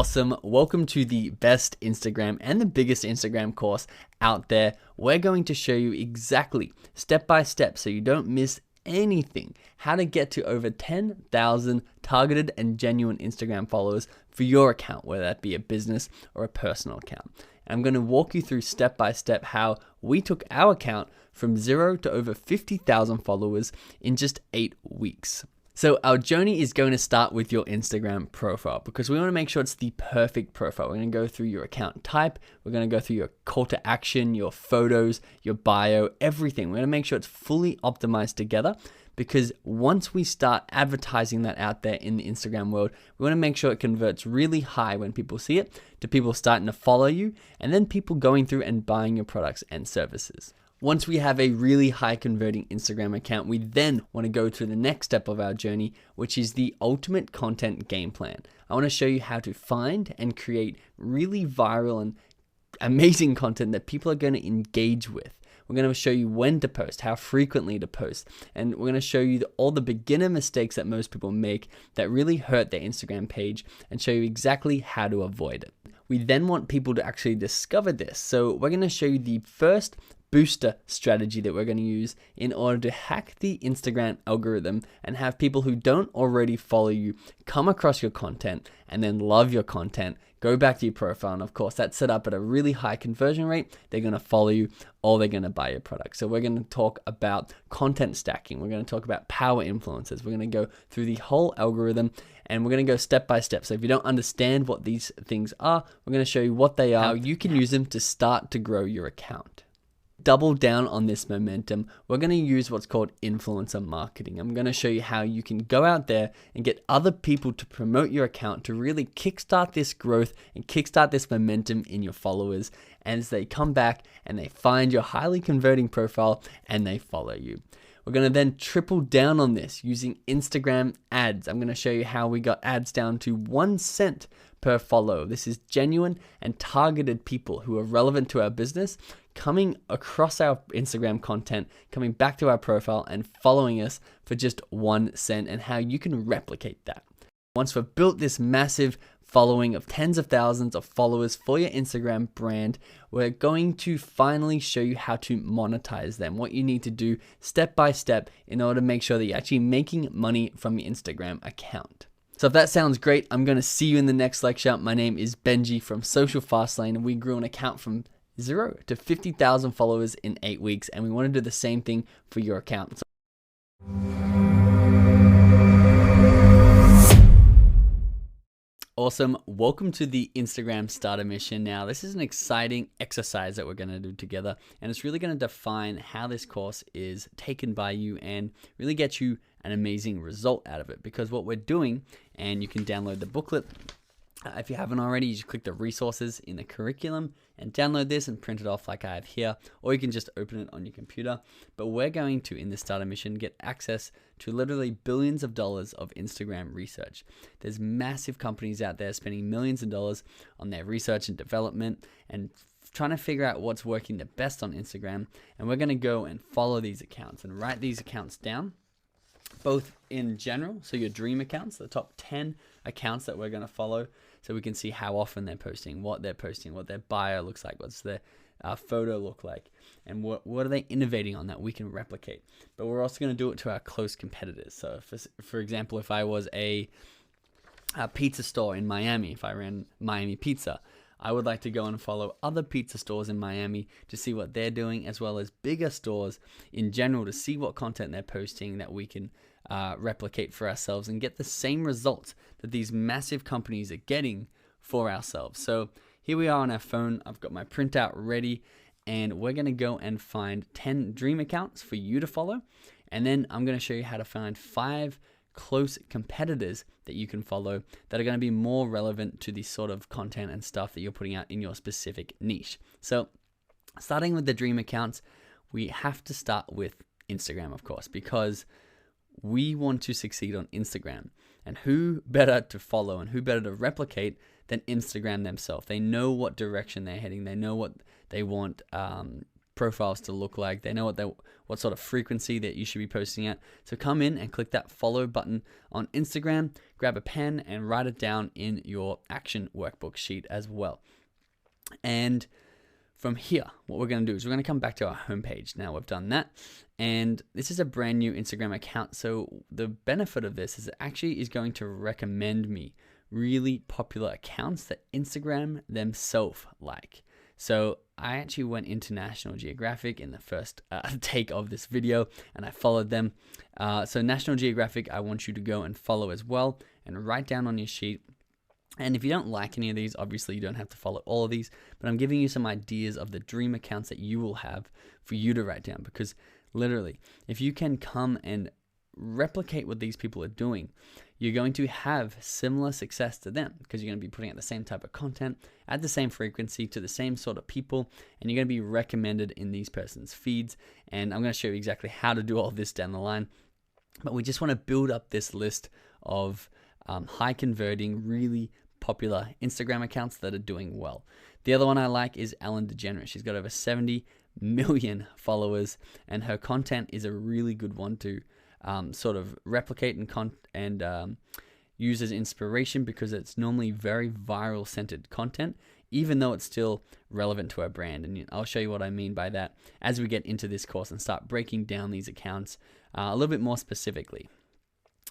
Awesome. Welcome to the best Instagram and the biggest Instagram course out there. We're going to show you exactly step by step so you don't miss anything, how to get to over 10,000 targeted and genuine Instagram followers for your account, whether that be a business or a personal account. And I'm going to walk you through step by step how we took our account from 0 to over 50,000 followers in just 8 weeks. So our journey is going to start with your Instagram profile because we want to make sure it's the perfect profile. We're going to go through your account type. We're going to go through your call to action, your photos, your bio, everything. We're going to make sure it's fully optimized together because once we start advertising that out there in the Instagram world, we want to make sure it converts really high when people see it, to people starting to follow you, and then people going through and buying your products and services. Once we have a really high converting Instagram account, we then want to go to the next step of our journey, which is the ultimate content game plan. I want to show you how to find and create really viral and amazing content that people are going to engage with. We're going to show you when to post, how frequently to post, and we're going to show you all the beginner mistakes that most people make that really hurt their Instagram page and show you exactly how to avoid it. We then want people to actually discover this. So we're going to show you the first booster strategy that we're going to use in order to hack the Instagram algorithm and have people who don't already follow you come across your content and then love your content, go back to your profile, and of course that's set up at a really high conversion rate. They're going to follow you or they're going to buy your product. So we're going to talk about content stacking. We're going to talk about power influencers. We're going to go through the whole algorithm and we're going to go step by step. So if you don't understand what these things are, we're going to show you what they are, how you can use them to start to grow your account. Double down on this momentum, we're going to use what's called influencer marketing. I'm going to show you how you can go out there and get other people to promote your account to really kickstart this growth and kickstart this momentum in your followers as they come back and they find your highly converting profile and they follow you. We're going to then triple down on this using Instagram ads. I'm going to show you how we got ads down to 1 cent per follow. This is genuine and targeted people who are relevant to our business coming across our Instagram content, coming back to our profile and following us for just 1 cent, and how you can replicate that. Once we've built this massive following of tens of thousands of followers for your Instagram brand, we're going to finally show you how to monetize them, what you need to do step by step in order to make sure that you're actually making money from your Instagram account. So if that sounds great, I'm going to see you in the next lecture. My name is Benji from Social Fastlane, and we grew an account from 0 to 50,000 followers in 8 weeks, and we want to do the same thing for your account. Awesome. Welcome to the Instagram Starter Mission. Now, this is an exciting exercise that we're going to do together, and it's really going to define how this course is taken by you and really get you an amazing result out of it. Because what we're doing, and you can download the booklet if you haven't already, you just click the resources in the curriculum and download this and print it off like I have here, or you can just open it on your computer. But we're going to, in this starter mission, get access to literally billions of dollars of Instagram research. There's massive companies out there spending millions of dollars on their research and development and trying to figure out what's working the best on Instagram. And we're going to go and follow these accounts and write these accounts down, both in general, so your dream accounts, the top 10 accounts that we're going to follow, so we can see how often they're posting, what their bio looks like, what's their photo look like, and what are they innovating on that we can replicate. But we're also going to do it to our close competitors. So for example, if I was a pizza store in Miami, if I ran Miami Pizza, I would like to go and follow other pizza stores in Miami to see what they're doing, as well as bigger stores in general to see what content they're posting that we can replicate for ourselves and get the same results that these massive companies are getting for ourselves. So here we are on our phone. I've got my printout ready, and we're going to go and find 10 dream accounts for you to follow. And then I'm going to show you how to find 5 close competitors that you can follow that are going to be more relevant to the sort of content and stuff that you're putting out in your specific niche. So starting with the dream accounts, we have to start with Instagram, of course, because we want to succeed on Instagram. And who better to follow and who better to replicate than Instagram themselves? They know what direction they're heading. They know what they want profiles to look like. They know what sort of frequency that you should be posting at. So come in and click that follow button on Instagram, grab a pen and write it down in your action workbook sheet as well. And from here, what we're going to do is we're going to come back to our homepage. Now we've done that, and this is a brand new Instagram account. So the benefit of this is it actually is going to recommend me really popular accounts that Instagram themselves like. So I actually went into National Geographic in the first take of this video, and I followed them. So National Geographic, I want you to go and follow as well, and write down on your sheet. And if you don't like any of these, obviously you don't have to follow all of these, but I'm giving you some ideas of the dream accounts that you will have for you to write down. Because literally, if you can come and replicate what these people are doing, you're going to have similar success to them, because you're going to be putting out the same type of content at the same frequency to the same sort of people, and you're going to be recommended in these person's feeds. And I'm going to show you exactly how to do all of this down the line. But we just want to build up this list of high converting, really popular Instagram accounts that are doing well. The other one I like is Ellen DeGeneres. She's got over 70 million followers, and her content is a really good one to sort of replicate and use as inspiration, because it's normally very viral centered content, even though it's still relevant to our brand. And I'll show you what I mean by that as we get into this course and start breaking down these accounts a little bit more specifically.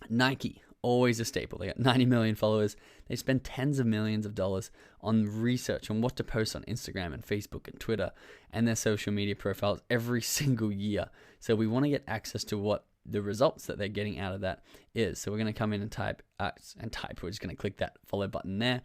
Nike, always a staple. They got 90 million followers. They spend tens of millions of dollars on research on what to post on Instagram and Facebook and Twitter and their social media profiles every single year. So we want to get access to what the results that they're getting out of that is. So we're going to come in and type. We're just going to click that follow button there.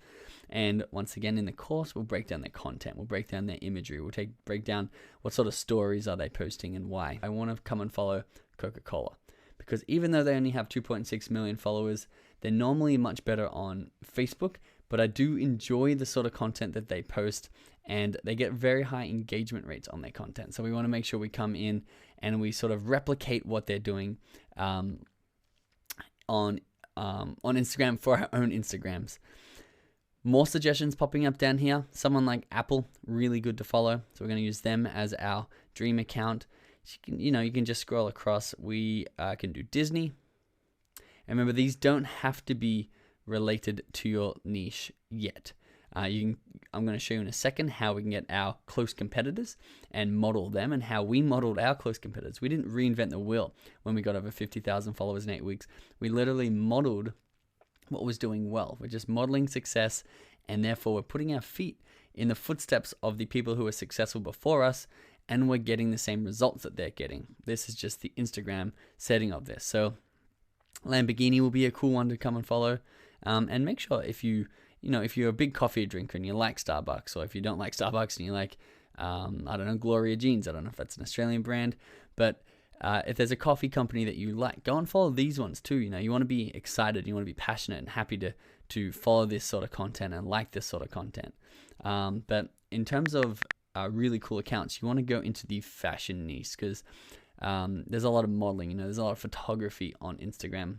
And once again, in the course, we'll break down their content. We'll break down their imagery. We'll break down what sort of stories are they posting and why. I want to come and follow Coca-Cola, because even though they only have 2.6 million followers, they're normally much better on Facebook, but I do enjoy the sort of content that they post, and they get very high engagement rates on their content. So we want to make sure we come in and we sort of replicate what they're doing on Instagram for our own Instagrams. More suggestions popping up down here. Someone like Apple, really good to follow. So we're going to use them as our dream account. You can just scroll across. We can do Disney. And remember, these don't have to be related to your niche yet. I'm going to show you in a second how we can get our close competitors and model them, and how we modeled our close competitors. We didn't reinvent the wheel when we got over 50,000 followers in 8 weeks. We literally modeled what was doing well. We're just modeling success, and therefore we're putting our feet in the footsteps of the people who were successful before us, and we're getting the same results that they're getting. This is just the Instagram setting of this. So Lamborghini will be a cool one to come and follow. And make sure if you're a big coffee drinker and you like Starbucks, or if you don't like Starbucks and you like, Gloria Jeans. I don't know if that's an Australian brand, but if there's a coffee company that you like, go and follow these ones too. You want to be excited, you want to be passionate and happy to follow this sort of content and like this sort of content. But in terms of really cool accounts, you want to go into the fashion niche, because there's a lot of modeling, there's a lot of photography on Instagram,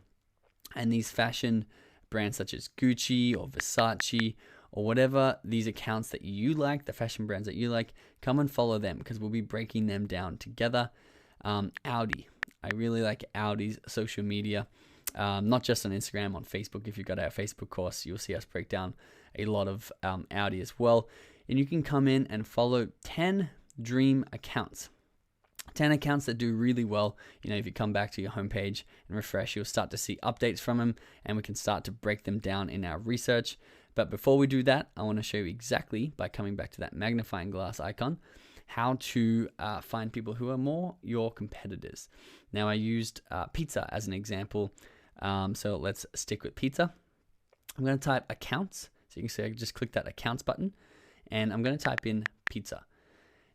and these fashion brands such as Gucci or Versace or whatever these accounts that you like, the fashion brands that you like, come and follow them, because we'll be breaking them down together. Audi, I really like Audi's social media, not just on Instagram, on Facebook. If you've got our Facebook course, you'll see us break down a lot of Audi as well. And you can come in and follow 10 dream accounts. 10 accounts that do really well. If you come back to your homepage and refresh, you'll start to see updates from them, and we can start to break them down in our research. But before we do that, I want to show you exactly, by coming back to that magnifying glass icon, how to find people who are more your competitors. Now, I used pizza as an example, so let's stick with pizza. I'm going to type accounts. So you can see I just click that accounts button, and I'm going to type in pizza.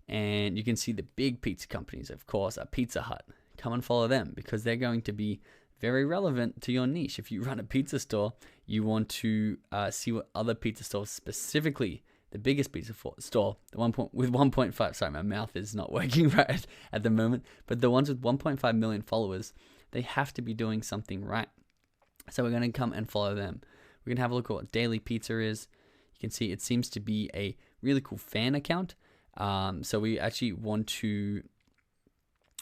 And you can see the big pizza companies, of course, are Pizza Hut. Come and follow them, because they're going to be very relevant to your niche. If you run a pizza store, you want to see what other pizza stores, specifically the biggest pizza store, with 1.5, sorry, my mouth is not working right at the moment, but the ones with 1.5 million followers, they have to be doing something right. So we're going to come and follow them. We're going to have a look at what Daily Pizza is. You can see it seems to be a really cool fan account. So we actually want to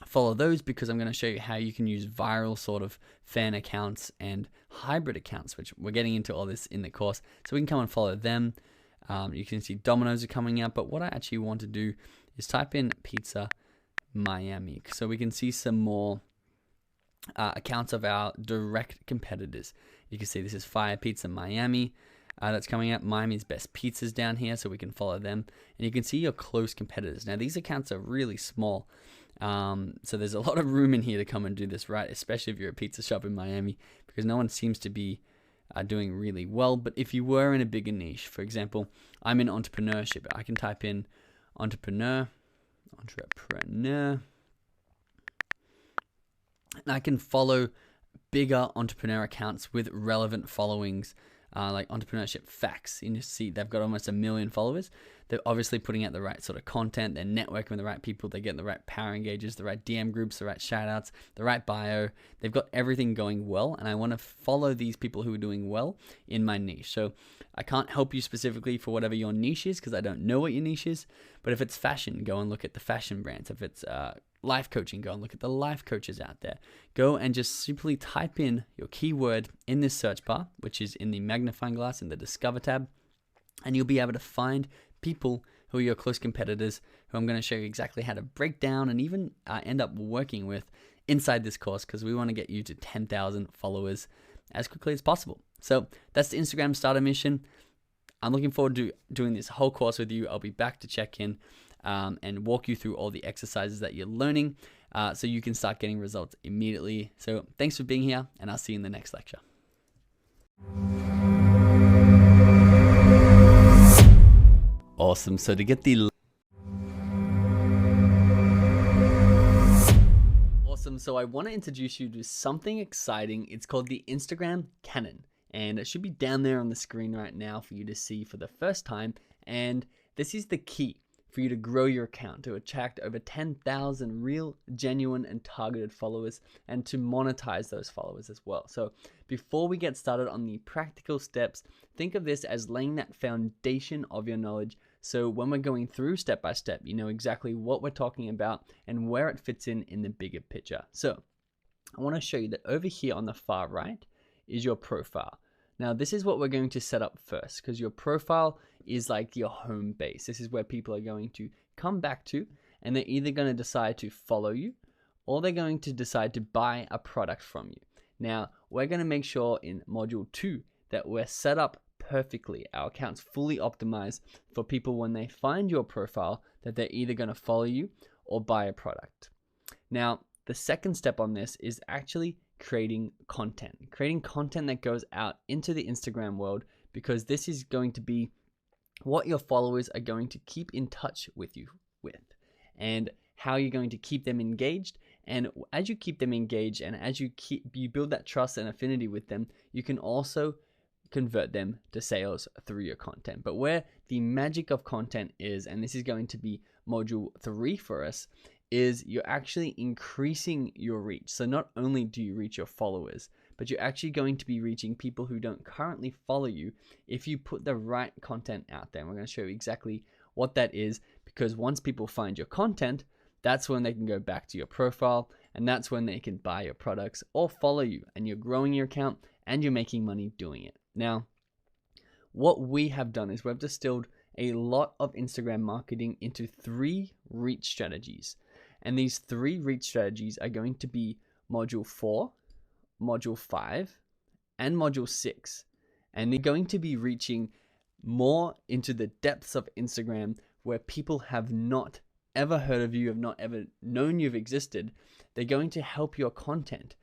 follow those because I'm going to show you how you can use viral sort of fan accounts and hybrid accounts, which we're getting into all this in the course. So we can come and follow them. You can see Domino's are coming out, but what I actually want to do is type in Pizza Miami so we can see some more accounts of our direct competitors. You can see this is Fire Pizza Miami. That's coming up. Miami's Best Pizzas down here, so we can follow them. And you can see your close competitors. Now, these accounts are really small, so there's a lot of room in here to come and do this right, especially if you're a pizza shop in Miami, because no one seems to be doing really well. But if you were in a bigger niche, for example, I'm in entrepreneurship. I can type in entrepreneur, and I can follow bigger entrepreneur accounts with relevant followings, like Entrepreneurship Facts. You see they've got almost 1 million followers. They're obviously putting out the right sort of content. They're networking with the right people. They're getting the right power engagers, the right DM groups, the right shout outs, the right bio. They've got everything going well, and I want to follow these people who are doing well in my niche. So I can't help you specifically for whatever your niche is because I don't know what your niche is. But if it's fashion, go and look at the fashion brands. If it's life coaching, go and look at the life coaches out there. Go and just simply type in your keyword in this search bar, which is in the magnifying glass in the Discover tab, and you'll be able to find people who are your close competitors, who I'm going to show you exactly how to break down and even end up working with inside this course, because we want to get you to 10,000 followers as quickly as possible. So that's the Instagram starter mission. I'm looking forward to doing this whole course with you. I'll be back to check in and walk you through all the exercises that you're learning so you can start getting results immediately. So thanks for being here, and I'll see you in the next lecture. Awesome. So to get the so I want to introduce you to something exciting. It's called the Instagram Cannon, and it should be down there on the screen right now for you to see for the first time. And this is the key for you to grow your account, to attract over 10,000 real, genuine, and targeted followers, and to monetize those followers as well. So before we get started on the practical steps, think of this as laying that foundation of your knowledge. So when we're going through step by step, you know exactly what we're talking about and where it fits in the bigger picture. So I want to show you that over here on the far right is your profile. Now, this is what we're going to set up first, because your profile is like your home base. This is where people are going to come back to, and they're either going to decide to follow you or they're going to decide to buy a product from you. Now, we're going to make sure in module 2 that we're set up perfectly, our account's fully optimized for people when they find your profile, that they're either going to follow you or buy a product. Now, the second step on this is actually creating content that goes out into the Instagram world, because this is going to be what your followers are going to keep in touch with you with, and how you're going to keep them engaged. And as you keep them engaged and as you build that trust and affinity with them, you can also convert them to sales through your content. But where the magic of content is, and this is going to be module 3 for us, is you're actually increasing your reach. So not only do you reach your followers, but you're actually going to be reaching people who don't currently follow you if you put the right content out there. And we're going to show you exactly what that is, because once people find your content, that's when they can go back to your profile, and that's when they can buy your products or follow you, and you're growing your account and you're making money doing it. Now, what we have done is we've distilled a lot of Instagram marketing into 3 reach strategies. And these 3 reach strategies are going to be module 4, module 5, and module 6. And they're going to be reaching more into the depths of Instagram, where people have not ever heard of you, have not ever known you've existed. They're going to help your content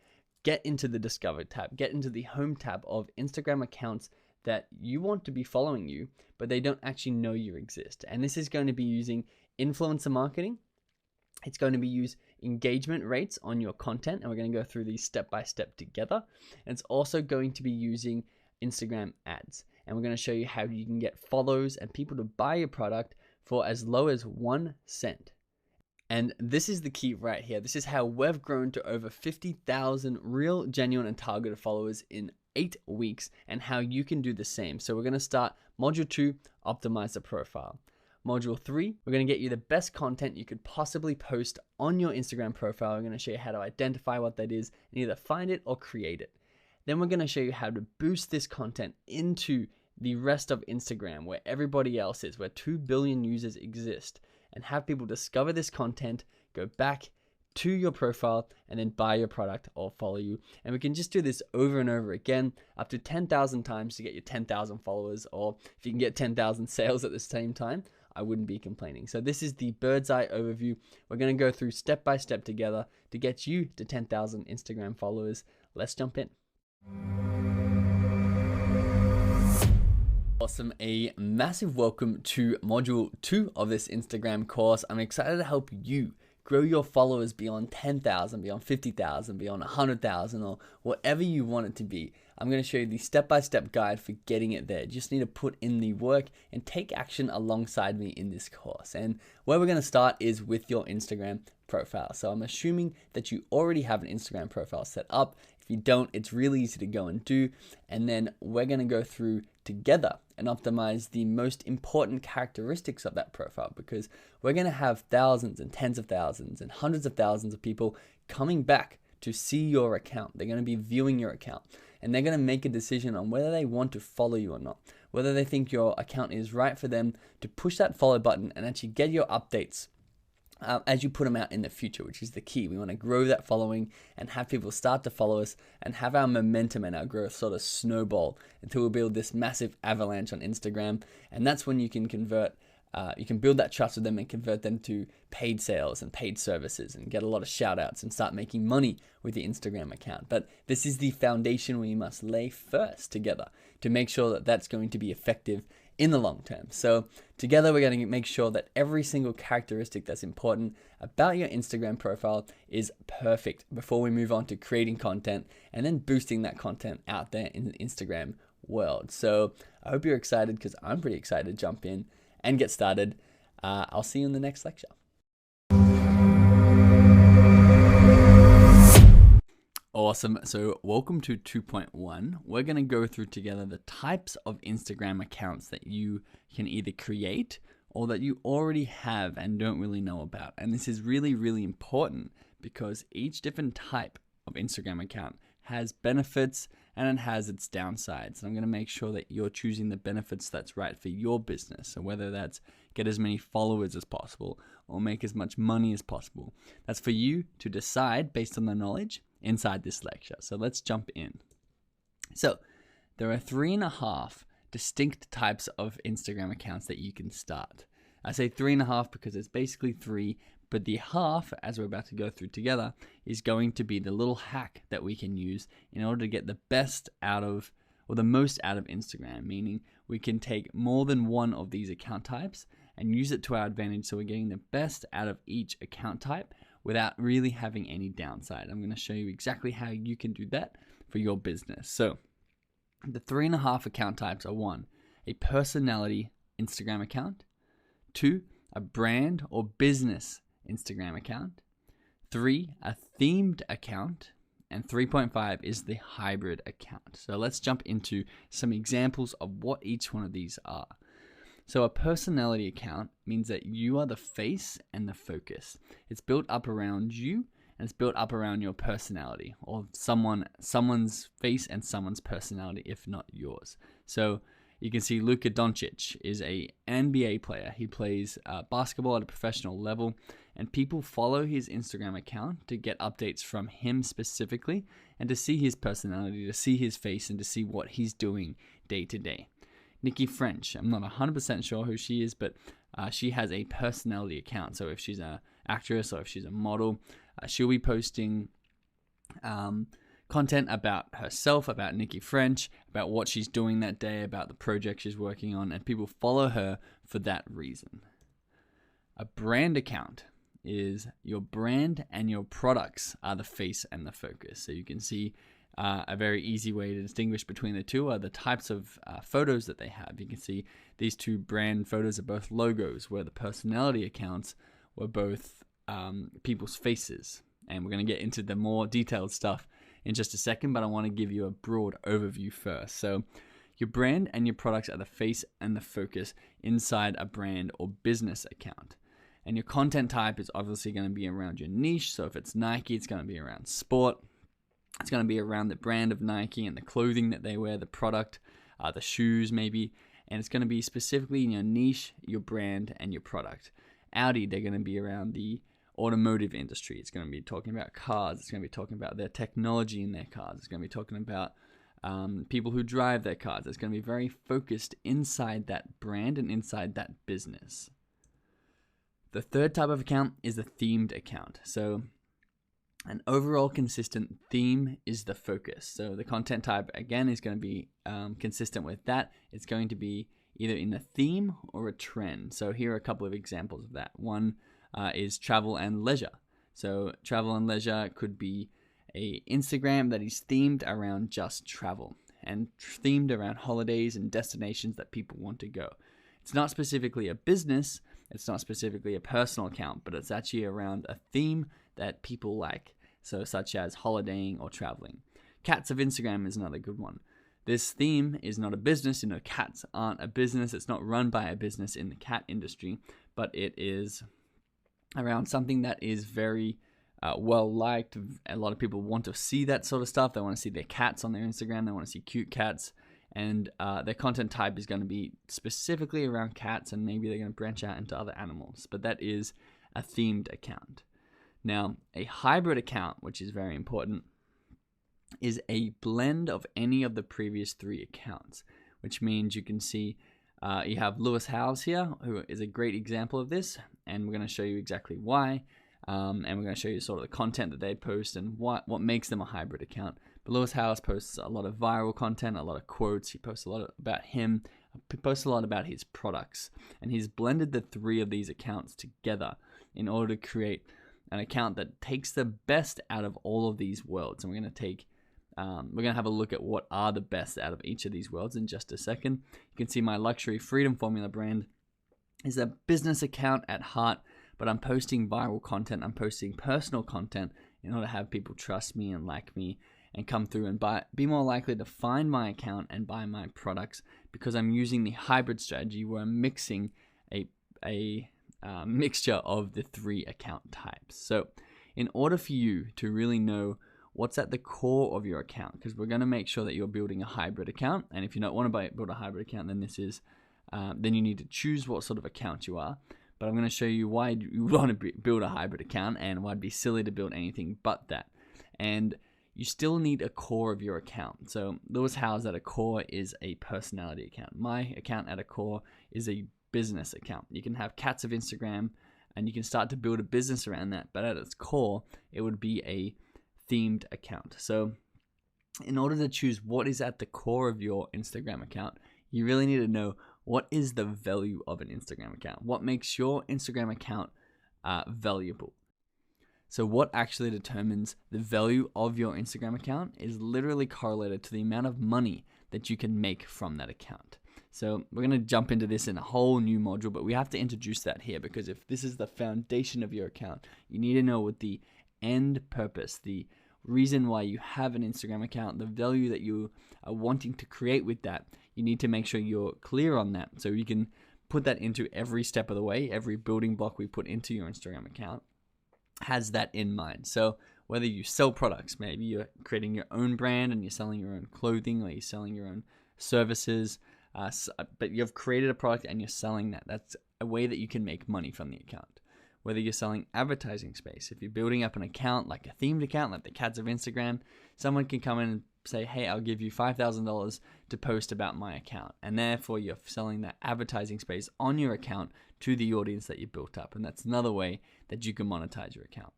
get into the Discover tab, get into the home tab of Instagram accounts that you want to be following you, but they don't actually know you exist. And this is going to be using influencer marketing. It's going to be use engagement rates on your content, and we're going to go through these step by step together. And it's also going to be using Instagram ads, and we're going to show you how you can get follows and people to buy your product for as low as 1 cent. And this is the key right here. This is how we've grown to over 50,000 real, genuine, and targeted followers in 8 weeks, and how you can do the same. So we're going to start module 2, optimize the profile. Module 3, we're going to get you the best content you could possibly post on your Instagram profile. We're going to show you how to identify what that is and either find it or create it. Then we're going to show you how to boost this content into the rest of Instagram, where everybody else is, where 2 billion users exist, and have people discover this content, go back to your profile, and then buy your product or follow you. And we can just do this over and over again, up to 10,000 times to get your 10,000 followers, or if you can get 10,000 sales at the same time, I wouldn't be complaining. So this is the bird's eye overview. We're going to go through step by step together to get you to 10,000 Instagram followers. Let's jump in. Awesome. A massive welcome to module 2 of this Instagram course. I'm excited to help you grow your followers beyond 10,000, beyond 50,000, beyond 100,000, or whatever you want it to be. I'm going to show you the step-by-step guide for getting it there. You just need to put in the work and take action alongside me in this course. And where we're going to start is with your Instagram profile. So I'm assuming that you already have an Instagram profile set up. If you don't, it's really easy to go and do. And then we're going to go through together and optimize the most important characteristics of that profile, because we're going to have thousands and tens of thousands and hundreds of thousands of people coming back to see your account. They're going to be viewing your account, and they're going to make a decision on whether they want to follow you or not, whether they think your account is right for them to push that follow button and actually get your updates as you put them out in the future, which is the key. We want to grow that following and have people start to follow us and have our momentum and our growth sort of snowball until we build this massive avalanche on Instagram. And that's when you can convert, you can build that trust with them and convert them to paid sales and paid services and get a lot of shout outs and start making money with the Instagram account. But this is the foundation we must lay first together to make sure that that's going to be effective in the long term. So together we're going to make sure that every single characteristic that's important about your Instagram profile is perfect before we move on to creating content and then boosting that content out there in the Instagram world. So I hope you're excited, because I'm pretty excited to jump in and get started. I'll see you in the next lecture. Awesome. So welcome to 2.1. We're going to go through together the types of Instagram accounts that you can either create or that you already have and don't really know about. And this is really, really important, because each different type of Instagram account has benefits and it has its downsides. And I'm going to make sure that you're choosing the benefits that's right for your business. So whether that's get as many followers as possible or make as much money as possible, that's for you to decide based on the knowledge inside this lecture. So let's jump in. So there are 3.5 distinct types of Instagram accounts that you can start. I say 3.5 because it's basically 3, but the half, as we're about to go through together, is going to be the little hack that we can use in order to get the best out of, or the most out of Instagram, meaning we can take more than one of these account types and use it to our advantage, so we're getting the best out of each account type without really having any downside. I'm going to show you exactly how you can do that for your business. So the 3.5 account types are: 1, a personality Instagram account; 2, a brand or business Instagram account; 3, a themed account; and 3.5 is the hybrid account. So let's jump into some examples of what each one of these are. So a personality account means that you are the face and the focus. It's built up around you, and it's built up around your personality, or someone's face and someone's personality, if not yours. So you can see Luka Doncic is an NBA player. He plays basketball at a professional level, and people follow his Instagram account to get updates from him specifically and to see his personality, to see his face, and to see what he's doing day to day. Nikki French, I'm not 100% sure who she is, but she has a personality account. So if she's an actress or if she's a model, she'll be posting content about herself, about Nikki French, about what she's doing that day, about the project she's working on, and people follow her for that reason. A brand account is your brand and your products are the face and the focus. So you can see a very easy way to distinguish between the two are the types of photos that they have. You can see these two brand photos are both logos, where the personality accounts were both people's faces. And we're going to get into the more detailed stuff in just a second, but I want to give you a broad overview first. So Your brand and your products are the face and the focus inside a brand or business account. And your content type is obviously going to be around your niche. So if it's Nike, it's going to be around sport. It's going to be around the brand of Nike and the clothing that they wear, the product, the shoes maybe. And it's going to be specifically in your niche, your brand, and your product. Audi, they're going to be around the automotive industry. It's going to be talking about cars. It's going to be talking about their technology in their cars. It's going to be talking about people who drive their cars. It's going to be very focused inside that brand and inside that business. The third type of account is a themed account. So an overall consistent theme is the focus. So the content type, again, is going to be consistent with that. It's going to be either in a theme or a trend. So here are a couple of examples of that. One is travel and leisure. So travel and leisure could be a Instagram that is themed around just travel and themed around holidays and destinations that people want to go. It's not specifically a business, it's not specifically a personal account, but it's actually around a theme that people like, so such as holidaying or traveling. Cats of Instagram is another good one. This theme is not a business, cats aren't a business, it's not run by a business in the cat industry, but it is around something that is very well liked. A lot of people want to see that sort of stuff. They want to see their cats on their Instagram, they want to see cute cats. And their content type is going to be specifically around cats, and maybe they're going to branch out into other animals. But that is a themed account. Now, a hybrid account, which is very important, is a blend of any of the previous three accounts, which means you can see you have Lewis Howes here, who is a great example of this, and we're going to show you exactly why. And we're going to show you sort of the content that they post and what makes them a hybrid account. But Lewis Howes posts a lot of viral content, a lot of quotes. He posts a lot about him. He posts a lot about his products. And he's blended the three of these accounts together in order to create an account that takes the best out of all of these worlds. And we're going to have a look at what are the best out of each of these worlds in just a second. You can see my Luxury Freedom Formula brand is a business account at heart, but I'm posting viral content, I'm posting personal content in order to have people trust me and like me and come through and be more likely to find my account and buy my products, because I'm using the hybrid strategy where I'm mixing a mixture of the three account types. So in order for you to really know what's at the core of your account, because we're going to make sure that you're building a hybrid account, and if you don't want to build a hybrid account, then you need to choose what sort of account you are. But I'm going to show you why you want to build a hybrid account and why it'd be silly to build anything but that. And you still need a core of your account. So Lewis Howes at a core is a personality account. My account at a core is a business account. You can have Cats of Instagram and you can start to build a business around that. But at its core, it would be a themed account. So in order to choose what is at the core of your Instagram account, you really need to know what is the value of an Instagram account. What makes your Instagram account valuable? So what actually determines the value of your Instagram account is literally correlated to the amount of money that you can make from that account. So we're going to jump into this in a whole new module, but we have to introduce that here, because if this is the foundation of your account, you need to know what the end purpose, the reason why you have an Instagram account, the value that you are wanting to create with that. You need to make sure you're clear on that, so you can put that into every step of the way. Every building block we put into your Instagram account has that in mind. So whether you sell products, maybe you're creating your own brand and you're selling your own clothing, or you're selling your own services, but you've created a product and you're selling that. That's a way that you can make money from the account. Whether you're selling advertising space, if you're building up an account, like a themed account, like the Cats of Instagram, someone can come in and say, hey, I'll give you $5,000 to post about my account. And therefore you're selling that advertising space on your account to the audience that you built up. And that's another way that you can monetize your account.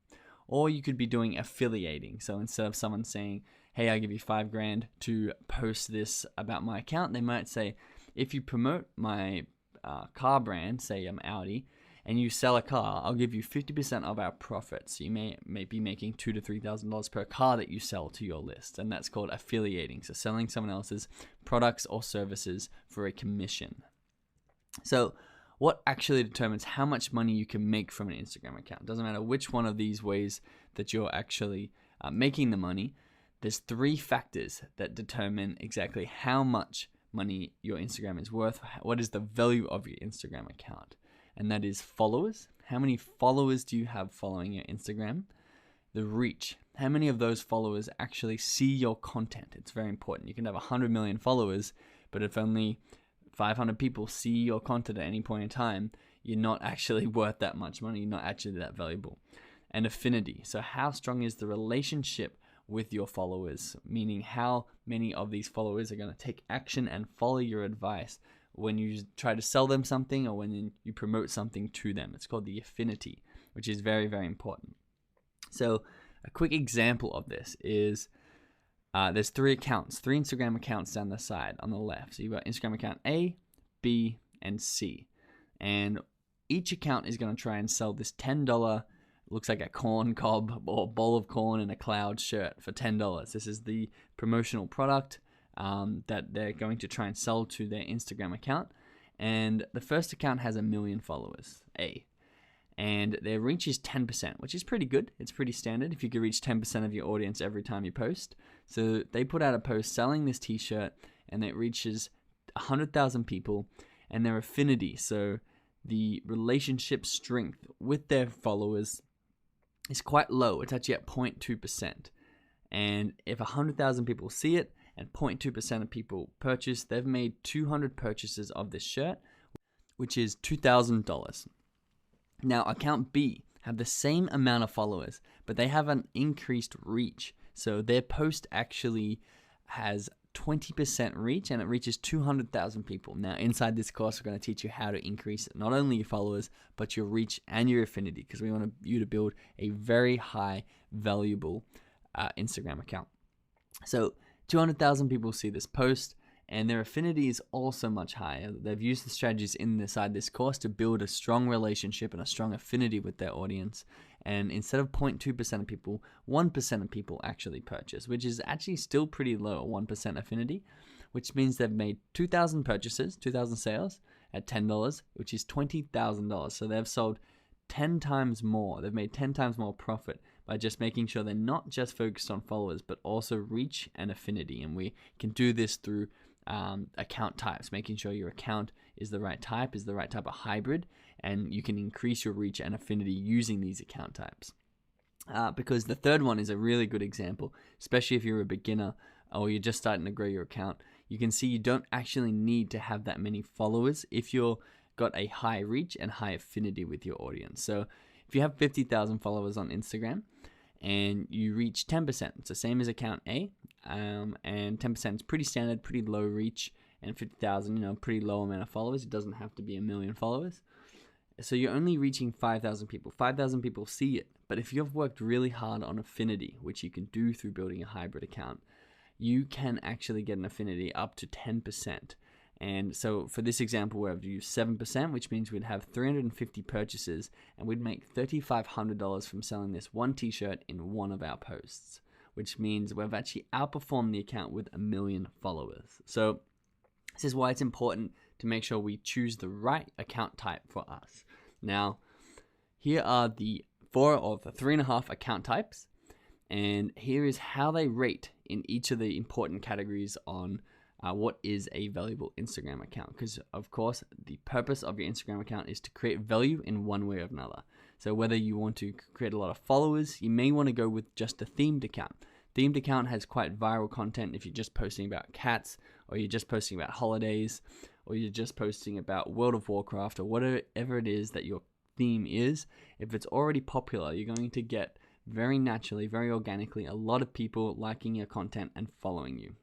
Or you could be doing affiliating. So instead of someone saying, hey, I'll give you $5,000 to post this about my account, they might say, if you promote my car brand, say I'm Audi, and you sell a car, I'll give you 50% of our profits. So you may be making $2,000 to $3,000 per car that you sell to your list. And that's called affiliating. So selling someone else's products or services for a commission. So what actually determines how much money you can make from an Instagram account? Doesn't matter which one of these ways that you're actually making the money. There's three factors that determine exactly how much money your Instagram is worth, what is the value of your Instagram account. And that is followers. How many followers do you have following your Instagram? The reach. How many of those followers actually see your content? It's very important. You can have 100 million followers, but if only 500 people see your content at any point in time, you're not actually worth that much money. You're not actually that valuable. And affinity. So how strong is the relationship with your followers? Meaning how many of these followers are going to take action and follow your advice when you try to sell them something or when you promote something to them. It's called the affinity, which is very, very important. So a quick example of this is there's three Instagram accounts down the side on the left. So you've got Instagram account A, B, and C. And each account is going to try and sell this $10, looks like a corn cob or bowl of corn in a cloud shirt for $10. This is the promotional product that they're going to try and sell to their Instagram account. And the first account has 1 million followers, A. And their reach is 10%, which is pretty good. It's pretty standard if you could reach 10% of your audience every time you post. So they put out a post selling this t-shirt and it reaches 100,000 people, and their affinity, so the relationship strength with their followers, is quite low. It's actually at 0.2%. And if 100,000 people see it and 0.2% of people purchase, they've made 200 purchases of this shirt, which is $2,000. Now, account B have the same amount of followers, but they have an increased reach. So their post actually has 20% reach and it reaches 200,000 people. Now, inside this course, we're going to teach you how to increase not only your followers, but your reach and your affinity, because we want you to build a very high, valuable Instagram account. So 200,000 people see this post, and their affinity is also much higher. They've used the strategies inside this course to build a strong relationship and a strong affinity with their audience. And instead of 0.2% of people, 1% of people actually purchase, which is actually still pretty low, 1% affinity, which means they've made 2,000 purchases, 2,000 sales at $10, which is $20,000. So they've sold 10 times more. They've made 10 times more profit by just making sure they're not just focused on followers, but also reach and affinity. And we can do this through account types, making sure your account is the right type of hybrid, and you can increase your reach and affinity using these account types. Because the third one is a really good example, especially if you're a beginner or you're just starting to grow your account. You can see you don't actually need to have that many followers if you're got a high reach and high affinity with your audience. So if you have 50,000 followers on Instagram and you reach 10%, it's the same as account A, and 10% is pretty standard, pretty low reach, and 50,000, pretty low amount of followers. It doesn't have to be 1 million followers. So you're only reaching 5,000 people. 5,000 people see it, but if you've worked really hard on affinity, which you can do through building a hybrid account, you can actually get an affinity up to 10%. And so for this example, we've used 7%, which means we'd have 350 purchases, and we'd make $3,500 from selling this one t-shirt in one of our posts, which means we've actually outperformed the account with 1 million followers. So this is why it's important to make sure we choose the right account type for us. Now, here are the 4 of the 3.5 account types, and here is how they rate in each of the important categories on what is a valuable Instagram account. Because of course, the purpose of your Instagram account is to create value in one way or another. So whether you want to create a lot of followers, you may want to go with just a themed account. Themed account has quite viral content if you're just posting about cats, or you're just posting about holidays, or you're just posting about World of Warcraft, or whatever it is that your theme is. If it's already popular, you're going to get very naturally, very organically, a lot of people liking your content and following you.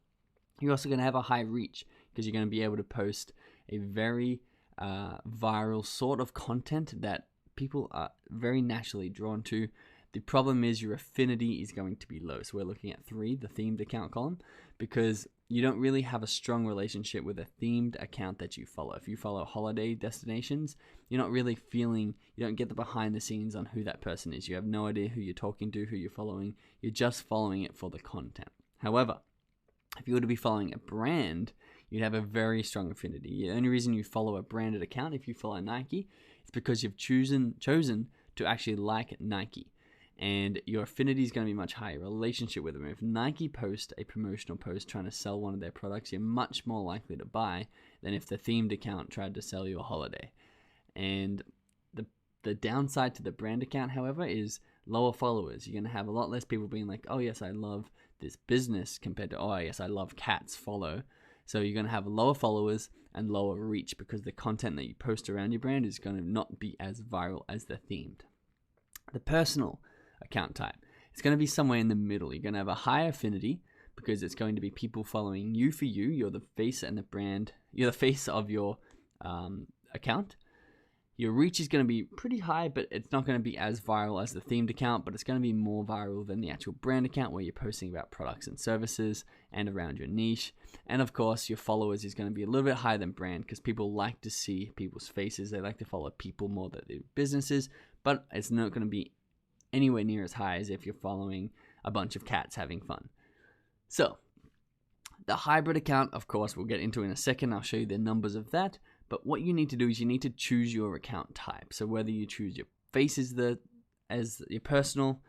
You're also going to have a high reach because you're going to be able to post a very viral sort of content that people are very naturally drawn to. The problem is your affinity is going to be low. So we're looking at 3, the themed account column, because you don't really have a strong relationship with a themed account that you follow. If you follow holiday destinations, you're not really you don't get the behind the scenes on who that person is. You have no idea who you're talking to, who you're following. You're just following it for the content. However, if you were to be following a brand, you'd have a very strong affinity. The only reason you follow a branded account, if you follow Nike, is because you've chosen to actually like Nike. and your affinity is going to be much higher. Relationship with them. If Nike post a promotional post trying to sell one of their products, you're much more likely to buy than if the themed account tried to sell you a holiday. And the downside to the brand account, however, is lower followers. You're going to have a lot less people being like, oh yes, I love this business, compared to, oh yes, I love cats, follow. So you're going to have lower followers and lower reach because the content that you post around your brand is going to not be as viral as the themed. The personal account type, it's going to be somewhere in the middle. You're going to have a high affinity because it's going to be people following you for you. You're the face and the brand. You're the face of your account. Your reach is going to be pretty high, but it's not going to be as viral as the themed account, but it's going to be more viral than the actual brand account where you're posting about products and services and around your niche. And of course, your followers is going to be a little bit higher than brand because people like to see people's faces. They like to follow people more than their businesses, but it's not going to be anywhere near as high as if you're following a bunch of cats having fun. So the hybrid account, of course, we'll get into in a second. I'll show you the numbers of that. But what you need to do is you need to choose your account type. So whether you choose your face as your personal,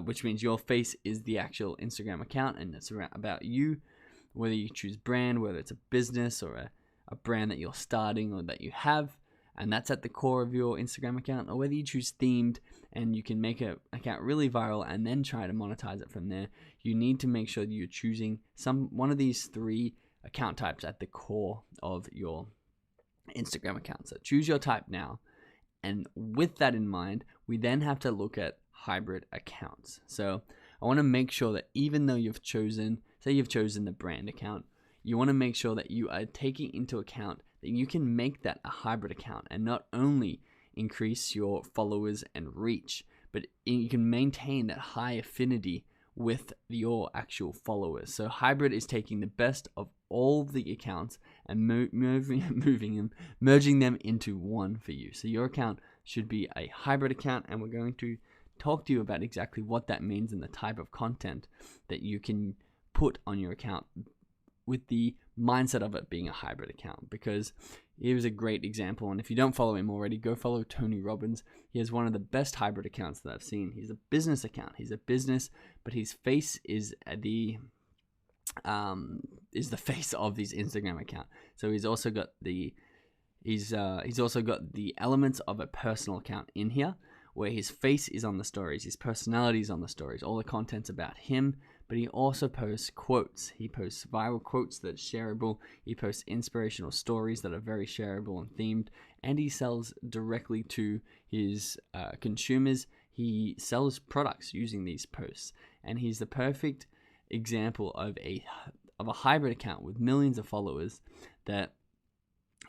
which means your face is the actual Instagram account and it's about you, whether you choose brand, whether it's a business or a brand that you're starting or that you have, and that's at the core of your Instagram account, or whether you choose themed and you can make an account really viral and then try to monetize it from there, you need to make sure that you're choosing one of these 3 account types at the core of your Instagram account. So choose your type now. And with that in mind, we then have to look at hybrid accounts. So I want to make sure that even though you've chosen the brand account, you want to make sure that you are taking into account that you can make that a hybrid account and not only increase your followers and reach, but you can maintain that high affinity with your actual followers. So hybrid is taking the best of all the accounts and merging them into one for you. So your account should be a hybrid account, and we're going to talk to you about exactly what that means and the type of content that you can put on your account with the mindset of it being a hybrid account, because he was a great example. And if you don't follow him already, go follow Tony Robbins. He has one of the best hybrid accounts that I've seen. He's a business account. He's a business, but his face is the face of his Instagram account. So he's also got the elements of a personal account in here, where his face is on the stories, his personality is on the stories, all the content's about him, but he also posts quotes. He posts viral quotes that are shareable, he posts inspirational stories that are very shareable and themed, and he sells directly to his consumers. He sells products using these posts, and he's the perfect example of a hybrid account with millions of followers that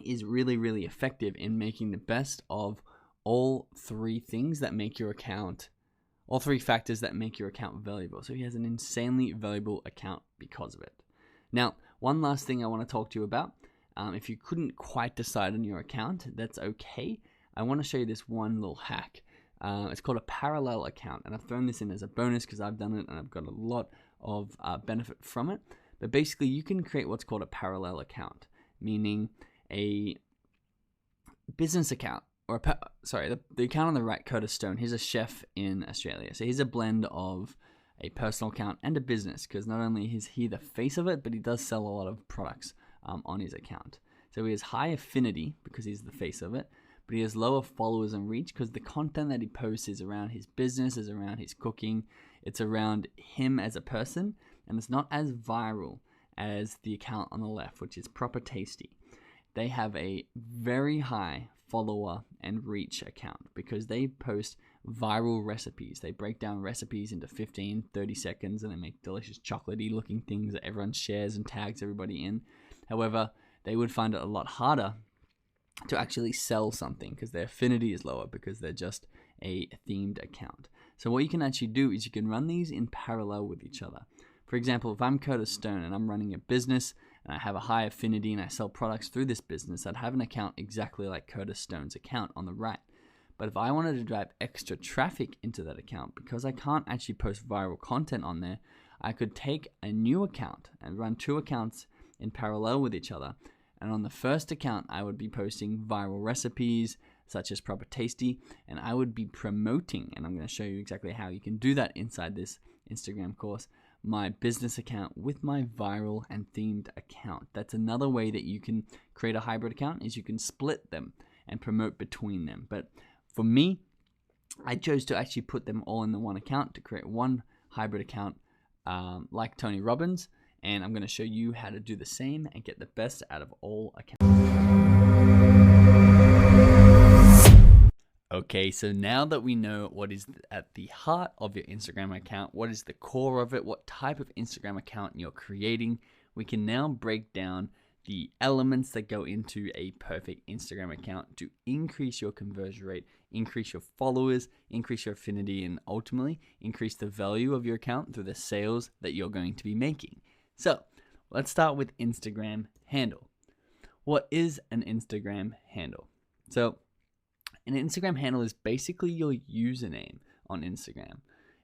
is really, really effective in making the best of all 3 things that make your account, all 3 factors that make your account valuable. So he has an insanely valuable account because of it. Now, one last thing I want to talk to you about. If you couldn't quite decide on your account, that's okay. I want to show you this one little hack. It's called a parallel account, and I've thrown this in as a bonus because I've done it and I've got a lot of benefit from it. But basically, you can create what's called a parallel account, meaning a business account, or the account on the right, Curtis Stone. He's a chef in Australia, so he's a blend of a personal account and a business, because not only is he the face of it, but he does sell a lot of products on his account. So he has high affinity because he's the face of it, but he has lower followers and reach because the content that he posts is around his business, is around his cooking, it's around him as a person, and it's not as viral as the account on the left, which is Proper Tasty. They have a very high follower and reach account because they post viral recipes. They break down recipes into 15, 30 seconds, and they make delicious chocolatey looking things that everyone shares and tags everybody in. However, they would find it a lot harder to actually sell something because their affinity is lower because they're just a themed account. So what you can actually do is you can run these in parallel with each other. For example, if I'm Curtis Stone and I'm running a business and I have a high affinity and I sell products through this business, I'd have an account exactly like Curtis Stone's account on the right. But if I wanted to drive extra traffic into that account, because I can't actually post viral content on there, I could take a new account and run 2 accounts in parallel with each other. And on the first account, I would be posting viral recipes, such as Proper Tasty, and I would be promoting, and I'm going to show you exactly how you can do that inside this Instagram course, my business account with my viral and themed account. That's another way that you can create a hybrid account, is you can split them and promote between them. But for me, I chose to actually put them all in the one account to create one hybrid account like Tony Robbins, and I'm going to show you how to do the same and get the best out of all accounts. Okay, so now that we know what is at the heart of your Instagram account, what is the core of it, what type of Instagram account you're creating, we can now break down the elements that go into a perfect Instagram account to increase your conversion rate, increase your followers, increase your affinity, and ultimately increase the value of your account through the sales that you're going to be making. So let's start with Instagram handle. What is an Instagram handle? So an Instagram handle is basically your username on Instagram.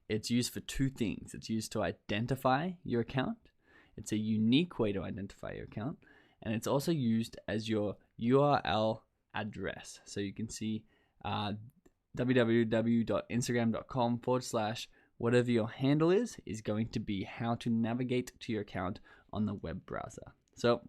It's used for two things. It's used to identify your account. It's a unique way to identify your account. And it's also used as your URL address. So you can see www.instagram.com/whatever your handle is going to be how to navigate to your account on the web browser. So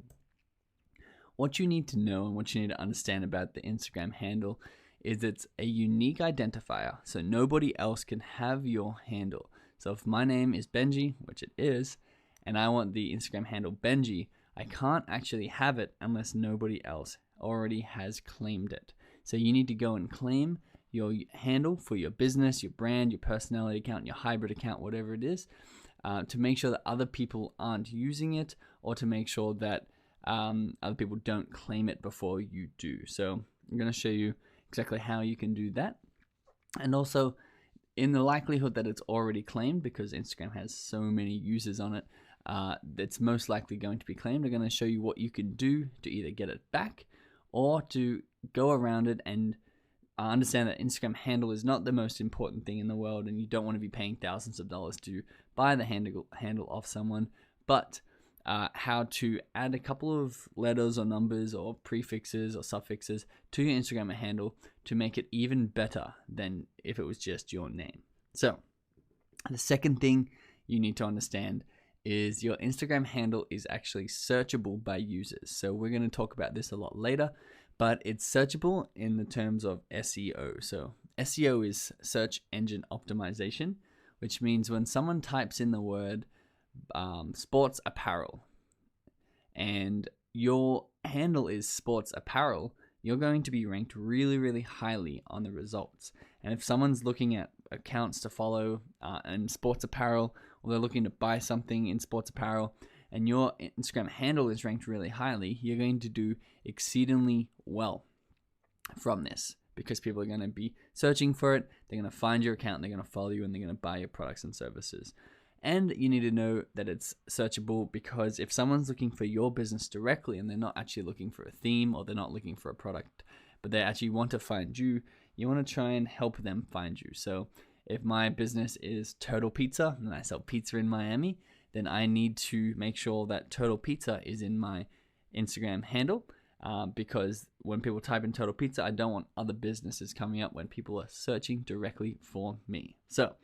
what you need to know and what you need to understand about the Instagram handle is it's a unique identifier, so nobody else can have your handle. So if my name is Benji, which it is, and I want the Instagram handle Benji, I can't actually have it unless nobody else already has claimed it. So you need to go and claim your handle for your business, your brand, your personality account, your hybrid account, whatever it is, to make sure that other people aren't using it, or to make sure that other people don't claim it before you do. So I'm going to show you exactly how you can do that. And also, in the likelihood that it's already claimed, because Instagram has so many users on it, that's most likely going to be claimed. I'm going to show you what you can do to either get it back or to go around it and understand that Instagram handle is not the most important thing in the world, and you don't want to be paying thousands of dollars to buy the handle off someone, but how to add a couple of letters or numbers or prefixes or suffixes to your Instagram handle to make it even better than if it was just your name. So the second thing you need to understand is your Instagram handle is actually searchable by users. So we're going to talk about this a lot later, but it's searchable in the terms of SEO. So SEO is search engine optimization, which means when someone types in the word sports apparel and your handle is sports apparel, you're going to be ranked really, really highly on the results. And if someone's looking at accounts to follow in sports apparel, or they're looking to buy something in sports apparel, and your Instagram handle is ranked really highly, you're going to do exceedingly well from this, because people are going to be searching for it, they're going to find your account, they're going to follow you, and they're going to buy your products and services. And you need to know that it's searchable, because if someone's looking for your business directly and they're not actually looking for a theme, or they're not looking for a product, but they actually want to find you, you want to try and help them find you. So if my business is Turtle Pizza and I sell pizza in Miami, then I need to make sure that Turtle Pizza is in my Instagram handle, because when people type in Turtle Pizza, I don't want other businesses coming up when people are searching directly for me. So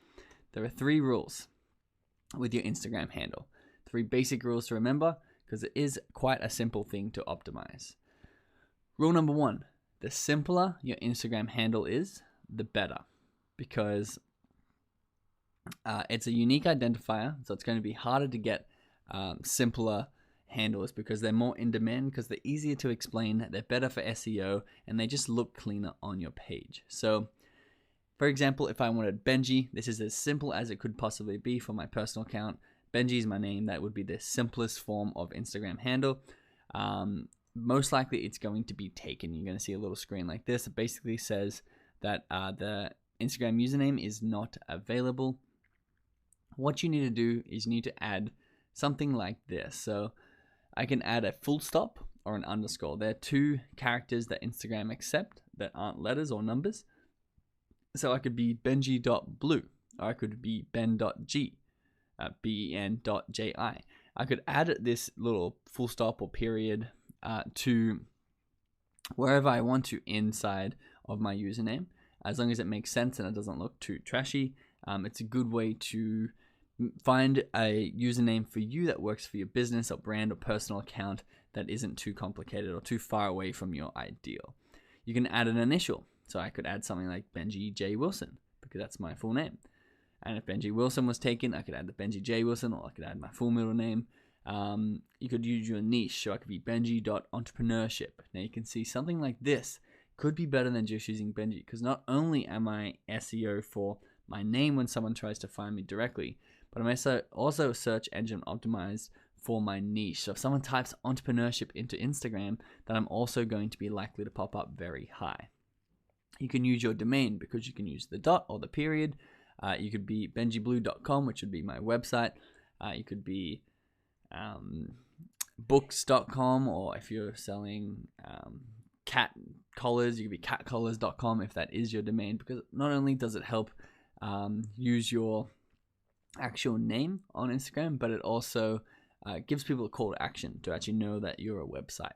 there are 3 rules with your Instagram handle. 3 basic rules to remember, because it is quite a simple thing to optimize. Rule number 1, the simpler your Instagram handle is, the better, because it's a unique identifier, so it's going to be harder to get simpler handles, because they're more in demand, because they're easier to explain, they're better for SEO, and they just look cleaner on your page. So for example, if I wanted Benji, this is as simple as it could possibly be for my personal account. Benji is my name. That would be the simplest form of Instagram handle. Most likely it's going to be taken. You're going to see a little screen like this. It basically says that the Instagram username is not available. What you need to do is you need to add something like this. So I can add a full stop or an underscore. They're 2 characters that Instagram accept that aren't letters or numbers. So I could be benji.blue, or I could be ben.g, ben.ji. I could add this little full stop or period to wherever I want to inside of my username, as long as it makes sense and it doesn't look too trashy. It's a good way to find a username for you that works for your business or brand or personal account that isn't too complicated or too far away from your ideal. You can add an initial. So I could add something like Benji J. Wilson, because that's my full name. And if Benji Wilson was taken, I could add the Benji J. Wilson, or I could add my full middle name. You could use your niche, so I could be Benji.entrepreneurship. Now you can see something like this could be better than just using Benji, because not only am I SEO for my name when someone tries to find me directly, but I'm also search engine optimized for my niche. So if someone types entrepreneurship into Instagram, then I'm also going to be likely to pop up very high. You can use your domain, because you can use the dot or the period. You could be benjiblue.com, which would be my website. You could be books.com, or if you're selling cat collars, you could be catcollars.com if that is your domain, because not only does it help use your actual name on Instagram, but it also gives people a call to action to actually know that you're a website.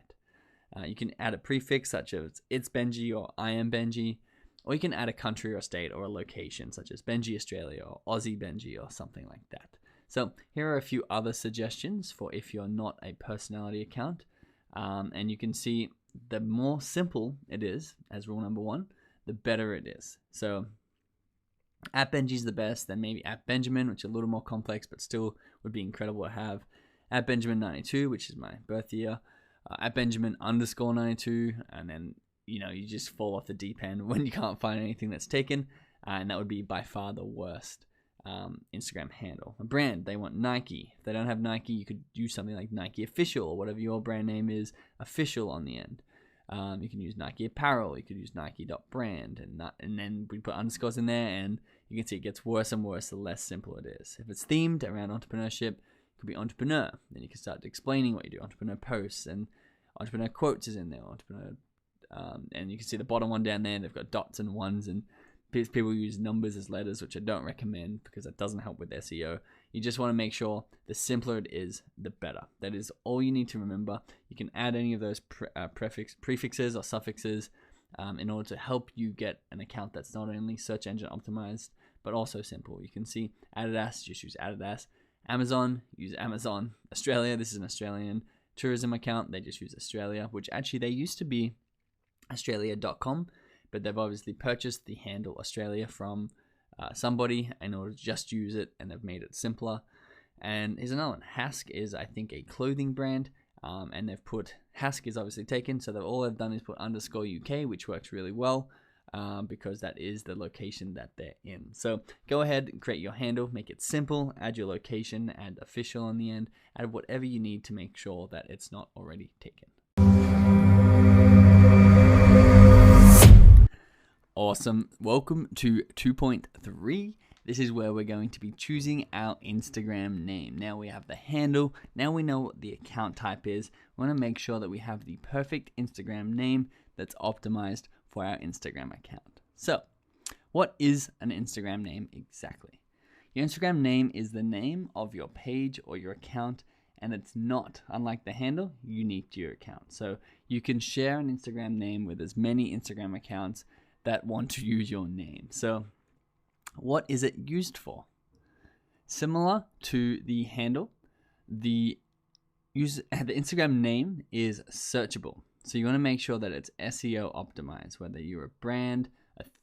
You can add a prefix such as it's Benji or I am Benji, or you can add a country or state or a location such as Benji Australia or Aussie Benji or something like that. So here are a few other suggestions for if you're not a personality account. And you can see the more simple it is, as rule number 1, the better it is. So @Benji is the best, then maybe @Benjamin, which is a little more complex, but still would be incredible to have. @Benjamin92, which is my birth year. @Benjamin_92, and then you just fall off the deep end when you can't find anything that's taken, and that would be by far the worst Instagram handle. A brand, they want Nike. If they don't have Nike, you could use something like Nike Official, or whatever your brand name is, official on the end. You can use Nike Apparel, you could use Nike.brand, and then we put underscores in there, and you can see it gets worse and worse the less simple it is. If it's themed around entrepreneurship, it could be entrepreneur. Then you can start explaining what you do. Entrepreneur posts, and entrepreneur quotes is in there. Entrepreneur, and you can see the bottom one down there, they've got dots and ones, and people use numbers as letters, which I don't recommend because that doesn't help with SEO. You just want to make sure the simpler it is, the better. That is all you need to remember. You can add any of those prefixes or suffixes in order to help you get an account that's not only search engine optimized, but also simple. You can see Adidas, just use Adidas. Amazon, use Amazon. Australia, this is an Australian tourism account. They just use Australia, which actually they used to be Australia.com, but they've obviously purchased the handle Australia from somebody in order to just use it, and they've made it simpler. And here's another one. Hask is, I think, a clothing brand, and they've put, Hask is obviously taken, so all they've done is put _UK, which works really well because that is the location that they're in. So go ahead and create your handle, make it simple, add your location, add official on the end, add whatever you need to make sure that it's not already taken. Awesome. Welcome to 2.3. This is where we're going to be choosing our Instagram name. Now we have the handle. Now we know what the account type is. We want to make sure that we have the perfect Instagram name that's optimized for our Instagram account. So, what is an Instagram name exactly? Your Instagram name is the name of your page or your account, and it's not, unlike the handle, unique to your account. So you can share an Instagram name with as many Instagram accounts that want to use your name. So what is it used for? Similar to the handle, the Instagram name is searchable. So you want to make sure that it's SEO optimized, whether you're a brand,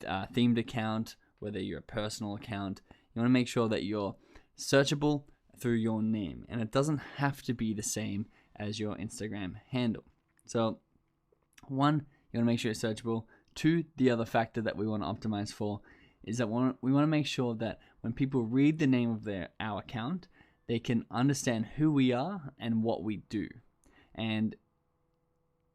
a themed account, whether you're a personal account. You want to make sure that you're searchable through your name, and it doesn't have to be the same as your Instagram handle. So 1, you want to make sure it's searchable. 2, the other factor that we want to optimize for is that we want to make sure that when people read the name of our account, they can understand who we are and what we do. And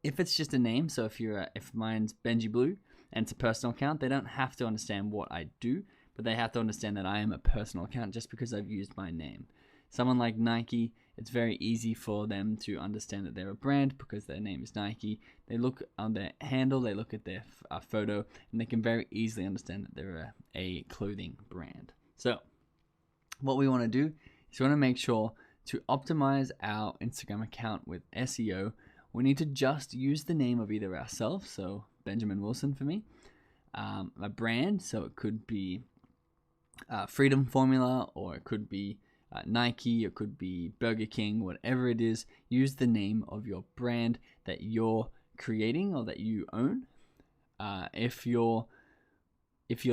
if it's just a name, so if mine's Benji Blue and it's a personal account, they don't have to understand what I do, but they have to understand that I am a personal account just because I've used my name. Someone like Nike, it's very easy for them to understand that they're a brand because their name is Nike. They look on their handle, they look at their photo, and they can very easily understand that they're a clothing brand. So what we want to do is we want to make sure to optimize our Instagram account with SEO. We need to just use the name of either ourselves, so Benjamin Wilson for me, a brand. So it could be Freedom Formula, or it could be Nike, it could be Burger King, whatever it is. Use the name of your brand that you're creating or that you own. If your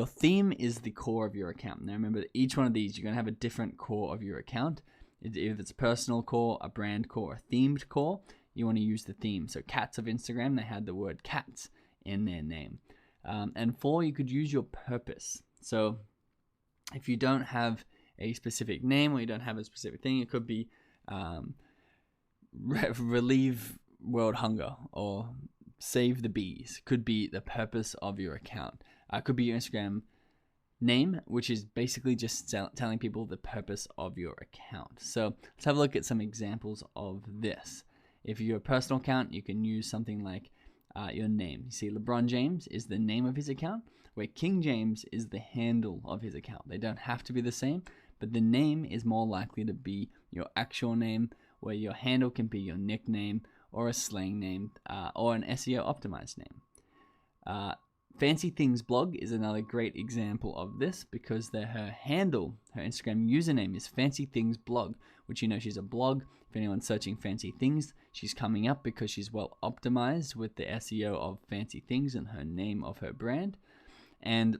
theme is the core of your account, now remember that each one of these, you're going to have a different core of your account. If it's a personal core, a brand core, a themed core, you want to use the theme. So Cats of Instagram, they had the word cats in their name. And 4, you could use your purpose. So if you don't have a specific name, or you don't have a specific thing, it could be relieve world hunger or save the bees. Could be the purpose of your account. Could be your Instagram name, which is basically just telling people the purpose of your account. So let's have a look at some examples of this. If you're a personal account, you can use something like your name. You see, LeBron James is the name of his account, where King James is the handle of his account. They don't have to be the same, but the name is more likely to be your actual name, where your handle can be your nickname or a slang name or an SEO optimized name. Fancy Things Blog is another great example of this, because her handle, her Instagram username is Fancy Things Blog, which, you know, she's a blog. If anyone's searching fancy things, she's coming up because she's well optimized with the SEO of Fancy Things and her name of her brand. And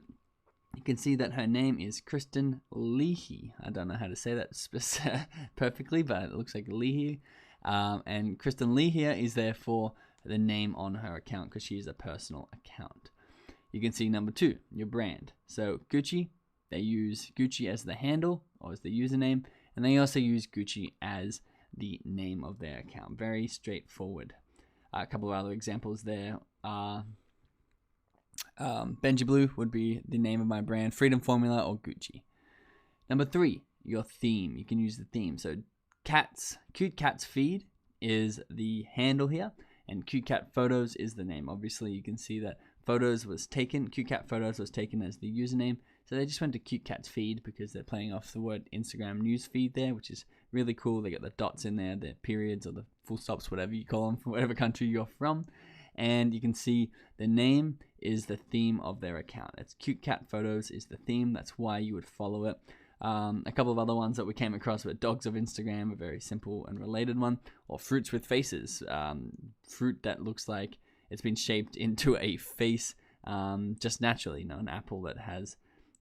you can see that her name is Kristen Leahy. I don't know how to say that perfectly, but it looks like Leahy. And Kristen Leahy is therefore the name on her account, because she is a personal account. You can see number 2, your brand. So Gucci, they use Gucci as the handle or as the username, and they also use Gucci as the name of their account. Very straightforward. A couple of other examples there are Benji Blue would be the name of my brand, Freedom Formula or Gucci. Number 3, your theme. You can use the theme. So Cute Cats Feed is the handle here, and Cute Cat Photos is the name. Obviously, you can see that Cute Cat Photos was taken as the username. So they just went to Cute Cat's Feed because they're playing off the word Instagram news feed there, which is really cool. They got the dots in there, the periods or the full stops, whatever you call them, from whatever country you're from. And you can see the name is the theme of their account. It's Cute Cat Photos is the theme. That's why you would follow it. A couple of other ones that we came across were Dogs of Instagram, a very simple and related one, or Fruits with Faces, fruit that looks like it's been shaped into a face just naturally. You know, an apple that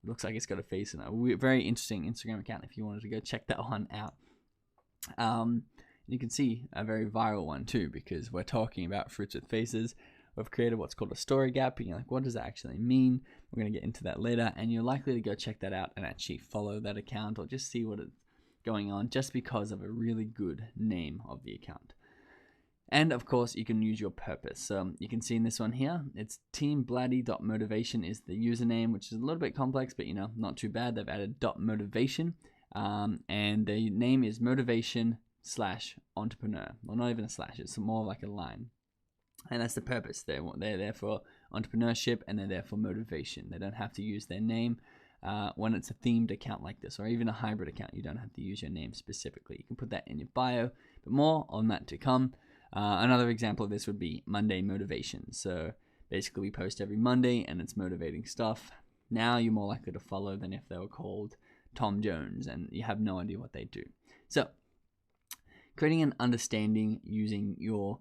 looks like it's got a face in it. Very interesting Instagram account if you wanted to go check that one out. You can see a very viral one too, because we're talking about fruits with faces. We've created what's called a story gap, and you're like, what does that actually mean? We're going to get into that later, and you're likely to go check that out and actually follow that account or just see what is going on, just because of a really good name of the account. And of course, you can use your purpose. So you can see in this one here, it's teambladdy.motivation is the username, which is a little bit complex, but not too bad. They've added .motivation, and the name is motivation/entrepreneur. Well, not even a slash, it's more like a line. And that's the purpose. They're there for entrepreneurship, and they're there for motivation. They don't have to use their name when it's a themed account like this, or even a hybrid account. You don't have to use your name specifically. You can put that in your bio, but more on that to come. Another example of this would be Monday Motivation. So basically we post every Monday and it's motivating stuff. Now you're more likely to follow than if they were called Tom Jones and you have no idea what they do. So creating an understanding using your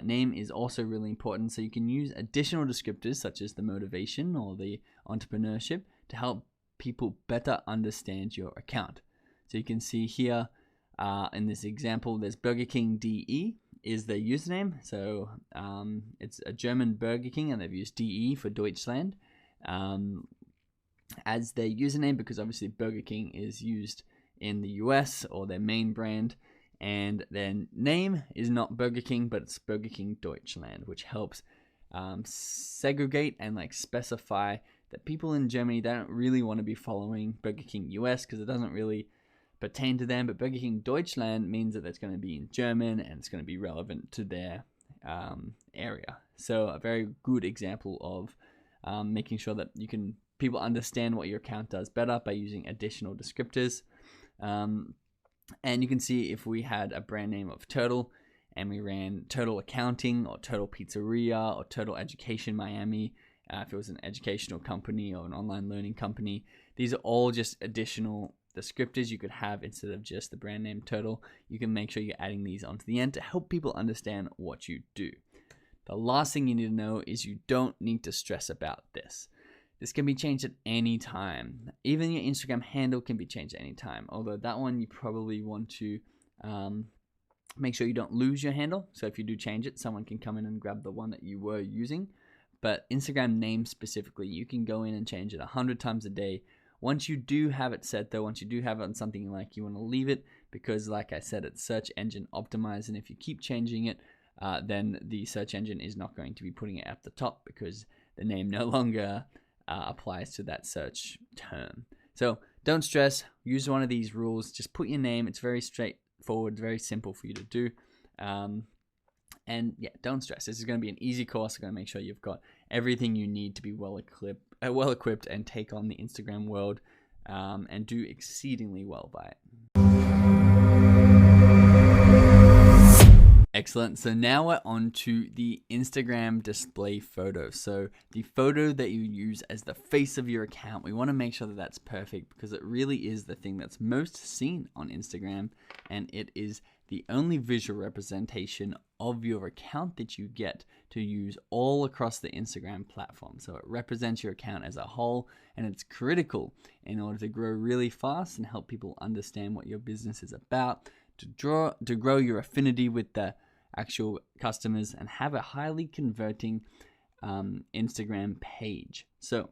name is also really important. So you can use additional descriptors such as the motivation or the entrepreneurship to help people better understand your account. So you can see here in this example, there's Burger King DE is the username. So it's a German Burger King, and they've used DE for Deutschland as their username, because obviously Burger King is used in the US, or their main brand, and their name is not Burger King, but it's Burger King Deutschland, which helps segregate and specify that people in Germany, they don't really want to be following Burger King US because it doesn't really pertain to them. But Burger King Deutschland means that it's going to be in German and it's going to be relevant to their area. So a very good example of making sure that people understand what your account does better by using additional descriptors. And you can see if we had a brand name of Turtle and we ran Turtle Accounting or Turtle Pizzeria or Turtle Education Miami, if it was an educational company or an online learning company. These are all just additional descriptors you could have instead of just the brand name Turtle. You can make sure you're adding these onto the end to help people understand what you do. The last thing you need to know is you don't need to stress about this. This can be changed at any time. Even your Instagram handle can be changed at any time. Although that one you probably want to make sure you don't lose your handle. So if you do change it, someone can come in and grab the one that you were using. But Instagram name specifically, you can go in and change it 100 times a day. Once you do have it set though, once you do have it on something like, you want to leave it because like I said, it's search engine optimized. And if you keep changing it, then the search engine is not going to be putting it at the top because the name no longer applies to that search term. So don't stress, use one of these rules, just put your name. It's very straightforward, very simple for you to do. And yeah, don't stress. This is going to be an easy course. I'm going to make sure you've got everything you need to be well equipped and take on the Instagram world and do exceedingly well by it. Excellent. So now we're on to the Instagram display photo. So the photo that you use as the face of your account, we want to make sure that that's perfect because it really is the thing that's most seen on Instagram, and it is the only visual representation of your account that you get to use all across the Instagram platform. So it represents your account as a whole, and it's critical in order to grow really fast and help people understand what your business is about, to grow your affinity with the actual customers and have a highly converting Instagram page. So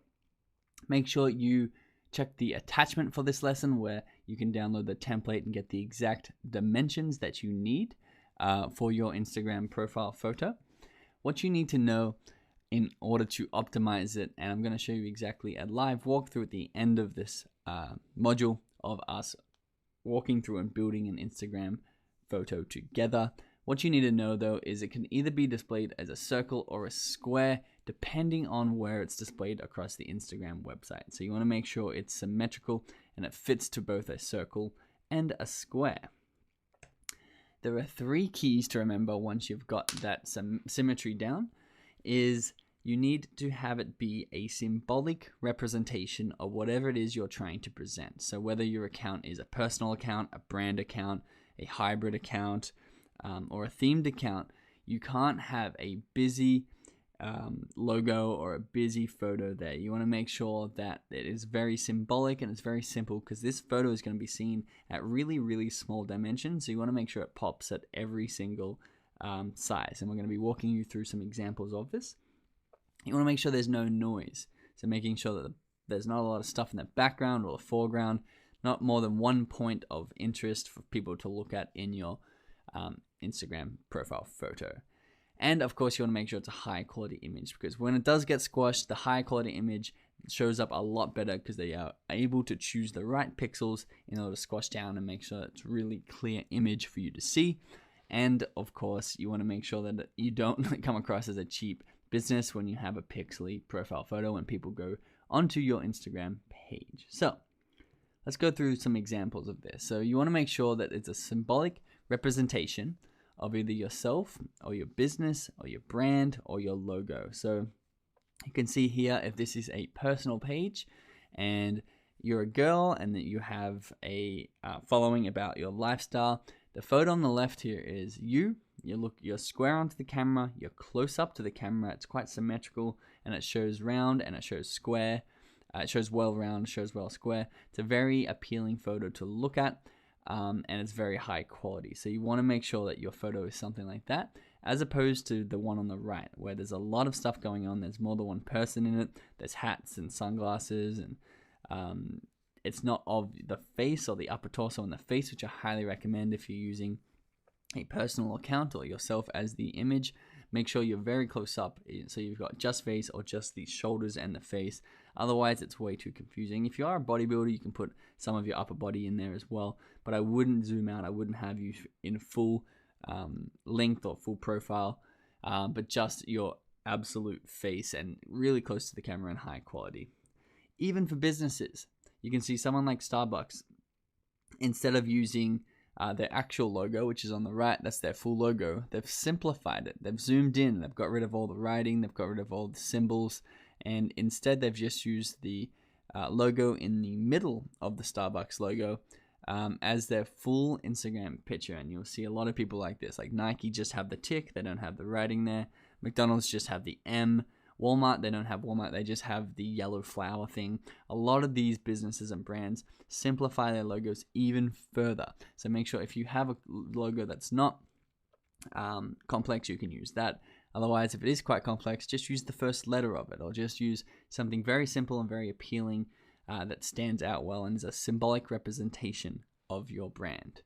make sure you check the attachment for this lesson where you can download the template and get the exact dimensions that you need for your Instagram profile photo. What you need to know in order to optimize it, and I'm going to show you exactly a live walkthrough at the end of this module of us walking through and building an Instagram photo together. What you need to know though is it can either be displayed as a circle or a square depending on where it's displayed across the Instagram website. So you want to make sure it's symmetrical and it fits to both a circle and a square. There are 3 keys to remember once you've got that symmetry down. Is you need to have it be a symbolic representation of whatever it is you're trying to present. So whether your account is a personal account, a brand account, a hybrid account, or a themed account, you can't have a busy logo or a busy photo there. You want to make sure that it is very symbolic and it's very simple because this photo is going to be seen at really, really small dimensions. So you want to make sure it pops at every single size. And we're going to be walking you through some examples of this. You want to make sure there's no noise. So making sure that there's not a lot of stuff in the background or the foreground, not more than one point of interest for people to look at in your Instagram profile photo. And of course, you want to make sure it's a high quality image because when it does get squashed, the high quality image shows up a lot better because they are able to choose the right pixels in order to squash down and make sure it's a really clear image for you to see. And of course, you want to make sure that you don't come across as a cheap business when you have a pixely profile photo when people go onto your Instagram page. So let's go through some examples of this. So you want to make sure that it's a symbolic representation of either yourself or your business or your brand or your logo. So you can see here if this is a personal page and you're a girl and that you have a following about your lifestyle, the photo on the left here is you're square onto the camera, you're close up to the camera, it's quite symmetrical and it shows round and it shows square. It shows well round, shows well square. It's a very appealing photo to look at. And it's very high quality. So you want to make sure that your photo is something like that, as opposed to the one on the right, where there's a lot of stuff going on. There's more than one person in it. There's hats and sunglasses, and it's not of the face or the upper torso and the face, which I highly recommend if you're using a personal account or yourself as the image. Make sure you're very close up, so you've got just face or just the shoulders and the face. Otherwise, it's way too confusing. If you are a bodybuilder, you can put some of your upper body in there as well, but I wouldn't zoom out. I wouldn't have you in full length or full profile, but just your absolute face and really close to the camera and high quality. Even for businesses, you can see someone like Starbucks, instead of using their actual logo, which is on the right, that's their full logo. They've simplified it. They've zoomed in. They've got rid of all the writing. They've got rid of all the symbols. and instead they've just used the logo in the middle of the Starbucks logo as their full Instagram picture. And you'll see a lot of people like this. Like Nike just have the tick, they don't have the writing there. McDonald's just have the M. Walmart, they don't have Walmart, they just have the yellow flower thing. A lot of these businesses and brands simplify their logos even further. So make sure if you have a logo that's not complex, you can use that. Otherwise, if it is quite complex, just use the first letter of it, or just use something very simple and very appealing that stands out well and is a symbolic representation of your brand.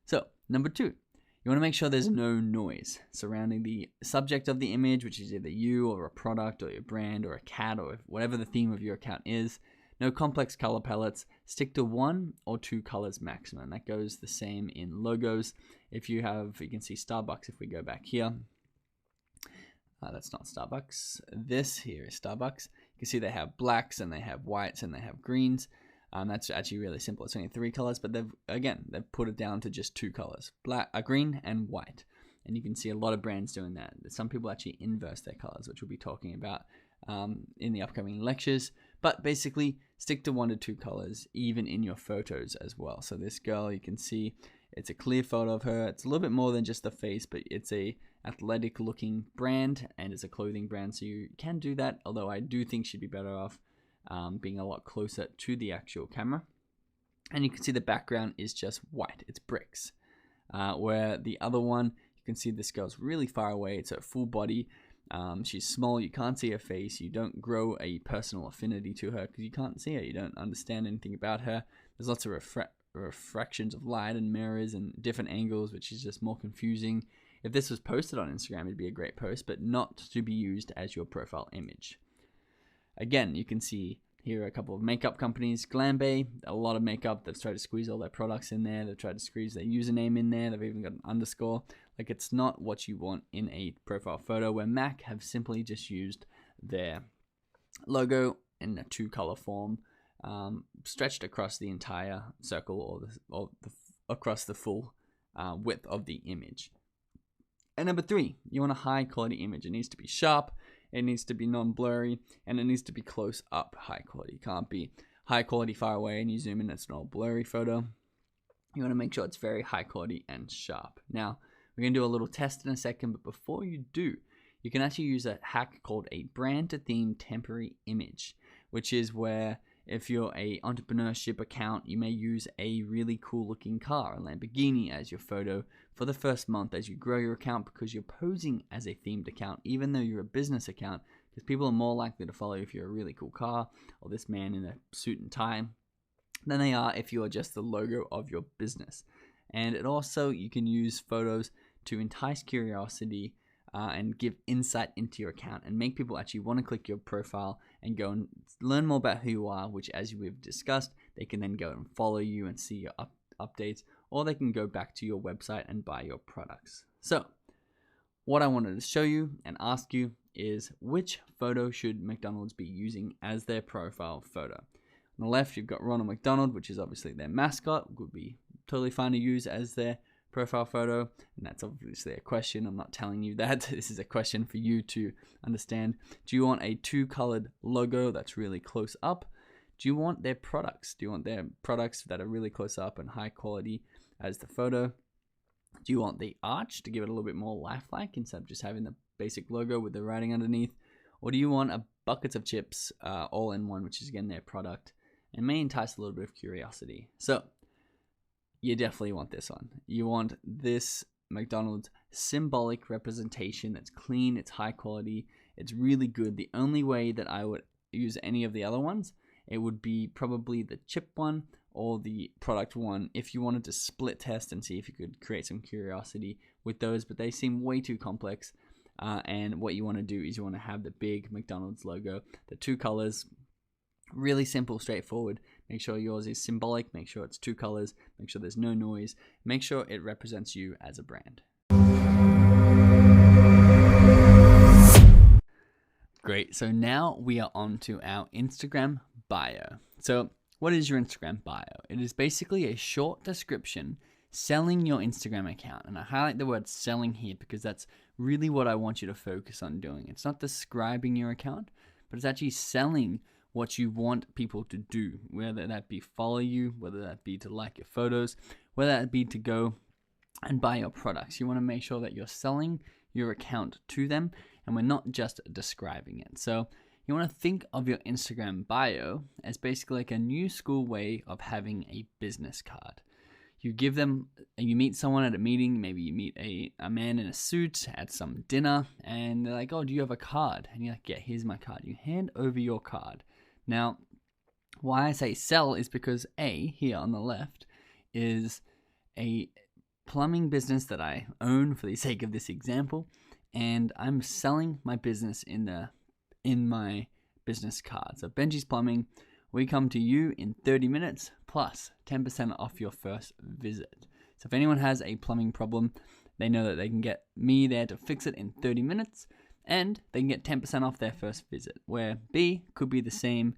So, number 2, you want to make sure there's no noise surrounding the subject of the image, which is either you or a product or your brand or a cat or whatever the theme of your account is. No complex color palettes. Stick to 1 or 2 colors maximum. That goes the same in logos. If you can see Starbucks if we go back here. That's not Starbucks. This here is Starbucks. You can see they have blacks and they have whites and they have greens. That's actually really simple. It's only 3 colors, but they've put it down to just 2 colors, green and white. And you can see a lot of brands doing that. Some people actually inverse their colors, which we'll be talking about in the upcoming lectures. But basically, stick to 1 to 2 colors, even in your photos as well. So this girl, you can see it's a clear photo of her. It's a little bit more than just the face, but it's a athletic looking brand and it's a clothing brand. So you can do that, although I do think she'd be better off being a lot closer to the actual camera. And you can see the background is just white. It's bricks. Where the other one, you can see this girl's really far away. It's her full body. She's small. You can't see her face. You don't grow a personal affinity to her because you can't see her. You don't understand anything about her. There's lots of refractions of light and mirrors and different angles, which is just more confusing. If this was posted on Instagram, it'd be a great post, but not to be used as your profile image. Again, you can see here a couple of makeup companies. Glambe, a lot of makeup. They've tried to squeeze all their products in there. They've tried to squeeze their username in there. They've even got an underscore. Like, it's not what you want in a profile photo, where MAC have simply just used their logo in a 2-color form, stretched across the entire circle or across the full width of the image. And number 3, you want a high quality image. It needs to be sharp, it needs to be non-blurry, and it needs to be close up high quality. It can't be high quality far away and you zoom in, it's an all blurry photo. You want to make sure it's very high quality and sharp. Now, we're going to do a little test in a second, but before you do, you can actually use a hack called a brand to theme temporary image, which is where if you're a entrepreneurship account, you may use a really cool looking car, a Lamborghini, as your photo for the first month as you grow your account, because you're posing as a themed account, even though you're a business account, because people are more likely to follow you if you're a really cool car or this man in a suit and tie than they are if you are just the logo of your business. And it also, you can use photos to entice curiosity and give insight into your account and make people actually want to click your profile and go and learn more about who you are, which, as we've discussed, they can then go and follow you and see your updates, or they can go back to your website and buy your products. So what I wanted to show you and ask you is, which photo should McDonald's be using as their profile photo? On the left, you've got Ronald McDonald, which is obviously their mascot, would be totally fine to use as their profile photo, and that's obviously a question. I'm not telling you that. This is a question for you to understand. Do you want a 2-colored logo that's really close up? Do you want their products? Do you want their products that are really close up and high quality as the photo? Do you want the arch to give it a little bit more lifelike instead of just having the basic logo with the writing underneath? Or do you want a buckets of chips all in one, which is again their product, and may entice a little bit of curiosity? So you definitely want this one. You want this McDonald's symbolic representation that's clean, it's high quality, it's really good. The only way that I would use any of the other ones, it would be probably the chip one or the product one if you wanted to split test and see if you could create some curiosity with those, but they seem way too complex. And what you want to do is you want to have the big McDonald's logo, the 2 colors, really simple, straightforward. Make sure yours is symbolic, make sure it's 2 colors, make sure there's no noise, make sure it represents you as a brand. Great, so now we are on to our Instagram bio. So what is your Instagram bio? It is basically a short description selling your Instagram account. And I highlight the word selling here because that's really what I want you to focus on doing. It's not describing your account, but but it's actually selling what you want people to do, whether that be follow you, whether that be to like your photos, whether that be to go and buy your products. You want to make sure that you're selling your account to them and we're not just describing it. So you want to think of your Instagram bio as basically like a new school way of having a business card. You give them, you meet someone at a meeting, maybe you meet a man in a suit at some dinner, and they're like, oh, do you have a card? And you're like, yeah, here's my card. You hand over your card. Now, why I say sell is because A, here on the left, is a plumbing business that I own for the sake of this example, and I'm selling my business in my business card. So Benji's Plumbing, we come to you in 30 minutes plus 10% off your first visit. So if anyone has a plumbing problem, they know that they can get me there to fix it in 30 minutes and they can get 10% off their first visit. Where B could be the same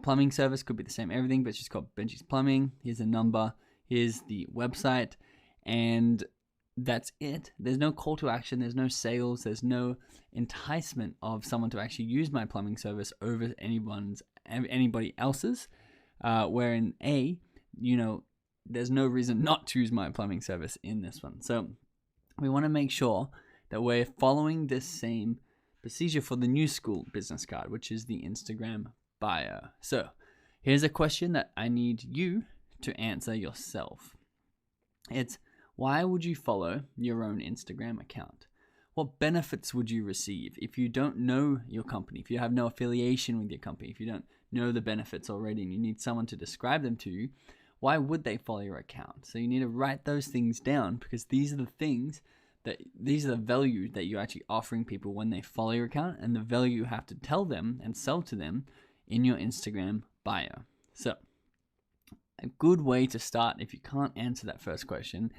plumbing service, could be the same everything, but it's just called Benji's Plumbing. Here's a number, here's the website, and that's it. There's no call to action, there's no sales, there's no enticement of someone to actually use my plumbing service over anybody else's. Where in A, there's no reason not to use my plumbing service in this one. So we want to make sure that we're following this same procedure for the new school business card, which is the Instagram bio. So here's a question that I need you to answer yourself. It's, why would you follow your own Instagram account? What benefits would you receive if you don't know your company, if you have no affiliation with your company, if you don't know the benefits already and you need someone to describe them to you? Why would they follow your account? So you need to write those things down, because these are the value that you're actually offering people when they follow your account, and the value you have to tell them and sell to them in your Instagram bio. So a good way to start, if you can't answer that first question,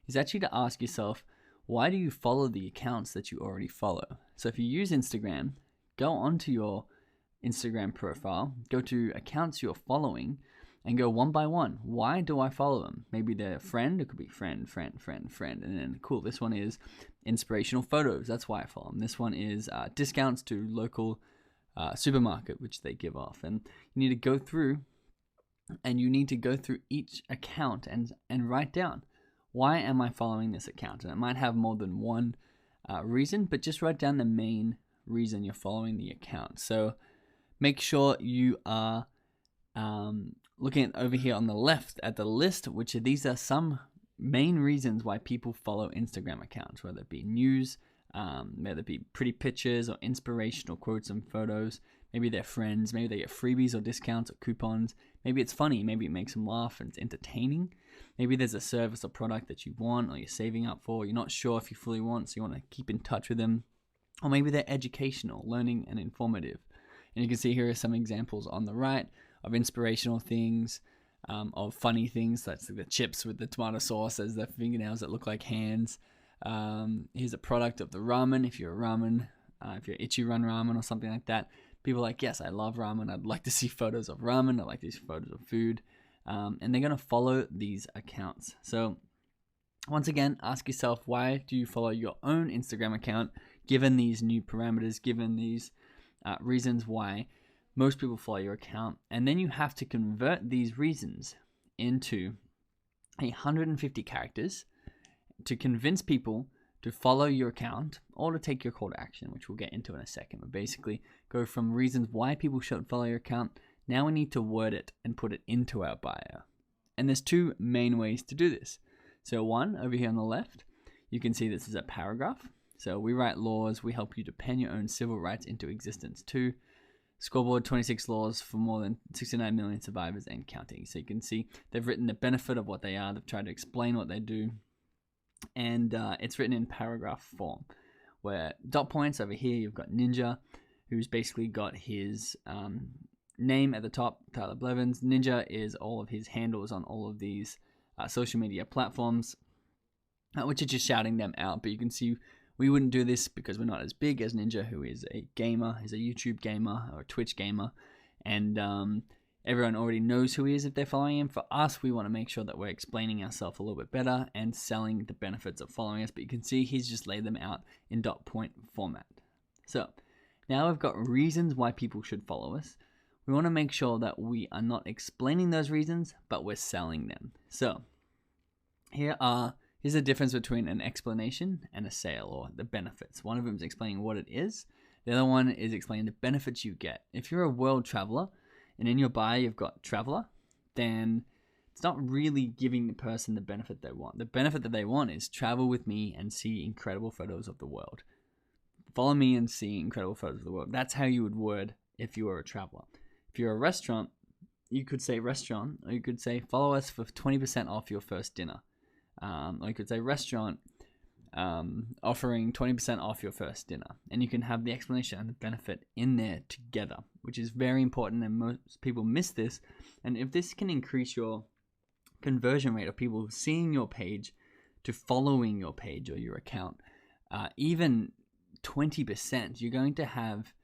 is actually to ask yourself, why do you follow the accounts that you already follow? So if you use Instagram, go onto your Instagram profile, go to accounts you're following, and go one by one. Why do I follow them? Maybe they're a friend. It could be friend. And then, cool, this one is inspirational photos. That's why I follow them. This one is discounts to local supermarket, which they give off. And you need to go through each account and write down, why am I following this account? And it might have more than one reason, but just write down the main reason you're following the account. So make sure you are looking at over here on the left at the list, these are some main reasons why people follow Instagram accounts, whether it be news, whether it be pretty pictures or inspirational quotes and photos. Maybe they're friends, maybe they get freebies or discounts or coupons. Maybe it's funny, maybe it makes them laugh and it's entertaining. Maybe there's a service or product that you want or you're saving up for, you're not sure if you fully want, so you want to keep in touch with them. Or maybe they're educational, learning and informative. And you can see here are some examples on the right of inspirational things, of funny things. That's the chips with the tomato sauce as the fingernails that look like hands. Here's a product of the ramen. If you're a ramen, if you're Ichiran Ramen or something like that, people are like, yes, I love ramen. I'd like to see photos of ramen. I like these photos of food. And they're going to follow these accounts. So once again, ask yourself, why do you follow your own Instagram account, given these new parameters, given these reasons why most people follow your account? And then you have to convert these reasons into 150 characters to convince people to follow your account or to take your call to action, which we'll get into in a second. But basically, go from reasons why people should follow your account. Now we need to word it and put it into our bio. And there's two main ways to do this. So one, over here on the left, you can see this is a paragraph. So we write laws, we help you to pen your own civil rights into existence too. Scoreboard, 26 laws for more than 69 million survivors and counting. So you can see they've written the benefit of what they are, they've tried to explain what they do, and it's written in paragraph form, where dot points over here, you've got Ninja, who's basically got his name at the top, Tyler Blevins. Ninja is all of his handles on all of these social media platforms, which are just shouting them out. But you can see we wouldn't do this because we're not as big as Ninja, who is a gamer, is a YouTube gamer or a Twitch gamer, and everyone already knows who he is if they're following him. For us, we want to make sure that we're explaining ourselves a little bit better and selling the benefits of following us. But you can see he's just laid them out in dot point format. So Now we've got reasons why people should follow us. We want to make sure that we are not explaining those reasons, but we're selling them. So here's the difference between an explanation and a sale, or the benefits. One of them is explaining what it is. The other one is explaining the benefits you get. If you're a world traveler and in your bio you've got traveler, then it's not really giving the person the benefit they want. The benefit that they want is travel with me and see incredible photos of the world. Follow me and see incredible photos of the world. That's how you would word if you were a traveler. If you're a restaurant, you could say restaurant, or you could say follow us for 20% off your first dinner. Or you could say restaurant offering 20% off your first dinner. And you can have the explanation and the benefit in there together, which is very important, and most people miss this. And if this can increase your conversion rate of people seeing your page to following your page or your account, even 20%, you're going to have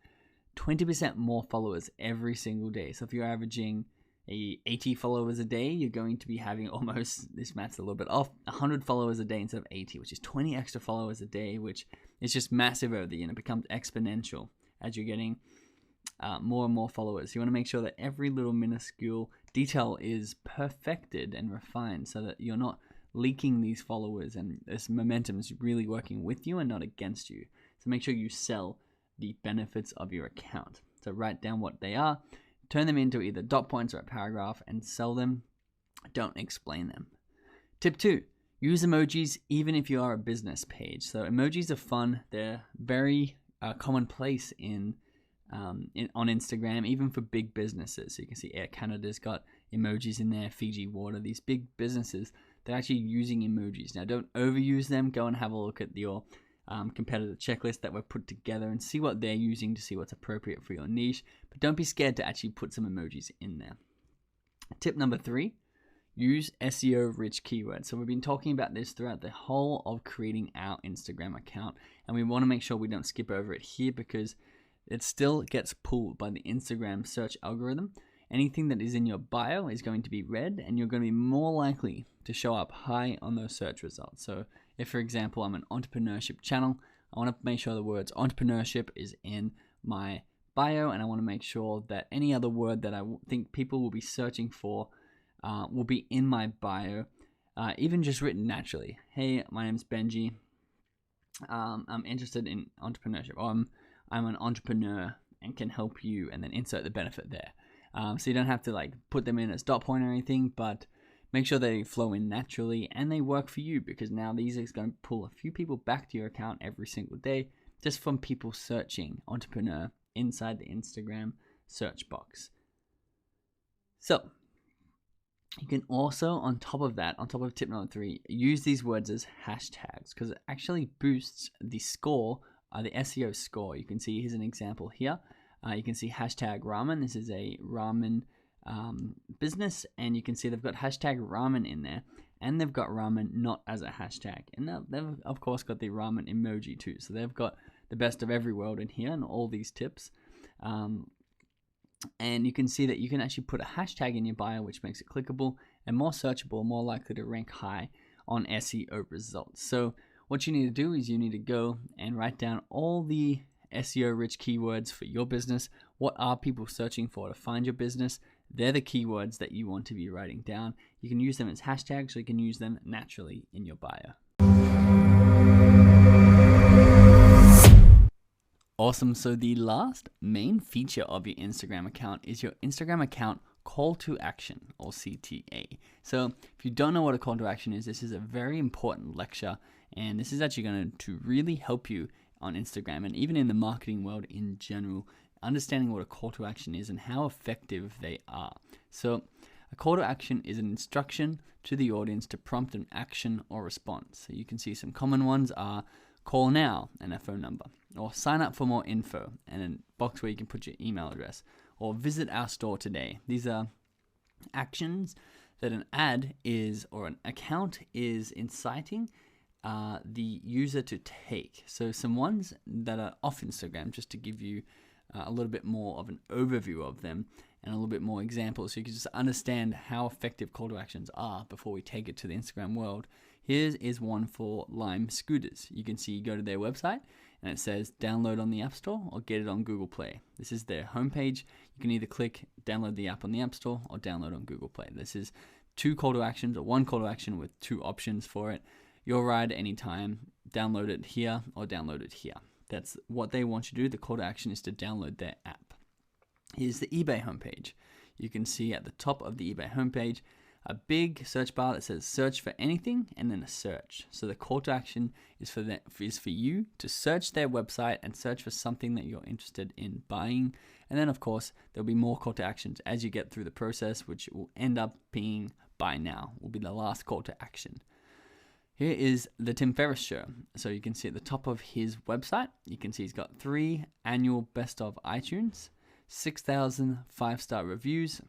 20% more followers every single day. So if you're averaging 80 followers a day, you're going to be having almost, this math's a little bit off, 100 followers a day instead of 80, which is 20 extra followers a day, which is just massive over the year, and it becomes exponential as you're getting more and more followers. You want to make sure that every little minuscule detail is perfected and refined so that you're not leaking these followers, and this momentum is really working with you and not against you. So make sure you sell the benefits of your account. So write down what they are, turn them into either dot points or a paragraph, and sell them. Don't explain them. Tip 2, use emojis even if you are a business page. So emojis are fun. They're very commonplace on Instagram, even for big businesses. So you can see Air Canada's got emojis in there, Fiji Water, these big businesses, they're actually using emojis. Now don't overuse them. Go and have a look at your competitor checklist that we've put together and see what they're using to see what's appropriate for your niche. But don't be scared to actually put some emojis in there. Tip number 3, use SEO rich keywords. So we've been talking about this throughout the whole of creating our Instagram account, and we want to make sure we don't skip over it here because it still gets pulled by the Instagram search algorithm. Anything that is in your bio is going to be read, and you're going to be more likely to show up high on those search results. So if, for example, I'm an entrepreneurship channel, I want to make sure the words entrepreneurship is in my bio, and I want to make sure that any other word that I think people will be searching for will be in my bio, even just written naturally. Hey, my name's Benji. I'm interested in entrepreneurship, or I'm an entrepreneur and can help you, and then insert the benefit there. So you don't have to like put them in as dot point or anything, but make sure they flow in naturally and they work for you, because now these are going to pull a few people back to your account every single day just from people searching entrepreneur inside the Instagram search box. So you can also, on top of that, on top of tip number 3, use these words as hashtags, because it actually boosts the score, the SEO score. You can see, here's an example here. You can see hashtag ramen. This is a ramen business, and you can see they've got hashtag ramen in there, and they've got ramen not as a hashtag. And they've of course got the ramen emoji too. So they've got the best of every world in here and all these tips. And you can see that you can actually put a hashtag in your bio, which makes it clickable and more searchable, more likely to rank high on SEO results. So what you need to do is you need to go and write down all the SEO rich keywords for your business. What are people searching for to find your business? They're the keywords that you want to be writing down. You can use them as hashtags, so you can use them naturally in your bio. Awesome. So the last main feature of your Instagram account is your Instagram account call to action, or CTA. So if you don't know what a call to action is, this is a very important lecture, and this is actually going to really help you on Instagram and even in the marketing world in general, understanding what a call to action is and how effective they are. So a call to action is an instruction to the audience to prompt an action or response. So you can see some common ones are call now and a phone number, or sign up for more info and a box where you can put your email address, or visit our store today. These are actions that an ad is, or an account is inciting the user to take. So some ones that are off Instagram, just to give you a little bit more of an overview of them and a little bit more examples, so you can just understand how effective call to actions are before we take it to the Instagram world. Here is one for Lime Scooters. You can see, you go to their website and it says download on the App Store or get it on Google Play. This is their homepage. You can either click download the app on the App Store or download on Google Play. This is two call to actions, or one call to action with two options for it. Your ride anytime, download it here or download it here. That's what they want you to do. The call to action is to download their app. Here's the eBay homepage. You can see at the top of the eBay homepage a big search bar that says search for anything and then a search. So the call to action is for you to search their website and search for something that you're interested in buying. And then of course, there'll be more call to actions as you get through the process, which will end up being buy now, will be the last call to action. Here is the Tim Ferriss show. So you can see at the top of his website, you can see he's got 3 annual best of iTunes, 6,000 5-star reviews.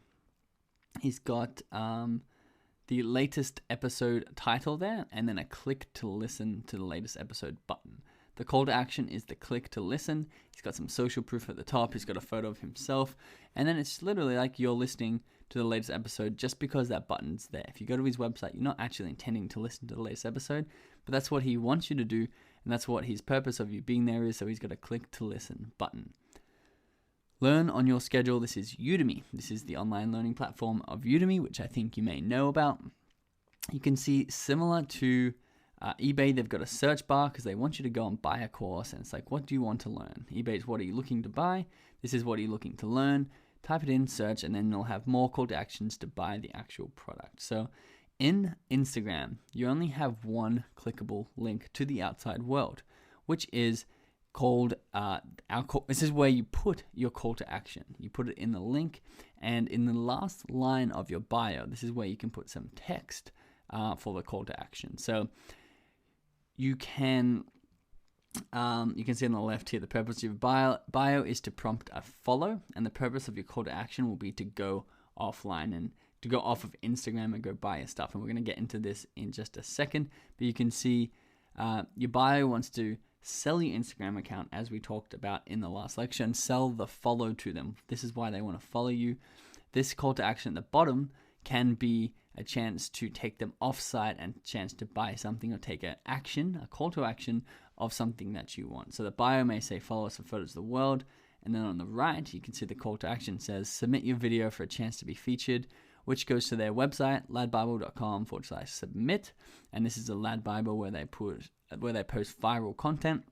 He's got the latest episode title there, and then a click to listen to the latest episode button. The call to action is the click to listen. He's got some social proof at the top. He's got a photo of himself. And then it's literally like you're listening to the latest episode just because that button's there. If you go to his website, you're not actually intending to listen to the latest episode, but that's what he wants you to do. And that's what his purpose of you being there is. So he's got a click to listen button. Learn on your schedule. This is Udemy. This is the online learning platform of Udemy, which I think you may know about. You can see similar to eBay, they've got a search bar because they want you to go and buy a course. And it's like, what do you want to learn? eBay's what are you looking to buy? This is what are you looking to learn? Type it in, search, and then they'll have more call to actions to buy the actual product. So in Instagram, you only have one clickable link to the outside world, which is called this is where you put your call to action. You put it in the link, and in the last line of your bio, this is where you can put some text for the call to action. So you can see on the left here, the purpose of your bio is to prompt a follow, and the purpose of your call to action will be to go offline and to go off of Instagram and go buy your stuff. And we're going to get into this in just a second, but you can see your bio wants to sell your Instagram account, as we talked about in the last lecture, and sell the follow to them. This is why they want to follow you. This call to action at the bottom can be a chance to take them off-site and a chance to buy something or take a call to action of something that you want. So the bio may say follow us for photos of the world, and then on the right you can see the call to action says submit your video for a chance to be featured, which goes to their website, ladbible.com/submit. And this is a Lad Bible where they post viral content.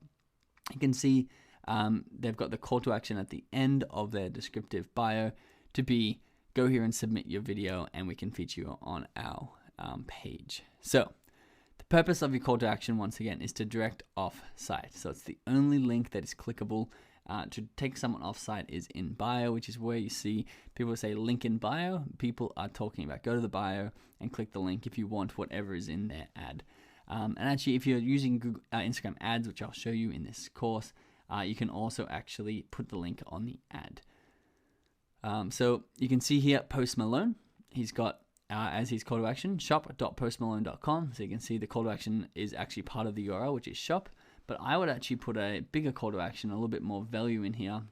You can see they've got the call to action at the end of their descriptive bio to be go here and submit your video and we can feature you on our page. So the purpose of your call to action, once again, is to direct off site. So it's the only link that is clickable. To take someone off site is in bio, which is where you see people say link in bio. People are talking about go to the bio and click the link if you want whatever is in their ad. And actually, if you're using Google, Instagram ads, which I'll show you in this course, you can also actually put the link on the ad. So you can see here Post Malone. He's got as his call to action shop.postmalone.com. So you can see the call to action is actually part of the URL, which is shop. But I would actually put a bigger call to action, a little bit more value in here,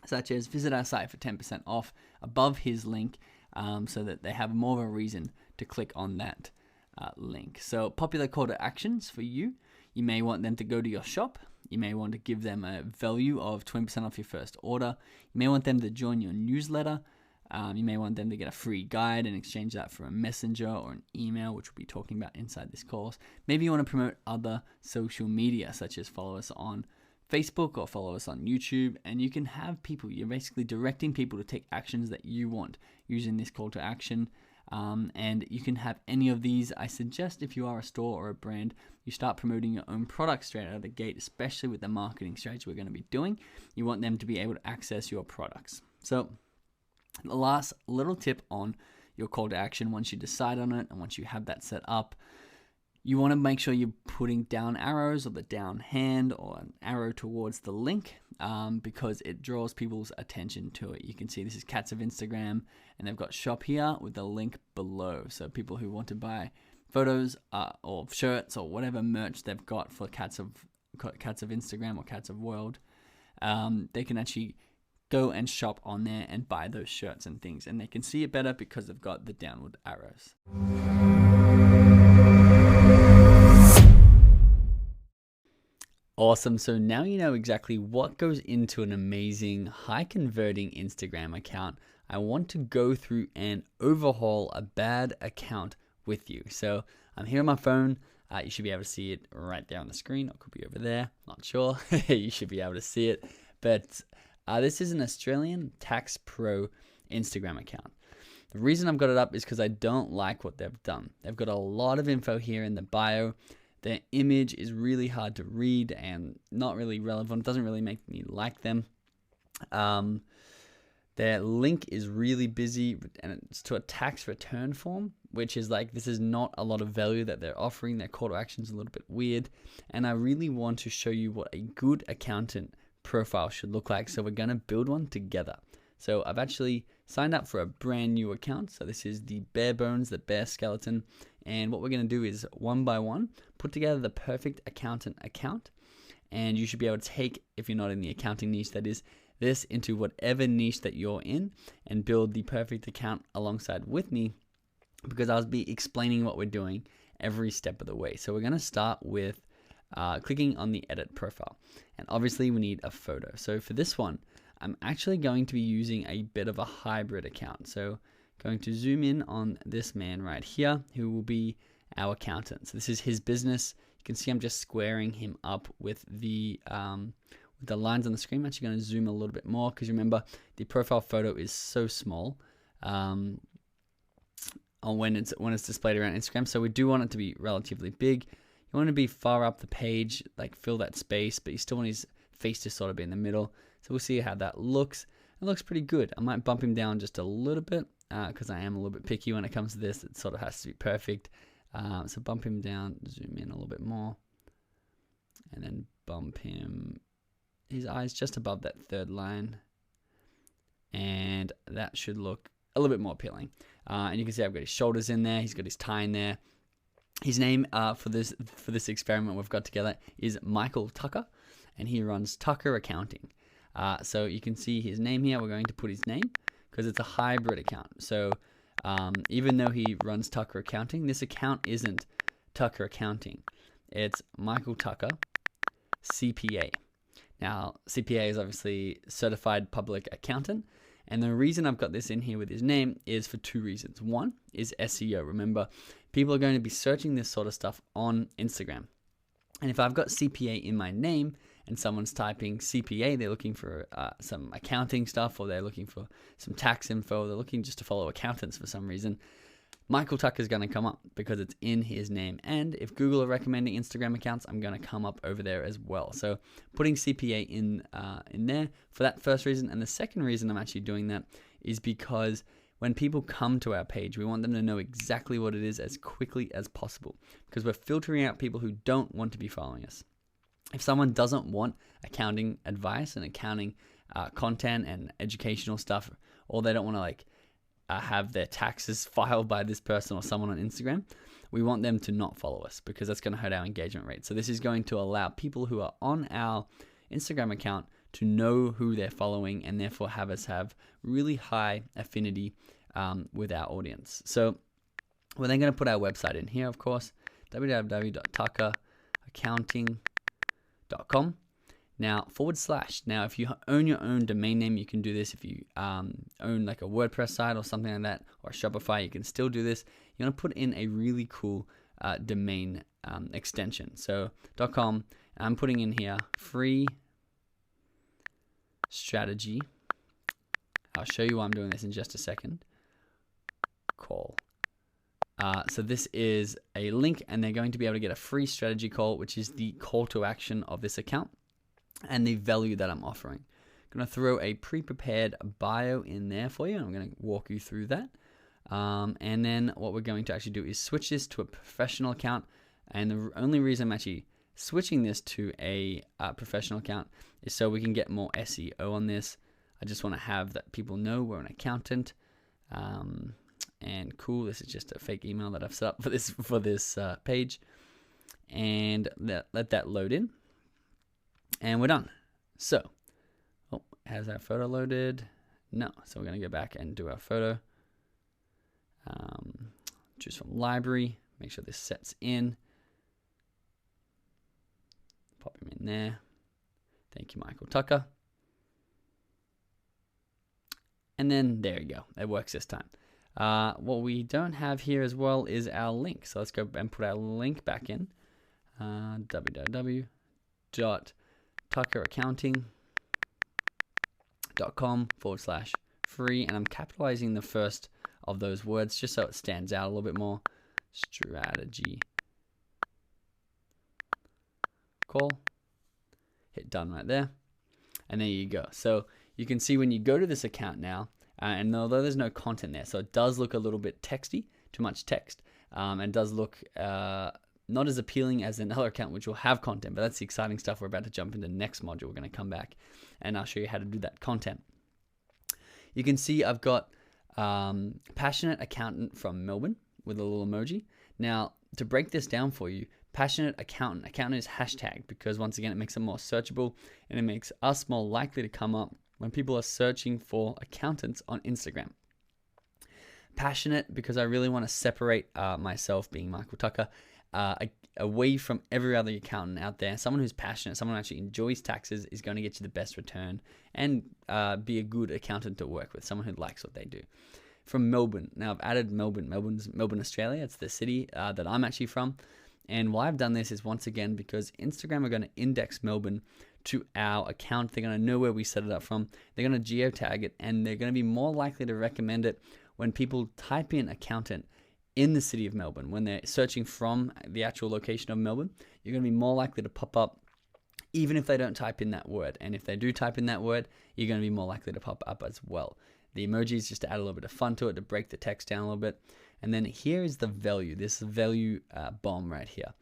such as visit our site for 10% off above his link, so that they have more of a reason to click on that link. So popular call to actions for you. You may want them to go to your shop. You may want to give them a value of 20% off your first order. You may want them to join your newsletter. You may want them to get a free guide and exchange that for a messenger or an email, which we'll be talking about inside this course. Maybe you want to promote other social media, such as follow us on Facebook or follow us on YouTube, and you can have people, you're basically directing people to take actions that you want using this call to action. And you can have any of these. I suggest if you are a store or a brand, you start promoting your own product straight out of the gate, especially with the marketing strategy we're going to be doing. You want them to be able to access your products. So the last little tip on your call to action, once you decide on it and once you have that set up, you want to make sure you're putting down arrows or the down hand or an arrow towards the link, because it draws people's attention to it. You can see this is Cats of Instagram, and they've got shop here with the link below. So people who want to buy photos or shirts or whatever merch they've got for Cats of Instagram or Cats of World, they can actually go and shop on there and buy those shirts and things, and they can see it better because they've got the downward arrows. Awesome. So now you know exactly what goes into an amazing, high converting Instagram account. I want to go through and overhaul a bad account with you. So I'm here on my phone. You should be able to see it right there on the screen. It could be over there. Not sure. You should be able to see it. But this is an Australian Tax Pro Instagram account. The reason I've got it up is because I don't like what they've done. They've got a lot of info here in the bio. Their image is really hard to read and not really relevant. It doesn't really make me like them. Their link is really busy, and it's to a tax return form, which is like, this is not a lot of value that they're offering. Their call to action is a little bit weird. And I really want to show you what a good accountant profile should look like. So we're going to build one together. So I've actually signed up for a brand new account. So this is the bare bones, the bare skeleton. And what we're going to do is one by one, put together the perfect accountant account. And you should be able to take, if you're not in the accounting niche, that is, this into whatever niche that you're in and build the perfect account alongside with me, because I'll be explaining what we're doing every step of the way. So we're going to start with clicking on the edit profile. And obviously we need a photo. So for this one, I'm actually going to be using a bit of a hybrid account. So going to zoom in on this man right here, who will be our accountant. So this is his business. You can see I'm just squaring him up with the lines on the screen. I'm actually going to zoom a little bit more because remember, the profile photo is so small on when it's displayed around Instagram. So we do want it to be relatively big. You want to be far up the page, like fill that space, but you still want his face to sort of be in the middle. So we'll see how that looks. It looks pretty good. I might bump him down just a little bit because I am a little bit picky when it comes to this. It sort of has to be perfect. So bump him down, zoom in a little bit more, and then bump him, his eyes just above that third line. And that should look a little bit more appealing. And you can see I've got his shoulders in there. He's got his tie in there. His name for this experiment we've got together is Michael Tucker, and he runs Tucker Accounting. So you can see his name here. We're going to put his name because it's a hybrid account. So even though he runs Tucker Accounting, this account isn't Tucker Accounting. It's Michael Tucker, CPA. Now, CPA is obviously Certified Public Accountant. And the reason I've got this in here with his name is for two reasons. One is SEO. Remember, people are going to be searching this sort of stuff on Instagram. And if I've got CPA in my name and someone's typing CPA, they're looking for some accounting stuff, or they're looking for some tax info, they're looking just to follow accountants for some reason, Michael Tucker is going to come up because it's in his name. And if Google are recommending Instagram accounts, I'm going to come up over there as well. So putting CPA in there for that first reason. And the second reason I'm actually doing that is because when people come to our page, we want them to know exactly what it is as quickly as possible, because we're filtering out people who don't want to be following us. If someone doesn't want accounting advice and accounting content and educational stuff, or they don't want to have their taxes filed by this person or someone on Instagram, we want them to not follow us because that's going to hurt our engagement rate. So this is going to allow people who are on our Instagram account to know who they're following and therefore have us have really high affinity with our audience. So we're then going to put our website in here, of course, www.tuckeraccounting.com. Now, /. Now, if you own your own domain name, you can do this. If you own like a WordPress site or something like that, or Shopify, you can still do this. You're going to put in a really cool domain extension. So .com, I'm putting in here free strategy. I'll show you why I'm doing this in just a second. Call. So this is a link, and they're going to be able to get a free strategy call, which is the call to action of this account and the value that I'm offering. I'm going to throw a pre-prepared bio in there for you, and I'm going to walk you through that. And then what we're going to actually do is switch this to a professional account. And the only reason I'm actually switching this to a professional account is so we can get more SEO on this. I just want to have that people know we're an accountant. And cool, this is just a fake email that I've set up for this page. And let that load in. And we're done. So, has our photo loaded? No. So we're going to go back and do our photo. Choose from library. Make sure this sets in. Pop him in there. Thank you, Michael Tucker. And then there you go. It works this time. What we don't have here as well is our link. So let's go and put our link back in. www.tuckeraccounting.com/free. And I'm capitalizing the first of those words just so it stands out a little bit more. Strategy call. Hit done right there. And there you go. So you can see when you go to this account now, and although there's no content there, so it does look a little bit texty, too much text, and does look not as appealing as another account which will have content, but that's the exciting stuff. We're about to jump into the next module. We're going to come back and I'll show you how to do that content. You can see I've got passionate accountant from Melbourne with a little emoji. Now, to break this down for you, passionate accountant is hashtag because once again, it makes it more searchable and it makes us more likely to come up when people are searching for accountants on Instagram. Passionate because I really want to separate myself, being Michael Tucker, away from every other accountant out there. Someone who's passionate, someone who actually enjoys taxes is going to get you the best return and be a good accountant to work with, someone who likes what they do. From Melbourne. Now I've added Melbourne. Melbourne's Melbourne, Australia. It's the city that I'm actually from. And why I've done this is once again because Instagram are going to index Melbourne to our account. They're going to know where we set it up from. They're going to geotag it and they're going to be more likely to recommend it when people type in accountant in the city of Melbourne. When they're searching from the actual location of Melbourne, you're going to be more likely to pop up even if they don't type in that word. And if they do type in that word, you're going to be more likely to pop up as well. The emojis just to add a little bit of fun to it, to break the text down a little bit. And then here is the value, this value bomb right here.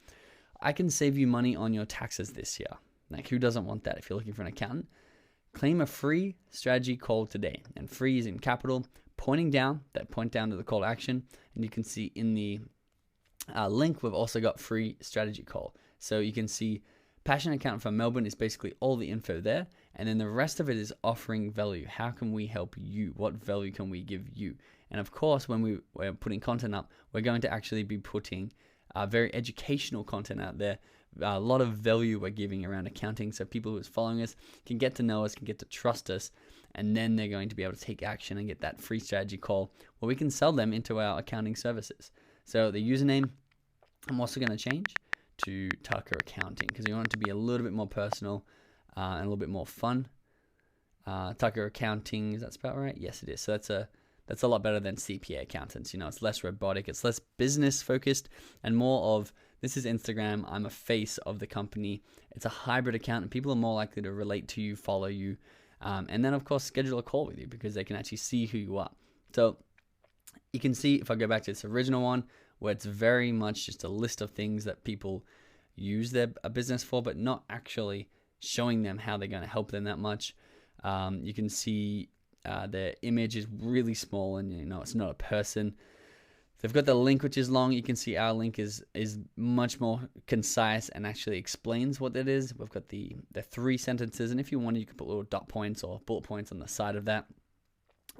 I can save you money on your taxes this year. Like, who doesn't want that if you're looking for an accountant? Claim a free strategy call today. And free is in capital, pointing down, that point down to the call to action. And you can see in the link, we've also got free strategy call. So you can see passionate accountant from Melbourne is basically all the info there. And then the rest of it is offering value. How can we help you? What value can we give you? And of course, when we're putting content up, we're going to actually be putting very educational content out there. A lot of value we're giving around accounting. So people who are following us can get to know us, can get to trust us. And then they're going to be able to take action and get that free strategy call where we can sell them into our accounting services. So the username, I'm also going to change to Tucker Accounting because we want it to be a little bit more personal and a little bit more fun. Tucker Accounting, is that spelled right? Yes, it is. So that's a lot better than CPA accountants. You know, it's less robotic, it's less business focused, and more of this is Instagram. I'm a face of the company. It's a hybrid account, and people are more likely to relate to you, follow you, and then of course schedule a call with you because they can actually see who you are. So you can see if I go back to this original one where it's very much just a list of things that people use their business for, but not actually showing them how they're going to help them that much. You can see the image is really small and, you know, it's not a person. They've got the link, which is long. You can see our link is much more concise and actually explains what it is. We've got the 3 sentences, and if you want, you can put little dot points or bullet points on the side of that.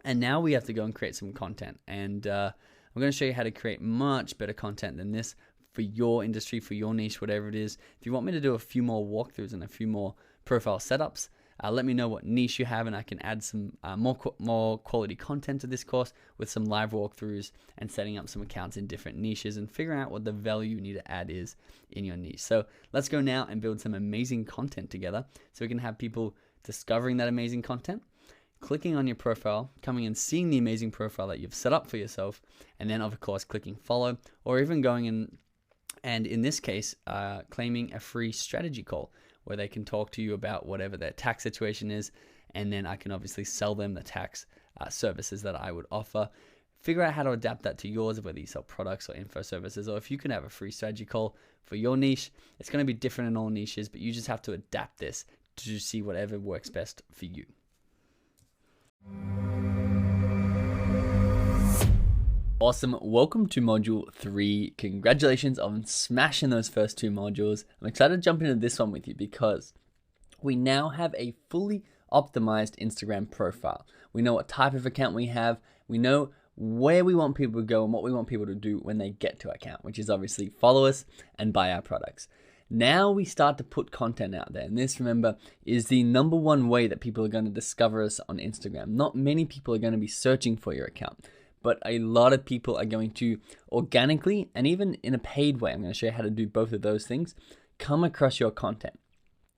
And now we have to go and create some content. And I'm going to show you how to create much better content than this for your industry, for your niche, whatever it is. If you want me to do a few more walkthroughs and a few more profile setups, let me know what niche you have, and I can add some more quality content to this course with some live walkthroughs and setting up some accounts in different niches and figuring out what the value you need to add is in your niche. So let's go now and build some amazing content together so we can have people discovering that amazing content, clicking on your profile, coming and seeing the amazing profile that you've set up for yourself, and then of course clicking follow, or even going in and in this case claiming a free strategy call where they can talk to you about whatever their tax situation is, and then I can obviously sell them the tax services that I would offer. Figure out how to adapt that to yours, whether you sell products or info services, or if you can have a free strategy call for your niche. It's going to be different in all niches, but you just have to adapt this to see whatever works best for you. Awesome. Welcome to module 3. Congratulations on smashing those first 2 modules. I'm excited to jump into this one with you because we now have a fully optimized Instagram profile. We know what type of account we have. We know where we want people to go and what we want people to do when they get to our account, which is obviously follow us and buy our products. Now we start to put content out there. And this, remember, is the number one way that people are going to discover us on Instagram. Not many people are going to be searching for your account, but a lot of people are going to organically, and even in a paid way, I'm going to show you how to do both of those things, come across your content.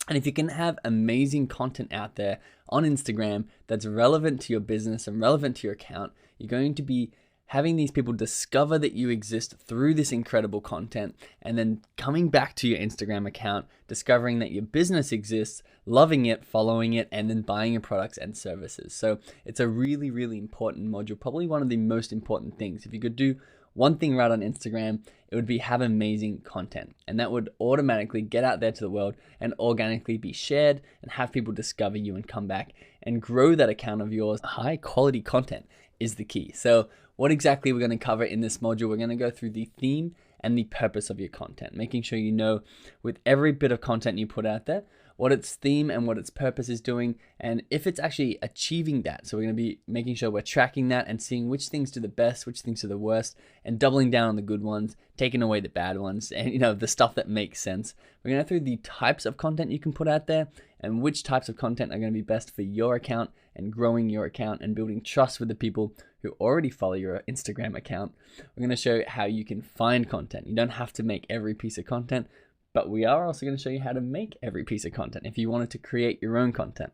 And if you can have amazing content out there on Instagram that's relevant to your business and relevant to your account, you're going to be having these people discover that you exist through this incredible content, and then coming back to your Instagram account, discovering that your business exists, loving it, following it, and then buying your products and services. So it's a really, really important module, probably one of the most important things. If you could do one thing right on Instagram, it would be have amazing content, and that would automatically get out there to the world and organically be shared and have people discover you and come back and grow that account of yours. High quality content is the key. So what exactly we're going to cover in this module, we're going to go through the theme and the purpose of your content, making sure you know with every bit of content you put out there, what its theme and what its purpose is doing, and if it's actually achieving that. So we're going to be making sure we're tracking that and seeing which things do the best, which things do the worst, and doubling down on the good ones, taking away the bad ones, and the stuff that makes sense. We're going to go through the types of content you can put out there and which types of content are going to be best for your account and growing your account and building trust with the people who already follow your Instagram account. We're going to show you how you can find content. You don't have to make every piece of content, but we are also going to show you how to make every piece of content if you wanted to create your own content.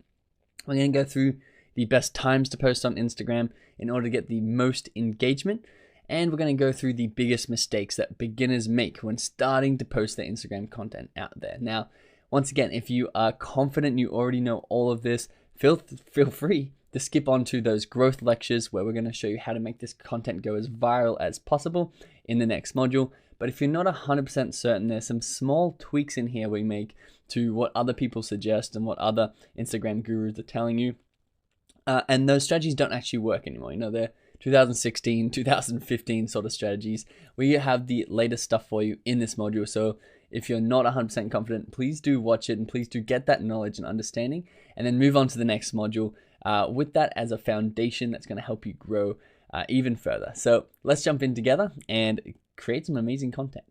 We're going to go through the best times to post on Instagram in order to get the most engagement, and we're going to go through the biggest mistakes that beginners make when starting to post their Instagram content out there. Now, once again, if you are confident you already know all of this, feel free to skip on to those growth lectures where we're going to show you how to make this content go as viral as possible in the next module. But if you're not 100% certain, there's some small tweaks in here we make to what other people suggest and what other Instagram gurus are telling you. And those strategies don't actually work anymore. They're 2016, 2015 sort of strategies. We have the latest stuff for you in this module. So if you're not 100% confident, please do watch it and please do get that knowledge and understanding, and then move on to the next module with that as a foundation that's going to help you grow even further. So let's jump in together and create some amazing content.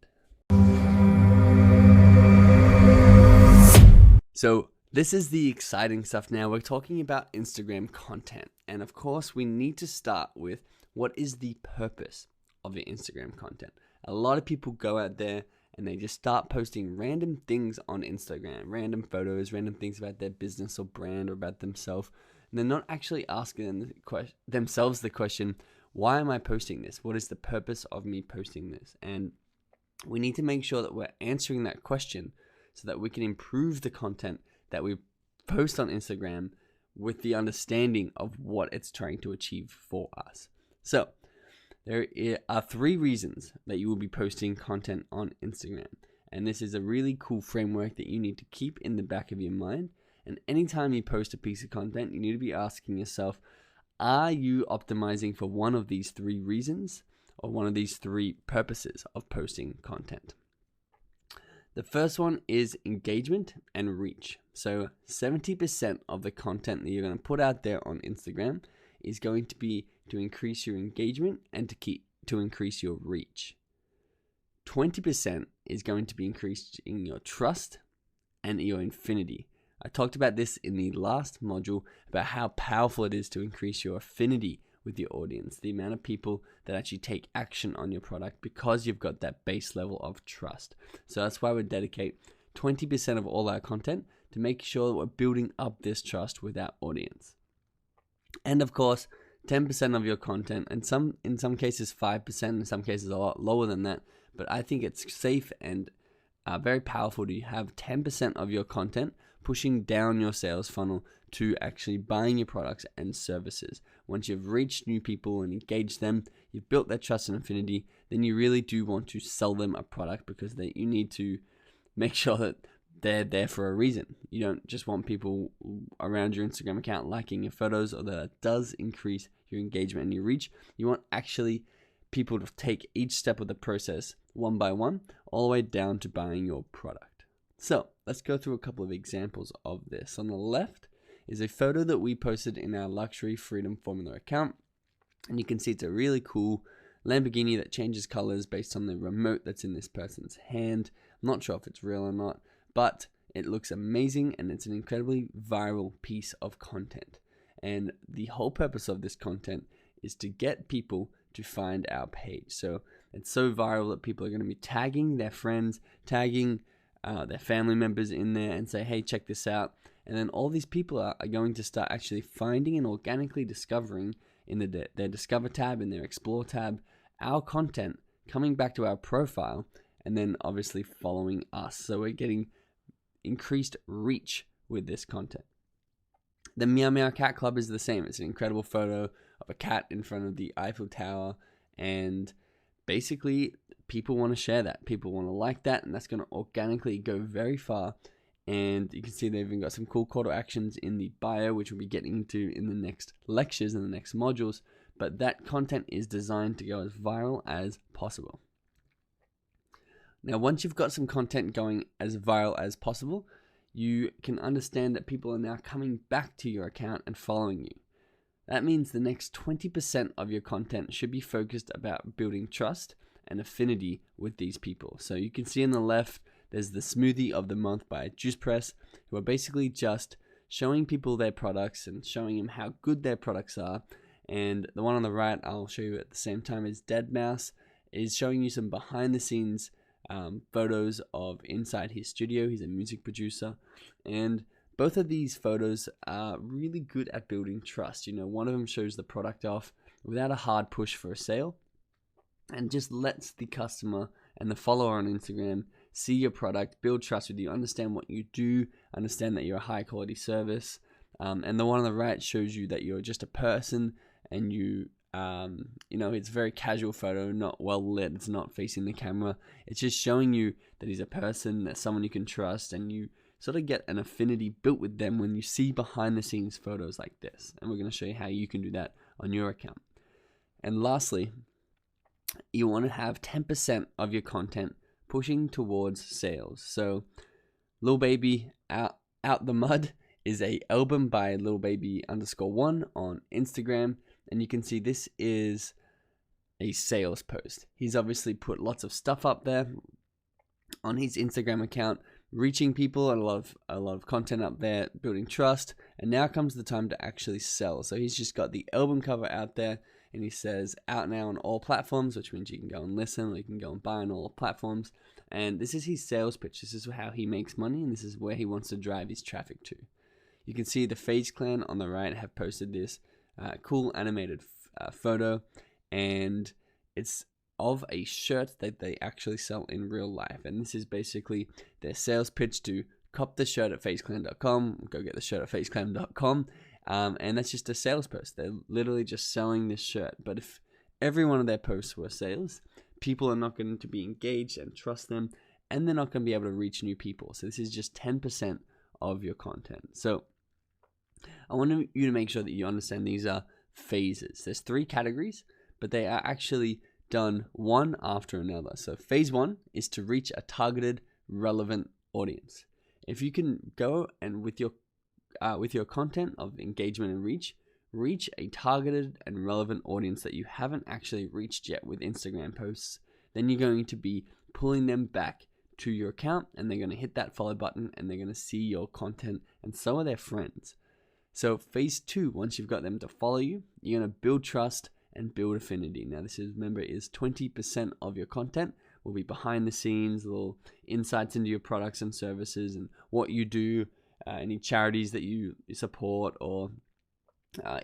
So this is the exciting stuff now. We're talking about Instagram content. And of course, we need to start with what is the purpose of your Instagram content. A lot of people go out there and they just start posting random things on Instagram, random photos, random things about their business or brand or about themselves. And they're not actually asking themselves the question, why am I posting this? What is the purpose of me posting this? And we need to make sure that we're answering that question so that we can improve the content that we post on Instagram with the understanding of what it's trying to achieve for us. So there are 3 reasons that you will be posting content on Instagram. And this is a really cool framework that you need to keep in the back of your mind. And anytime you post a piece of content, you need to be asking yourself, are you optimizing for one of these 3 reasons or one of these 3 purposes of posting content? The first one is engagement and reach. So 70% of the content that you're going to put out there on Instagram is going to be to increase your engagement and to increase your reach. 20% is going to be increasing your trust and your affinity. I talked about this in the last module about how powerful it is to increase your affinity with your audience, the amount of people that actually take action on your product because you've got that base level of trust. So that's why we dedicate 20% of all our content to make sure that we're building up this trust with our audience. And of course, 10% of your content, and in some cases 5%, in some cases a lot lower than that, but I think it's safe and very powerful to have 10% of your content pushing down your sales funnel to actually buying your products and services. Once you've reached new people and engaged them, you've built that trust and affinity, then you really do want to sell them a product because you need to make sure that they're there for a reason. You don't just want people around your Instagram account liking your photos, although that does increase your engagement and your reach. You want actually people to take each step of the process one by one, all the way down to buying your product. So let's go through a couple of examples of this. On the left is a photo that we posted in our Luxury Freedom Formula account. And you can see it's a really cool Lamborghini that changes colors based on the remote that's in this person's hand. Not sure if it's real or not, but it looks amazing and it's an incredibly viral piece of content. And the whole purpose of this content is to get people to find our page. So it's so viral that people are going to be tagging their friends, tagging their family members in there and say, hey, check this out. And then all these people are going to start actually finding and organically discovering in their Discover tab, in their Explore tab, our content, coming back to our profile, and then obviously following us. So we're getting increased reach with this content. The Meow Meow Cat Club is the same. It's an incredible photo of a cat in front of the Eiffel Tower, and basically people want to share that. People want to like that, and that's going to organically go very far. And you can see they've even got some cool call to actions in the bio, which we'll be getting into in the next lectures and the next modules. But that content is designed to go as viral as possible. Now, once you've got some content going as viral as possible, you can understand that people are now coming back to your account and following you. That means the next 20% of your content should be focused about building trust and affinity with these people. So you can see on the left, there's the Smoothie of the Month by Juice Press, who are basically just showing people their products and showing them how good their products are. And the one on the right, I'll show you at the same time, is Deadmau5, is showing you some behind the scenes photos of inside his studio. He's a music producer, and both of these photos are really good at building trust. You know, one of them shows the product off without a hard push for a sale, and just lets the customer and the follower on Instagram see your product, build trust with you, understand what you do, understand that you're a high quality service. And the one on the right shows you that you're just a person, and you know, it's a very casual photo, not well lit, it's not facing the camera. It's just showing you that he's a person, that's someone you can trust, and you sort of get an affinity built with them when you see behind the scenes photos like this. And we're going to show you how you can do that on your account. And lastly, you want to have 10% of your content pushing towards sales. So Lil Baby Out the Mud is a album by Lil Baby _1 on Instagram, and you can see this is a sales post. He's obviously put lots of stuff up there on his Instagram account, reaching people, and a lot of content up there, building trust. And now comes the time to actually sell. So he's just got the album cover out there, and he says out now on all platforms, which means you can go and listen, or you can go and buy on all platforms. And this is his sales pitch. This is how he makes money, and this is where he wants to drive his traffic to. You can see the FaZe Clan on the right have posted this cool animated photo, and it's of a shirt that they actually sell in real life. And this is basically their sales pitch to cop the shirt at FaZeClan.com, go get the shirt at FaZeClan.com, and that's just a sales post. They're literally just selling this shirt. But if every one of their posts were sales, people are not going to be engaged and trust them, and they're not going to be able to reach new people. So this is just 10% of your content. So I want you to make sure that you understand these are phases. There's 3 categories, but they are actually done one after another. So phase 1 is to reach a targeted, relevant audience. If you can go and with your content of engagement and reach a targeted and relevant audience that you haven't actually reached yet with Instagram posts, then you're going to be pulling them back to your account, and they're going to hit that follow button, and they're going to see your content, and so are their friends. So phase 2, once you've got them to follow you, you're going to build trust and build affinity. Now this is, remember, is 20% of your content will be behind the scenes, little insights into your products and services and what you do, any charities that you support, or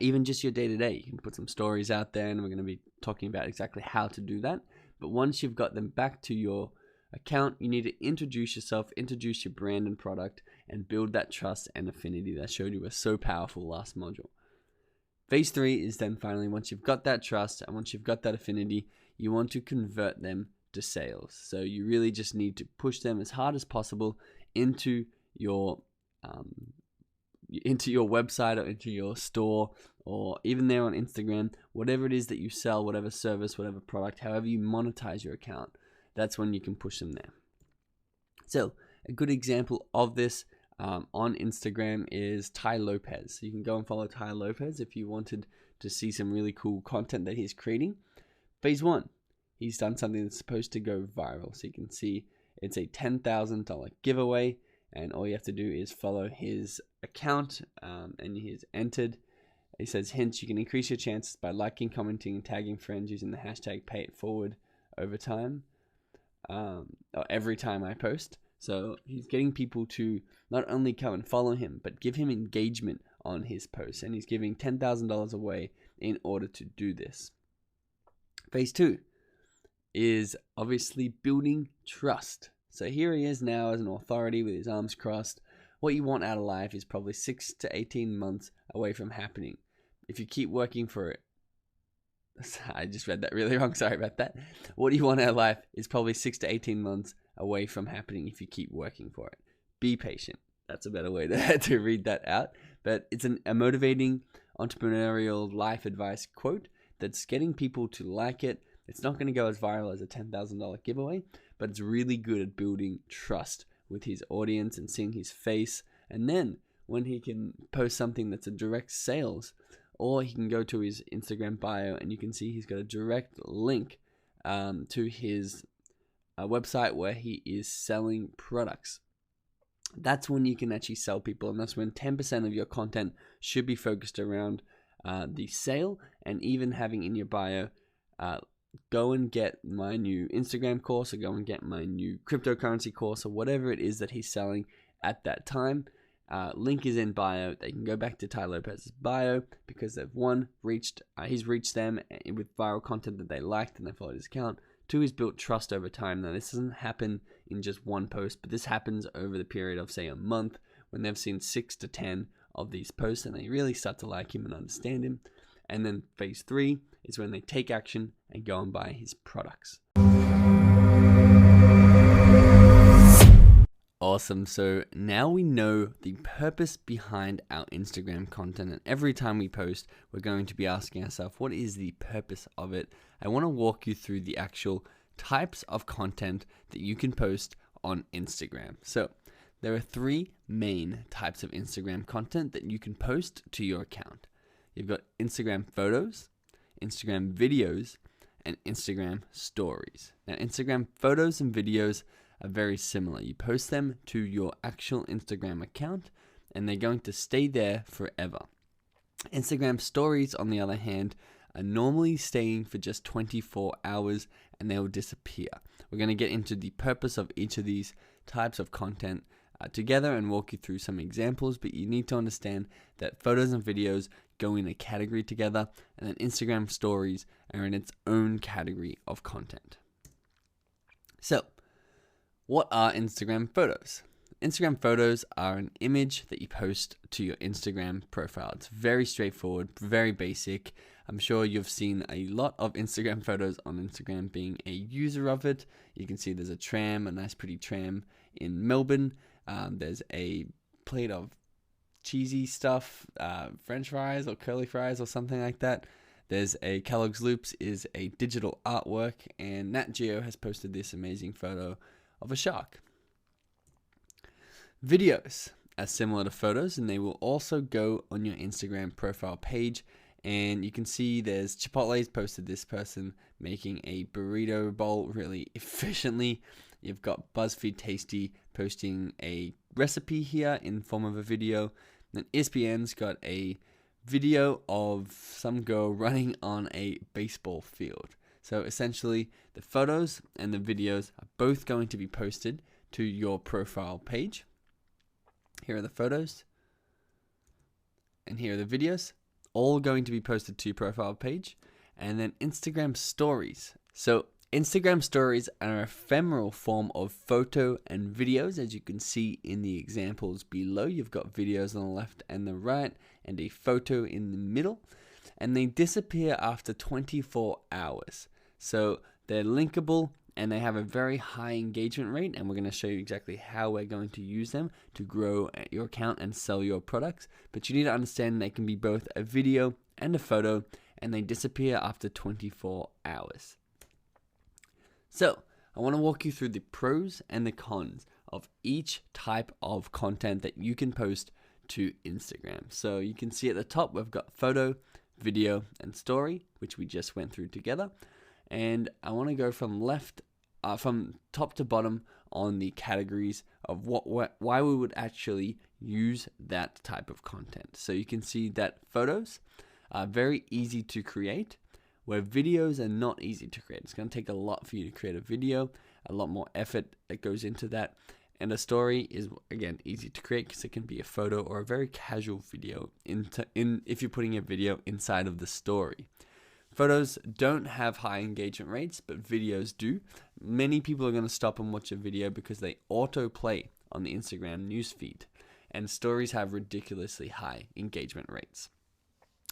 even just your day-to-day. You can put some stories out there, and we're going to be talking about exactly how to do that. But once you've got them back to your account, you need to introduce yourself, introduce your brand and product, and build that trust and affinity that I showed you was so powerful last module. Phase 3 is then finally, once you've got that trust and once you've got that affinity, you want to convert them to sales. So you really just need to push them as hard as possible into your website or into your store, or even there on Instagram, whatever it is that you sell, whatever service, whatever product, however you monetize your account. That's when you can push them there. So a good example of this on Instagram is Tai Lopez. So you can go and follow Tai Lopez if you wanted to see some really cool content that he's creating. Phase 1, he's done something that's supposed to go viral. So you can see It's a $10,000 giveaway, and all you have to do is follow his account, and he's entered. He says, hints, you can increase your chances by liking, commenting, and tagging friends using the hashtag #PayItForward over time, or every time I post. So he's getting people to not only come and follow him, but give him engagement on his posts. And he's giving $10,000 away in order to do this. Phase 2 is obviously building trust. So here he is now as an authority with his arms crossed. What you want out of life is probably 6 to 18 months away from happening. If you keep working for it, I just read that really wrong, sorry about that. What you want out of life is probably 6 to 18 months away from happening if you keep working for it. Be patient. That's a better way to read that out. But it's a motivating entrepreneurial life advice quote that's getting people to like it. It's not going to go as viral as a $10,000 giveaway, but it's really good at building trust with his audience and seeing his face. And then when he can post something that's a direct sales, or he can go to his Instagram bio and you can see he's got a direct link to his website where he is selling products. That's when you can actually sell people, and that's when 10% of your content should be focused around the sale, and even having in your bio, go and get my new Instagram course, or go and get my new cryptocurrency course, or whatever it is that he's selling at that time. Link is in bio. They can go back to Tai Lopez's bio because they've he's reached them with viral content that they liked and they followed his account. 2, he's built trust over time. Now, this doesn't happen in just one post, but this happens over the period of, say, a month, when they've seen 6 to 10 of these posts and they really start to like him and understand him. And then phase 3 is when they take action and go and buy his products. Awesome. So now we know the purpose behind our Instagram content, and every time we post, we're going to be asking ourselves, what is the purpose of it? I want to walk you through the actual types of content that you can post on Instagram. So there are 3 main types of Instagram content that you can post to your account. You've got Instagram photos, Instagram videos, and Instagram stories. Now, Instagram photos and videos are very similar. You post them to your actual Instagram account and they're going to stay there forever. Instagram stories, on the other hand, are normally staying for just 24 hours and they will disappear. We're going to get into the purpose of each of these types of content together and walk you through some examples, but you need to understand that photos and videos go in a category together, and then Instagram stories are in its own category of content. So, what are Instagram photos? Instagram photos are an image that you post to your Instagram profile. It's very straightforward, very basic. I'm sure you've seen a lot of Instagram photos on Instagram. Being a user of it, you can see there's a tram, a nice pretty tram in Melbourne. There's a plate of cheesy stuff, French fries or curly fries or something like that. There's a Kellogg's Loops is a digital artwork, and Nat Geo has posted this amazing photo of a shark. Videos are similar to photos, and they will also go on your Instagram profile page. And you can see there's Chipotle's posted this person making a burrito bowl really efficiently. You've got BuzzFeed Tasty posting a recipe here in form of a video. Then ESPN's got a video of some girl running on a baseball field. So essentially, the photos and the videos are both going to be posted to your profile page. Here are the photos, and here are the videos, all going to be posted to your profile page. And then Instagram stories. So Instagram stories are an ephemeral form of photo and videos, as you can see in the examples below. You've got videos on the left and the right, and a photo in the middle, and they disappear after 24 hours. So they're linkable, and they have a very high engagement rate, and we're going to show you exactly how we're going to use them to grow your account and sell your products. But you need to understand they can be both a video and a photo, and they disappear after 24 hours. So I want to walk you through the pros and the cons of each type of content that you can post to Instagram. So you can see at the top, we've got photo, video, and story, which we just went through together. And I want to go from top to bottom on the categories of why we would actually use that type of content. So you can see that photos are very easy to create, where videos are not easy to create. It's going to take a lot for you to create a video, a lot more effort that goes into that. And a story is, again, easy to create because it can be a photo or a very casual video if you're putting a video inside of the story. Photos don't have high engagement rates, but videos do. Many people are going to stop and watch a video because they autoplay on the Instagram newsfeed. And stories have ridiculously high engagement rates.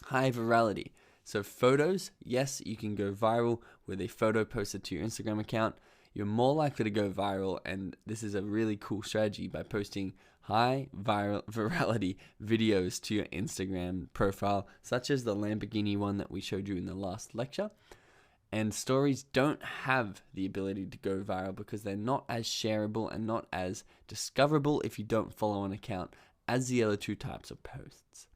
High virality. So photos, yes, you can go viral with a photo posted to your Instagram account. You're more likely to go viral, and this is a really cool strategy by posting high virality videos to your Instagram profile, such as the Lamborghini one that we showed you in the last lecture. And stories don't have the ability to go viral because they're not as shareable and not as discoverable if you don't follow an account as the other two types of posts.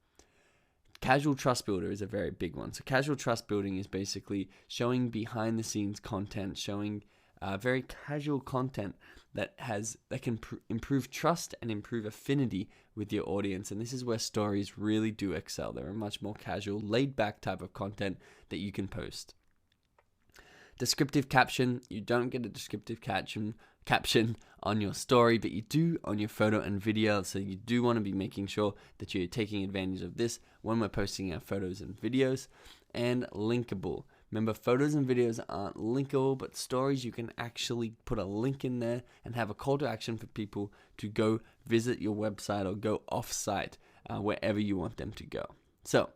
Casual trust builder is a very big one. So casual trust building is basically showing behind the scenes content, showing very casual content that can improve trust and improve affinity with your audience. And this is where stories really do excel. They're a much more casual, laid back type of content that you can post. Descriptive caption. You don't get a descriptive caption on your story, but you do on your photo and video. So you do want to be making sure that you're taking advantage of this when we're posting our photos and videos. And linkable. Remember, photos and videos aren't linkable, but stories, you can actually put a link in there and have a call to action for people to go visit your website or go off-site wherever you want them to go. So,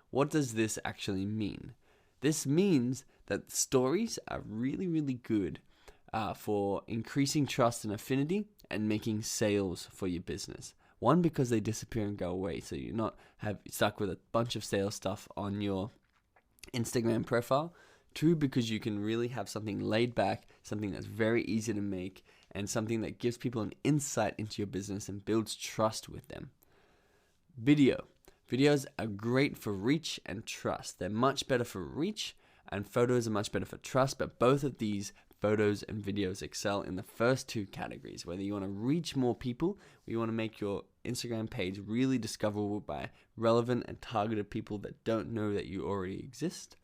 what does this actually mean? This means that stories are really, really good for increasing trust and affinity and making sales for your business. One, because they disappear and go away, so you're not stuck with a bunch of sales stuff on your Instagram profile. Two, because you can really have something laid back, something that's very easy to make, and something that gives people an insight into your business and builds trust with them. Video. Videos are great for reach and trust. They're much better for reach, and photos are much better for trust, but both of these photos and videos excel in the first two categories. Whether you want to reach more people, or you want to make your Instagram page really discoverable by relevant and targeted people that don't know that you already exist.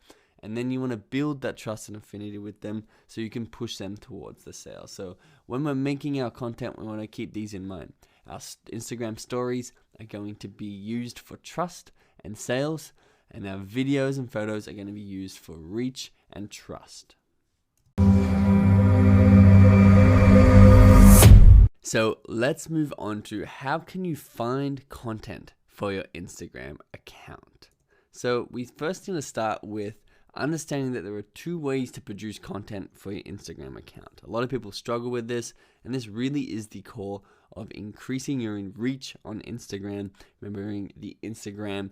And then you want to build that trust and affinity with them so you can push them towards the sale. So when we're making our content, we want to keep these in mind. Our Instagram stories are going to be used for trust and sales, and our videos and photos are going to be used for reach and trust. So let's move on to how can you find content for your Instagram account. So we first need to start with understanding that there are two ways to produce content for your Instagram account. A lot of people struggle with this, and this really is the core of increasing your reach on Instagram. Remembering the Instagram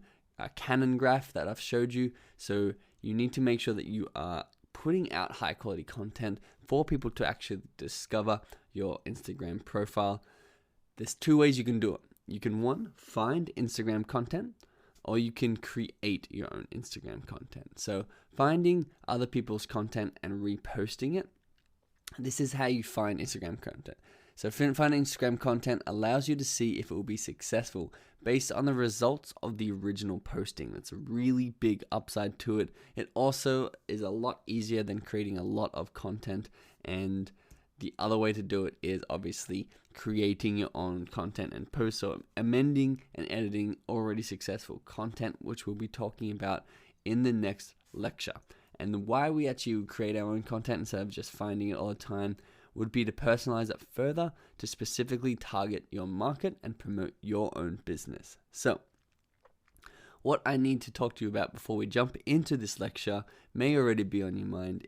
Canon graph that I've showed you. So you need to make sure that you are putting out high quality content for people to actually discover your Instagram profile. There's two ways you can do it. You can, one, find Instagram content, or you can create your own Instagram content. So finding other people's content and reposting it. This is how you find Instagram content. So finding Instagram content allows you to see if it will be successful based on the results of the original posting. That's a really big upside to it. It also is a lot easier than creating a lot of content, and the other way to do it is obviously creating your own content and posts, so amending and editing already successful content, which we'll be talking about in the next lecture. And why we actually create our own content instead of just finding it all the time would be to personalize it further to specifically target your market and promote your own business. So, what I need to talk to you about before we jump into this lecture may already be on your mind.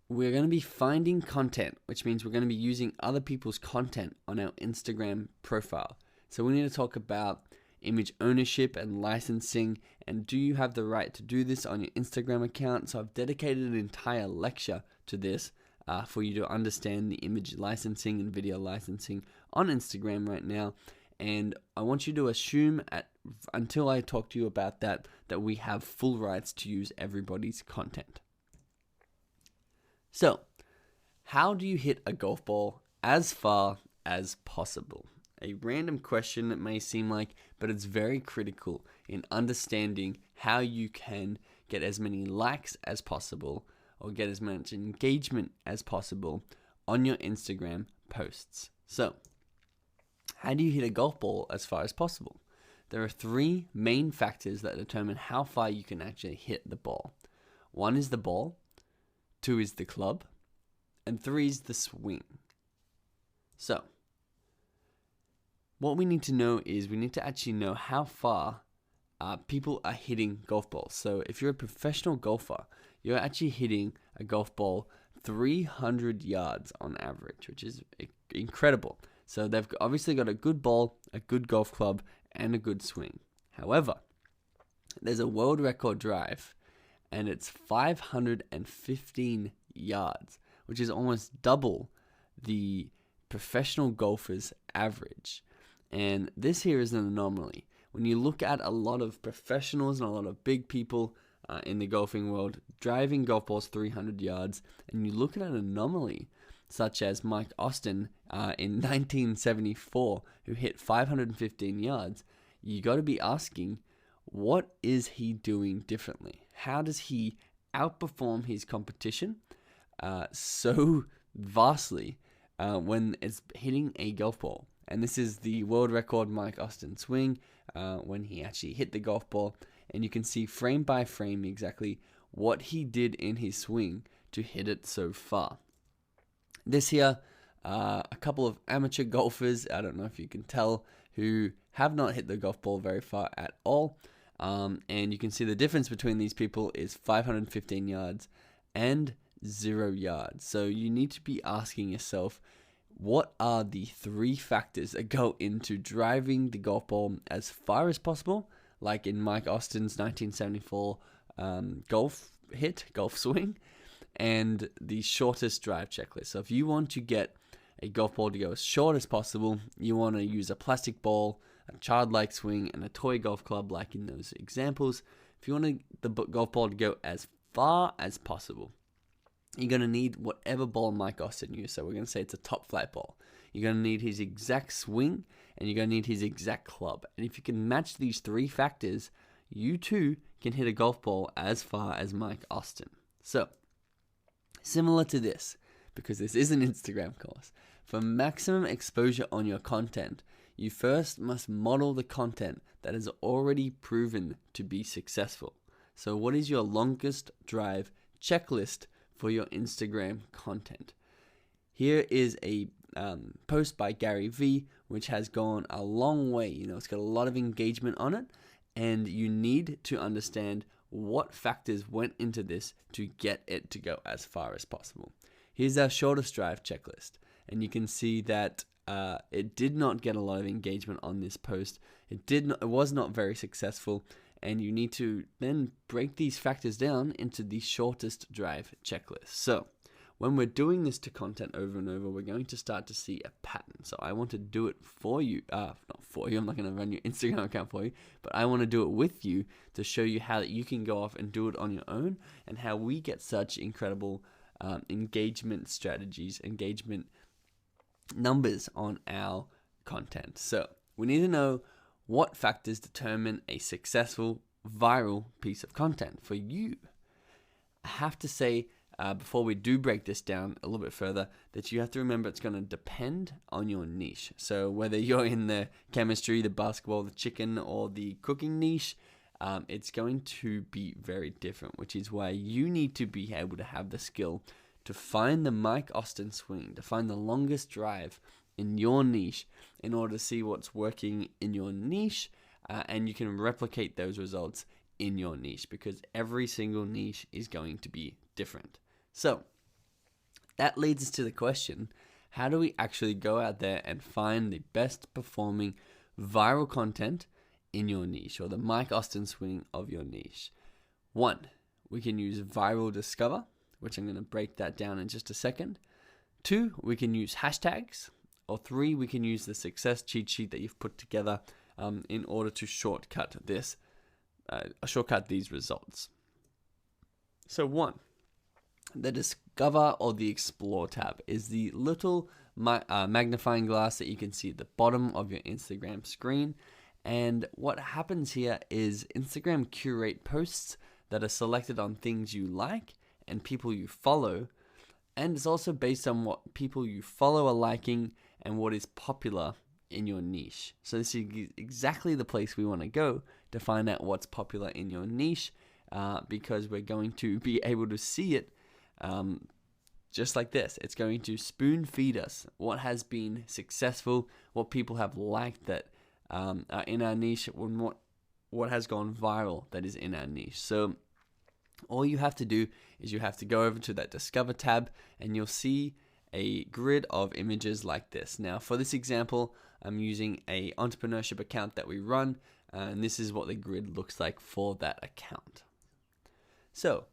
We're going to be finding content, which means we're going to be using other people's content on our Instagram profile. So we need to talk about image ownership and licensing, and do you have the right to do this on your Instagram account? So I've dedicated an entire lecture to this for you to understand the image licensing and video licensing on Instagram right now. And I want you to assume until I talk to you about that we have full rights to use everybody's content. So, How do you hit a golf ball as far as possible? A random question it may seem like, but it's very critical in understanding how you can get as many likes as possible or get as much engagement as possible on your Instagram posts. So, how do you hit a golf ball as far as possible? There are three main factors that determine how far you can actually hit the ball. One is the ball, two is the club, and three is the swing. So, what we need to know is we need to actually know how far people are hitting golf balls. So if you're a professional golfer, you're actually hitting a golf ball 300 yards on average, which is incredible. So they've obviously got a good ball, a good golf club, and a good swing. However, there's a world record drive, and it's 515 yards, which is almost double the professional golfer's average. And this here is an anomaly. When you look at a lot of professionals and a lot of big people in the golfing world driving golf balls 300 yards, and you look at an anomaly such as Mike Austin in 1974, who hit 515 yards, you got to be asking, what is he doing differently? How does he outperform his competition so vastly when it's hitting a golf ball? And this is the world record Mike Austin swing when he actually hit the golf ball. And you can see frame by frame exactly what he did in his swing to hit it so far. This here, a couple of amateur golfers, I don't know if you can tell, who have not hit the golf ball very far at all. And you can see the difference between these people is 515 yards and 0 yards. So you need to be asking yourself, what are the three factors that go into driving the golf ball as far as possible, like in Mike Austin's 1974 golf swing, and the shortest drive checklist? So if you want to get a golf ball to go as short as possible, you want to use a plastic ball, a childlike swing, and a toy golf club like in those examples. If you want the golf ball to go as far as possible, you're going to need whatever ball Mike Austin used. So we're going to say it's a top flight ball. You're going to need his exact swing, and you're going to need his exact club. And if you can match these three factors, you too can hit a golf ball as far as Mike Austin. So, similar to this, because this is an Instagram course, for maximum exposure on your content, you first must model the content that is already proven to be successful. So what is your longest drive checklist for your Instagram content? Here is a post by Gary Vee, which has gone a long way. It's got a lot of engagement on it, and you need to understand what factors went into this to get it to go as far as possible. Here's our shortest drive checklist, and you can see that it did not get a lot of engagement on this post. It was not very successful, and you need to then break these factors down into the shortest drive checklist. So when we're doing this to content over and over, we're going to start to see a pattern. So I want to do it for you, not for you, I'm not going to run your Instagram account for you, but I want to do it with you to show you how you can go off and do it on your own, and how we get such incredible engagement strategies, engagement numbers on our content. So we need to know what factors determine a successful viral piece of content for you. I have to say, before we do break this down a little bit further, that you have to remember it's going to depend on your niche. So whether you're in the chemistry, the basketball, the chicken, or the cooking niche, it's going to be very different, which is why you need to be able to have the skill to find the Mike Austin swing, to find the longest drive in your niche in order to see what's working in your niche, and you can replicate those results in your niche, because every single niche is going to be different. So that leads us to the question, how do we actually go out there and find the best performing viral content in your niche, or the Mike Austin swing of your niche? One, we can use Viral Discover, which I'm going to break that down in just a second. Two, we can use hashtags. Or three, we can use the success cheat sheet that you've put together in order to shortcut these results. So one, the Discover or the Explore tab is the little magnifying glass that you can see at the bottom of your Instagram screen. And what happens here is Instagram curate posts that are selected on things you like and people you follow. And it's also based on what people you follow are liking and what is popular in your niche. So this is exactly the place we want to go to find out what's popular in your niche, because we're going to be able to see it just like this. It's going to spoon feed us what has been successful, what people have liked that are in our niche, and what has gone viral that is in our niche. So all you have to do is you have to go over to that Discover tab and you'll see a grid of images like this. Now for this example, I'm using a entrepreneurship account that we run, and this is what the grid looks like for that account. So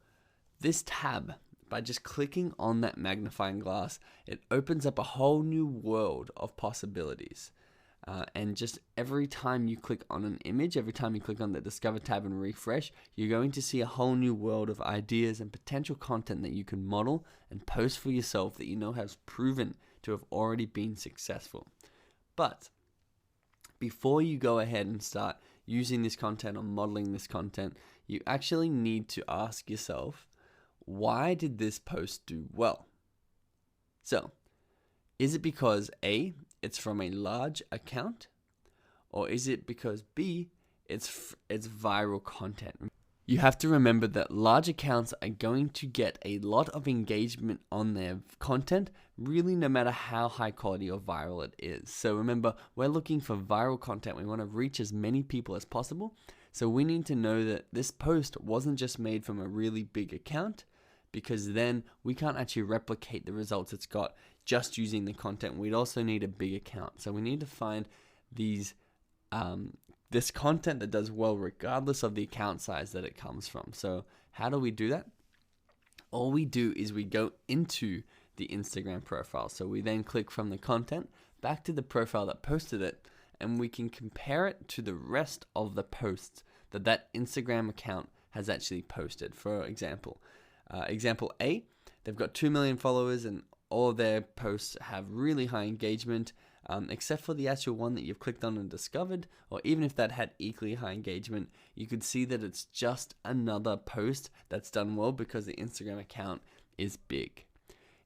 this tab, by just clicking on that magnifying glass, it opens up a whole new world of possibilities. And just every time you click on an image, every time you click on the Discover tab and refresh, you're going to see a whole new world of ideas and potential content that you can model and post for yourself that you know has proven to have already been successful. But before you go ahead and start using this content or modeling this content, you actually need to ask yourself, why did this post do well? So, is it because A, it's from a large account, or is it because B, it's viral content? You have to remember that large accounts are going to get a lot of engagement on their content, really no matter how high quality or viral it is. So remember, we're looking for viral content. We want to reach as many people as possible. So we need to know that this post wasn't just made from a really big account, because then we can't actually replicate the results it's got just using the content. We'd also need a big account. So we need to find these this content that does well regardless of the account size that it comes from. So how do we do that? All we do is we go into the Instagram profile. So we then click from the content back to the profile that posted it, and we can compare it to the rest of the posts that Instagram account has actually posted. For example, example A, they've got 2 million followers and all their posts have really high engagement, except for the actual one that you've clicked on and discovered, or even if that had equally high engagement, you could see that it's just another post that's done well because the Instagram account is big.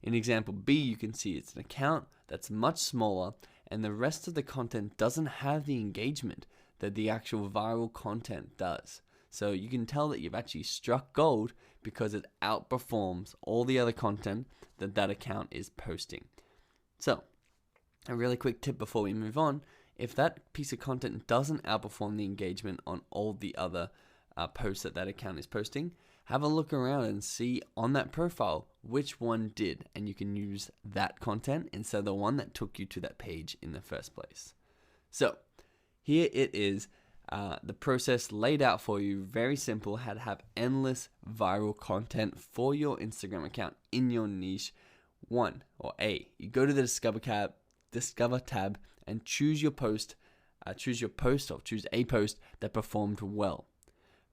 In example B, you can see it's an account that's much smaller and the rest of the content doesn't have the engagement that the actual viral content does. So you can tell that you've actually struck gold because it outperforms all the other content that account is posting. So a really quick tip before we move on, if that piece of content doesn't outperform the engagement on all the other posts that account is posting, have a look around and see on that profile which one did, and you can use that content instead of the one that took you to that page in the first place. So here it is. The process laid out for you, very simple, how to have endless viral content for your Instagram account in your niche. One, or A, you go to the Discover tab and choose a post that performed well.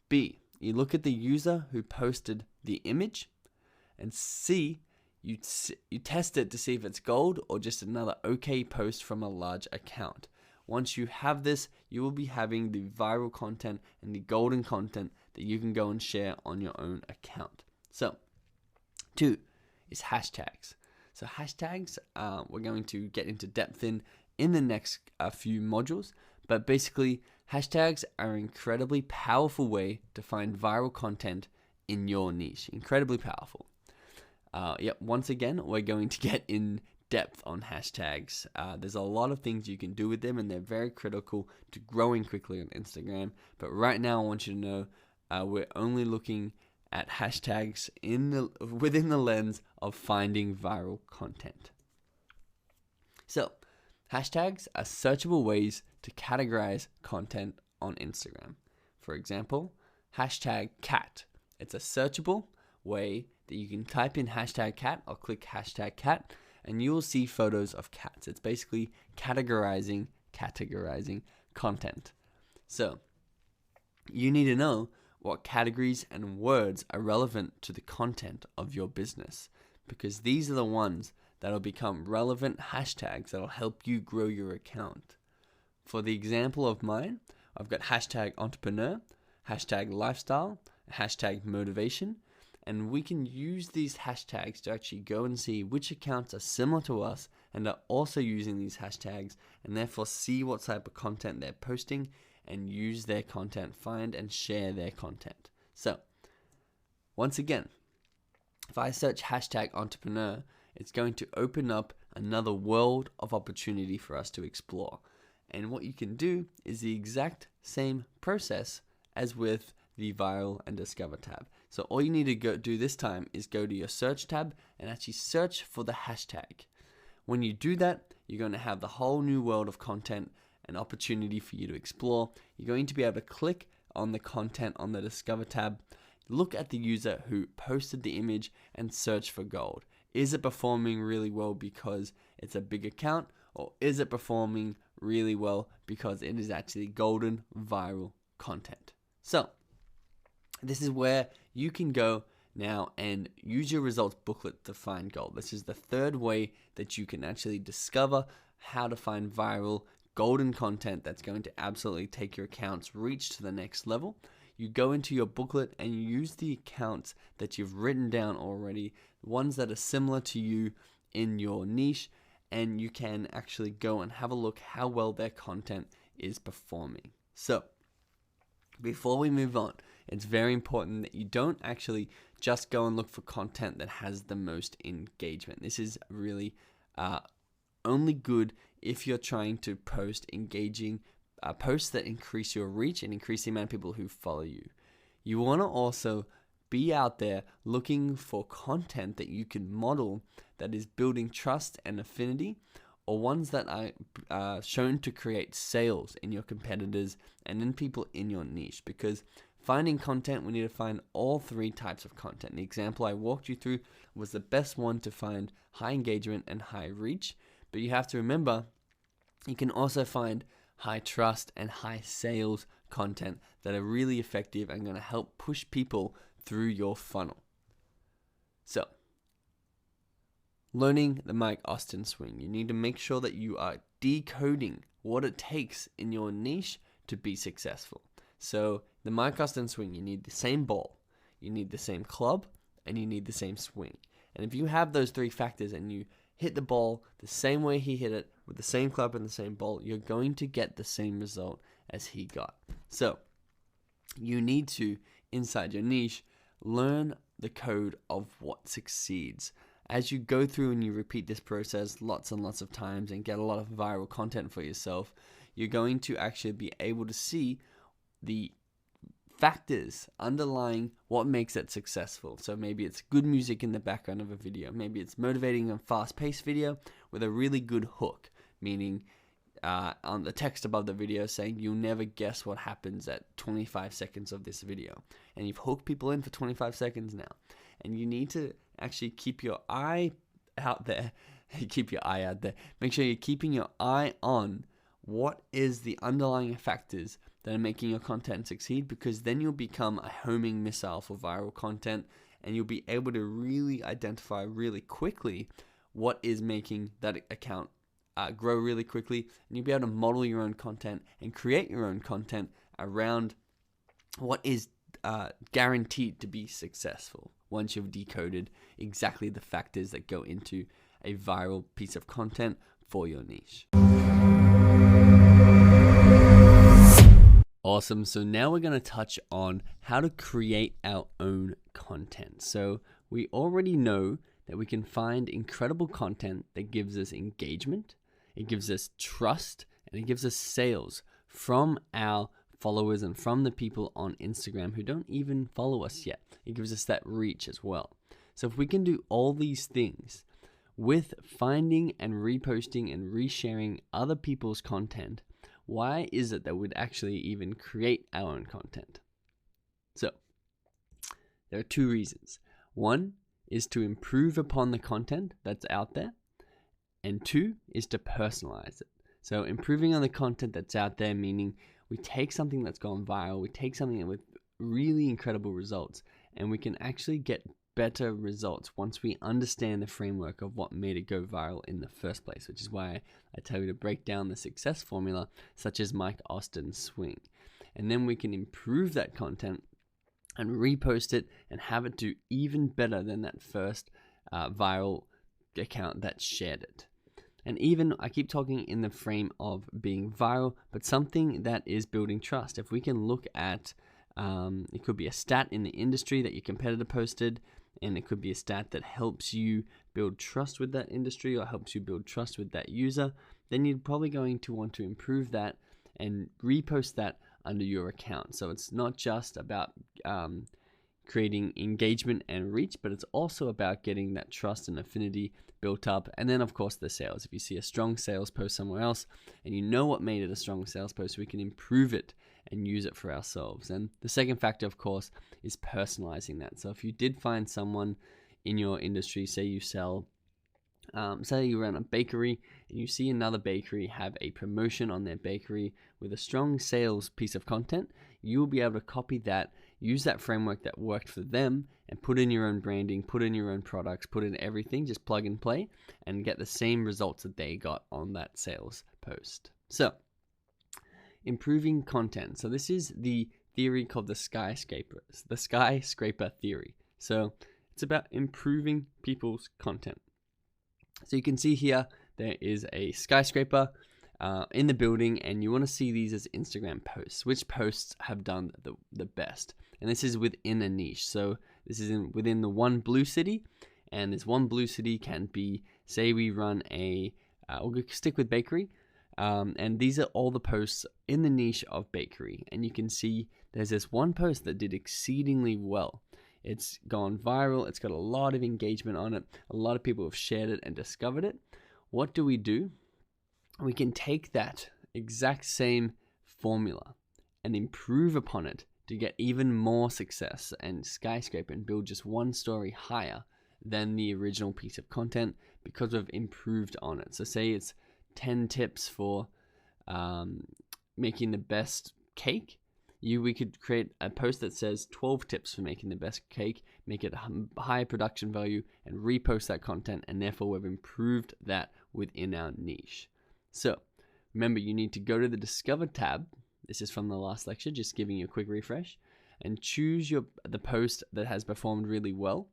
B, you look at the user who posted the image, and C, you test it to see if it's gold or just another okay post from a large account. Once you have this, you will be having the viral content and the golden content that you can go and share on your own account. So, 2 is hashtags. So hashtags, we're going to get into depth in the next few modules, but basically hashtags are an incredibly powerful way to find viral content in your niche. Incredibly powerful. Once again, we're going to get in depth on hashtags. There's a lot of things you can do with them, and they're very critical to growing quickly on Instagram. But right now, I want you to know we're only looking at hashtags within the lens of finding viral content. So, hashtags are searchable ways to categorize content on Instagram. For example, hashtag cat. It's a searchable way that you can type in hashtag cat or click hashtag cat, and you will see photos of cats. It's basically categorizing content. So, you need to know what categories and words are relevant to the content of your business. because these are the ones that'll become relevant hashtags that'll help you grow your account. For the example of mine, I've got hashtag entrepreneur, hashtag lifestyle, hashtag motivation, and we can use these hashtags to actually go and see which accounts are similar to us and are also using these hashtags, and therefore see what type of content they're posting and use their content, find and share their content. So, once again, if I search hashtag entrepreneur, it's going to open up another world of opportunity for us to explore. And what you can do is the exact same process as with the viral and discover tab. So all you need to go do this time is go to your search tab and actually search for the hashtag. When you do that, you're going to have the whole new world of content and opportunity for you to explore. You're going to be able to click on the content on the discover tab, look at the user who posted the image and search for gold. Is it performing really well because it's a big account, or is it performing really well because it is actually golden viral content? So this is where you can go now and use your results booklet to find gold. This is the third way that you can actually discover how to find viral golden content that's going to absolutely take your account's reach to the next level. You go into your booklet and you use the accounts that you've written down already, ones that are similar to you in your niche, and you can actually go and have a look how well their content is performing. So, before we move on, it's very important that you don't actually just go and look for content that has the most engagement. This is really only good if you're trying to post engaging posts that increase your reach and increase the amount of people who follow you. You want to also be out there looking for content that you can model that is building trust and affinity, or ones that are shown to create sales in your competitors and in people in your niche. Because finding content, we need to find all three types of content. The example I walked you through was the best one to find high engagement and high reach. But you have to remember, you can also find high trust and high sales content that are really effective and going to help push people through your funnel. So, learning the Mike Austin swing, you need to make sure that you are decoding what it takes in your niche to be successful. So, the Mike Austin swing, you need the same ball, you need the same club, and you need the same swing. And if you have those three factors and you hit the ball the same way he hit it, with the same club and the same ball, you're going to get the same result as he got. So, you need to, inside your niche, learn the code of what succeeds. As you go through and you repeat this process lots and lots of times and get a lot of viral content for yourself, you're going to actually be able to see the factors underlying what makes it successful. So maybe it's good music in the background of a video. Maybe it's motivating and fast-paced video with a really good hook, meaning on the text above the video saying you'll never guess what happens at 25 seconds of this video. And you've hooked people in for 25 seconds now. And you need to actually keep your eye out there. Keep your eye out there. Make sure you're keeping your eye on what is the underlying factors that are making your content succeed, because then you'll become a homing missile for viral content and you'll be able to really identify really quickly what is making that account grow really quickly, and you'll be able to model your own content and create your own content around what is guaranteed to be successful once you've decoded exactly the factors that go into a viral piece of content for your niche. Awesome. So now we're going to touch on how to create our own content. So we already know that we can find incredible content that gives us engagement, it gives us trust, and it gives us sales from our followers and from the people on Instagram who don't even follow us yet. It gives us that reach as well. So if we can do all these things with finding and reposting and resharing other people's content, why is it that we'd actually even create our own content? So, there are two reasons. One is to improve upon the content that's out there, and two is to personalize it. So, improving on the content that's out there, meaning we take something that's gone viral, we take something with really incredible results, and we can actually get better results once we understand the framework of what made it go viral in the first place, which is why I tell you to break down the success formula, such as Mike Austin's swing. And then we can improve that content and repost it and have it do even better than that first viral account that shared it. And even, I keep talking in the frame of being viral, but something that is building trust. If we can look at, it could be a stat in the industry that your competitor posted, and it could be a stat that helps you build trust with that industry or helps you build trust with that user, then you're probably going to want to improve that and repost that under your account. So it's not just about creating engagement and reach, but it's also about getting that trust and affinity built up. And then of course the sales. If you see a strong sales post somewhere else and you know what made it a strong sales post, we can improve it and use it for ourselves. And the second factor, of course, is personalizing that. So if you did find someone in your industry, say you sell say you run a bakery and you see another bakery have a promotion on their bakery with a strong sales piece of content, you'll be able to copy that, use that framework that worked for them, and put in your own branding, put in your own products, put in everything, just plug and play, and get the same results that they got on that sales post. So, improving content. So this is the theory called the skyscraper theory. So it's about improving people's content. So you can see here, there is a skyscraper in the building, and you want to see these as Instagram posts. Which posts have done the best? And this is within a niche. So this is within the one blue city, and this one blue city can be, say we run we'll stick with bakery, and these are all the posts in the niche of bakery. And you can see there's this one post that did exceedingly well. It's gone viral. It's got a lot of engagement on it. A lot of people have shared it and discovered it. What do? We can take that exact same formula and improve upon it to get even more success and skyscraper and build just one story higher than the original piece of content because we've improved on it. So say it's 10 tips for making the best cake. We could create a post that says 12 tips for making the best cake, make it a high production value, and repost that content, and therefore we've improved that within our niche. So remember, you need to go to the Discover tab. This is from the last lecture, just giving you a quick refresh, and choose the post that has performed really well.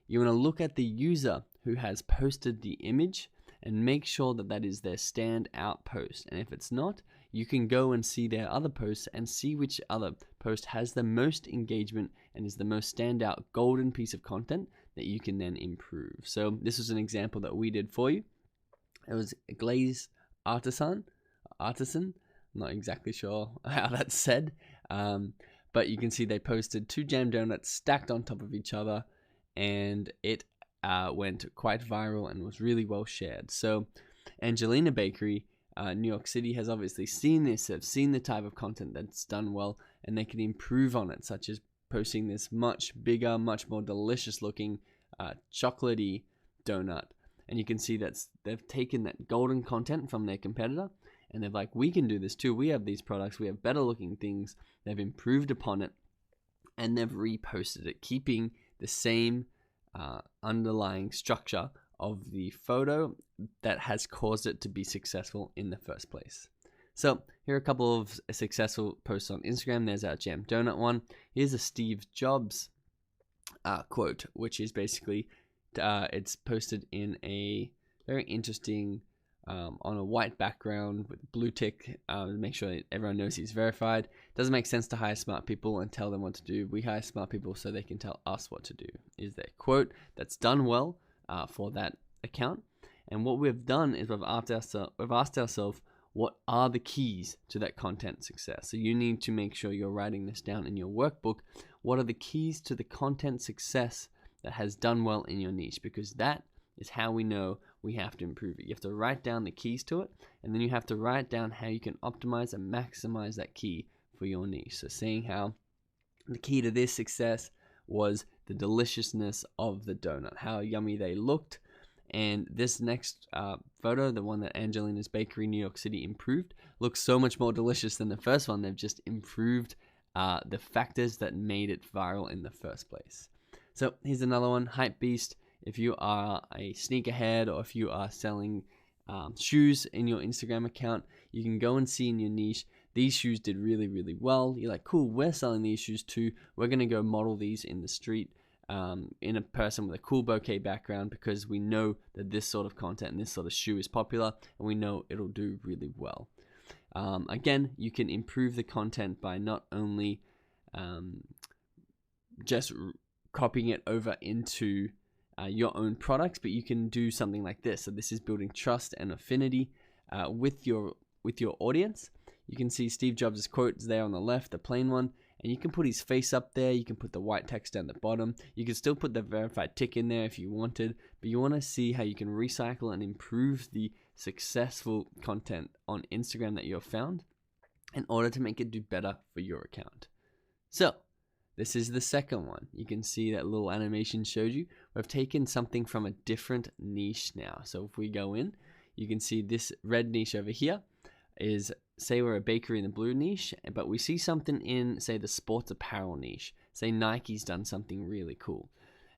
You want to look at the user who has posted the image and make sure that that is their standout post. And if it's not, you can go and see their other posts and see which other post has the most engagement and is the most standout golden piece of content that you can then improve. So this is an example that we did for you. It was Glaze Artisan. I'm not exactly sure how that's said, but you can see they posted 2 jam donuts stacked on top of each other, and it went quite viral and was really well shared. So Angelina Bakery, New York City, has obviously seen this, have seen the type of content that's done well, and they can improve on it, such as posting this much bigger, much more delicious looking chocolatey donut. And you can see that they've taken that golden content from their competitor, and they're like, we can do this too. We have these products, we have better looking things. They've improved upon it, and they've reposted it, keeping the same underlying structure of the photo that has caused it to be successful in the first place. So here are a couple of successful posts on Instagram. There's our jam donut one. Here's a Steve Jobs quote, which is basically it's posted in a very interesting on a white background with blue tick, make sure that everyone knows he's verified. Doesn't make sense to hire smart people and tell them what to do. We hire smart people so they can tell us what to do, is their quote that's done well for that account. And what we've done is we've asked ourselves, what are the keys to that content success? So you need to make sure you're writing this down in your workbook. What are the keys to the content success that has done well in your niche? Because that is how we know we have to improve it. You have to write down the keys to it, and then you have to write down how you can optimize and maximize that key for your niche. So saying how the key to this success was the deliciousness of the donut, how yummy they looked. And this next photo, the one that Angelina's Bakery, New York City, improved, looks so much more delicious than the first one. They've just improved the factors that made it viral in the first place. So here's another one, Hypebeast. If you are a sneakerhead or if you are selling shoes in your Instagram account, you can go and see in your niche, these shoes did really, really well. You're like, cool, we're selling these shoes too. We're going to go model these in the street in a person with a cool bouquet background, because we know that this sort of content and this sort of shoe is popular and we know it'll do really well. Again, you can improve the content by not only just copying it over into your own products, but you can do something like this. So this is building trust and affinity with your audience. You can see Steve Jobs' quotes there on the left, the plain one, and you can put his face up there. You can put the white text down the bottom. You can still put the verified tick in there if you wanted, but you want to see how you can recycle and improve the successful content on Instagram that you have found in order to make it do better for your account. So this is the second one. You can see that little animation showed you. We've taken something from a different niche now. So if we go in, you can see this red niche over here is, say we're a bakery in the blue niche, but we see something in, say, the sports apparel niche. Say Nike's done something really cool.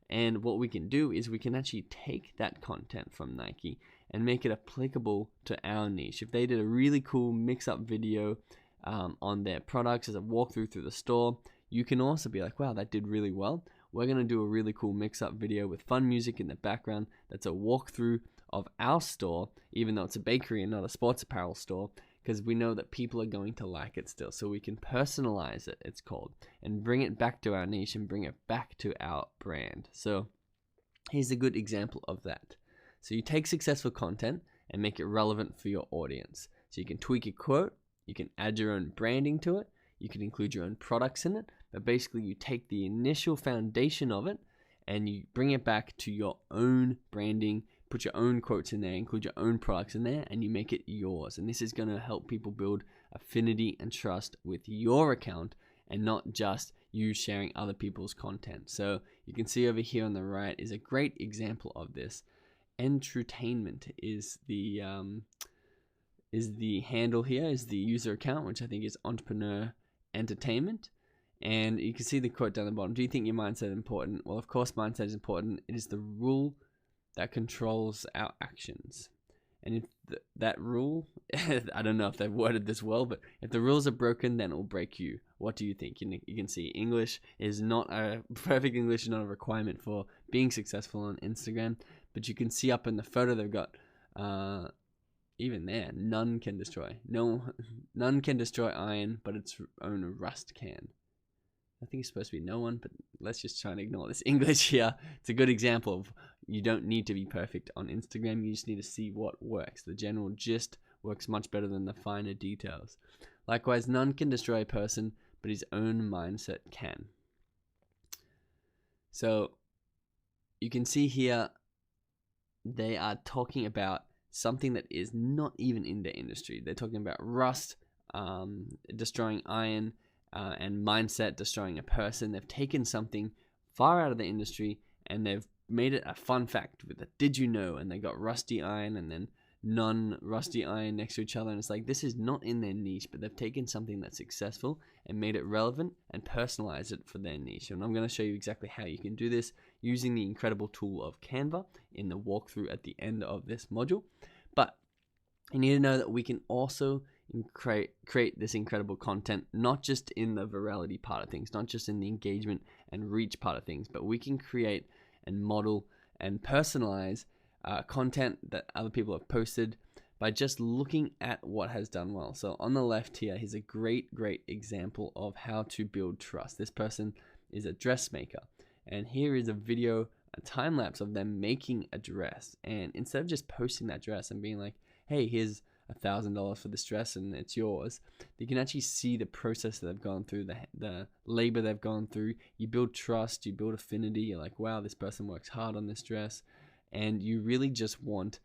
And what we can do is we can actually take that content from Nike and make it applicable to our niche. If they did a really cool mix-up video on their products as a walkthrough through the store, you can also be like, wow, that did really well. We're going to do a really cool mix-up video with fun music in the background that's a walkthrough of our store, even though it's a bakery and not a sports apparel store, because we know that people are going to like it still. So we can personalize it, it's called, and bring it back to our niche and bring it back to our brand. So here's a good example of that. So you take successful content and make it relevant for your audience. So you can tweak a quote, you can add your own branding to it, you can include your own products in it, but basically you take the initial foundation of it and you bring it back to your own branding, put your own quotes in there, include your own products in there, and you make it yours. And this is going to help people build affinity and trust with your account and not just you sharing other people's content. So you can see over here on the right is a great example of this. Entertainment is the handle here, is the user account, which I think is Entrepreneur Entertainment. And you can see the quote down the bottom. Do you think your mindset is important? Well, of course, mindset is important. It is the rule that controls our actions. And if that rule, I don't know if they've worded this well, but if the rules are broken, then it will break you. What do you think? You can see English is not a perfect English, is not a requirement for being successful on Instagram. But you can see up in the photo they've got, even there, none can destroy. None can destroy iron, but its own rust can. I think it's supposed to be no one, but let's just try and ignore this English here. It's a good example of you don't need to be perfect on Instagram. You just need to see what works. The general gist works much better than the finer details. Likewise, none can destroy a person, but his own mindset can. So you can see here they are talking about something that is not even in their industry. They're talking about rust, destroying iron, and mindset destroying a person. They've taken something far out of the industry and they've made it a fun fact with a did you know, and they got rusty iron and then non-rusty iron next to each other, and it's like this is not in their niche, but they've taken something that's successful and made it relevant and personalized it for their niche. And I'm going to show you exactly how you can do this using the incredible tool of Canva in the walkthrough at the end of this module. But you need to know that we can also create this incredible content, not just in the virality part of things, not just in the engagement and reach part of things, but we can create and model and personalize content that other people have posted by just looking at what has done well. So on the left here, here's a great example of how to build trust. This person is a dressmaker, and here is a video, a time lapse of them making a dress. And instead of just posting that dress and being like, hey, here's $1,000 for this dress and it's yours, you can actually see the process that they've gone through, the labor they've gone through. You build trust, you build affinity. You're like, wow, this person works hard on this dress, and you really just want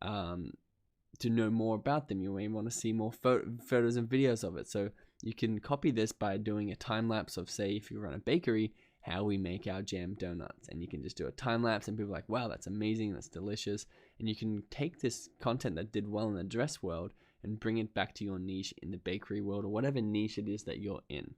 to know more about them. You may want to see more photos and videos of it. So you can copy this by doing a time lapse of, say, if you run a bakery, how we make our jam donuts, and you can just do a time lapse and people are like, wow, that's amazing, that's delicious. And you can take this content that did well in the dress world and bring it back to your niche in the bakery world or whatever niche it is that you're in.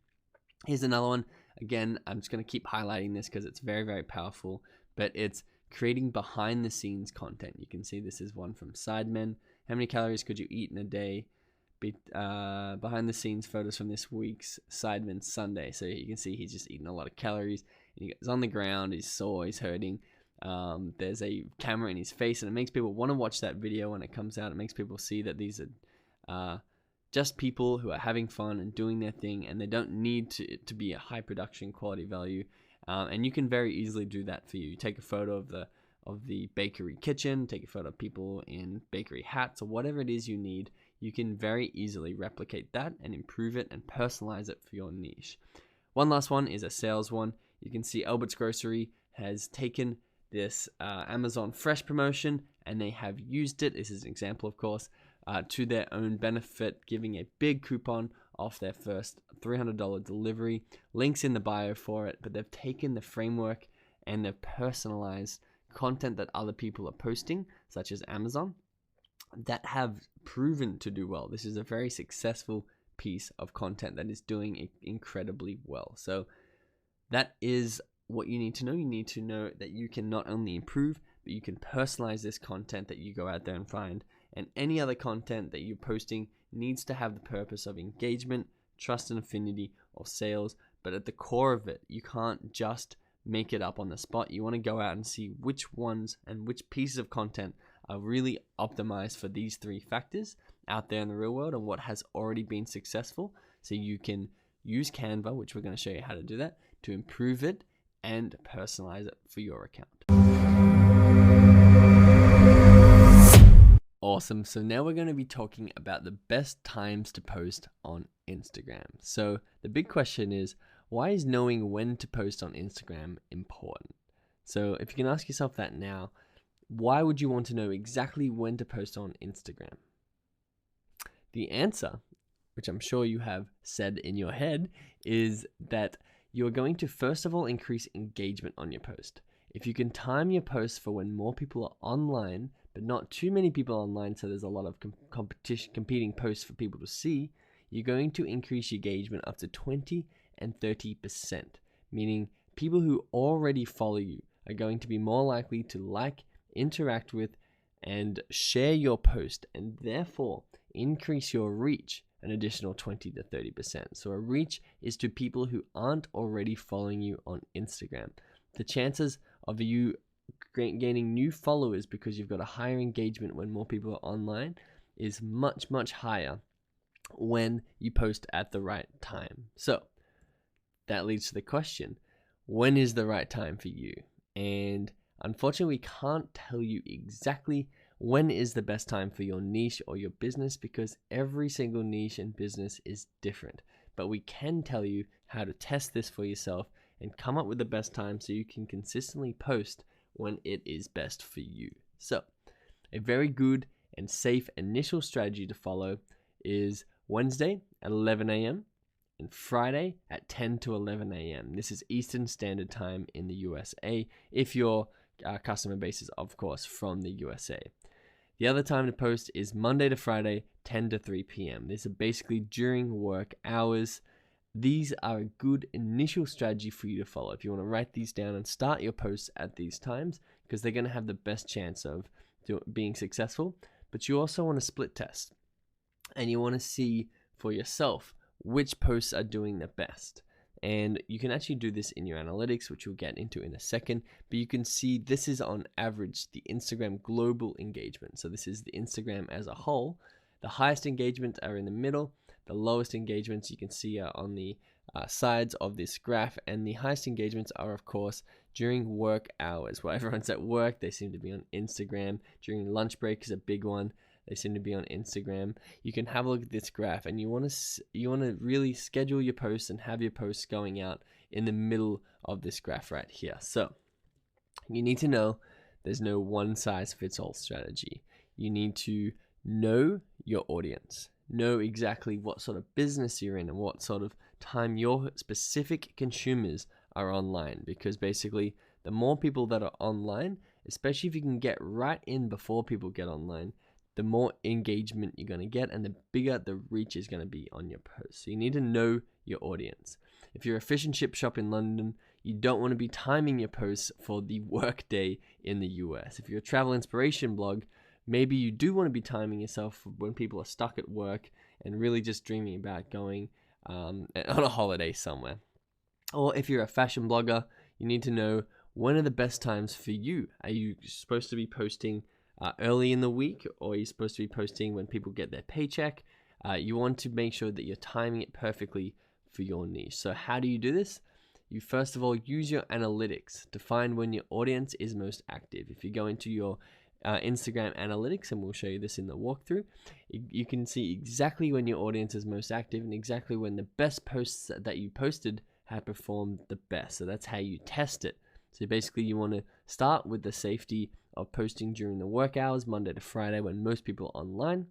Here's another one, Again, I'm just going to keep highlighting this because it's very, very powerful, but it's creating behind the scenes content. You can see this is one from Sidemen. How many calories could you eat in a day? Behind the scenes photos from this week's Sidemen Sunday. So you can see he's just eating a lot of calories. And he's on the ground, he's sore, he's hurting. There's a camera in his face, and it makes people want to watch that video when it comes out. It makes people see that these are just people who are having fun and doing their thing, and they don't need to be a high production quality value. And you can very easily do that for you. You take a photo of the bakery kitchen, take a photo of people in bakery hats, or whatever it is you need. You can very easily replicate that and improve it and personalize it for your niche. One last one is a sales one. You can see Albert's Grocery has taken this Amazon Fresh promotion, and they have used it. This is an example, of course, to their own benefit, giving a big coupon off their first $300 delivery. Links in the bio for it, but they've taken the framework and they've personalized content that other people are posting, such as Amazon, that have proven to do well. This is a very successful piece of content that is doing incredibly well. So that is what you need to know. You need to know that you can not only improve, but you can personalize this content that you go out there and find. And any other content that you're posting needs to have the purpose of engagement, trust and affinity, or sales. But at the core of it, you can't just make it up on the spot. You want to go out and see which ones and which pieces of content are really optimized for these three factors out there in the real world and what has already been successful. So you can use Canva, which we're going to show you how to do that, to improve it and personalize it for your account. Awesome. So now we're going to be talking about the best times to post on Instagram. So the big question is, why is knowing when to post on Instagram important? So if you can ask yourself that now, why would you want to know exactly when to post on Instagram? The answer, which I'm sure you have said in your head, is that you're going to first of all increase engagement on your post. If you can time your posts for when more people are online, but not too many people online, so there's a lot of competing posts for people to see, you're going to increase your engagement up to 20 and 30%, meaning people who already follow you are going to be more likely to like, interact with, and share your post, and therefore increase your reach an additional 20 to 30%. So a reach is to people who aren't already following you on Instagram. The chances of you gaining new followers because you've got a higher engagement when more people are online is much, much higher when you post at the right time. So that leads to the question, when is the right time for you? And unfortunately, we can't tell you exactly when is the best time for your niche or your business, because every single niche and business is different. But we can tell you how to test this for yourself and come up with the best time so you can consistently post when it is best for you. So a very good and safe initial strategy to follow is Wednesday at 11 a.m. and Friday at 10 to 11 a.m. This is Eastern Standard Time in the USA, if your customer base is, of course, from the USA. The other time to post is Monday to Friday, 10 to 3 p.m. These are basically during work hours. These are a good initial strategy for you to follow if you want to write these down and start your posts at these times, because they're going to have the best chance of being successful. But you also want to split test, and you want to see for yourself which posts are doing the best. And you can actually do this in your analytics, which we'll get into in a second, but you can see this is on average the Instagram global engagement. So this is the Instagram as a whole. The highest engagements are in the middle. The lowest engagements you can see are on the sides of this graph, and the highest engagements are, of course, during work hours. While everyone's at work, they seem to be on Instagram. During lunch break is a big one. They seem to be on Instagram. You can have a look at this graph, and you want to really schedule your posts and have your posts going out in the middle of this graph right here. So you need to know there's no one size fits all strategy. You need to know your audience, know exactly what sort of business you're in and what sort of time your specific consumers are online, because basically the more people that are online, especially if you can get right in before people get online, the more engagement you're going to get and the bigger the reach is going to be on your post. So you need to know your audience. if you're a fish and chip shop in London, you don't want to be timing your posts for the work day in the US. If you're a travel inspiration blog, maybe you do want to be timing yourself when people are stuck at work and really just dreaming about going on a holiday somewhere. Or if you're a fashion blogger, you need to know when are the best times for you. Are you supposed to be posting early in the week, or are you supposed to be posting when people get their paycheck? You want to make sure that you're timing it perfectly for your niche. So how do you do this? You first of all use your analytics to find when your audience is most active. If you go into your Instagram analytics, and we'll show you this in the walkthrough, you can see exactly when your audience is most active and exactly when the best posts that you posted have performed the best. So that's how you test it. So basically you want to start with the safety of posting during the work hours, Monday to Friday, when most people are online.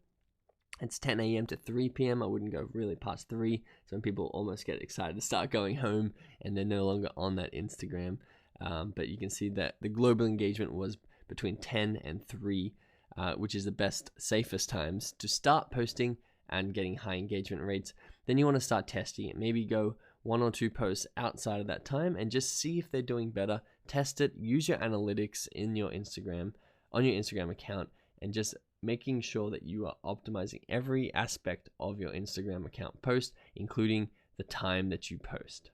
It's 10 a.m. to 3 p.m. I wouldn't go really past 3. So when people almost get excited to start going home and they're no longer on that Instagram. But you can see that the global engagement was between 10 and 3, which is the best, safest times to start posting and getting high engagement rates. Then you want to start testing it. Maybe go 1 or 2 posts outside of that time and just see if they're doing better. Test it, use your analytics in your Instagram, on your Instagram account, and just making sure that you are optimizing every aspect of your Instagram account post, including the time that you post.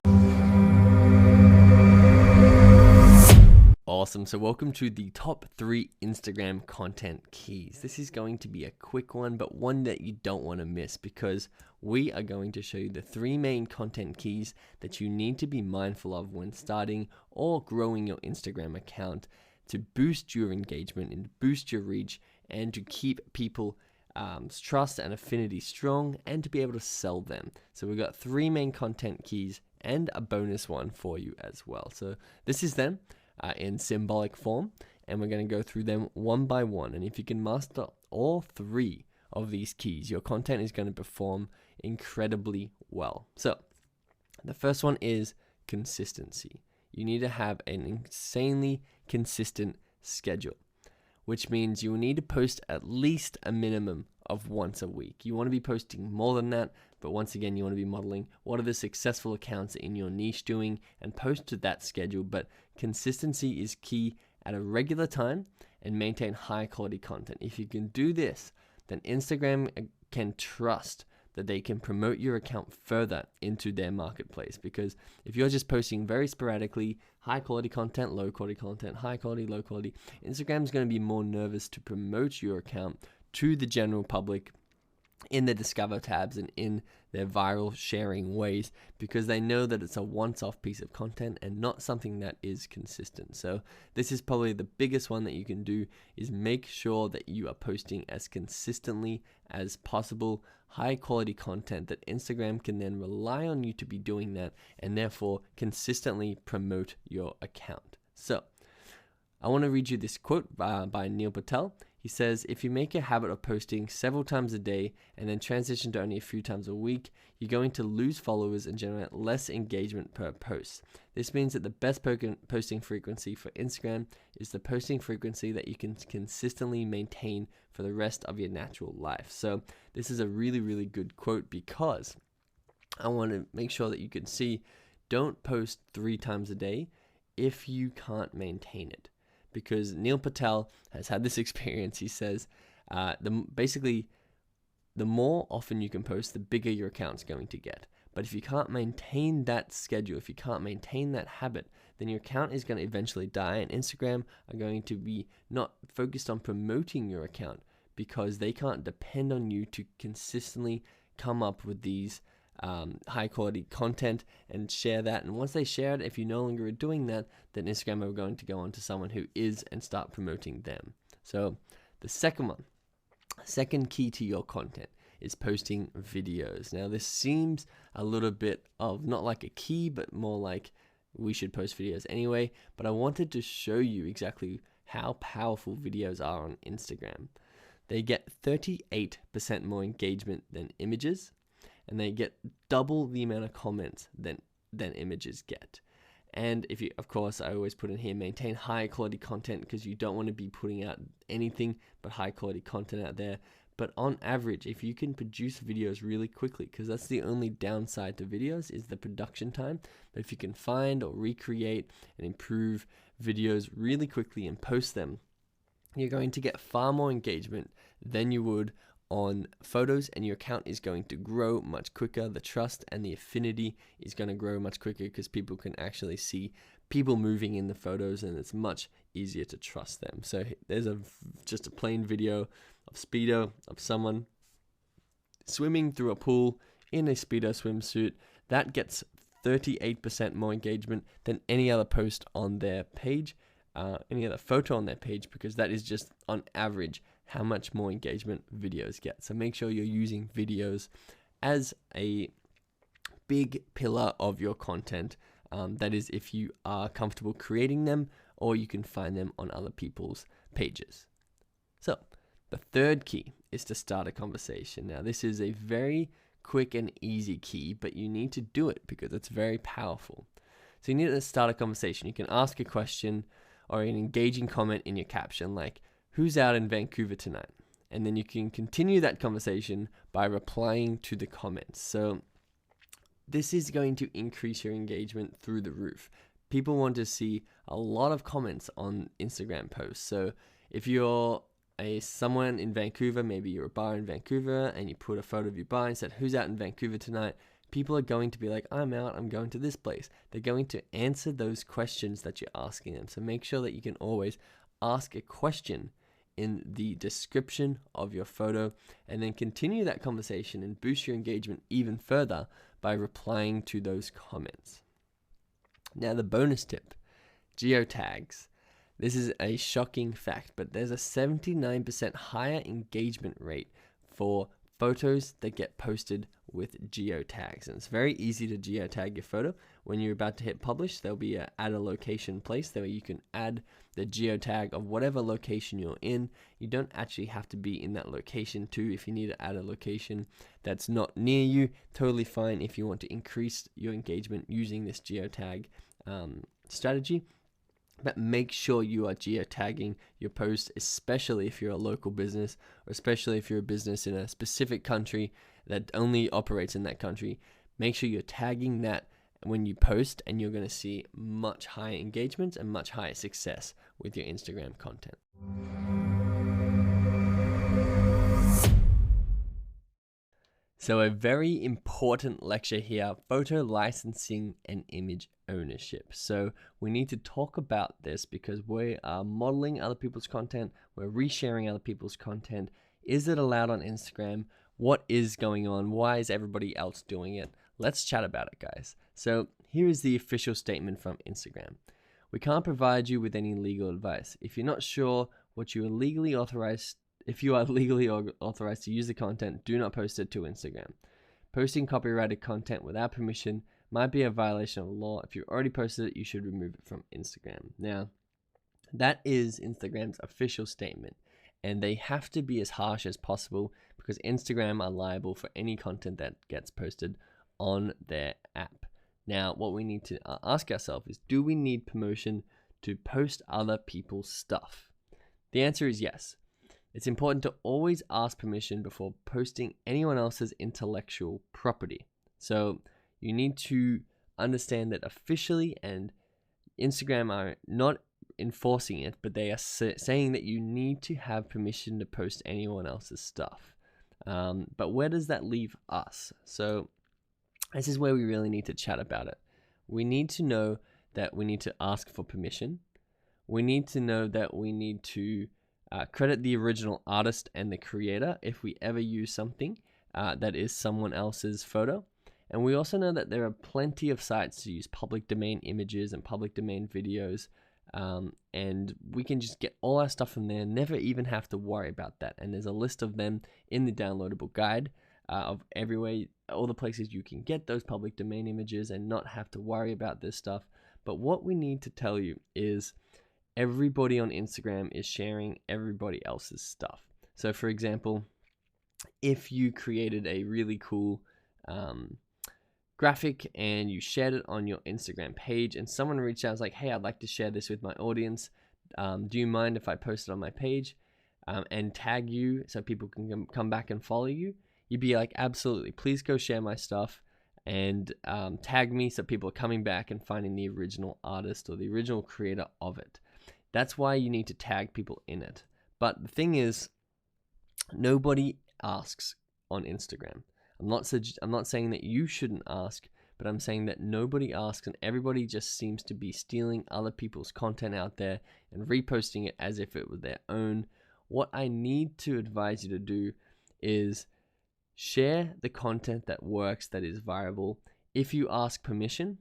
Awesome. So welcome to the top 3 Instagram content keys. This is going to be a quick one, but one that you don't want to miss, because we are going to show you the 3 main content keys that you need to be mindful of when starting or growing your Instagram account to boost your engagement and boost your reach and to keep people trust and affinity strong and to be able to sell them. So we've got 3 main content keys and a bonus one for you as well. So this is them in symbolic form, and we're going to go through them one by one. And if you can master all 3 of these keys, your content is going to perform incredibly well. So the first one is consistency. You need to have an insanely consistent schedule, which means you will need to post at least a minimum of once a week. You want to be posting more than that, but once again, you want to be modeling what are the successful accounts in your niche doing and post to that schedule. But consistency is key at a regular time and maintain high quality content. If you can do this, then Instagram can trust that they can promote your account further into their marketplace. Because if you're just posting very sporadically, high quality content, low quality content, high quality, low quality, Instagram's going to be more nervous to promote your account to the general public in the discover tabs and in their viral sharing ways, because they know that it's a once-off piece of content and not something that is consistent. So this is probably the biggest one that you can do, is make sure that you are posting as consistently as possible high quality content that Instagram can then rely on you to be doing that and therefore consistently promote your account. So I want to read you this quote by Neil Patel. He says, if you make a habit of posting several times a day and then transition to only a few times a week, you're going to lose followers and generate less engagement per post. This means that the best posting frequency for Instagram is the posting frequency that you can consistently maintain for the rest of your natural life. So this is a really, really good quote, because I want to make sure that you can see, don't post 3 times a day if you can't maintain it. Because Neil Patel has had this experience. He says, basically, the more often you can post, the bigger your account's going to get. But if you can't maintain that schedule, if you can't maintain that habit, then your account is going to eventually die. And Instagram are going to be not focused on promoting your account, because they can't depend on you to consistently come up with these high quality content and share that. And once they share it, if you no longer are doing that, then Instagram are going to go on to someone who is and start promoting them. So the second key to your content is posting videos. Now this seems a little bit of not like a key, but more like we should post videos anyway. But I wanted to show you exactly how powerful videos are on Instagram. They get 38% more engagement than images, and they get double the amount of comments than images get. And if you, of course, I always put in here, maintain high quality content, because you don't want to be putting out anything but high quality content out there. But on average, if you can produce videos really quickly, because that's the only downside to videos is the production time. But if you can find or recreate and improve videos really quickly and post them, you're going to get far more engagement than you would on photos, and your account is going to grow much quicker. The trust and the affinity is going to grow much quicker because people can actually see people moving in the photos, and it's much easier to trust them. So there's just a plain video of Speedo of someone swimming through a pool in a Speedo swimsuit. That gets 38% more engagement than any other post on their page, any other photo on their page, because that is just on average how much more engagement videos get. So make sure you're using videos as a big pillar of your content. That is, if you are comfortable creating them, or you can find them on other people's pages. So the third key is to start a conversation. Now, this is a very quick and easy key, but you need to do it because it's very powerful. So you need to start a conversation. You can ask a question or an engaging comment in your caption, like, "Who's out in Vancouver tonight?" And then you can continue that conversation by replying to the comments. So this is going to increase your engagement through the roof. People want to see a lot of comments on Instagram posts. So if you're someone in Vancouver, maybe you're a bar in Vancouver, and you put a photo of your bar and said, "Who's out in Vancouver tonight?" People are going to be like, "I'm out, I'm going to this place." They're going to answer those questions that you're asking them. So make sure that you can always ask a question in the description of your photo, and then continue that conversation and boost your engagement even further by replying to those comments. Now, the bonus tip, geotags. This is a shocking fact, but there's a 79% higher engagement rate for photos that get posted with geotags. And it's very easy to geotag your photo. When you're about to hit publish, there'll be a add a location place there where you can add the geotag of whatever location you're in. You don't actually have to be in that location too. If you need to add a location that's not near you, totally fine if you want to increase your engagement using this geotag strategy. But make sure you are geotagging your post, especially if you're a local business, or especially if you're a business in a specific country that only operates in that country. Make sure you're tagging that when you post, and you're going to see much higher engagement and much higher success with your Instagram content. So a very important lecture here, photo licensing and image ownership. So we need to talk about this because we are modeling other people's content. We're resharing other people's content. Is it allowed on Instagram? What is going on? Why is everybody else doing it? Let's chat about it, guys. So here is the official statement from Instagram. We can't provide you with any legal advice. If you're not sure what you are legally authorized If you are legally authorized to use the content, do not post it to Instagram. Posting copyrighted content without permission might be a violation of the law. If you already posted it, you should remove it from Instagram. Now, that is Instagram's official statement, and they have to be as harsh as possible because Instagram are liable for any content that gets posted on their app. Now, what we need to ask ourselves is, do we need permission to post other people's stuff? The answer is yes. It's important to always ask permission before posting anyone else's intellectual property. So you need to understand that officially, and Instagram are not enforcing it, but they are saying that you need to have permission to post anyone else's stuff. But where does that leave us? So this is where we really need to chat about it. We need to know that we need to ask for permission. We need to know that we need to credit the original artist and the creator if we ever use something that is someone else's photo. And we also know that there are plenty of sites to use public domain images and public domain videos, and we can just get all our stuff from there, never even have to worry about that. And there's a list of them in the downloadable guide of all the places you can get those public domain images and not have to worry about this stuff. But what we need to tell you is everybody on Instagram is sharing everybody else's stuff. So for example, if you created a really cool graphic and you shared it on your Instagram page and someone reached out and was like, "Hey, I'd like to share this with my audience. Do you mind if I post it on my page?" and tag you so people can come back and follow you, you'd be like, absolutely, please go share my stuff and tag me so people are coming back and finding the original artist or the original creator of it. That's why you need to tag people in it. But the thing is, nobody asks on Instagram. I'm not saying that you shouldn't ask, but I'm saying that nobody asks, and everybody just seems to be stealing other people's content out there and reposting it as if it was their own. What I need to advise you to do is share the content that works, that is viable, if you ask permission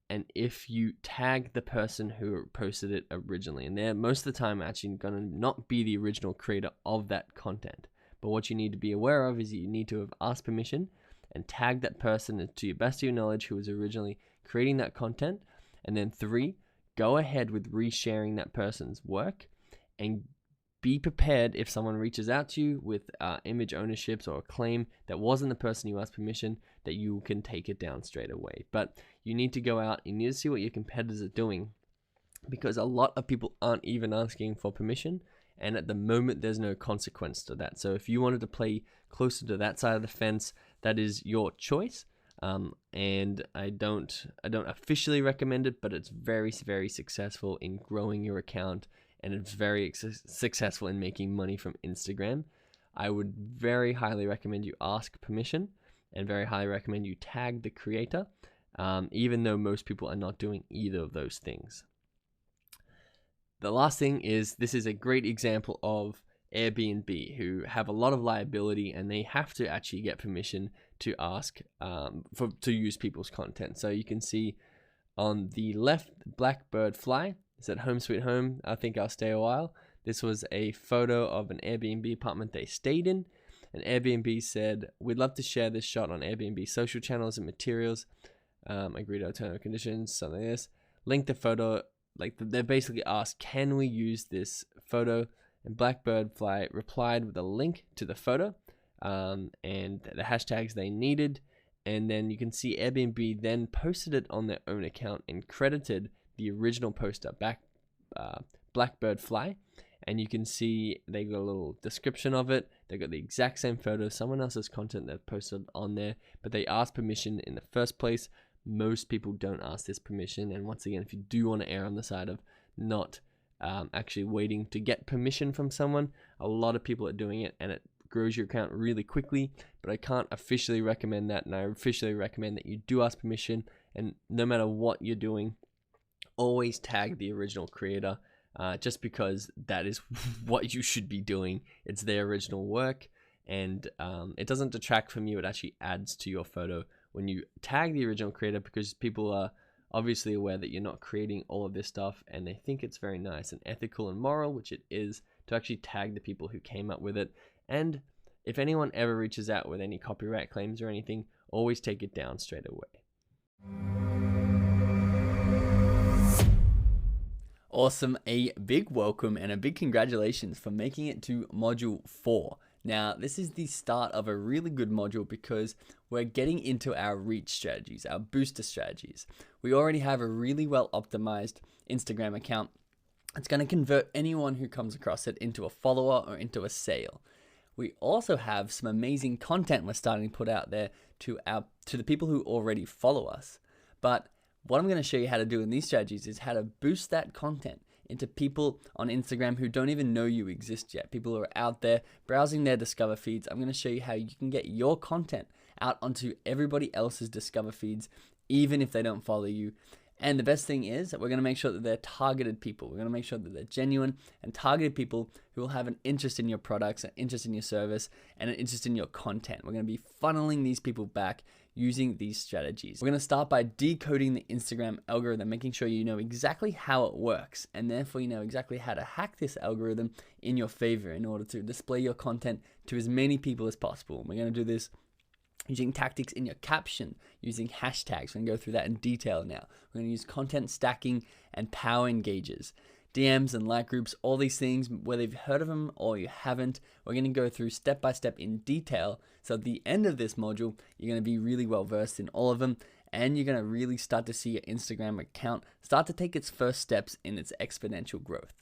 and if you tag the person who posted it originally. And they're most of the time actually going to not be the original creator of that content. But what you need to be aware of is you need to have asked permission and tag that person to your best of your knowledge who was originally creating that content. And then 3, go ahead with resharing that person's work, and be prepared if someone reaches out to you with image ownerships or a claim that wasn't the person you asked permission, that you can take it down straight away. But you need to go out, you need to see what your competitors are doing, because a lot of people aren't even asking for permission, and at the moment there's no consequence to that. So if you wanted to play closer to that side of the fence, that is your choice. And I don't officially recommend it, but it's very, very successful in growing your account, and it's very successful in making money from Instagram. I would very highly recommend you ask permission, and very highly recommend you tag the creator, even though most people are not doing either of those things. The last thing is, this is a great example of Airbnb, who have a lot of liability, and they have to actually get permission to ask to use people's content. So you can see on the left, Blackbird Fly is at Home Sweet Home. I think I'll stay a while. This was a photo of an Airbnb apartment they stayed in, and Airbnb said, "We'd love to share this shot on Airbnb social channels and materials. Agree to our terms and conditions," something like this. Link the photo. Like, they basically asked, can we use this photo? And Blackbird Fly replied with a link to the photo and the hashtags they needed. And then you can see Airbnb then posted it on their own account and credited the original poster, Blackbird Fly. And you can see they got a little description of it. They got the exact same photo, someone else's content that posted on there, but they asked permission in the first place. Most people don't ask this permission, and once again, if you do want to err on the side of not actually waiting to get permission from someone, a lot of people are doing it, and it grows your account really quickly. But I can't officially recommend that, and I officially recommend that you do ask permission, and no matter what you're doing, always tag the original creator, just because that is what you should be doing. It's their original work, and it doesn't detract from you, it actually adds to your photo when you tag the original creator, because people are obviously aware that you're not creating all of this stuff, and they think it's very nice and ethical and moral, which it is, to actually tag the people who came up with it. And if anyone ever reaches out with any copyright claims or anything, always take it down straight away. Awesome. A big welcome and a big congratulations for making it to module 4. Now, this is the start of a really good module because we're getting into our reach strategies, our booster strategies. We already have a really well optimized Instagram account. It's going to convert anyone who comes across it into a follower or into a sale. We also have some amazing content we're starting to put out there to the people who already follow us. But what I'm going to show you how to do in these strategies is how to boost that content into people on Instagram who don't even know you exist yet. People who are out there browsing their Discover feeds. I'm going to show you how you can get your content out onto everybody else's Discover feeds, even if they don't follow you. And the best thing is that we're going to make sure that they're targeted people. We're going to make sure that they're genuine and targeted people who will have an interest in your products, an interest in your service, and an interest in your content. We're going to be funneling these people back using these strategies. We're going to start by decoding the Instagram algorithm, making sure you know exactly how it works, and therefore you know exactly how to hack this algorithm in your favor in order to display your content to as many people as possible. We're going to do this using tactics in your caption, using hashtags. We're going to go through that in detail now. We're going to use content stacking and power engages, DMs and like groups, all these things, whether you've heard of them or you haven't. We're going to go through step by step in detail. So at the end of this module, you're going to be really well versed in all of them, and you're going to really start to see your Instagram account start to take its first steps in its exponential growth.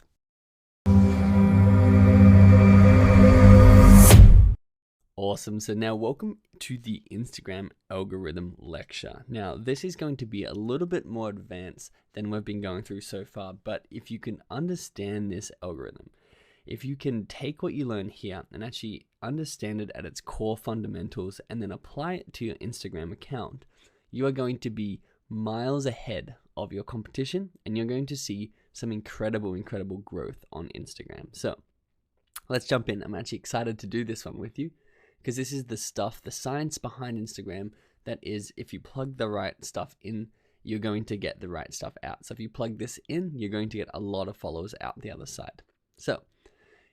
Awesome. So now welcome to the Instagram algorithm lecture. Now this is going to be a little bit more advanced than we've been going through so far, but if you can understand this algorithm, if you can take what you learn here and actually understand it at its core fundamentals and then apply it to your Instagram account, you are going to be miles ahead of your competition and you're going to see some incredible growth on Instagram. So let's jump in. I'm actually excited to do this one with you, because this is the stuff, the science behind Instagram, that is, if you plug the right stuff in, you're going to get the right stuff out. So if you plug this in, you're going to get a lot of followers out the other side. So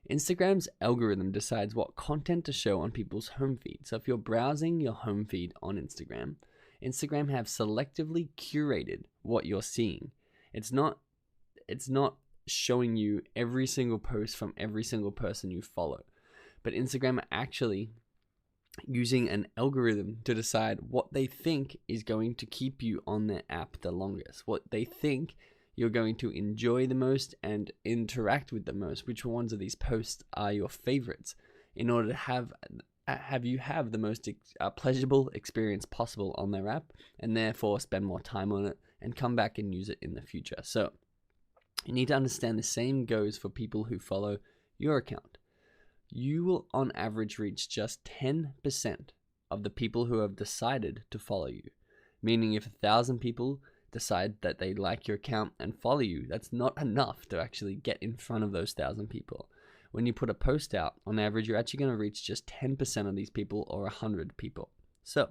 Instagram's algorithm decides what content to show on people's home feed. So if you're browsing your home feed on Instagram, Instagram have selectively curated what you're seeing. It's not showing you every single post from every single person you follow, but Instagram are actually using an algorithm to decide what they think is going to keep you on their app the longest, what they think you're going to enjoy the most and interact with the most, which ones of these posts are your favorites, in order to have you have the most pleasurable experience possible on their app, and therefore spend more time on it and come back and use it in the future. So you need to understand the same goes for people who follow your account. You will on average reach just 10% of the people who have decided to follow you. Meaning if 1,000 people decide that they like your account and follow you, that's not enough to actually get in front of those 1,000 people. When you put a post out, on average, you're actually going to reach just 10% of these people, or 100 people. So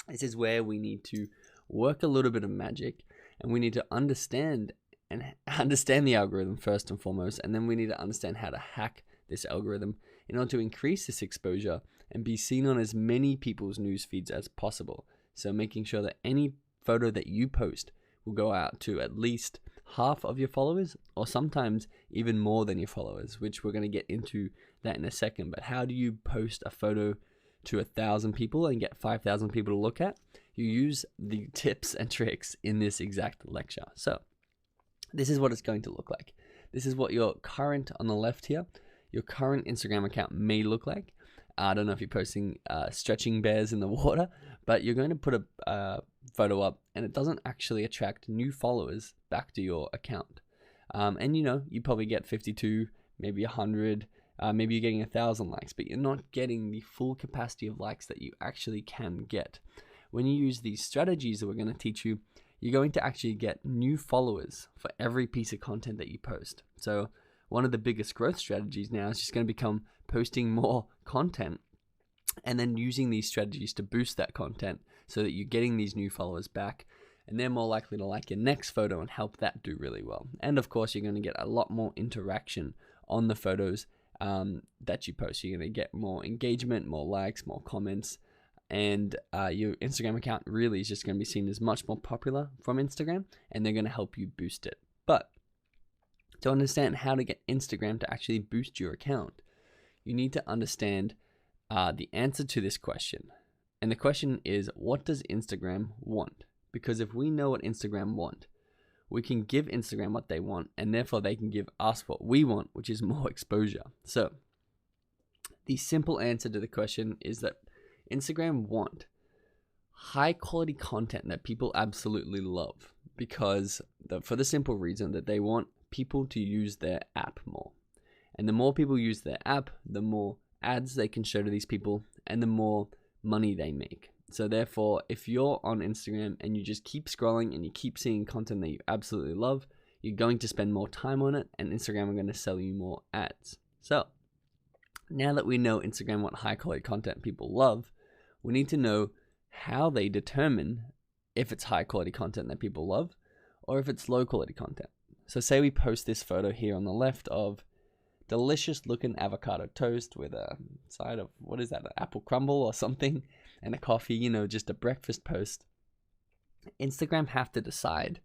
this is where we need to work a little bit of magic, and we need to understand the algorithm first and foremost, and then we need to understand how to hack this algorithm in order to increase this exposure and be seen on as many people's news feeds as possible. So making sure that any photo that you post will go out to at least half of your followers, or sometimes even more than your followers, which we're going to get into that in a second. But how do you post a photo to 1,000 people and get 5,000 people to look at? You use the tips and tricks in this exact lecture. So this is what it's going to look like. This is what your current, on the left here, your current Instagram account may look like. I don't know if you're posting stretching bears in the water, but you're going to put a photo up and it doesn't actually attract new followers back to your account. And you probably get 52, maybe 100, maybe you're getting 1,000 likes, but you're not getting the full capacity of likes that you actually can get. When you use these strategies that we're going to teach you, you're going to actually get new followers for every piece of content that you post. So one of the biggest growth strategies now is just going to become posting more content and then using these strategies to boost that content so that you're getting these new followers back, and they're more likely to like your next photo and help that do really well. And of course, you're going to get a lot more interaction on the photos that you post. You're going to get more engagement, more likes, more comments, and your Instagram account really is just going to be seen as much more popular from Instagram, and they're going to help you boost it. But to understand how to get Instagram to actually boost your account, you need to understand the answer to this question. And the question is, what does Instagram want? Because if we know what Instagram want, we can give Instagram what they want, and therefore they can give us what we want, which is more exposure. So the simple answer to the question is that Instagram want high quality content that people absolutely love, because for the simple reason that they want people to use their app more. And the more people use their app, the more ads they can show to these people and the more money they make. So therefore, if you're on Instagram and you just keep scrolling and you keep seeing content that you absolutely love, you're going to spend more time on it, and Instagram are going to sell you more ads. So now that we know Instagram what high quality content people love, we need to know how they determine if it's high quality content that people love or if it's low quality content. So say we post this photo here on the left of delicious looking avocado toast with a side of, what is that, an apple crumble or something, and a coffee, just a breakfast post. Instagram have to decide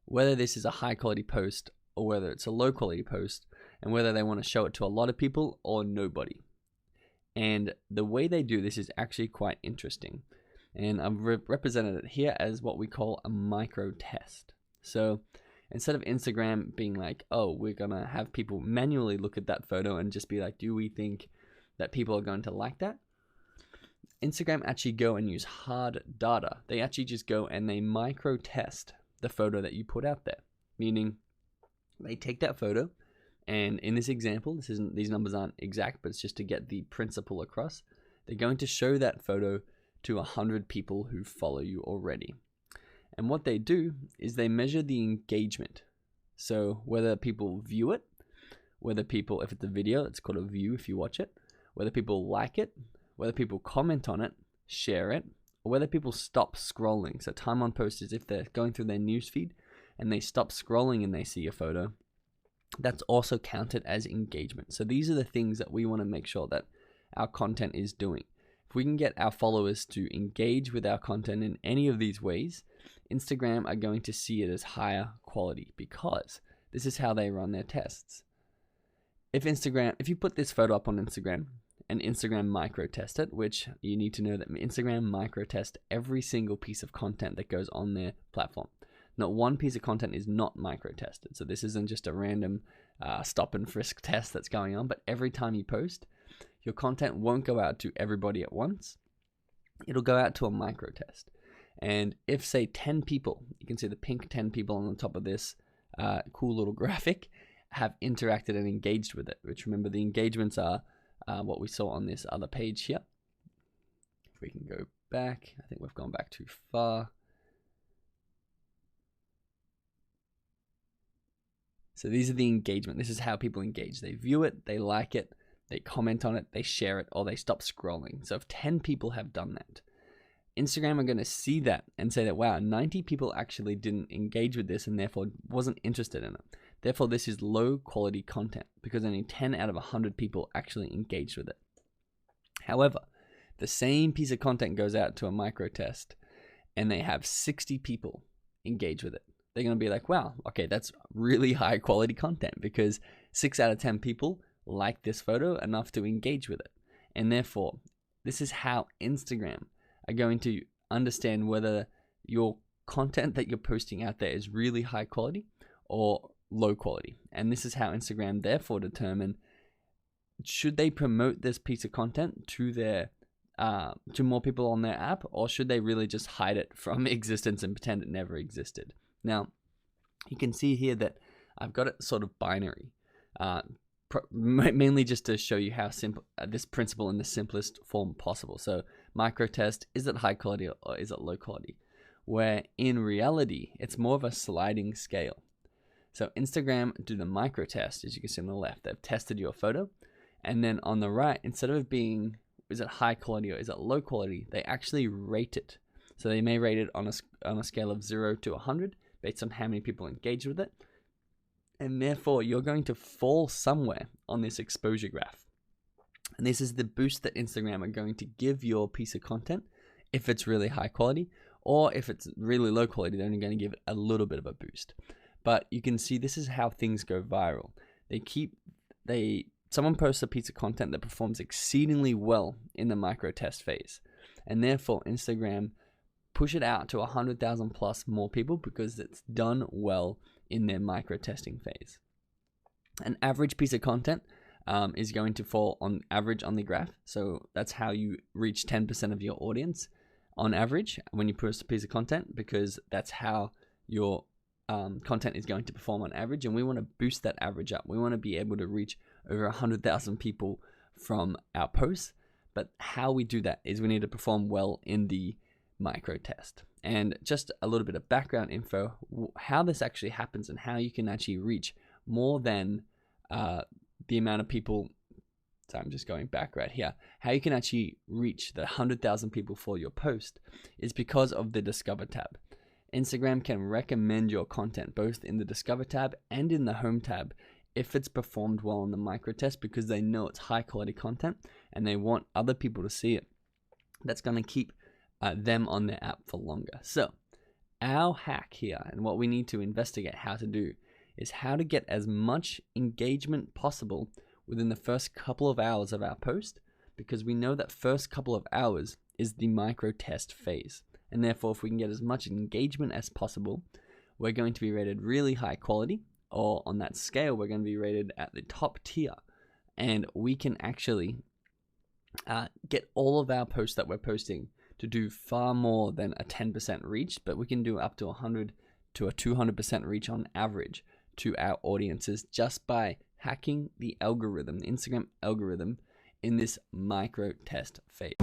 whether this is a high quality post or whether it's a low quality post, and whether they want to show it to a lot of people or nobody. And the way they do this is actually quite interesting. And I've represented it here as what we call a micro test. So instead of Instagram being like, oh, we're going to have people manually look at that photo and just be like, do we think that people are going to like that? Instagram actually go and use hard data. They actually just go and they micro test the photo that you put out there, meaning they take that photo, and in this example, these numbers aren't exact, but it's just to get the principle across. They're going to show that photo to 100 people who follow you already. And what they do is they measure the engagement. So whether people view it, whether people, if it's a video, it's called a view if you watch it, whether people like it, whether people comment on it, share it, or whether people stop scrolling. So time on post is if they're going through their newsfeed and they stop scrolling and they see a photo, that's also counted as engagement. So these are the things that we want to make sure that our content is doing. If we can get our followers to engage with our content in any of these ways, Instagram are going to see it as higher quality, because this is how they run their tests. If you put this photo up on Instagram and Instagram micro test it, which you need to know that Instagram micro test every single piece of content that goes on their platform. Not one piece of content is not micro tested. So this isn't just a random stop and frisk test that's going on, but every time you post, your content won't go out to everybody at once. It'll go out to a micro test. And if, say, 10 people, you can see the pink 10 people on the top of this cool little graphic, have interacted and engaged with it, which, remember, the engagements are what we saw on this other page here. If we can go back, I think we've gone back too far. So these are the engagement. This is how people engage. They view it, they like it, they comment on it, they share it, or they stop scrolling. So if 10 people have done that, Instagram are going to see that and say that, wow, 90 people actually didn't engage with this and therefore wasn't interested in it. Therefore, this is low quality content because only 10 out of 100 people actually engaged with it. However, the same piece of content goes out to a micro test and they have 60 people engage with it. They're going to be like, wow, okay, that's really high quality content because 6 out of 10 people like this photo enough to engage with it. And therefore, this is how Instagram are going to understand whether your content that you're posting out there is really high quality or low quality. And this is how Instagram therefore determine, should they promote this piece of content to their to more people on their app, or should they really just hide it from existence and pretend it never existed? Now, you can see here that I've got it sort of binary, mainly just to show you how simple this principle in the simplest form possible. So micro test, is it high quality or is it low quality? Where in reality, it's more of a sliding scale. So Instagram do the micro test, as you can see on the left. They've tested your photo, and then on the right, instead of being, is it high quality or is it low quality, they actually rate it. So they may rate it on a scale of 0 to 100 based on how many people engage with it. And therefore, you're going to fall somewhere on this exposure graph. And this is the boost that Instagram are going to give your piece of content if it's really high quality, or if it's really low quality, they're only going to give it a little bit of a boost. But you can see this is how things go viral. Someone posts a piece of content that performs exceedingly well in the micro test phase. And therefore, Instagram push it out to 100,000 plus more people because it's done well in their micro testing phase. An average piece of content is going to fall on average on the graph. So that's how you reach 10% of your audience on average when you post a piece of content, because that's how your content is going to perform on average. And we want to boost that average up. We want to be able to reach over 100,000 people from our posts. But how we do that is we need to perform well in the micro test. And just a little bit of background info, how this actually happens and how you can actually reach more than the amount of people. So I'm just going back right here. How you can actually reach the 100,000 people for your post is because of the Discover tab. Instagram can recommend your content both in the Discover tab and in the Home tab if it's performed well in the micro test, because they know it's high quality content and they want other people to see it. That's going to keep them on their app for longer. So our hack here, and what we need to investigate how to do, is how to get as much engagement possible within the first couple of hours of our post, because we know that first couple of hours is the micro test phase. And therefore, if we can get as much engagement as possible, we're going to be rated really high quality, or on that scale, we're going to be rated at the top tier. And we can actually get all of our posts that we're posting to do far more than a 10% reach, but we can do up to 100 to a 200% reach on average to our audiences just by hacking the algorithm, the Instagram algorithm, in this micro test phase.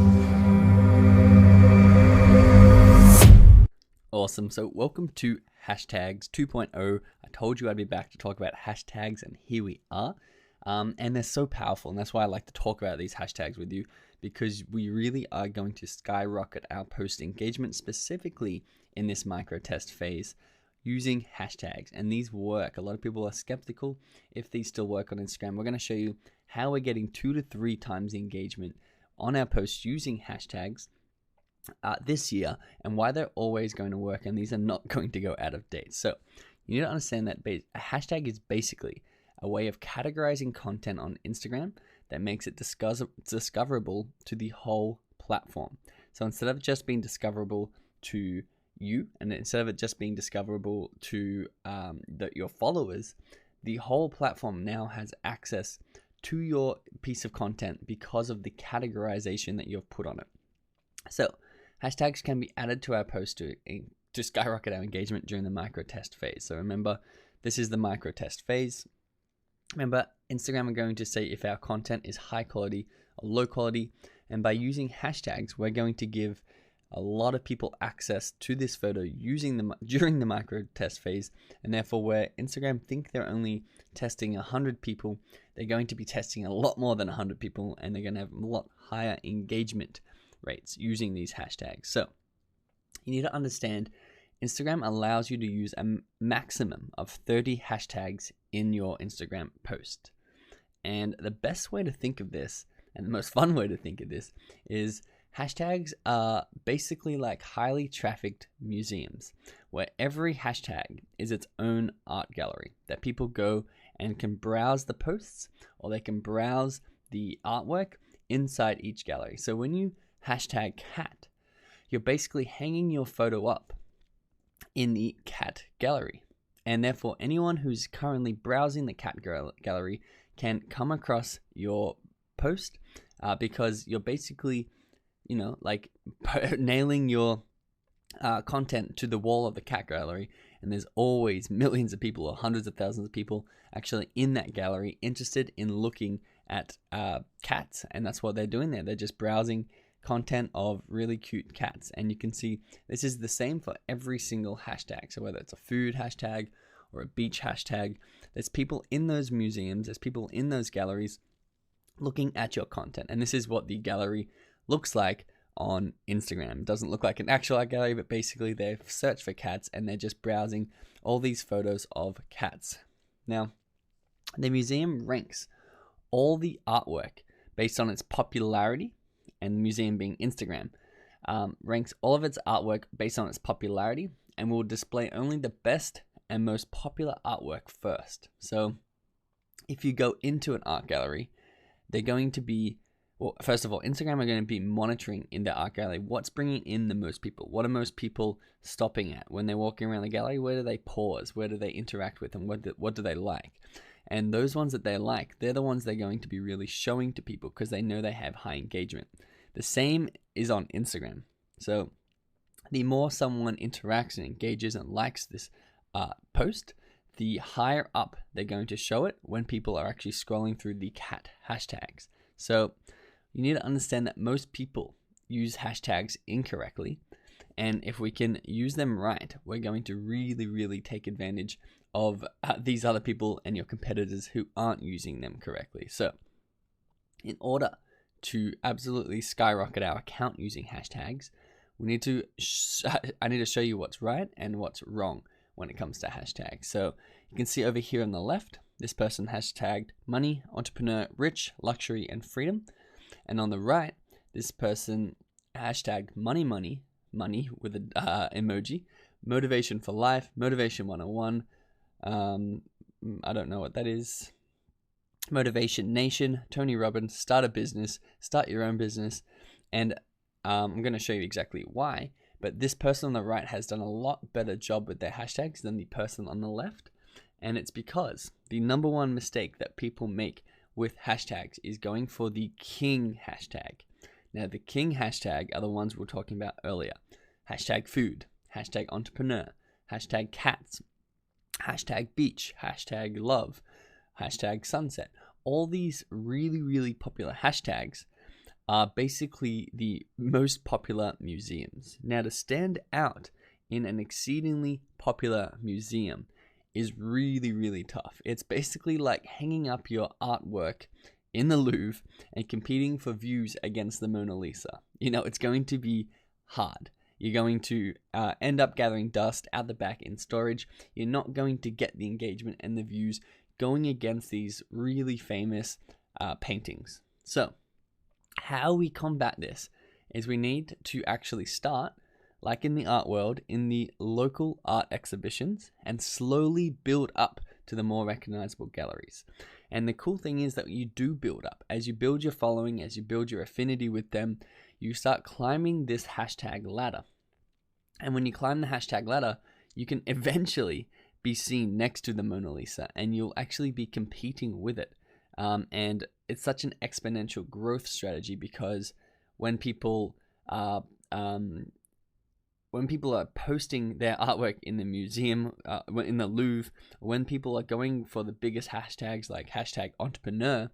Awesome. So welcome to Hashtags 2.0. I told you I'd be back to talk about hashtags, and here we are. And they're so powerful, and that's why I like to talk about these hashtags with you, because we really are going to skyrocket our post engagement, specifically in this micro test phase, using hashtags. And these work. A lot of people are skeptical if these still work on Instagram. We're going to show you how we're getting 2 to 3 times the engagement on our posts using hashtags this year, and why they're always going to work, and these are not going to go out of date. So you need to understand that a hashtag is basically a way of categorizing content on Instagram that makes it discoverable to the whole platform. So instead of just being discoverable to you, and instead of it just being discoverable to your followers, the whole platform now has access to your piece of content because of the categorization that you've put on it. So hashtags can be added to our post to skyrocket our engagement during the micro test phase. So remember, this is the micro test phase. Remember, Instagram are going to say if our content is high quality or low quality, and by using hashtags, we're going to give a lot of people access to this photo using them during the micro test phase, and therefore where Instagram think they're only testing 100 people, they're going to be testing a lot more than 100 people, and they're going to have a lot higher engagement rates using these hashtags. So you need to understand Instagram allows you to use a maximum of 30 hashtags in your Instagram post. And the best way to think of this, and the most fun way to think of this, is hashtags are basically like highly trafficked museums, where every hashtag is its own art gallery that people go and can browse the posts, or they can browse the artwork inside each gallery. So when you hashtag cat, you're basically hanging your photo up in the cat gallery, and therefore anyone who's currently browsing the cat gallery can come across your post because you're basically, like nailing your content to the wall of the cat gallery, and there's always millions of people or hundreds of thousands of people actually in that gallery interested in looking at cats, and that's what they're doing there. They're just browsing content of really cute cats, and you can see this is the same for every single hashtag. So whether it's a food hashtag or a beach hashtag, there's people in those museums, there's people in those galleries looking at your content, and this is what the gallery looks like on Instagram. It doesn't look like an actual art gallery, but basically they've searched for cats and they're just browsing all these photos of cats. Now, the museum ranks all the artwork based on its popularity, and the museum being Instagram, ranks all of its artwork based on its popularity, and will display only the best and most popular artwork first. So if you go into an art gallery, they're going to be, well, first of all, Instagram are going to be monitoring in the art gallery what's bringing in the most people. What are most people stopping at when they're walking around the gallery? Where do they pause? Where do they interact with? And what do they like? And those ones that they like, they're the ones they're going to be really showing to people because they know they have high engagement. The same is on Instagram. So the more someone interacts and engages and likes this post, the higher up they're going to show it when people are actually scrolling through the cat hashtags. So you need to understand that most people use hashtags incorrectly, and if we can use them right, we're going to really, really take advantage of these other people and your competitors who aren't using them correctly. So in order to absolutely skyrocket our account using hashtags, we need to I need to show you what's right and what's wrong when it comes to hashtags. So you can see over here on the left, this person hashtagged money, entrepreneur, rich, luxury, and freedom. And on the right, this person hashtagged money with an emoji, motivation for life, motivation 101. I don't know what that is. Motivation Nation, Tony Robbins, start a business, start your own business. And I'm going to show you exactly why. But this person on the right has done a lot better job with their hashtags than the person on the left. And it's because the number one mistake that people make with hashtags is going for the king hashtag. Now, the king hashtag are the ones we were talking about earlier. Hashtag food, hashtag entrepreneur, hashtag cats, hashtag beach, hashtag love, hashtag sunset. All these really, really popular hashtags are basically the most popular museums. Now, to stand out in an exceedingly popular museum is really, really tough. It's basically like hanging up your artwork in the Louvre and competing for views against the Mona Lisa. It's going to be hard. You're going to end up gathering dust out the back in storage. You're not going to get the engagement and the views going against these really famous paintings. So, how we combat this is we need to actually start, like in the art world, in the local art exhibitions and slowly build up to the more recognizable galleries. And the cool thing is that you do build up. As you build your following, as you build your affinity with them, you start climbing this hashtag ladder. And when you climb the hashtag ladder, you can eventually be seen next to the Mona Lisa, and you'll actually be competing with it. And it's such an exponential growth strategy, because when people are posting their artwork in the museum, in the Louvre, when people are going for the biggest hashtags like hashtag entrepreneur,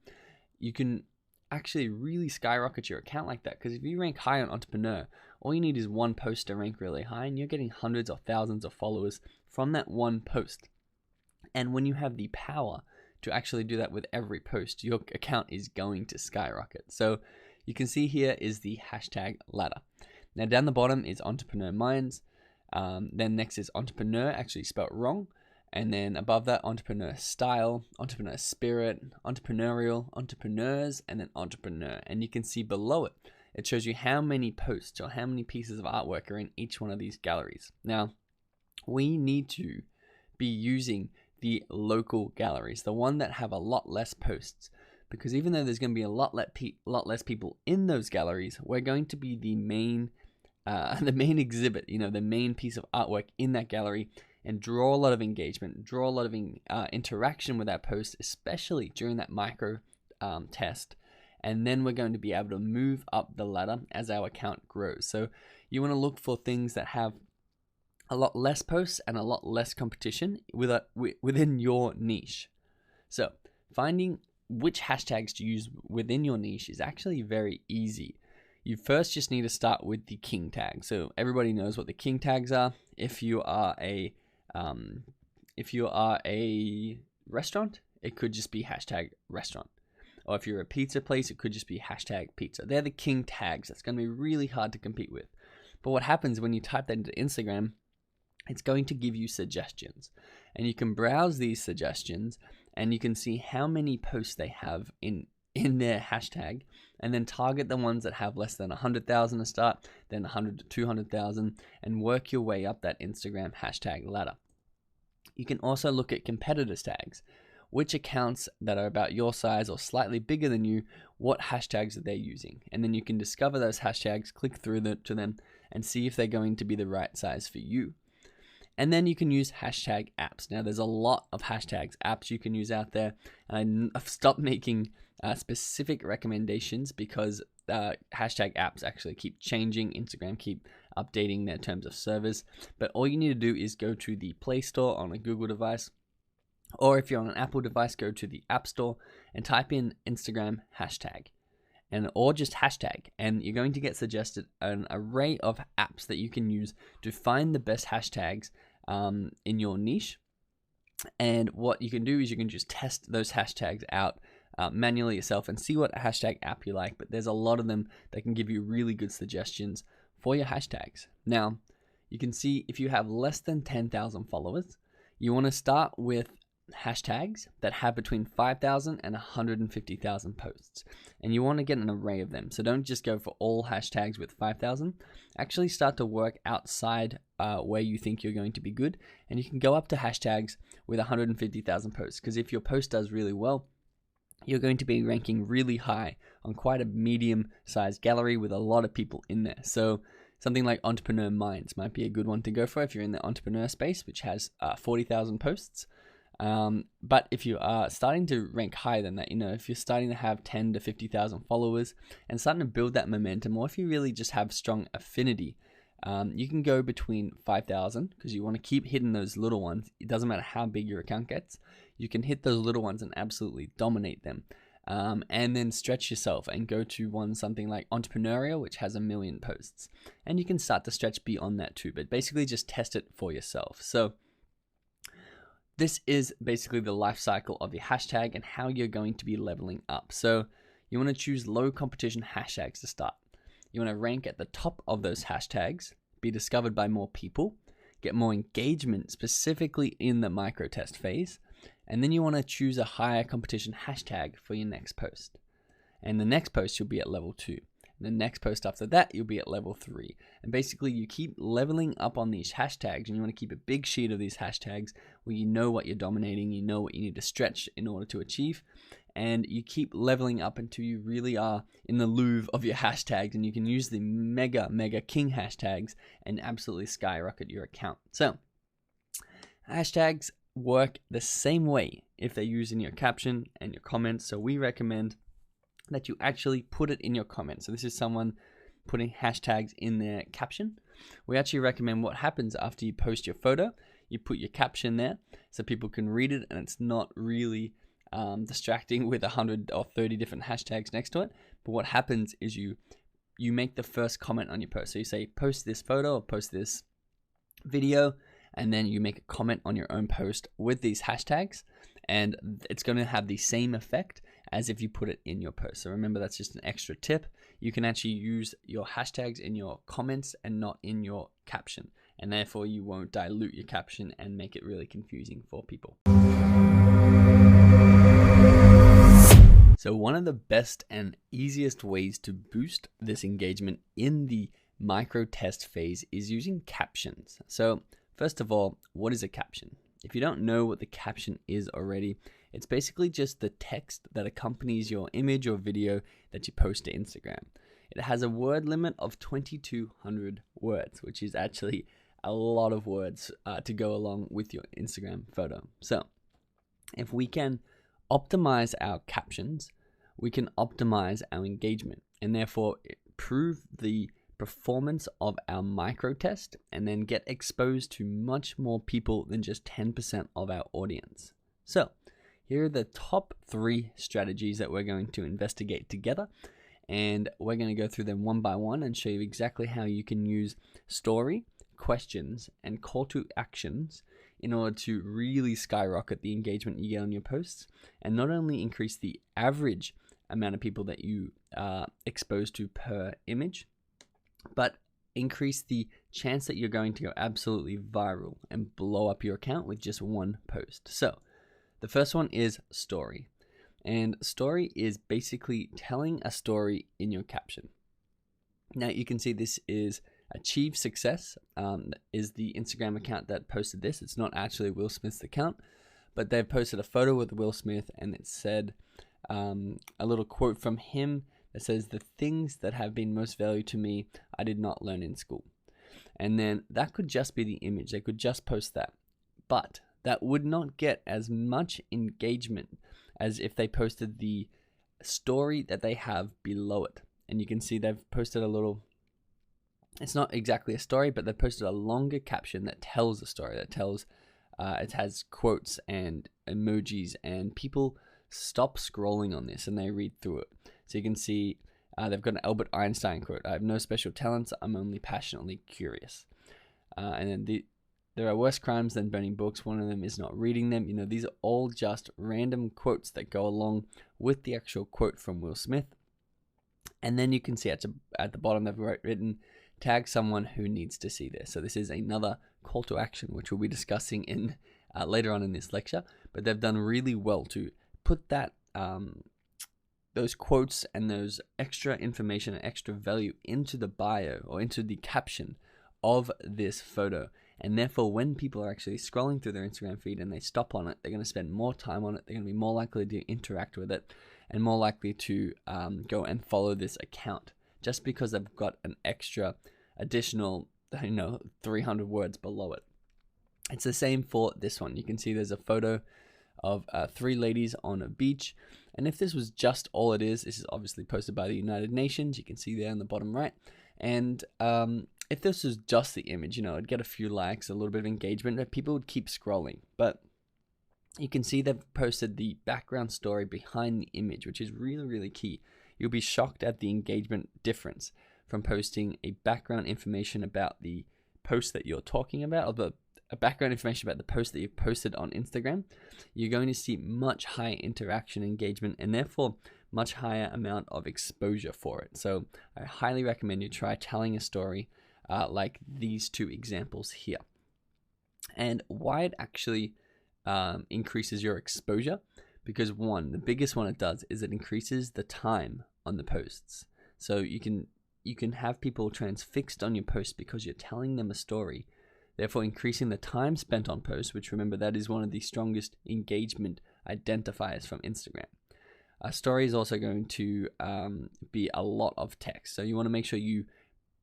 you can actually really skyrocket your account like that. Because if you rank high on entrepreneur, all you need is one post to rank really high, and you're getting hundreds or thousands of followers from that one post. And when you have the power to actually do that with every post, your account is going to skyrocket. So you can see here is the hashtag ladder. Now, down the bottom is Entrepreneur Minds. Then next is Entrepreneur, actually spelt wrong. And then above that, Entrepreneur Style, Entrepreneur Spirit, Entrepreneurial, Entrepreneurs, and then Entrepreneur. And you can see below it, it shows you how many posts or how many pieces of artwork are in each one of these galleries. Now, we need to be using the local galleries, the one that have a lot less posts. Because even though there's going to be a lot less people in those galleries, we're going to be the main exhibit, the main piece of artwork in that gallery, and draw a lot of engagement, draw a lot of interaction with our post, especially during that micro test. And then we're going to be able to move up the ladder as our account grows. So you want to look for things that have a lot less posts and a lot less competition within your niche. So finding which hashtags to use within your niche is actually very easy. You first just need to start with the king tag. So everybody knows what the king tags are. If you are a restaurant, it could just be hashtag restaurant. Or if you're a pizza place, it could just be hashtag pizza. They're the king tags. That's going to be really hard to compete with. But what happens when you type that into Instagram, it's going to give you suggestions. And you can browse these suggestions and you can see how many posts they have in their hashtag, and then target the ones that have less than 100,000 to start, then 100 to 200,000, and work your way up that Instagram hashtag ladder. You can also look at competitors tags. Which accounts that are about your size or slightly bigger than you, what hashtags are they using? And then you can discover those hashtags, click through to them, and see if they're going to be the right size for you. And then you can use hashtag apps. Now, there's a lot of hashtags apps you can use out there. And I've stopped making specific recommendations because hashtag apps actually keep changing. Instagram keep updating their terms of service. But all you need to do is go to the Play Store on a Google device. Or if you're on an Apple device, go to the App Store and type in Instagram hashtag. Or just hashtag, and you're going to get suggested an array of apps that you can use to find the best hashtags in your niche. And what you can do is you can just test those hashtags out manually yourself and see what hashtag app you like. But there's a lot of them that can give you really good suggestions for your hashtags. Now, you can see if you have less than 10,000 followers, you want to start with hashtags that have between 5,000 and 150,000 posts, and you want to get an array of them. So don't just go for all hashtags with 5,000. Actually start to work outside where you think you're going to be good, and you can go up to hashtags with 150,000 posts, because if your post does really well, you're going to be ranking really high on quite a medium-sized gallery with a lot of people in there. So something like Entrepreneur Minds might be a good one to go for if you're in the entrepreneur space, which has 40,000 posts. But if you are starting to rank higher than that, if you're starting to have 10 to 50,000 followers and starting to build that momentum, or if you really just have strong affinity, you can go between 5,000 because you want to keep hitting those little ones. It doesn't matter how big your account gets. You can hit those little ones and absolutely dominate them. And then stretch yourself and go to something like entrepreneurial, which has 1 million posts. And you can start to stretch beyond that too, but basically just test it for yourself. So this is basically the life cycle of your hashtag and how you're going to be leveling up. So you want to choose low competition hashtags to start. You want to rank at the top of those hashtags, be discovered by more people, get more engagement specifically in the micro test phase, and then you want to choose a higher competition hashtag for your next post. And the next post you'll be at level 2. And the next post after that you'll be at level 3. And basically you keep leveling up on these hashtags, and you want to keep a big sheet of these hashtags where you know what you're dominating, you know what you need to stretch in order to achieve. And you keep leveling up until you really are in the Louvre of your hashtags, and you can use the mega king hashtags and absolutely skyrocket your account. So hashtags work the same way if they're used in your caption and your comments. So we recommend that you actually put it in your comments. So this is someone putting hashtags in their caption. We actually recommend what happens after you post your photo. You put your caption there so people can read it, and it's not really distracting with 100 or 30 different hashtags next to it. But what happens is you make the first comment on your post. So you say post this photo or post this video, and then you make a comment on your own post with these hashtags, and it's going to have the same effect as if you put it in your post. So remember, that's just an extra tip. You can actually use your hashtags in your comments and not in your caption, and therefore you won't dilute your caption and make it really confusing for people. So one of the best and easiest ways to boost this engagement in the micro test phase is using captions. So first of all, what is a caption? If you don't know what the caption is already, it's basically just the text that accompanies your image or video that you post to Instagram. It has a word limit of 2,200 words, which is actually a lot of words to go along with your Instagram photo. So if we can optimize our captions, we can optimize our engagement and therefore improve the performance of our micro test and then get exposed to much more people than just 10% of our audience. So here are the top 3 strategies that we're going to investigate together, and we're going to go through them one by one and show you exactly how you can use story, questions, and call to actions in order to really skyrocket the engagement you get on your posts, and not only increase the average amount of people that you are exposed to per image, but increase the chance that you're going to go absolutely viral and blow up your account with just one post. So the first one is story. And story is basically telling a story in your caption. Now you can see this is Achieve Success, is the Instagram account that posted this. It's not actually Will Smith's account, but they've posted a photo with Will Smith, and it said a little quote from him that says, "The things that have been most valued to me, I did not learn in school." And then that could just be the image. They could just post that. But that would not get as much engagement as if they posted the story that they have below it. And you can see they've posted a little, it's not exactly a story, but they posted a longer caption that tells a story, that tells, it has quotes and emojis, and people stop scrolling on this and they read through it. So you can see they've got an Albert Einstein quote: "I have no special talents, I'm only passionately curious." And then there are worse crimes than burning books. One of them is not reading them. These are all just random quotes that go along with the actual quote from Will Smith. And then you can see at the bottom they've written, "Tag someone who needs to see this." So this is another call to action, which we'll be discussing in later on in this lecture. But they've done really well to put that those quotes and those extra information and extra value into the bio or into the caption of this photo. And therefore, when people are actually scrolling through their Instagram feed and they stop on it, they're going to spend more time on it. They're going to be more likely to interact with it and more likely to go and follow this account just because they've got an extra additional 300 words below it. It's the same for this one. You can see there's a photo of 3 ladies on a beach. And if this was just all it is, this is obviously posted by the United Nations. You can see there in the bottom right. And if this was just the image, it'd get a few likes, a little bit of engagement, and people would keep scrolling. But you can see they've posted the background story behind the image, which is really, really key. You'll be shocked at the engagement difference from posting a background information about the post that you're talking about, or the background information about the post that you've posted on Instagram. You're going to see much higher interaction, engagement, and therefore much higher amount of exposure for it. So I highly recommend you try telling a story like these 2 examples here. And why it actually increases your exposure, because the biggest one it does is it increases the time on the posts. So you can have people transfixed on your post because you're telling them a story, therefore increasing the time spent on posts, which, remember, that is one of the strongest engagement identifiers from Instagram. A story is also going to be a lot of text, so you want to make sure you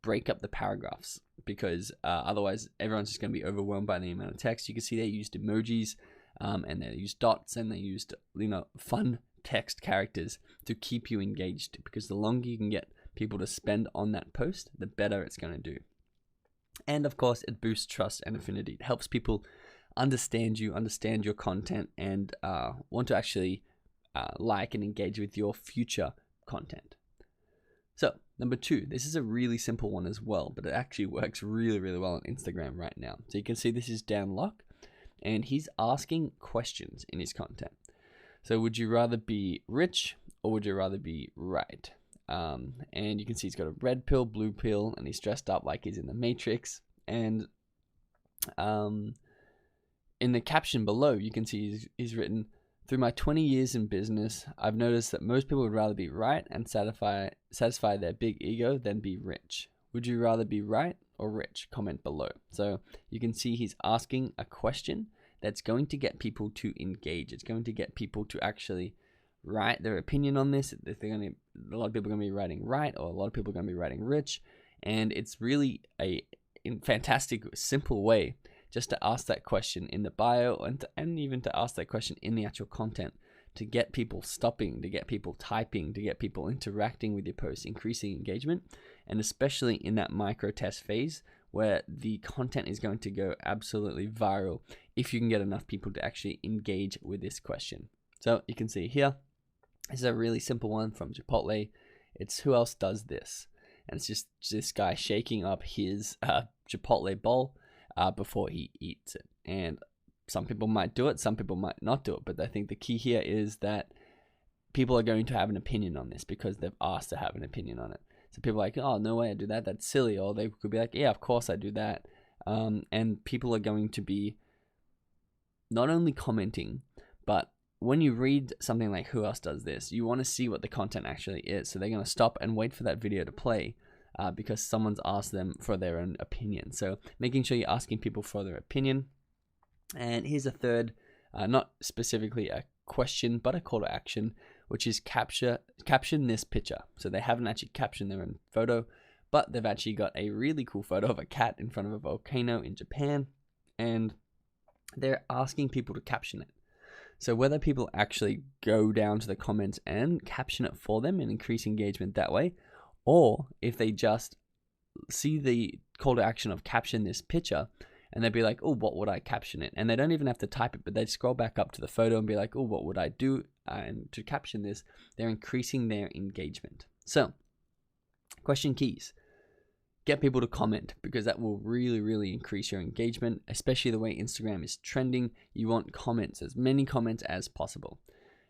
break up the paragraphs, because otherwise everyone's just going to be overwhelmed by the amount of text. You can see they used emojis, and they used dots, and they used fun text characters to keep you engaged, because the longer you can get people to spend on that post, the better it's going to do. And of course, it boosts trust and affinity. It helps people understand you, understand your content, and want to actually like and engage with your future content. So number 2, this is a really simple one as well, but it actually works really, really well on Instagram right now. So you can see this is Dan Lok, and he's asking questions in his content. So would you rather be rich or would you rather be right? And you can see he's got a red pill, blue pill, and he's dressed up like he's in the Matrix. And in the caption below, you can see he's written, "Through my 20 years in business, I've noticed that most people would rather be right and satisfy their big ego than be rich. Would you rather be right or rich? Comment below." So you can see he's asking a question that's going to get people to engage. It's going to get people to actually write their opinion on this. A lot of people are going to be writing right, or a lot of people are going to be writing rich. And it's really a fantastic, simple way just to ask that question in the bio, and even to ask that question in the actual content, to get people stopping, to get people typing, to get people interacting with your posts, increasing engagement, and especially in that micro test phase where the content is going to go absolutely viral if you can get enough people to actually engage with this question. So you can see here, this is a really simple one from Chipotle. It's "Who else does this?" And it's just this guy shaking up his Chipotle bowl before he eats it. And some people might do it, some people might not do it, but I think the key here is that people are going to have an opinion on this because they've asked to have an opinion on it. So people are like, "Oh, no way I do that, that's silly," or they could be like, "Yeah, of course I do that." And people are going to be not only commenting, but when you read something like "Who else does this?", you want to see what the content actually is. So they're going to stop and wait for that video to play because someone's asked them for their own opinion. So making sure you're asking people for their opinion. And here's a third, not specifically a question, but a call to action, which is caption this picture. So they haven't actually captioned their own photo, but they've actually got a really cool photo of a cat in front of a volcano in Japan, and they're asking people to caption it. So whether people actually go down to the comments and caption it for them and increase engagement that way, or if they just see the call to action of caption this picture, and they'd be like, "Oh, what would I caption it?" And they don't even have to type it, but they'd scroll back up to the photo and be like, "Oh, what would I do?" And to caption this, they're increasing their engagement. So, question keys. Get people to comment, because that will really, really increase your engagement, especially the way Instagram is trending. You want comments, as many comments as possible.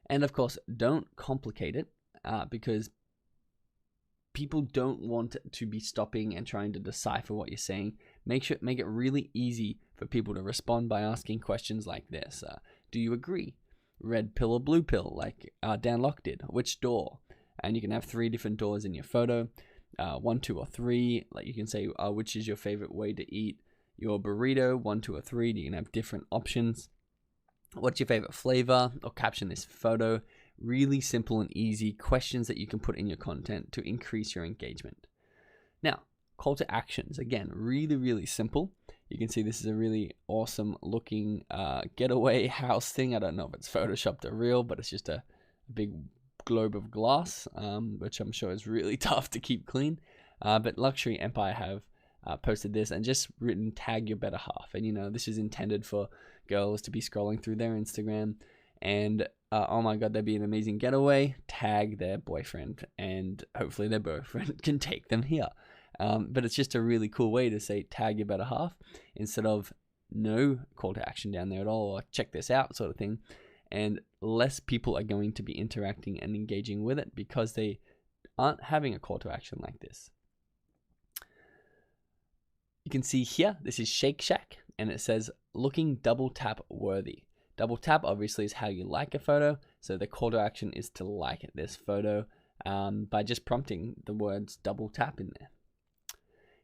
And of course, don't complicate it because people don't want to be stopping and trying to decipher what you're saying. Make it really easy for people to respond by asking questions like this. Do you agree? Red pill or blue pill, like Dan Lok did. Which door? And you can have 3 different doors in your photo. 1, 2, or 3. Like you can say, which is your favorite way to eat your burrito? 1, 2, or 3. You can have different options. What's your favorite flavor? Or caption this photo. Really simple and easy questions that you can put in your content to increase your engagement. Now, call to actions. Again, really, really simple. You can see this is a really awesome looking getaway house thing. I don't know if it's photoshopped or real, but it's just a big globe of glass, which I'm sure is really tough to keep clean. But Luxury Empire have posted this and just written tag your better half. And you know, this is intended for girls to be scrolling through their Instagram and oh my god, that'd be an amazing getaway. Tag their boyfriend, and hopefully their boyfriend can take them here. But it's just a really cool way to say tag your better half instead of no call to action down there at all, or check this out sort of thing. And less people are going to be interacting and engaging with it because they aren't having a call to action like this. You can see here, this is Shake Shack, and it says looking double tap worthy. Double tap obviously is how you like a photo, so the call to action is to like this photo by just prompting the words double tap in there.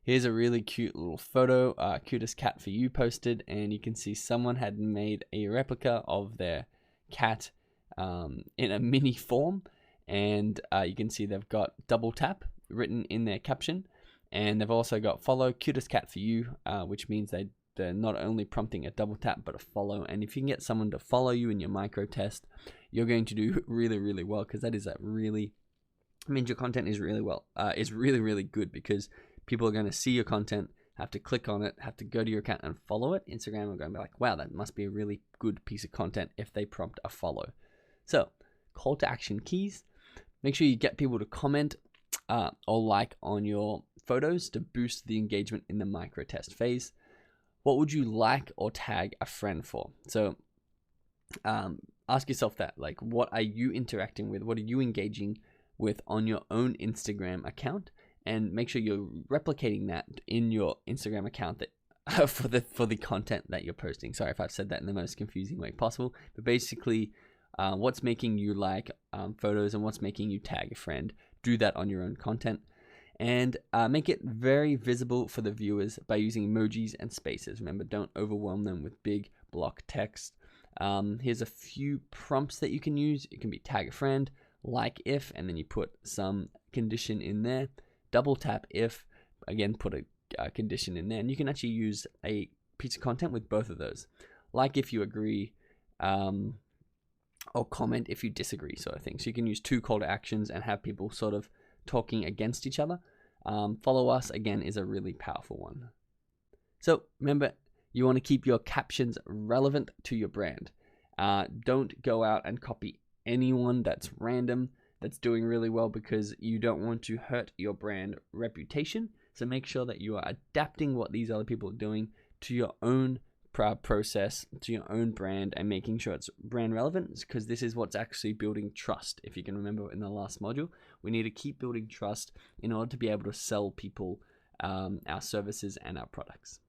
Here's a really cute little photo, Cutest Cat for You posted, and you can see someone had made a replica of their cat in a mini form, and you can see they've got double tap written in their caption, and they've also got follow Cutest Cat for You, which means they're not only prompting a double tap but a follow. And if you can get someone to follow you in your micro test, you're going to do really, really well, because that is a really, I mean, your content is really really good, because people are going to see your content, have to click on it, have to go to your account and follow it. Instagram are going to be like, wow, that must be a really good piece of content if they prompt a follow. So call to action keys, make sure you get people to comment or like on your photos to boost the engagement in the micro test phase. What would you like or tag a friend for? So ask yourself that, like, what are you interacting with? What are you engaging with on your own Instagram account? And make sure you're replicating that in your Instagram account that for the content that you're posting. Sorry if I've said that in the most confusing way possible, but basically what's making you like photos and what's making you tag a friend, do that on your own content. And make it very visible for the viewers by using emojis and spaces. Remember, don't overwhelm them with big block text. Here's a few prompts that you can use. It can be tag a friend, like if, and then you put some condition in there. Double tap if, again, put a condition in there. And you can actually use a piece of content with both of those. Like if you agree, or comment if you disagree, sort of thing. So you can use two call to actions and have people sort of talking against each other. Follow us, again, is a really powerful one. So remember, you want to keep your captions relevant to your brand. Don't go out and copy anyone that's random, that's doing really well, because you don't want to hurt your brand reputation. So make sure that you are adapting what these other people are doing to your own process, to your own brand, and making sure it's brand relevant, because this is what's actually building trust. If you can remember in the last module, we need to keep building trust in order to be able to sell people our services and our products.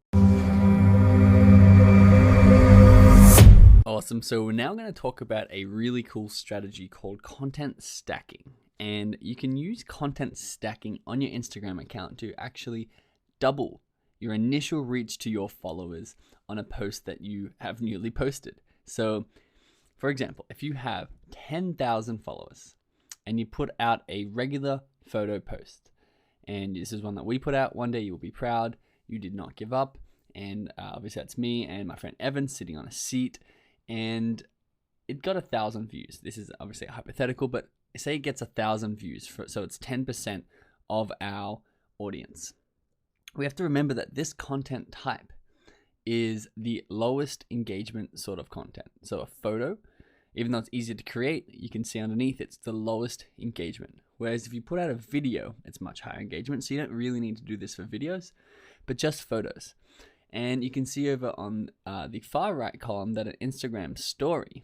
Awesome. So we're now going to talk about a really cool strategy called content stacking. And you can use content stacking on your Instagram account to actually double your initial reach to your followers on a post that you have newly posted. So, for example, if you have 10,000 followers and you put out a regular photo post, and this is one that we put out, one day you'll be proud, you did not give up. And obviously that's me and my friend Evan sitting on a seat, and it got 1,000 views. This is obviously a hypothetical, but say it gets 1,000 views, so it's 10% of our audience. We have to remember that this content type is the lowest engagement sort of content. So a photo, even though it's easier to create, you can see underneath it's the lowest engagement. Whereas if you put out a video, it's much higher engagement. So you don't really need to do this for videos, but just photos. And you can see over on the far right column that an Instagram story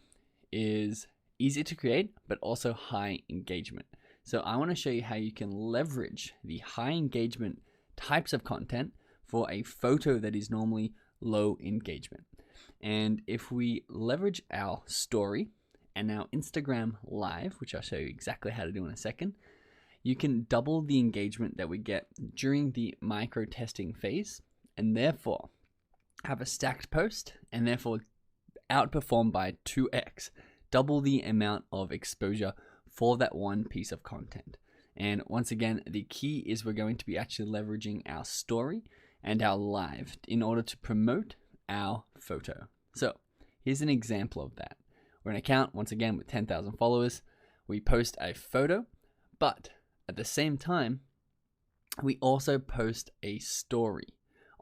is easy to create, but also high engagement. So I want to show you how you can leverage the high engagement types of content for a photo that is normally low engagement. And if we leverage our story and our Instagram live, which I'll show you exactly how to do in a second, you can double the engagement that we get during the micro testing phase, and therefore have a stacked post, and therefore outperform by 2x, double the amount of exposure for that one piece of content. And once again, the key is we're going to be actually leveraging our story and our live in order to promote our photo. So here's an example of that. We're an account, once again, with 10,000 followers. We post a photo, but at the same time, we also post a story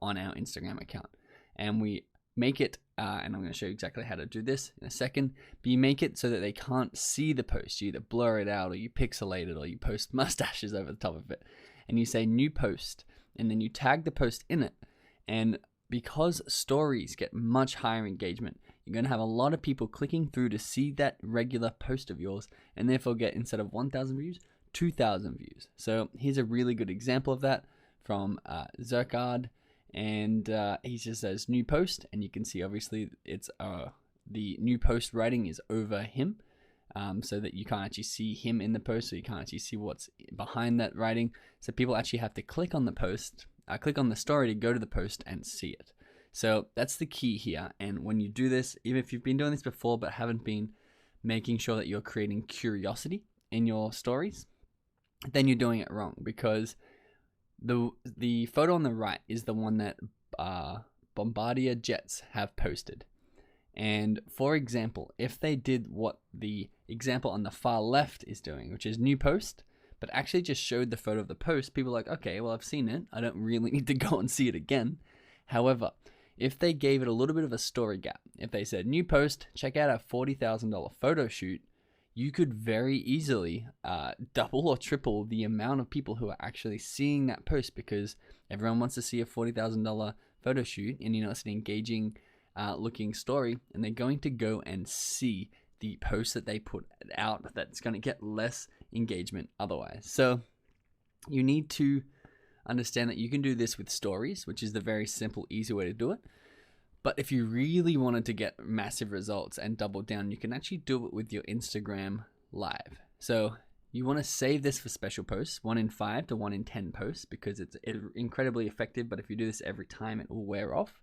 on our Instagram account. And we make it, and I'm going to show you exactly how to do this in a second, but you make it so that they can't see the post. You either blur it out, or you pixelate it, or you post mustaches over the top of it. And you say new post, and then you tag the post in it. And because stories get much higher engagement, you're going to have a lot of people clicking through to see that regular post of yours, and therefore get, instead of 1,000 views, 2,000 views. So here's a really good example of that from Zerkard, and he just says new post, and you can see obviously it's the new post writing is over him, so that you can't actually see him in the post, so you can't actually see what's behind that writing. So people actually have to click on the post, click on the story to go to the post and see it. So that's the key here. And when you do this, even if you've been doing this before but haven't been making sure that you're creating curiosity in your stories, then you're doing it wrong, because the photo on the right is the one that Bombardier Jets have posted. And for example, if they did what the example on the far left is doing, which is new post, but actually just showed the photo of the post, people are like, okay, well, I've seen it, I don't really need to go and see it again. However, if they gave it a little bit of a story gap, if they said new post, check out our $40,000 photo shoot, you could very easily double or triple the amount of people who are actually seeing that post, because everyone wants to see a $40,000 photo shoot, and it's an engaging looking story, and they're going to go and see the post that they put out that's going to get less engagement otherwise. So you need to understand that you can do this with stories, which is the very simple, easy way to do it. But if you really wanted to get massive results and double down, you can actually do it with your Instagram live. So you want to save this for special posts, 1 in 5 to 1 in 10 posts, because it's incredibly effective. But if you do this every time, it will wear off.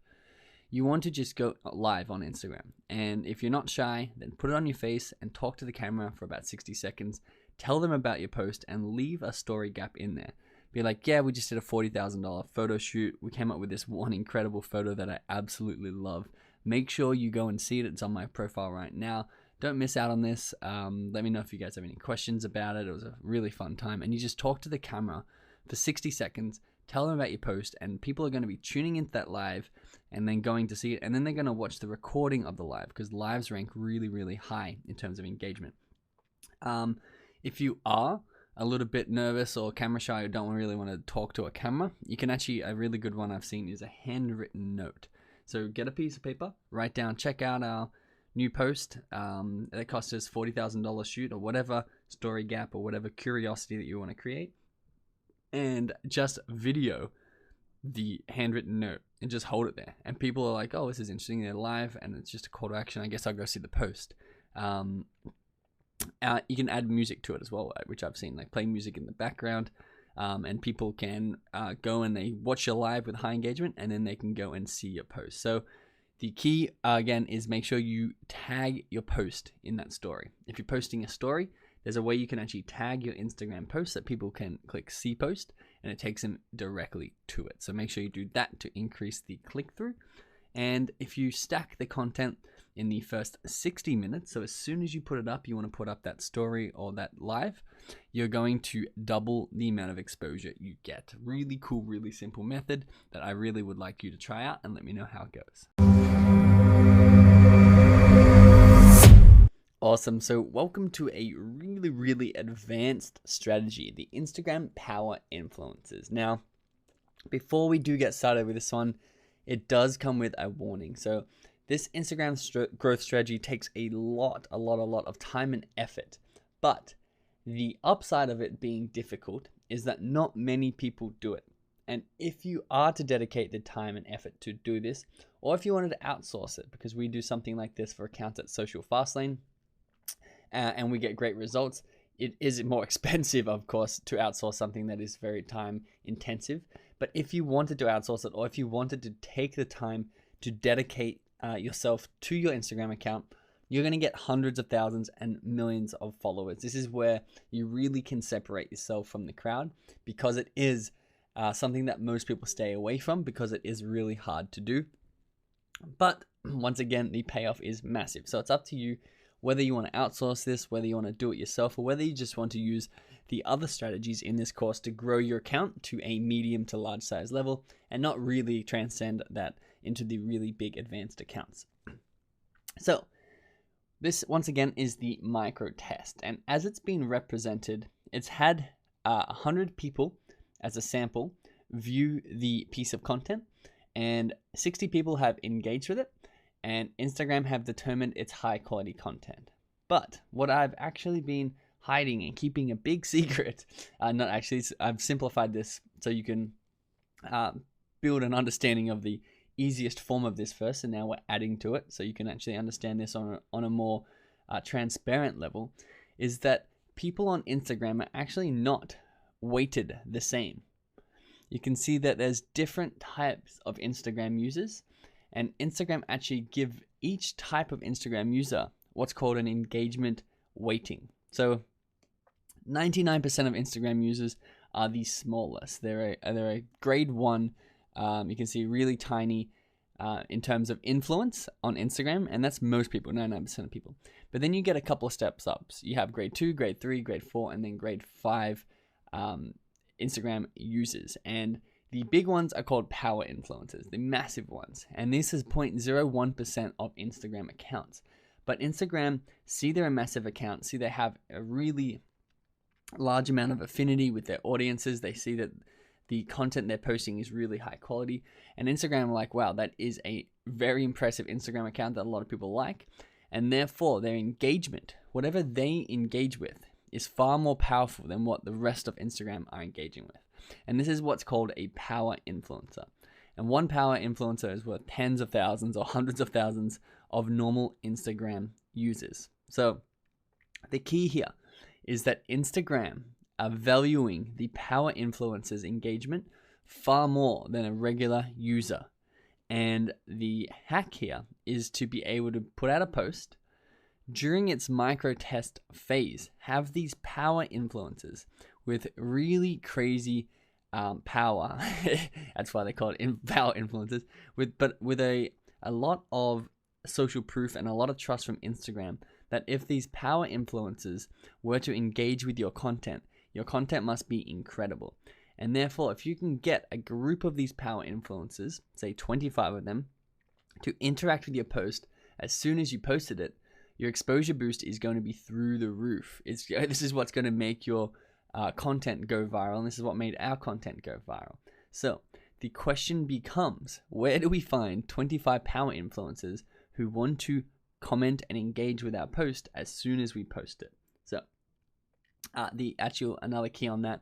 You want to just go live on Instagram. And if you're not shy, then put it on your face and talk to the camera for about 60 seconds. Tell them about your post and leave a story gap in there. Be like, yeah, we just did a $40,000 photo shoot. We came up with this one incredible photo that I absolutely love. Make sure you go and see it. It's on my profile right now. Don't miss out on this. Let me know if you guys have any questions about it. It was a really fun time. And you just talk to the camera for 60 seconds. Tell them about your post, and people are going to be tuning into that live and then going to see it. And then they're going to watch the recording of the live, because lives rank really, really high in terms of engagement. If you are a little bit nervous or camera shy or don't really want to talk to a camera, you can actually, a really good one I've seen is a handwritten note. So get a piece of paper, write down, check out our new post that cost us $40,000 shoot, or whatever story gap or whatever curiosity that you want to create, and just video the handwritten note and just hold it there. And people are like, oh, this is interesting, they're live, and it's just a call to action. I guess I'll go see the post. You can add music to it as well, which I've seen, like play music in the background, and people can go and they watch your live with high engagement, and then they can go and see your post. So the key, again, is make sure you tag your post in that story. If you're posting a story, there's a way you can actually tag your Instagram post that people can click see post, and it takes them directly to it. So make sure you do that to increase the click-through. And if you stack the content in the first 60 minutes, so as soon as you put it up, you want to put up that story or that live, you're going to double the amount of exposure you get. Really cool, really simple method that I really would like you to try out, and let me know how it goes. Awesome. So welcome to a really, really advanced strategy, the Instagram Power Influencers. Now, before we do get started with this one, it does come with a warning. So this Instagram growth strategy takes a lot of time and effort. But the upside of it being difficult is that not many people do it. And if you are to dedicate the time and effort to do this, or if you wanted to outsource it, because we do something like this for accounts at Social Fastlane, and we get great results, it is more expensive, of course, to outsource something that is very time intensive. But if you wanted to outsource it, or if you wanted to take the time to dedicate yourself to your Instagram account, you're going to get hundreds of thousands and millions of followers. This is where you really can separate yourself from the crowd, because it is something that most people stay away from because it is really hard to do. But once again, the payoff is massive. So it's up to you whether you want to outsource this, whether you want to do it yourself, or whether you just want to use the other strategies in this course to grow your account to a medium to large size level and not really transcend that into the really big advanced accounts. So this, once again, is the micro test. And as it's been represented, it's had 100 people as a sample view the piece of content, and 60 people have engaged with it, and Instagram have determined it's high quality content. But what I've actually been hiding and keeping a big secret, not actually, I've simplified this so you can build an understanding of the easiest form of this first, and now we're adding to it so you can actually understand this on a more transparent level, is that people on Instagram are actually not weighted the same. You can see that there's different types of Instagram users, and Instagram actually give each type of Instagram user what's called an engagement weighting. So 99% of Instagram users are the smallest. They're a grade 1. You can see really tiny in terms of influence on Instagram, and that's most people, 99% of people. But then you get a couple of steps up. So you have grade 2, grade 3, grade 4, and then grade 5 Instagram users. And the big ones are called power influencers, the massive ones. And this is 0.01% of Instagram accounts. But Instagram see they're a massive account, see they have a really large amount of affinity with their audiences. They see that the content they're posting is really high quality. And Instagram are like, wow, that is a very impressive Instagram account that a lot of people like. And therefore, their engagement, whatever they engage with, is far more powerful than what the rest of Instagram are engaging with. And this is what's called a power influencer. And one power influencer is worth tens of thousands or hundreds of thousands of normal Instagram users. So the key here is that Instagram are valuing the power influencer's engagement far more than a regular user. And the hack here is to be able to put out a post during its micro test phase, have these power influencers with really crazy power. That's why they call it power influencers. With a lot of social proof and a lot of trust from Instagram that if these power influencers were to engage with your content must be incredible. And therefore, if you can get a group of these power influencers, say 25 of them, to interact with your post as soon as you posted it, your exposure boost is going to be through the roof. This is what's going to make your content go viral, and this is what made our content go viral. So the question becomes, where do we find 25 power influencers who want to comment and engage with our post as soon as we post it? So another key on that,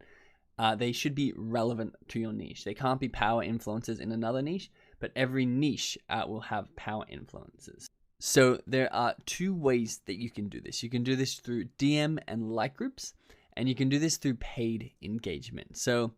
they should be relevant to your niche. They can't be power influencers in another niche, but every niche will have power influencers. So there are two ways that you can do this. You can do this through DM and like groups, and you can do this through paid engagement. So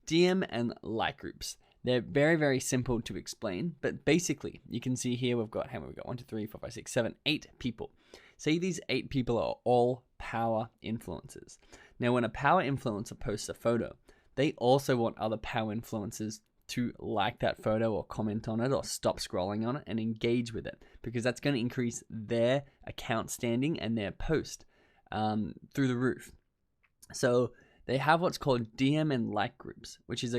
DM and like groups, they're very, very simple to explain, but basically you can see here we've got 1, 2, 3, 4, 5, 6, 7, 8 people. Say these 8 people are all power influencers. Now, when a power influencer posts a photo, they also want other power influencers to like that photo or comment on it or stop scrolling on it and engage with it, because that's going to increase their account standing and their post through the roof. So they have what's called DM and like groups, which is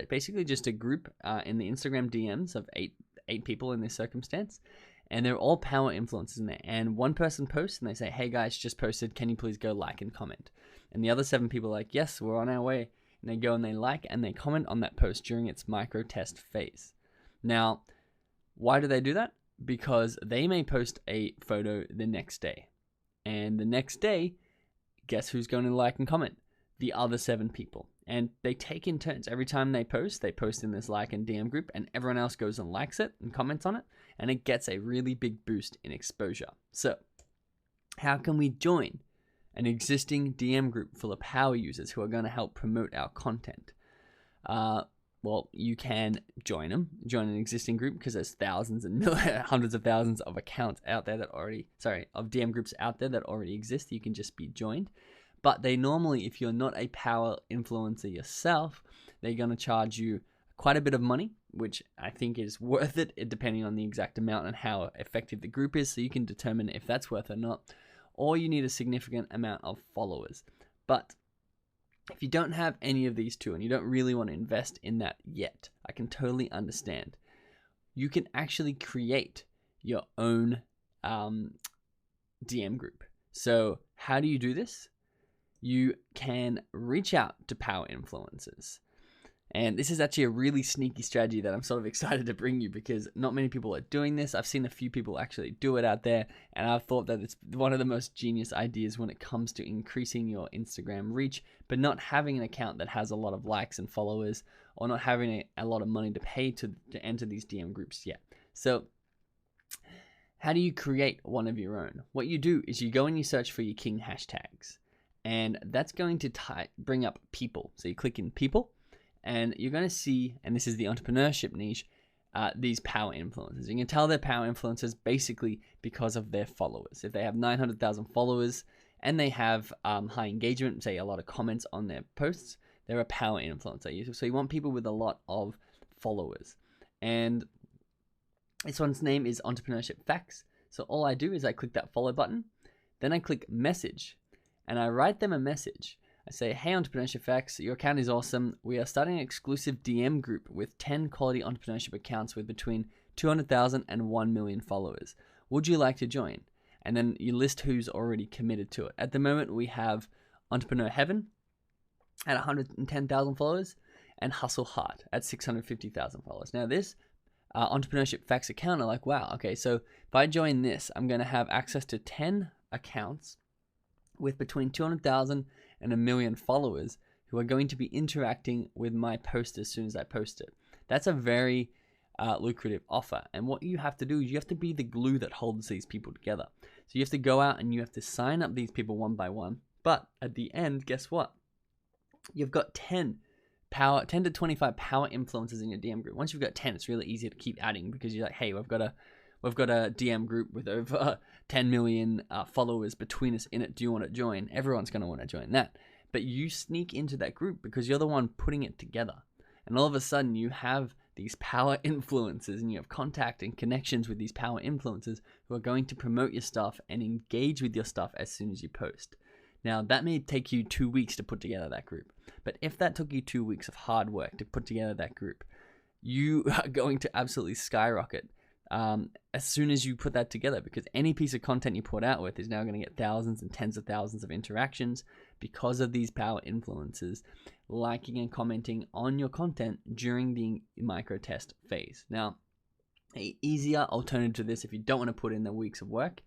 basically just a group in the Instagram DMs of eight people in this circumstance. And they're all power influencers in there. And one person posts and they say, hey guys, just posted, can you please go like and comment? And the other 7 people are like, yes, we're on our way. And they go and they like and they comment on that post during its micro test phase. Now, why do they do that? Because they may post a photo the next day. And the next day, guess who's going to like and comment? The other 7 people. And they take in turns. Every time they post in this like and DM group, and everyone else goes and likes it and comments on it, and it gets a really big boost in exposure. So how can we join an existing DM group full of power users who are going to help promote our content? Well, you can join an existing group, because there's thousands and hundreds of thousands of accounts out there of DM groups out there that already exist. You can just be joined. But they normally, if you're not a power influencer yourself, they're going to charge you quite a bit of money, which I think is worth it, depending on the exact amount and how effective the group is. So you can determine if that's worth it or not. Or you need a significant amount of followers. But if you don't have any of these two and you don't really want to invest in that yet, I can totally understand. You can actually create your own DM group. So how do you do this? You can reach out to power influencers. And this is actually a really sneaky strategy that I'm sort of excited to bring you, because not many people are doing this. I've seen a few people actually do it out there, and I've thought that it's one of the most genius ideas when it comes to increasing your Instagram reach, but not having an account that has a lot of likes and followers, or not having a lot of money to pay to enter these DM groups yet. So how do you create one of your own? What you do is you go and you search for your king hashtags, and that's going to bring up people. So you click in people, and you're going to see, and this is the entrepreneurship niche, these power influencers. You can tell they're power influencers basically because of their followers. If they have 900,000 followers and they have high engagement, say a lot of comments on their posts, they're a power influencer. So you want people with a lot of followers. And this one's name is Entrepreneurship Facts. So all I do is I click that follow button, then I click message, and I write them a message. I say, hey, Entrepreneurship Facts, your account is awesome. We are starting an exclusive DM group with 10 quality entrepreneurship accounts with between 200,000 and 1 million followers. Would you like to join? And then you list who's already committed to it. At the moment, we have Entrepreneur Heaven at 110,000 followers and Hustle Heart at 650,000 followers. Now, this Entrepreneurship Facts account, are like, wow, okay, so if I join this, I'm going to have access to 10 accounts with between 200,000 and 1 million followers who are going to be interacting with my post as soon as I post it. That's a very lucrative offer. And what you have to do is you have to be the glue that holds these people together. So you have to go out and you have to sign up these people one by one. But at the end, guess what? You've got 10 to 25 power influencers in your DM group. Once you've got 10, it's really easy to keep adding, because you're like, hey, we've got a DM group with over 10 million followers between us in it. Do you want to join? Everyone's going to want to join that. But you sneak into that group because you're the one putting it together. And all of a sudden you have these power influencers, and you have contact and connections with these power influencers who are going to promote your stuff and engage with your stuff as soon as you post. Now, that may take you 2 weeks to put together that group. But if that took you 2 weeks of hard work to put together that group, you are going to absolutely skyrocket as soon as you put that together, because any piece of content you put out with is now going to get thousands and tens of thousands of interactions because of these power influencers liking and commenting on your content during the micro test phase. Now, an easier alternative to this, if you don't want to put in the weeks of work,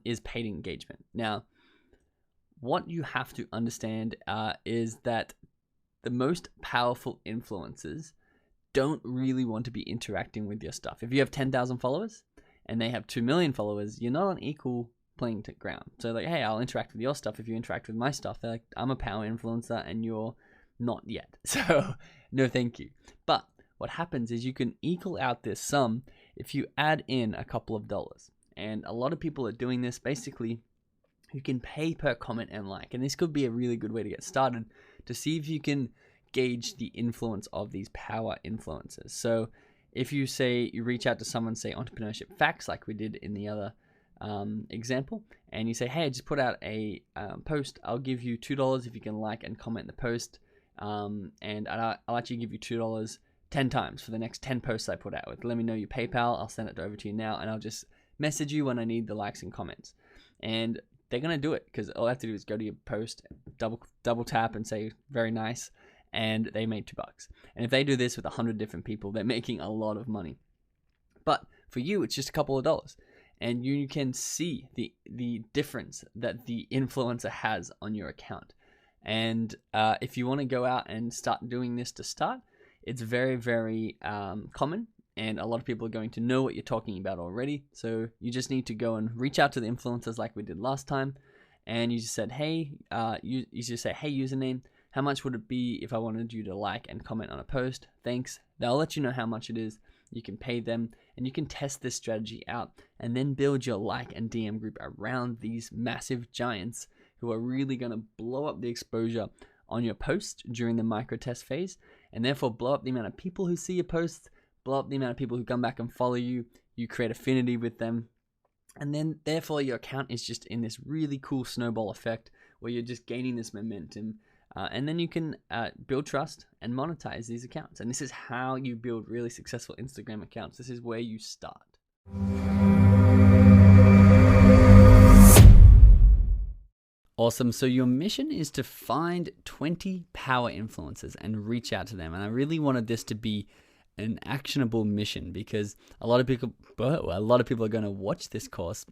is paid engagement. Now, what you have to understand is that the most powerful influencers don't really want to be interacting with your stuff. If you have 10,000 followers and they have 2 million followers, you're not on equal playing ground. So like, hey, I'll interact with your stuff if you interact with my stuff. They're like, I'm a power influencer and you're not yet. So no, thank you. But what happens is you can equal out this sum if you add in a couple of dollars. And a lot of people are doing this. Basically, you can pay per comment and like. And this could be a really good way to get started to see if you can gauge the influence of these power influencers. So if you say you reach out to someone, say Entrepreneurship Facts, like we did in the other example, and you say, hey, I just put out a post, I'll give you $2 if you can like and comment the post, and I'll actually give you $2 10 times for the next 10 posts I put out with. Let me know your PayPal, I'll send it over to you now, and I'll just message you when I need the likes and comments. And they're going to do it, because all I have to do is go to your post, double tap and say very nice, and they made $2. And if they do this with 100 different people, they're making a lot of money. But for you, it's just a couple of dollars. And you can see the difference that the influencer has on your account. And if you want to go out and start doing this to start, it's very, very common. And a lot of people are going to know what you're talking about already. So you just need to go and reach out to the influencers like we did last time. And you just said, hey, you just say, hey, username, how much would it be if I wanted you to like and comment on a post? Thanks. They'll let you know how much it is. You can pay them, and you can test this strategy out and then build your like and DM group around these massive giants who are really going to blow up the exposure on your post during the micro test phase, and therefore blow up the amount of people who see your posts, blow up the amount of people who come back and follow you. You create affinity with them, and then therefore your account is just in this really cool snowball effect where you're just gaining this momentum, and then you can build trust and monetize these accounts. And this is how you build really successful Instagram accounts. This is where you start. Awesome. So your mission is to find 20 power influencers and reach out to them. And I really wanted this to be an actionable mission, because a lot of people are going to watch this course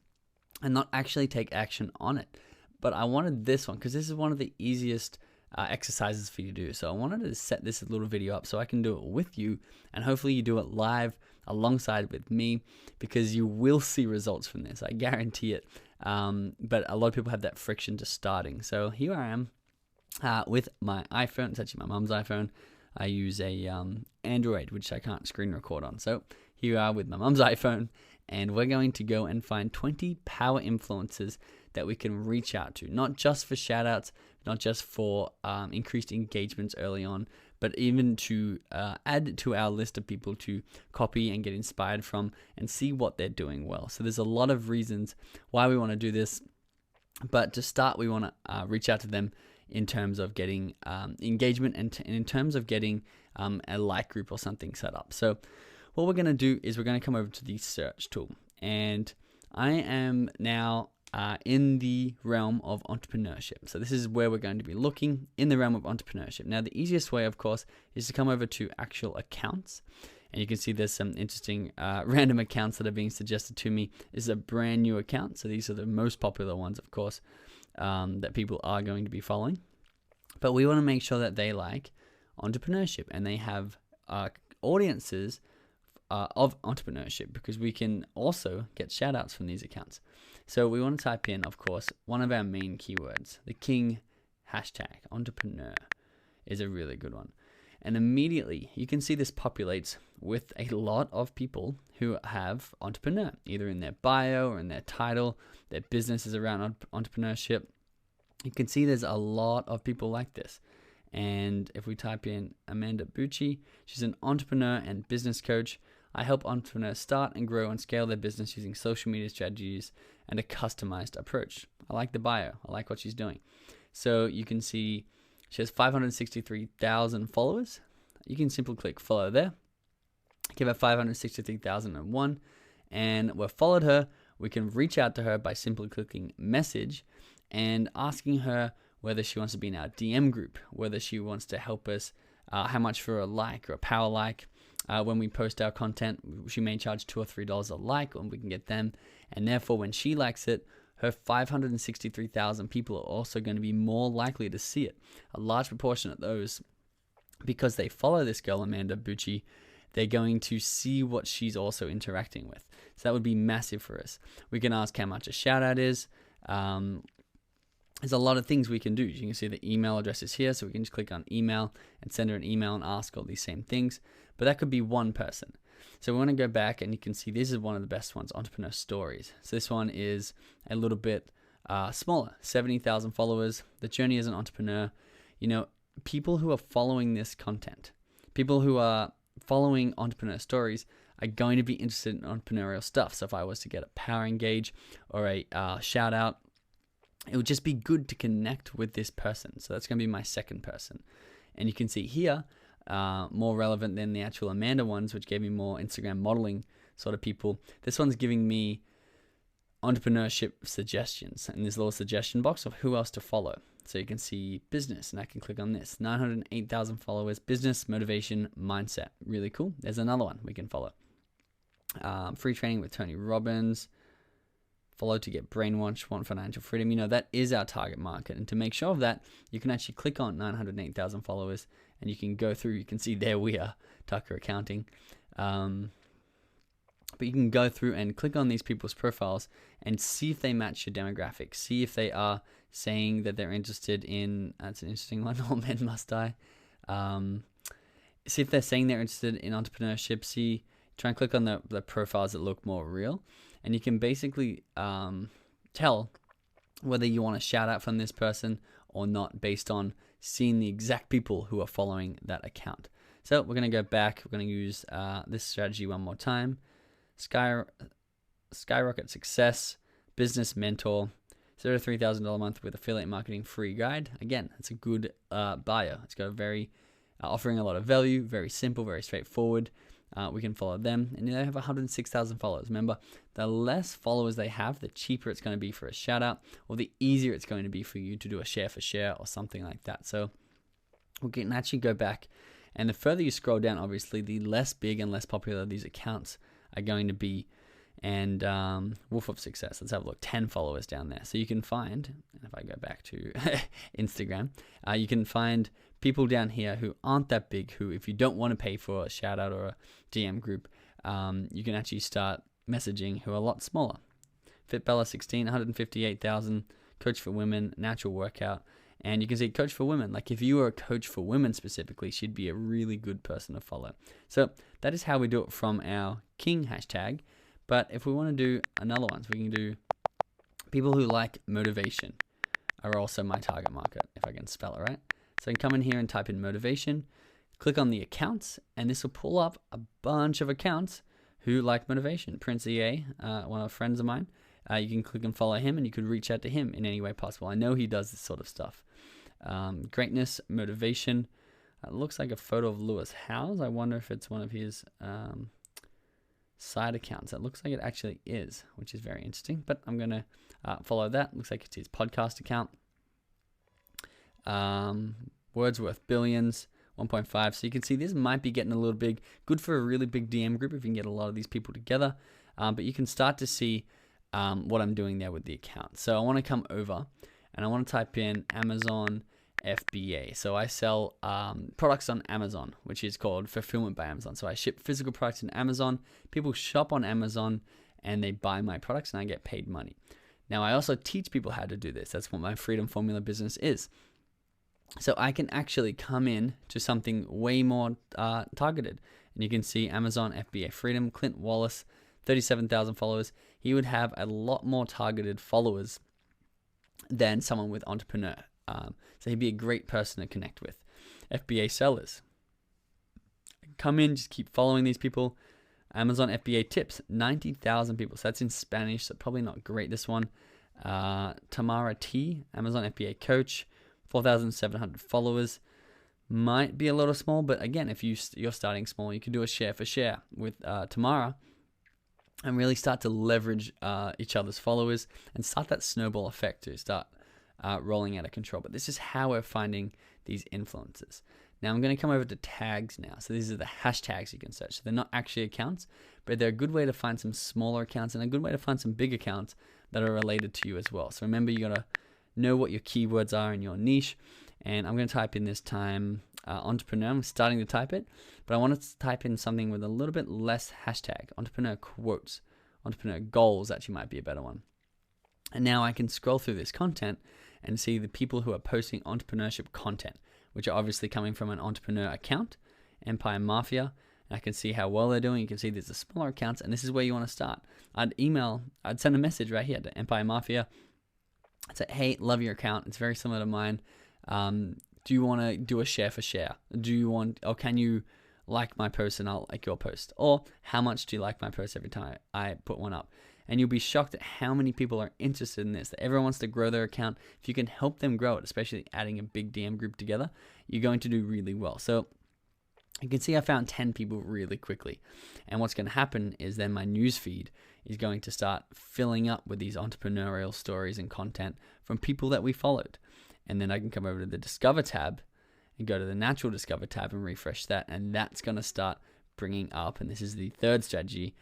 and not actually take action on it. But I wanted this one because this is one of the easiest exercises for you to do. So I wanted to set this little video up so I can do it with you, and hopefully you do it live alongside with me, because you will see results from this. I guarantee it. But a lot of people have that friction to starting. So here I am with my iPhone. It's actually my mom's iPhone. I use a Android, which I can't screen record on. So here we are with my mom's iPhone, and we're going to go and find 20 power influencers that we can reach out to, not just for shout outs, not just for increased engagements early on, but even to add to our list of people to copy and get inspired from and see what they're doing well. So there's a lot of reasons why we want to do this, but to start, we want to reach out to them in terms of getting engagement and in terms of getting a like group or something set up. So what we're going to do is we're going to come over to the search tool, and I am now in the realm of entrepreneurship. So this is where we're going to be looking in the realm of entrepreneurship. Now, the easiest way, of course, is to come over to actual accounts. And you can see there's some interesting random accounts that are being suggested to me. This is a brand new account. So these are the most popular ones, of course, that people are going to be following. But we want to make sure that they like entrepreneurship and they have audiences of entrepreneurship, because we can also get shout outs from these accounts. So we want to type in, of course, one of our main keywords, the king hashtag entrepreneur is a really good one. And immediately you can see this populates with a lot of people who have entrepreneur, either in their bio or in their title. Their business is around entrepreneurship. You can see there's a lot of people like this. And if we type in Amanda Bucci, she's an entrepreneur and business coach. I help entrepreneurs start and grow and scale their business using social media strategies and a customized approach. I like the bio. I like what she's doing. So you can see she has 563,000 followers. You can simply click follow there. Give her 563,001, and we've followed her. We can reach out to her by simply clicking message and asking her whether she wants to be in our DM group, whether she wants to help us, how much for a like or a power like. When we post our content, she may charge $2 or $3 a like, and we can get them. And therefore, when she likes it, her 563,000 people are also going to be more likely to see it. A large proportion of those, because they follow this girl, Amanda Bucci, they're going to see what she's also interacting with. So that would be massive for us. We can ask how much a shout out is. There's a lot of things we can do. You can see the email address is here, so we can just click on email and send her an email and ask all these same things. But that could be one person. So we want to go back, and you can see this is one of the best ones, Entrepreneur Stories. So this one is a little bit smaller, 70,000 followers. The journey as an entrepreneur. You know, people who are following this content, people who are following Entrepreneur Stories are going to be interested in entrepreneurial stuff. So if I was to get a power engage or a shout out, it would just be good to connect with this person. So that's going to be my second person. And you can see here, more relevant than the actual Amanda ones, which gave me more Instagram modeling sort of people. This one's giving me entrepreneurship suggestions and this little suggestion box of who else to follow. So you can see business, and I can click on this. 908,000 followers, business, motivation, mindset. Really cool. There's another one we can follow. Free training with Tony Robbins. Follow to get brainwashed, want financial freedom. You know, that is our target market. And to make sure of that, you can actually click on 908,000 followers, and you can go through, you can see there we are, Tucker Accounting. But you can go through and click on these people's profiles and see if they match your demographics. See if they are saying that they're interested in, that's an interesting one, all men must die. See if they're saying they're interested in entrepreneurship. Try and click on the profiles that look more real. And you can basically tell whether you want a shout out from this person or not based on seeing the exact people who are following that account. So we're going to go back. We're going to use this strategy one more time. Skyrocket Success, Business Mentor, $0 to $3,000 a month with affiliate marketing free guide. Again, it's a good bio. It's got a very offering a lot of value, very simple, very straightforward. We can follow them, and they have 106,000 followers. Remember, the less followers they have, the cheaper it's going to be for a shout out, or the easier it's going to be for you to do a share for share or something like that. So we can actually go back, and the further you scroll down, obviously, the less big and less popular these accounts are going to be. And Wolf of Success, let's have a look, 10 followers down there. So you can find, and if I go back to Instagram, you can find people down here who aren't that big, who if you don't want to pay for a shout out or a DM group, you can actually start messaging who are a lot smaller. FitBella 16, 158,000, Coach for Women, Natural Workout. And you can see Coach for Women. Like if you were a coach for women specifically, she'd be a really good person to follow. So that is how we do it from our King hashtag. But if we want to do another one, so we can do people who like motivation are also my target market, if I can spell it right. So I can come in here and type in motivation, click on the accounts, and this will pull up a bunch of accounts who like motivation. Prince EA, one of the friends of mine, you can click and follow him, and you could reach out to him in any way possible. I know he does this sort of stuff. Greatness, motivation. It looks like a photo of Lewis Howes. I wonder if it's one of his side accounts. It looks like it actually is, which is very interesting, but I'm going to follow that. Looks like it's his podcast account. Wordsworth Billions, 1.5. So you can see this might be getting a little big. Good for a really big DM group if you can get a lot of these people together. But you can start to see what I'm doing there with the account. So I want to come over and I want to type in Amazon FBA. So I sell products on Amazon, which is called Fulfillment by Amazon. So I ship physical products in Amazon. People shop on Amazon and they buy my products and I get paid money. Now I also teach people how to do this. That's what my Freedom Formula business is. So I can actually come in to something way more targeted. And you can see Amazon FBA Freedom, Clint Wallace, 37,000 followers. He would have a lot more targeted followers than someone with Entrepreneur. So he'd be a great person to connect with. FBA sellers. Come in, just keep following these people. Amazon FBA tips, 90,000 people. So that's in Spanish, so probably not great, this one. Tamara T, Amazon FBA coach, 4,700 followers. Might be a little small, but again, if you're starting small, you can do a share for share with Tamara and really start to leverage each other's followers and start that snowball effect to start rolling out of control. But this is how we're finding these influencers. Now I'm going to come over to tags now. So these are the hashtags you can search. So they're not actually accounts, but they're a good way to find some smaller accounts and a good way to find some big accounts that are related to you as well. So remember, you got to know what your keywords are in your niche. And I'm going to type in this time entrepreneur. I'm starting to type it, but I want to type in something with a little bit less hashtag. Entrepreneur quotes, entrepreneur goals actually might be a better one. And now I can scroll through this content and see the people who are posting entrepreneurship content, which are obviously coming from an entrepreneur account, Empire Mafia. And I can see how well they're doing. You can see there's the smaller accounts, and this is where you want to start. I'd send a message right here to Empire Mafia. I'd say, hey, love your account. It's very similar to mine. Do you want to do a share for share? Or can you like my post and I'll like your post? Or how much do you like my post every time I put one up? And you'll be shocked at how many people are interested in this, that everyone wants to grow their account. If you can help them grow it, especially adding a big DM group together, you're going to do really well. So you can see I found 10 people really quickly. And what's going to happen is then my newsfeed is going to start filling up with these entrepreneurial stories and content from people that we followed. And then I can come over to the Discover tab and go to the Natural Discover tab and refresh that. And that's going to start bringing up, and this is the third strategy,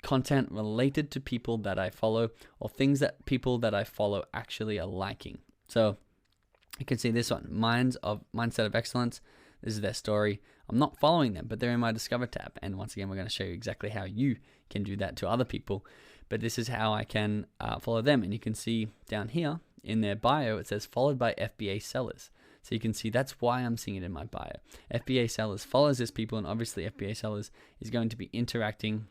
content related to people that I follow or things that people that I follow actually are liking. So you can see this one, Mindset of Excellence. This is their story. I'm not following them, but they're in my Discover tab. And once again, we're going to show you exactly how you can do that to other people. But this is how I can follow them. And you can see down here in their bio, it says followed by FBA sellers. So you can see that's why I'm seeing it in my bio. FBA sellers follows this people, and obviously FBA sellers is going to be interacting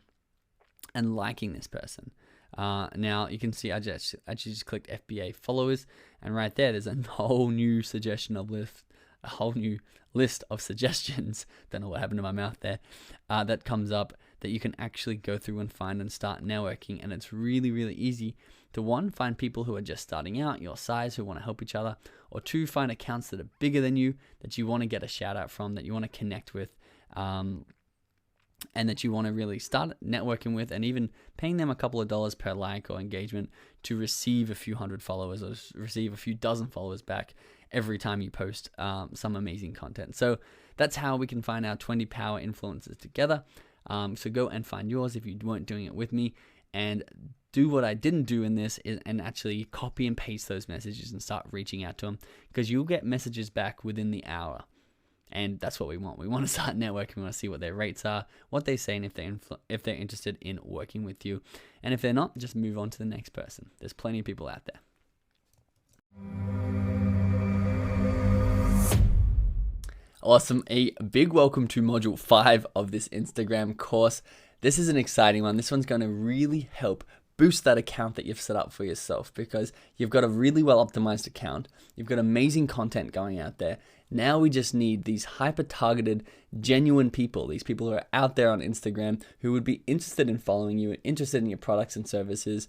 and liking this person. Now you can see I just clicked FBA followers, and right there's a whole new a whole new list of suggestions. Don't know what happened to my mouth there. That comes up that you can actually go through and find and start networking, and it's really, really easy to, one, find people who are just starting out your size who want to help each other, or two, find accounts that are bigger than you that you want to get a shout out from, that you want to connect with, and that you want to really start networking with, and even paying them a couple of dollars per like or engagement to receive a few hundred followers or receive a few dozen followers back every time you post some amazing content. So that's how we can find our 20 power influencers together. So go and find yours if you weren't doing it with me, and do what I didn't do in this and actually copy and paste those messages and start reaching out to them, because you'll get messages back within the hour. And that's what we want. We want to start networking. We want to see what their rates are, what they say, and if they're interested in working with you. And if they're not, just move on to the next person. There's plenty of people out there. Awesome. A big welcome to module 5 of this Instagram course. This is an exciting one. This one's going to really help boost that account that you've set up for yourself, because you've got a really well optimized account. You've got amazing content going out there. Now we just need these hyper targeted, genuine people, these people who are out there on Instagram who would be interested in following you, interested in your products and services.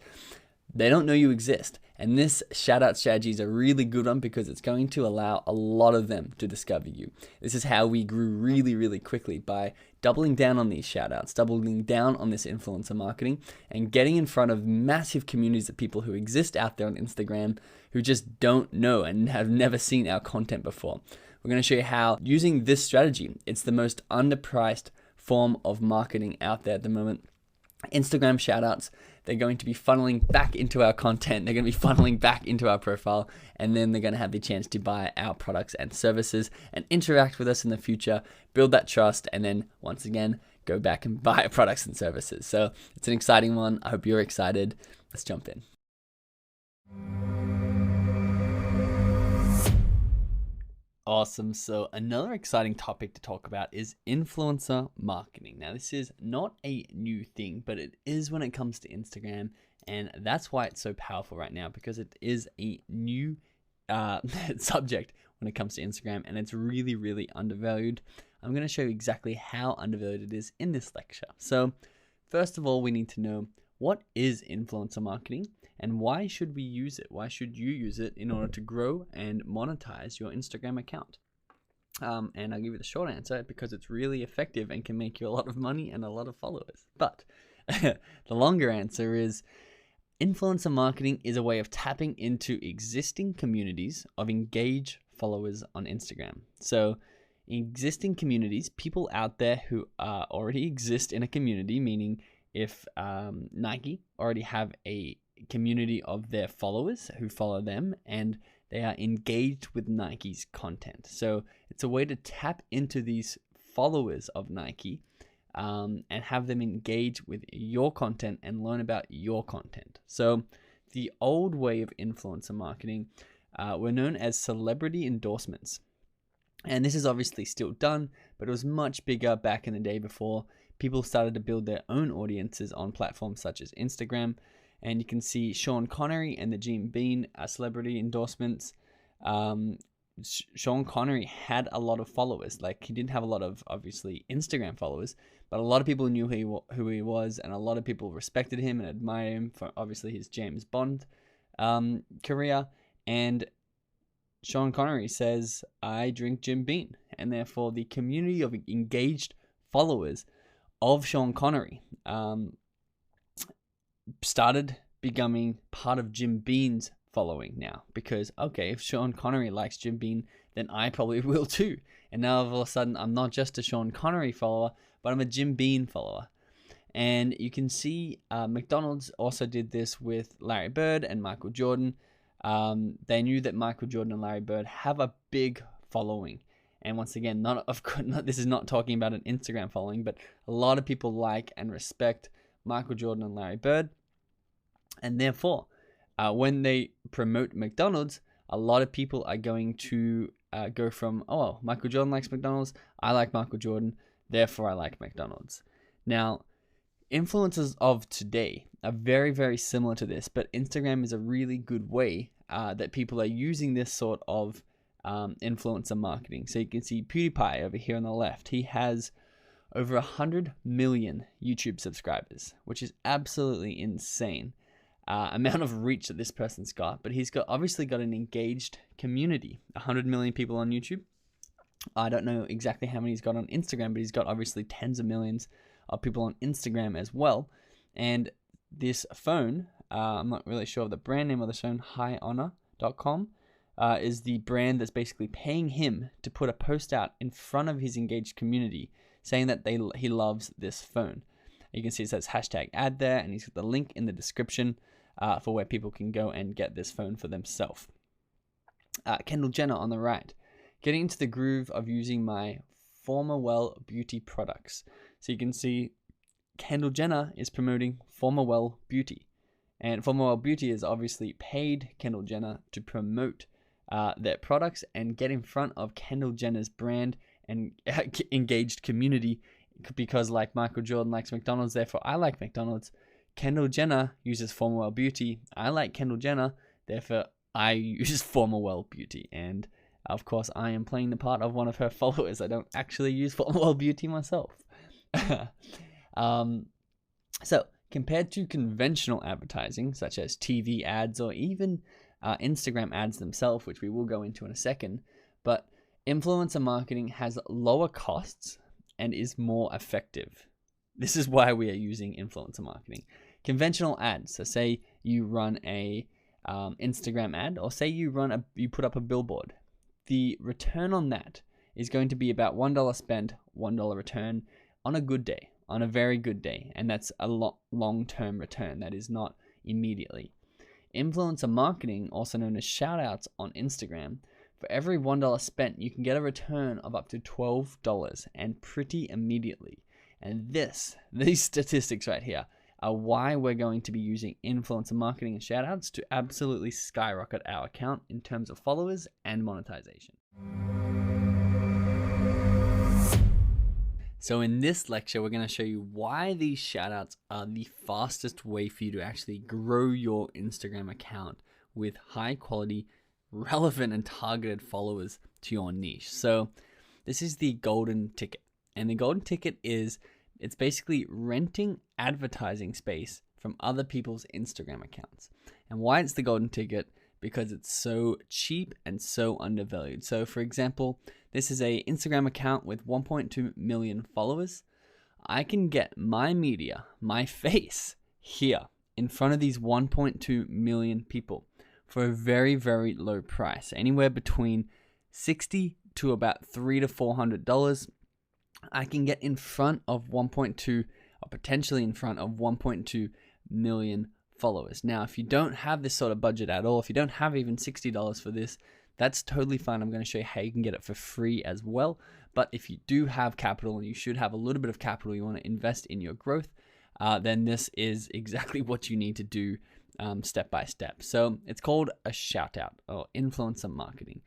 They don't know you exist. And this shout out strategy is a really good one, because it's going to allow a lot of them to discover you. This is how we grew really, really quickly, by doubling down on these shout outs, doubling down on this influencer marketing, and getting in front of massive communities of people who exist out there on Instagram who just don't know and have never seen our content before. We're going to show you how, using this strategy, it's the most underpriced form of marketing out there at the moment. Instagram shoutouts, they're going to be funneling back into our content. They're going to be funneling back into our profile, and then they're going to have the chance to buy our products and services and interact with us in the future, build that trust, and then once again, go back and buy our products and services. So it's an exciting one. I hope you're excited. Let's jump in. Awesome. So another exciting topic to talk about is influencer marketing. Now, this is not a new thing, but it is when it comes to Instagram. And that's why it's so powerful right now, because it is a new subject when it comes to Instagram, and it's really, really undervalued. I'm going to show you exactly how undervalued it is in this lecture. So first of all, we need to know, what is influencer marketing? And why should we use it? Why should you use it in order to grow and monetize your Instagram account? And I'll give you the short answer, because it's really effective and can make you a lot of money and a lot of followers. But the longer answer is, influencer marketing is a way of tapping into existing communities of engaged followers on Instagram. So existing communities, people out there who already exist in a community, meaning if Nike already have a community of their followers who follow them, and they are engaged with Nike's content. So it's a way to tap into these followers of Nike and have them engage with your content and learn about your content. So the old way of influencer marketing were known as celebrity endorsements. And this is obviously still done, but it was much bigger back in the day, before people started to build their own audiences on platforms such as Instagram. And you can see Sean Connery and the Jim Beam celebrity endorsements. Sean Connery had a lot of followers. Like, he didn't have a lot of, obviously, Instagram followers, but a lot of people knew who he was, and a lot of people respected him and admired him for, obviously, his James Bond career. And Sean Connery says, "I drink Jim Beam," and therefore the community of engaged followers of Sean Connery started becoming part of Jim Beam's following now, because, okay, if Sean Connery likes Jim Beam, then I probably will too. And now all of a sudden, I'm not just a Sean Connery follower, but I'm a Jim Beam follower. And you can see McDonald's also did this with Larry Bird and Michael Jordan. They knew that Michael Jordan and Larry Bird have a big following. And once again, this is not talking about an Instagram following, but a lot of people like and respect Michael Jordan and Larry Bird. And therefore, when they promote McDonald's, a lot of people are going to go from, oh, well, Michael Jordan likes McDonald's, I like Michael Jordan, therefore I like McDonald's. Now, influencers of today are very, very similar to this, but Instagram is a really good way that people are using this sort of influencer marketing. So you can see PewDiePie over here on the left. He has over 100 million YouTube subscribers, which is absolutely insane amount of reach that this person's got. But he's obviously got an engaged community. 100 million people on YouTube. I don't know exactly how many he's got on Instagram, but he's got obviously tens of millions of people on Instagram as well. And this phone, I'm not really sure of the brand name of the phone, HiHonor.com, is the brand that's basically paying him to put a post out in front of his engaged community saying that he loves this phone. You can see it says hashtag ad there, and he's got the link in the description for where people can go and get this phone for themselves. Kendall Jenner on the right, getting into the groove of using my Formawell beauty products. So you can see Kendall Jenner is promoting Formawell Beauty, and Formawell Beauty is obviously paid Kendall Jenner to promote their products and get in front of Kendall Jenner's brand and engaged community, because like Michael Jordan likes McDonald's, therefore I like McDonald's. Kendall Jenner uses Formawell Beauty. I like Kendall Jenner, therefore I use Formawell Beauty. And of course, I am playing the part of one of her followers. I don't actually use Formawell Beauty myself. So compared to conventional advertising, such as TV ads or even Instagram ads themselves, which we will go into in a second, but influencer marketing has lower costs and is more effective. This is why we are using influencer marketing. Conventional ads, so say you run a Instagram ad, or say you put up a billboard. The return on that is going to be about $1 spent, $1 return on a good day, on a very good day, and that's a long-term return. That is not immediately. Influencer marketing, also known as shoutouts on Instagram, for every $1 spent, you can get a return of up to $12, and pretty immediately. And these statistics right here are why we're going to be using influencer marketing and shoutouts to absolutely skyrocket our account in terms of followers and monetization. So in this lecture, we're going to show you why these shoutouts are the fastest way for you to actually grow your Instagram account with high quality, relevant and targeted followers to your niche. So this is the golden ticket. And the golden ticket it's basically renting advertising space from other people's Instagram accounts. And why it's the golden ticket? Because it's so cheap and so undervalued. So for example, this is a Instagram account with 1.2 million followers. I can get my media, my face, here in front of these 1.2 million people for a very, very low price, anywhere between $60 to about $300 to $400. I can get in front of 1.2 or potentially in front of 1.2 million followers. Now, if you don't have this sort of budget at all, if you don't have even $60 for this, that's totally fine. I'm going to show you how you can get it for free as well. But if you do have capital, and you should have a little bit of capital you want to invest in your growth, then this is exactly what you need to do step by step. So it's called a shout out or influencer marketing.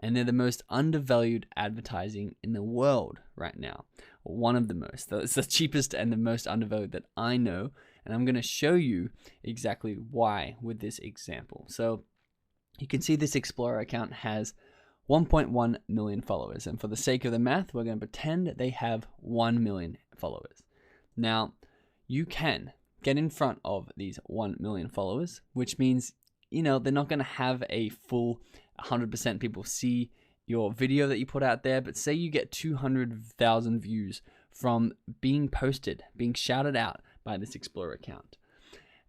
And they're the most undervalued advertising in the world right now. One of the most. It's the cheapest and the most undervalued that I know. And I'm going to show you exactly why with this example. So you can see this Explorer account has 1.1 million followers. And for the sake of the math, we're going to pretend they have 1 million followers. Now, you can get in front of these 1 million followers, which means, they're not going to have a full 100% people see your video that you put out there, but say you get 200,000 views from being posted, being shouted out by this Explorer account.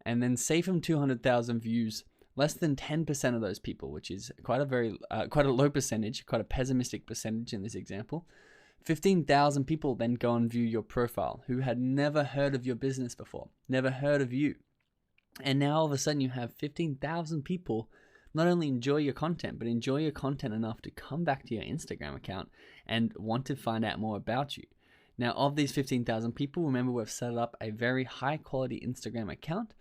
And then say from 200,000 views, less than 10% of those people, which is quite a low percentage, quite a pessimistic percentage in this example, 15,000 people then go and view your profile who had never heard of your business before, never heard of you. And now all of a sudden you have 15,000 people not only enjoy your content, but enjoy your content enough to come back to your Instagram account and want to find out more about you. Now, of these 15,000 people, remember we've set up a very high quality Instagram account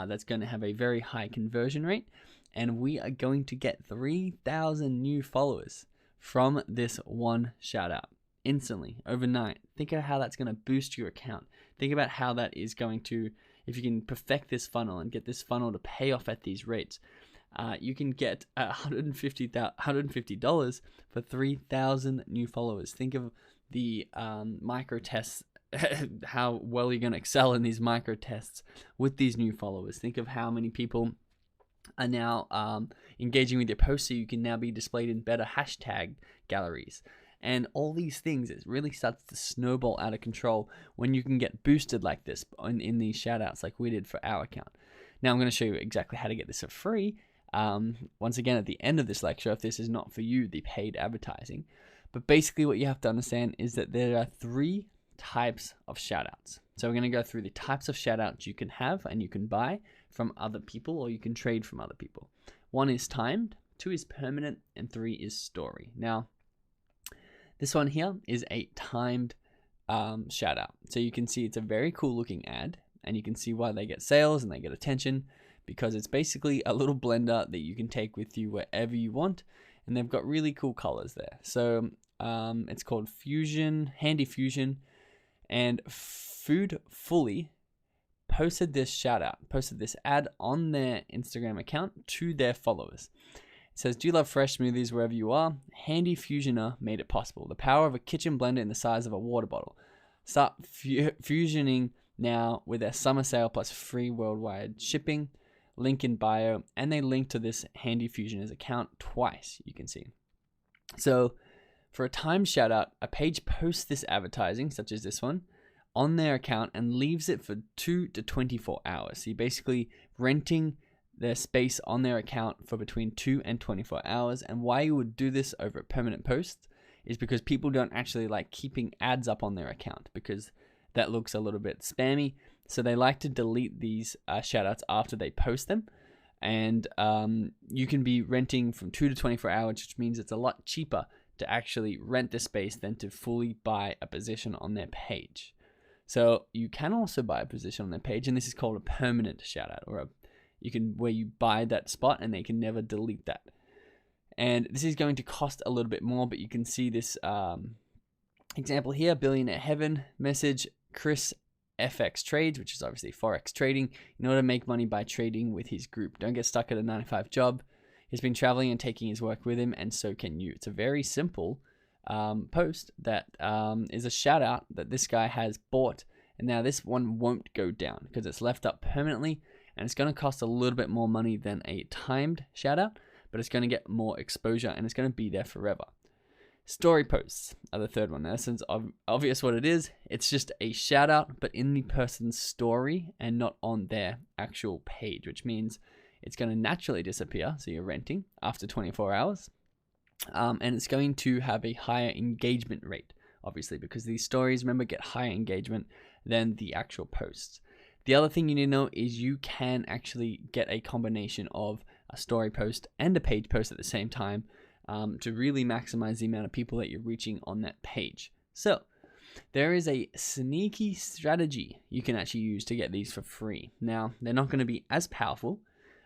that's going to have a very high conversion rate. And we are going to get 3,000 new followers from this one shout out instantly, overnight. Think of how that's going to boost your account Think about how that is going to, if you can perfect this funnel and get this funnel to pay off at these rates, you can get $150 for 3,000 new followers. Think of the micro tests, how well you're going to excel in these micro tests with these new followers. Think of how many people are now engaging with your posts, so you can now be displayed in better hashtag galleries. And all these things, it really starts to snowball out of control when you can get boosted like this in these shout outs like we did for our account. Now I'm going to show you exactly how to get this for free. Once again, at the end of this lecture, if this is not for you, the paid advertising. But basically what you have to understand is that there are 3 types of shout outs. So we're going to go through the types of shout outs you can have and you can buy from other people, or you can trade from other people. 1 is timed, 2 is permanent, and 3 is story. Now, this one here is a timed shout out. So you can see it's a very cool looking ad, and you can see why they get sales and they get attention, because it's basically a little blender that you can take with you wherever you want, and they've got really cool colors there. So it's called Fusion, Handy Fusion, and Food Fully posted this shout out, posted this ad on their Instagram account to their followers. It says, do you love fresh smoothies wherever you are? Handy Fusioner made it possible. The power of a kitchen blender in the size of a water bottle. Start fusioning now with their summer sale plus free worldwide shipping. Link in bio, and they link to this Handy Fusioner's account twice, you can see. So for a timed shout out, a page posts this advertising, such as this one, on their account and leaves it for 2 to 24 hours. So you're basically renting their space on their account for between 2 and 24 hours. And why you would do this over a permanent post is because people don't actually like keeping ads up on their account, because that looks a little bit spammy. So they like to delete these shout outs after they post them. And you can be renting from 2 to 24 hours, which means it's a lot cheaper to actually rent the space than to fully buy a position on their page. So you can also buy a position on their page, and this is called a permanent shout out, or where you buy that spot and they can never delete that. And this is going to cost a little bit more, but you can see this example here, Billionaire Heaven message, Chris FX Trades, which is obviously Forex trading, in order to make money by trading with his group. Don't get stuck at a 9-to-5 job. He's been traveling and taking his work with him, and so can you. It's a very simple post that is a shout out that this guy has bought, and now this one won't go down because it's left up permanently, and it's going to cost a little bit more money than a timed shout out, but it's going to get more exposure and it's going to be there forever. Story posts are the third one. Now, since obvious what it is, it's just a shout out, but in the person's story and not on their actual page, which means it's going to naturally disappear. So you're renting after 24 hours. And it's going to have a higher engagement rate, obviously, because these stories, remember, get higher engagement than the actual posts. The other thing you need to know is you can actually get a combination of a story post and a page post at the same time to really maximize the amount of people that you're reaching on that page. So there is a sneaky strategy you can actually use to get these for free. Now, they're not going to be as powerful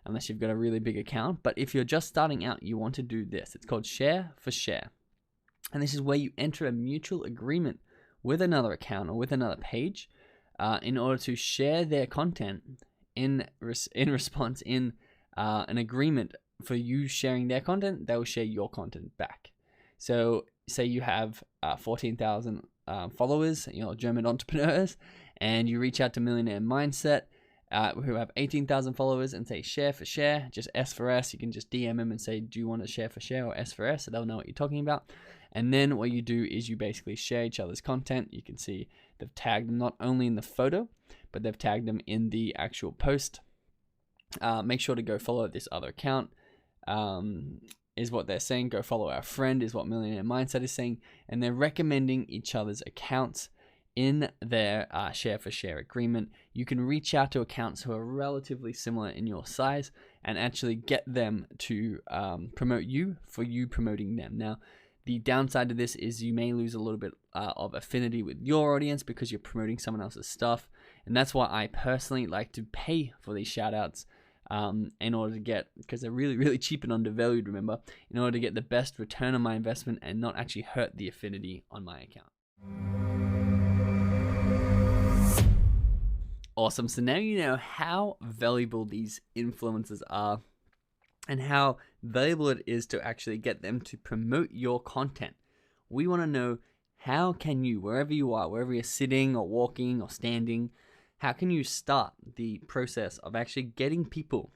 unless you've got a really big account, but if you're just starting out, you want to do this. It's called Share for Share. And this is where you enter a mutual agreement with another account or with another page in order to share their content in response in an agreement for you sharing their content, they will share your content back. So say you have 14,000 followers, German entrepreneurs, and you reach out to Millionaire Mindset, who have 18,000 followers, and say share for share, just S for S. You can just DM them and say, do you want to share for share or S for S? So they'll know what you're talking about. And then what you do is you basically share each other's content. You can see they've tagged them not only in the photo, but they've tagged them in the actual post. Make sure to go follow this other account, is what they're saying. Go follow our friend is what Millionaire Mindset is saying. And they're recommending each other's accounts in their share for share agreement. You can reach out to accounts who are relatively similar in your size and actually get them to promote you for you promoting them. Now, the downside to this is you may lose a little bit of affinity with your audience because you're promoting someone else's stuff. And that's why I personally like to pay for these shout outs in order to get, because they're really, really cheap and undervalued, remember, in order to get the best return on my investment and not actually hurt the affinity on my account. Awesome. So now you know how valuable these influencers are and how valuable it is to actually get them to promote your content. We want to know, how can you, wherever you are, wherever you're sitting or walking or standing, how can you start the process of actually getting people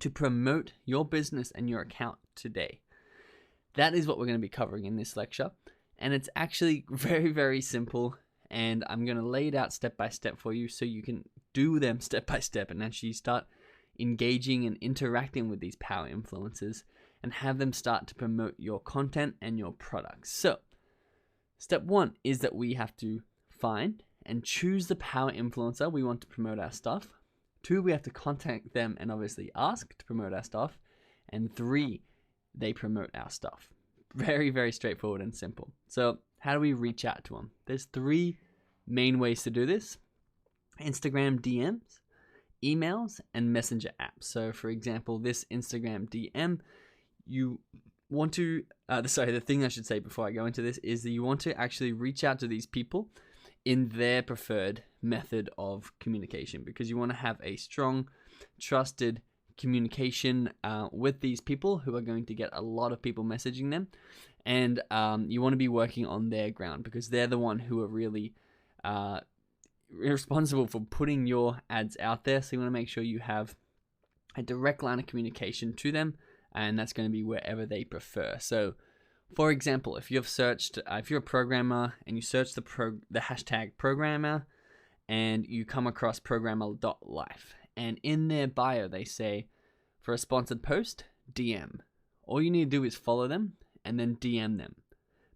to promote your business and your account today? That is what we're going to be covering in this lecture. And it's actually very, very simple. And I'm going to lay it out step by step for you so you can do them step by step and actually start engaging and interacting with these power influencers and have them start to promote your content and your products. So, step one is that we have to find and choose the power influencer we want to promote our stuff. 2, we have to contact them and obviously ask to promote our stuff. And 3, they promote our stuff. Very, very straightforward and simple. So how do we reach out to them? There's 3 main ways to do this: Instagram DMs, emails, and messenger apps. So for example, this Instagram DM, you want to, the thing I should say before I go into this is that you want to actually reach out to these people in their preferred method of communication, because you want to have a strong, trusted communication with these people who are going to get a lot of people messaging them. And you want to be working on their ground because they're the one who are really responsible for putting your ads out there. So you want to make sure you have a direct line of communication to them, and that's going to be wherever they prefer. So for example, if you've searched, if you're a programmer and you search the hashtag programmer and you come across programmer.life, and in their bio they say, for a sponsored post, DM. All you need to do is follow them and then DM them.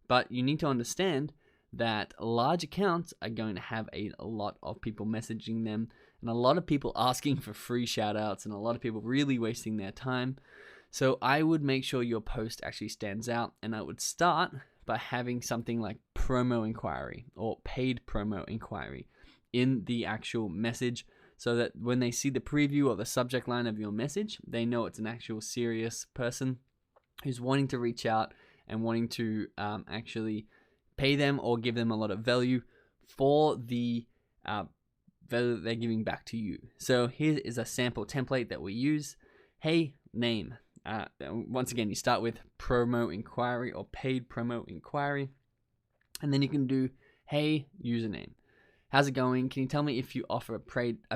But you need to understand that large accounts are going to have a lot of people messaging them and a lot of people asking for free shout outs and a lot of people really wasting their time. So I would make sure your post actually stands out, and I would start by having something like promo inquiry or paid promo inquiry in the actual message, so that when they see the preview or the subject line of your message, they know it's an actual serious person who's wanting to reach out and wanting to actually pay them or give them a lot of value for the value that they're giving back to you. So here is a sample template that we use. Hey, name. Once again, you start with promo inquiry or paid promo inquiry, and then you can do, hey, username. How's it going? Can you tell me if you offer a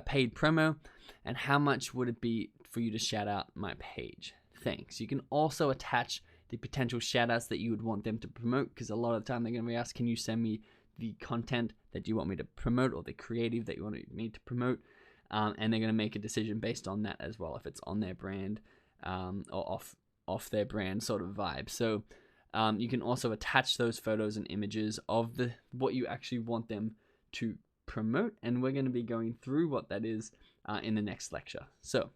paid promo, and how much would it be for you to shout out my page? Thanks. You can also attach the potential shout outs that you would want them to promote, because a lot of the time they're going to be asked, can you send me the content that you want me to promote or the creative that you want me to promote? And they're going to make a decision based on that as well, if it's on their brand or off their brand sort of vibe. So you can also attach those photos and images of what you actually want them to promote, and we're going to be going through what that is in the next lecture. So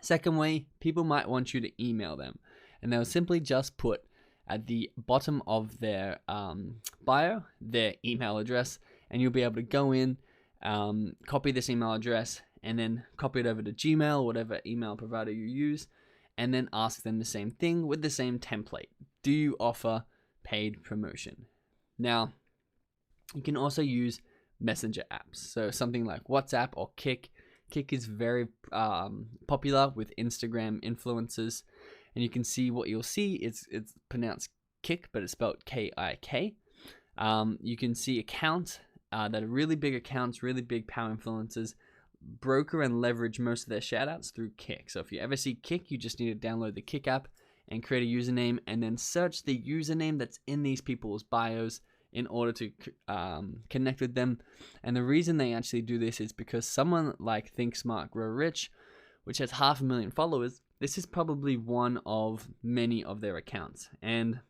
second way, people might want you to email them, and they'll simply just put at the bottom of their bio their email address, and you'll be able to go in, copy this email address, and then copy it over to Gmail, whatever email provider you use, and then ask them the same thing with the same template. Do you offer paid promotion? Now, you can also use messenger apps. So something like WhatsApp or Kik. Kik is very popular with Instagram influencers, and you can see what you'll see. It's pronounced Kik, but it's spelled K-I-K. You can see accounts that are really big accounts, really big power influencers, broker and leverage most of their shoutouts through Kik. So if you ever see Kik, you just need to download the Kik app and create a username, and then search the username that's in these people's bios in order to connect with them. And the reason they actually do this is because someone like Think Smart Grow Rich, which has 500,000 followers, this is probably one of many of their accounts, and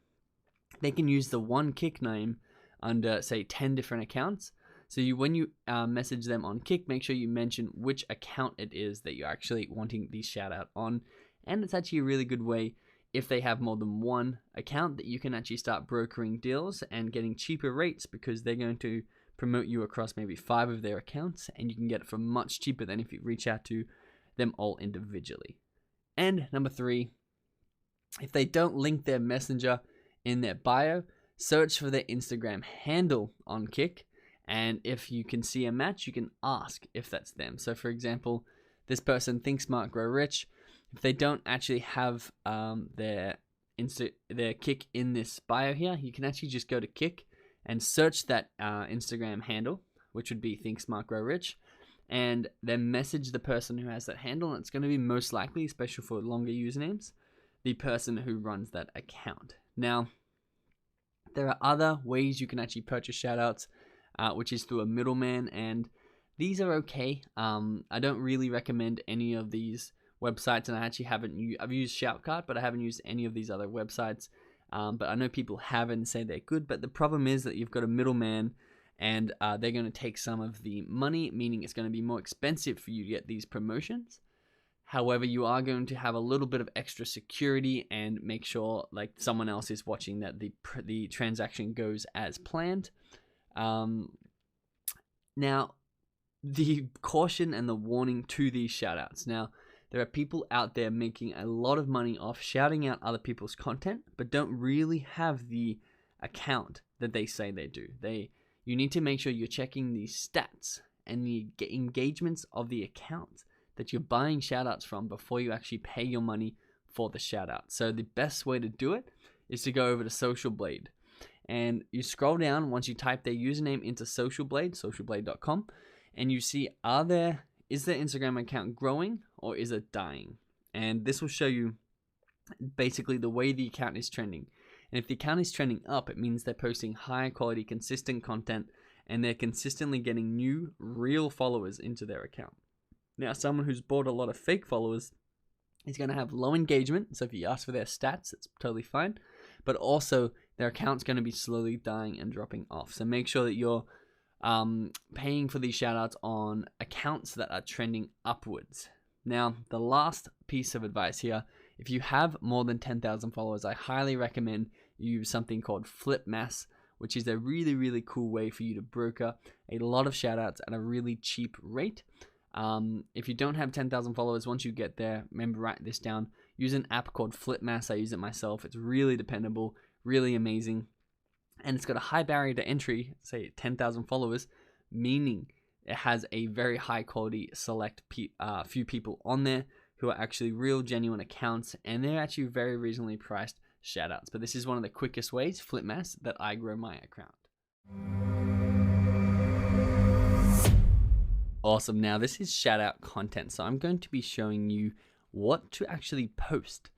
they can use the one Kik name under, say, 10 different accounts. So when you message them on Kik, make sure you mention which account it is that you're actually wanting the shout out on. And it's actually a really good way, if they have more than one account, that you can actually start brokering deals and getting cheaper rates, because they're going to promote you across maybe 5 of their accounts, and you can get it for much cheaper than if you reach out to them all individually. And number 3, if they don't link their messenger in their bio, search for their Instagram handle on Kik And if you can see a match, you can ask if that's them. So for example, this person, Think Smart Grow Rich, if they don't actually have their Kik in this bio here, you can actually just go to Kik and search that Instagram handle, which would be Think Smart Grow Rich, and then message the person who has that handle. And it's going to be most likely, especially for longer usernames, the person who runs that account. Now, there are other ways you can actually purchase shoutouts, which is through a middleman, and these are okay. I don't really recommend any of these websites, and I actually I've used Shoutcart, but I haven't used any of these other websites. But I know people have and say they're good, but the problem is that you've got a middleman, and they're going to take some of the money, meaning it's going to be more expensive for you to get these promotions. However, you are going to have a little bit of extra security and make sure like someone else is watching that the transaction goes as planned. Now, the caution and the warning to these shoutouts. Now, there are people out there making a lot of money off shouting out other people's content, but don't really have the account that they say they do. You need to make sure you're checking the stats and the engagements of the accounts that you're buying shoutouts from before you actually pay your money for the shoutout. So the best way to do it is to go over to Social Blade, and you scroll down once you type their username into Social Blade, socialblade.com, and you see is their Instagram account growing or is it dying? And this will show you basically the way the account is trending. And if the account is trending up, it means they're posting high quality, consistent content, and they're consistently getting new, real followers into their account. Now, someone who's bought a lot of fake followers is going to have low engagement. So if you ask for their stats, it's totally fine. But also, their account's going to be slowly dying and dropping off. So make sure that you're paying for these shoutouts on accounts that are trending upwards. Now, the last piece of advice here, if you have more than 10,000 followers, I highly recommend you use something called Flipmass, which is a really, really cool way for you to broker a lot of shoutouts at a really cheap rate. If you don't have 10,000 followers, once you get there, remember, write this down. Use an app called Flipmass. I use it myself. It's really dependable, really amazing. And it's got a high barrier to entry, say 10,000 followers, meaning it has a very high quality select few people on there who are actually real, genuine accounts, and they're actually very reasonably priced shoutouts. But this is one of the quickest ways, Flipmass, that I grow my account. Awesome. Now, this is shoutout content. So I'm going to be showing you what to actually post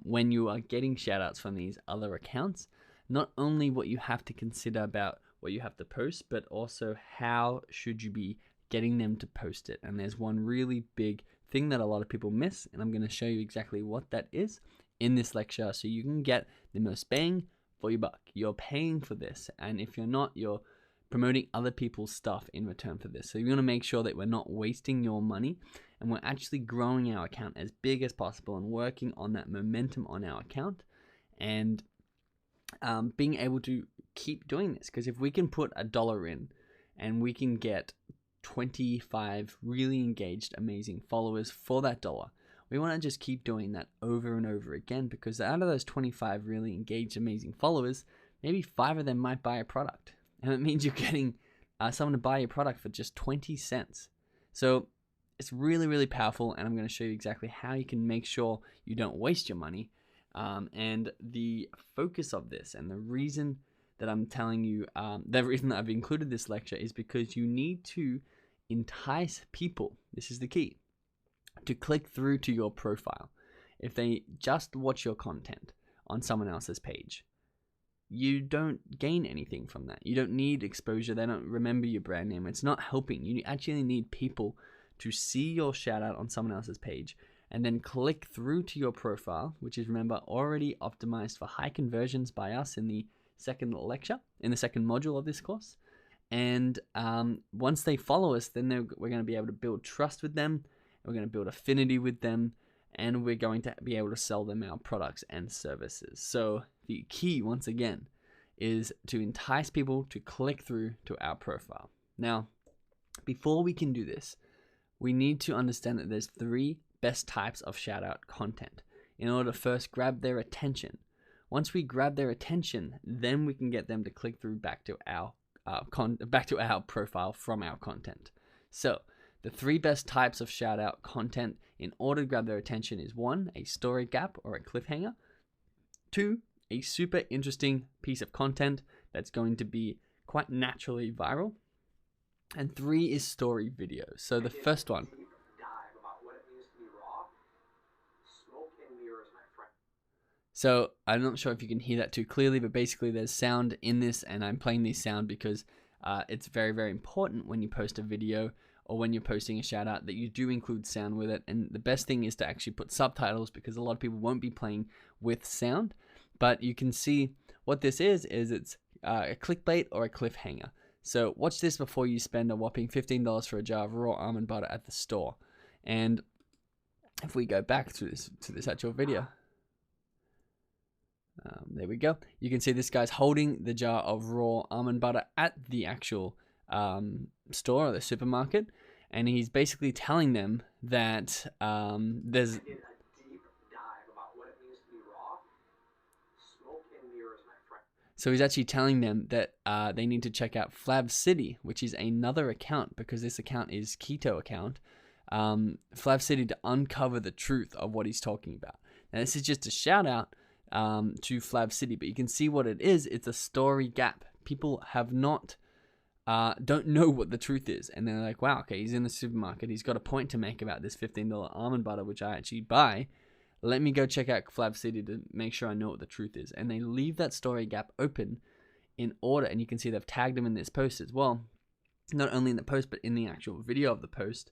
when you are getting shoutouts from these other accounts. Not only what you have to consider about what you have to post, but also how should you be getting them to post it. And there's one really big thing that a lot of people miss, and I'm going to show you exactly what that is in this lecture so you can get the most bang for your buck. You're paying for this, and if you're not, you're promoting other people's stuff in return for this. So you want to make sure that we're not wasting your money and we're actually growing our account as big as possible and working on that momentum on our account and being able to keep doing this. Because if we can put $1 in and we can get 25 really engaged, amazing followers for that $1, we want to just keep doing that over and over again, because out of those 25 really engaged, amazing followers, maybe 5 of them might buy a product. And it means you're getting someone to buy your product for just 20 cents. So it's really, really powerful. And I'm going to show you exactly how you can make sure you don't waste your money. And the focus of this, and the reason that I'm telling you, the reason that I've included this lecture is because you need to entice people. This is the key, to click through to your profile. If they just watch your content on someone else's page, you don't gain anything from that. You don't need exposure. They don't remember your brand name. It's not helping. You actually need people to see your shout out on someone else's page and then click through to your profile, which is, remember, already optimized for high conversions by us in the second lecture, in the second module of this course. And once they follow us, then we're going to be able to build trust with them. We're going to build affinity with them, and we're going to be able to sell them our products and services. So the key, once again, is to entice people to click through to our profile. Now, before we can do this, we need to understand that there's 3 best types of shout out content in order to first grab their attention. Once we grab their attention, then we can get them to click through back to our back to our profile from our content. So the 3 best types of shout out content in order to grab their attention is 1, a story gap or a cliffhanger. 2, a super interesting piece of content that's going to be quite naturally viral. And 3 is story videos. So the first one. So I'm not sure if you can hear that too clearly, but basically there's sound in this, and I'm playing this sound because it's very, very important when you post a video or when you're posting a shout out that you do include sound with it. And the best thing is to actually put subtitles, because a lot of people won't be playing with sound. But you can see what this is it's a clickbait or a cliffhanger. So watch this before you spend a whopping $15 for a jar of raw almond butter at the store. And if we go back to this actual video, there we go. You can see this guy's holding the jar of raw almond butter at the actual store or the supermarket, and he's basically telling them that there's So he's actually telling them that they need to check out Flav City, which is another account, because this account is Keto account. Flav City, to uncover the truth of what he's talking about. Now this is just a shout out to Flav City, but you can see what it is. It's a story gap. People have not don't know what the truth is, and they're like, wow, okay, he's in the supermarket, he's got a point to make about this $15 almond butter, which I actually buy. Let me go check out Flav City to make sure I know what the truth is. And they leave that story gap open in order, and you can see they've tagged him in this post as well, not only in the post but in the actual video of the post.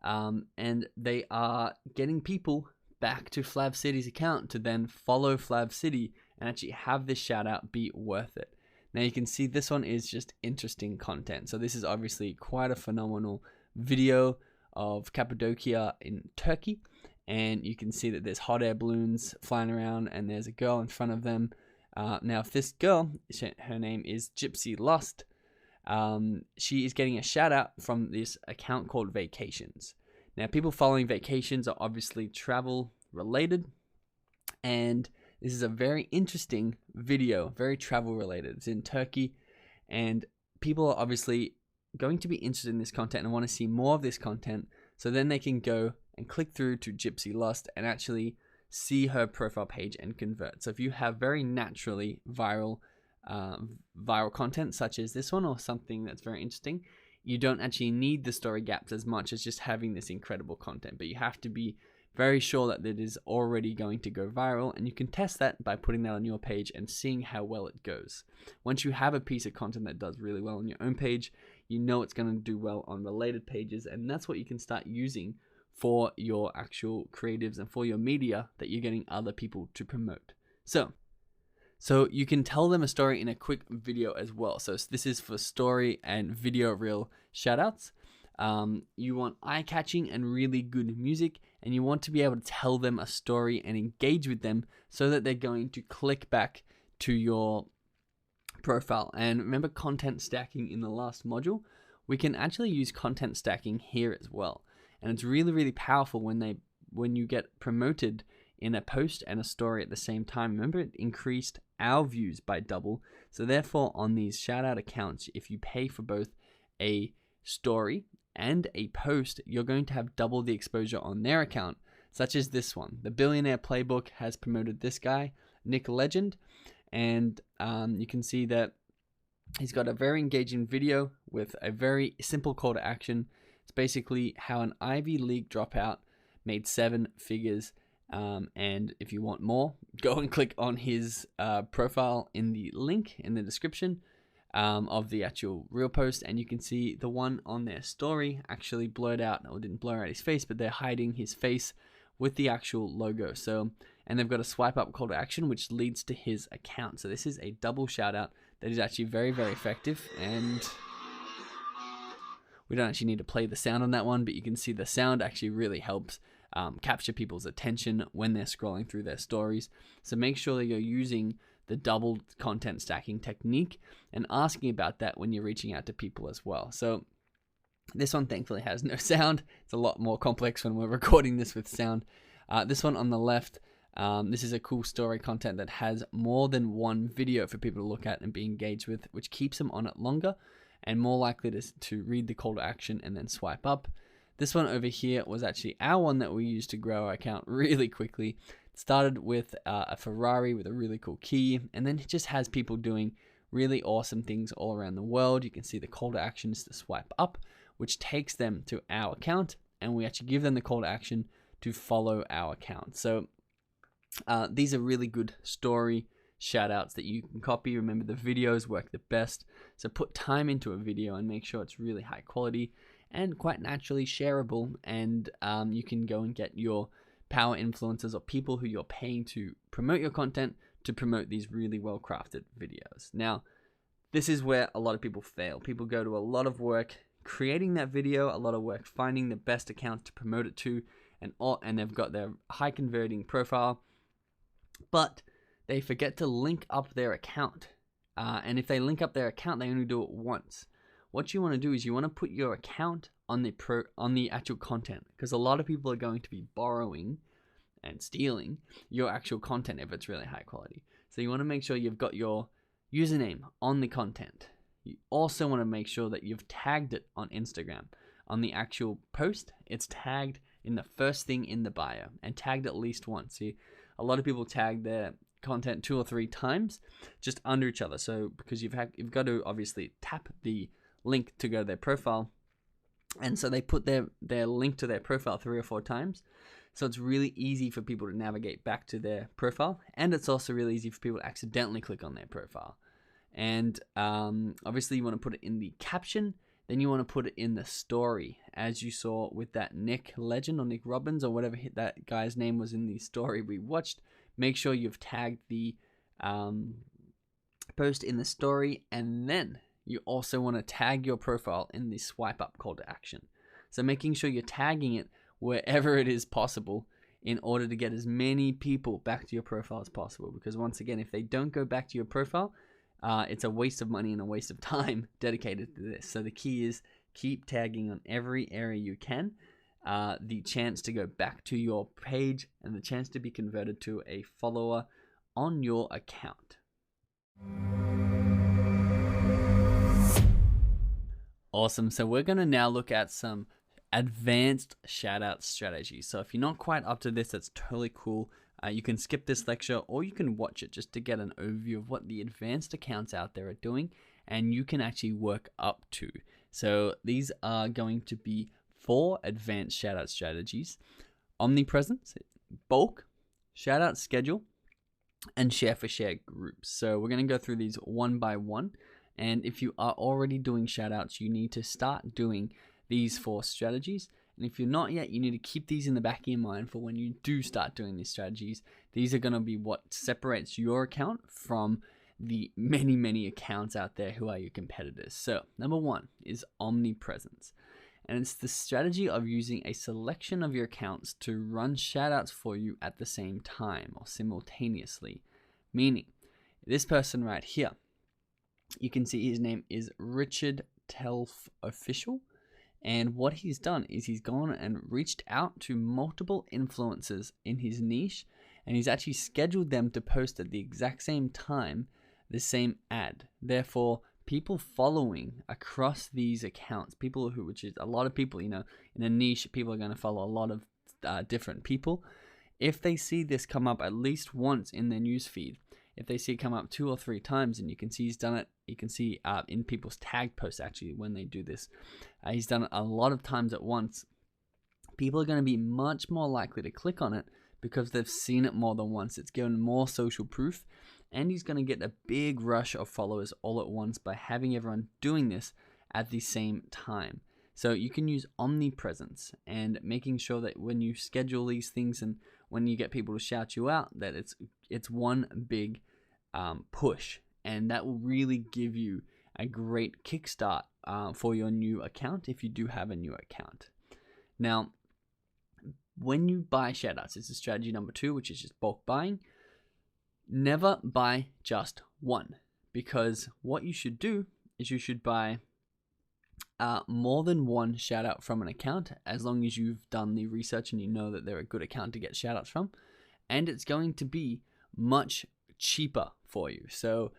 And they are getting people back to Flav City's account to then follow Flav City and actually have this shout out be worth it. Now you can see this one is just interesting content. So this is obviously quite a phenomenal video of Cappadocia in Turkey, and you can see that there's hot air balloons flying around and there's a girl in front of them. Now if this girl, her name is Gypsy Lust, she is getting a shout out from this account called Vacations. Now people following Vacations are obviously travel related, and this is a very interesting video, very travel related. It's in Turkey, and people are obviously going to be interested in this content and want to see more of this content, so then they can go and click through to Gypsy Lust and actually see her profile page and convert. So if you have very naturally viral content such as this one, or something that's very interesting, you don't actually need the story gaps as much as just having this incredible content, but you have to be very sure that it is already going to go viral, and you can test that by putting that on your page and seeing how well it goes. Once you have a piece of content that does really well on your own page, you know it's going to do well on related pages, and that's what you can start using for your actual creatives and for your media that you're getting other people to promote. So you can tell them a story in a quick video as well. So this is for story and video reel shoutouts. You want eye-catching and really good music, and you want to be able to tell them a story and engage with them so that they're going to click back to your profile. And remember content stacking in the last module? We can actually use content stacking here as well. And it's really, really powerful when you get promoted in a post and a story at the same time. Remember, it increased our views by double. So therefore, on these shout out accounts, if you pay for both a story and a post, you're going to have double the exposure on their account, such as this one. The Billionaire Playbook has promoted this guy, Nick Legend, and you can see that he's got a very engaging video with a very simple call to action. It's basically how an Ivy League dropout made 7 figures. And if you want more, go and click on his profile in the link in the description of the actual real post, and you can see the one on their story actually blurred out, or didn't blur out his face, but they're hiding his face with the actual logo. So, and they've got a swipe up call to action which leads to his account. So this is a double shout out that is actually very, very effective, and we don't actually need to play the sound on that one, but you can see the sound actually really helps capture people's attention when they're scrolling through their stories. So make sure that you're using the double content stacking technique and asking about that when you're reaching out to people as well. So this one thankfully has no sound. It's a lot more complex when we're recording this with sound. This one on the left, This is a cool story content that has more than one video for people to look at and be engaged with, which keeps them on it longer and more likely to read the call to action and then swipe up. This one over here was actually our one that we used to grow our account really quickly. It started with a Ferrari with a really cool key, and then it just has people doing really awesome things all around the world. You can see the call to action is to swipe up, which takes them to our account, and we actually give them the call to action to follow our account. So these are really good story shout outs that you can copy. Remember, the videos work the best. So put time into a video and make sure it's really high quality and quite naturally shareable. And you can go and get your power influencers or people who you're paying to promote your content to promote these really well crafted videos. Now, this is where a lot of people fail. People go to a lot of work creating that video, a lot of work finding the best accounts to promote it to, and they've got their high converting profile, but they forget to link up their account. And if they link up their account, they only do it once. What you want to do is you want to put your account on the actual content, because a lot of people are going to be borrowing and stealing your actual content if it's really high quality. So you want to make sure you've got your username on the content. You also want to make sure that you've tagged it on Instagram. On the actual post, it's tagged in the first thing in the bio and tagged at least once. See, a lot of people tag their content 2 or 3 times just under each other. So because you've got to obviously tap the link to go to their profile, and so they put their link to their profile 3 or 4 times. So it's really easy for people to navigate back to their profile, and it's also really easy for people to accidentally click on their profile. And obviously you want to put it in the caption, then you want to put it in the story, as you saw with that Nick Legend or Nick Robbins or whatever that guy's name was in the story we watched. Make sure you've tagged the post in the story, and then you also want to tag your profile in the swipe up call to action. So making sure you're tagging it wherever it is possible in order to get as many people back to your profile as possible. Because once again, if they don't go back to your profile, it's a waste of money and a waste of time dedicated to this. So the key is keep tagging on every area you can. The chance to go back to your page and the chance to be converted to a follower on your account. Awesome. So we're going to now look at some advanced shoutout strategies. So if you're not quite up to this, that's totally cool. You can skip this lecture or you can watch it just to get an overview of what the advanced accounts out there are doing and you can actually work up to. So these are going to be 4 advanced shoutout strategies: omnipresence, bulk, shoutout schedule, and share for share groups. So we're going to go through these one by one. And if you are already doing shoutouts, you need to start doing these 4 strategies. And if you're not yet, you need to keep these in the back of your mind for when you do start doing these strategies. These are going to be what separates your account from the many, many accounts out there who are your competitors. So number 1 is omnipresence. And it's the strategy of using a selection of your accounts to run shoutouts for you at the same time or simultaneously. Meaning, this person right here, you can see his name is Richard Telf Official. And what he's done is he's gone and reached out to multiple influencers in his niche, and he's actually scheduled them to post at the exact same time the same ad. Therefore, people following across these accounts, which is a lot of people, in a niche, people are going to follow a lot of different people. If they see this come up at least once in their newsfeed, if they see it come up 2 or 3 times, and you can see he's done it, you can see in people's tag posts actually when they do this, he's done it a lot of times at once. People are going to be much more likely to click on it because they've seen it more than once. It's given more social proof, and he's going to get a big rush of followers all at once by having everyone doing this at the same time. So you can use omnipresence and making sure that when you schedule these things and when you get people to shout you out, that it's one big push, and that will really give you a great kickstart for your new account if you do have a new account. Now, when you buy shoutouts, it's strategy number 2, which is just bulk buying. Never buy just one, because what you should do is you should buy more than one shoutout from an account, as long as you've done the research and you know that they're a good account to get shoutouts from. and it's going to be much cheaper for you. So,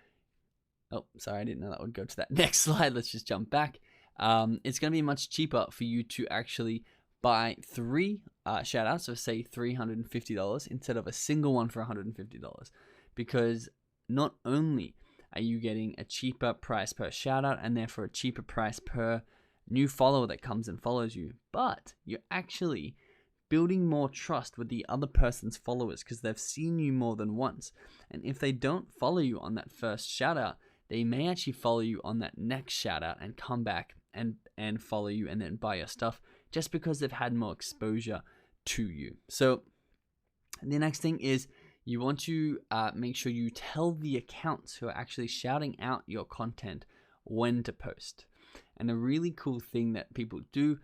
oh, sorry, I didn't know that would go to that next slide. Let's just jump back. It's going to be much cheaper for you to actually buy 3 shout outs of say $350 instead of a single one for $150, because not only are you getting a cheaper price per shout out and therefore a cheaper price per new follower that comes and follows you, but you're actually building more trust with the other person's followers because they've seen you more than once. And if they don't follow you on that first shout out, they may actually follow you on that next shout out and come back and follow you and then buy your stuff just because they've had more exposure to you. So the next thing is you want to make sure you tell the accounts who are actually shouting out your content when to post. And a really cool thing that people do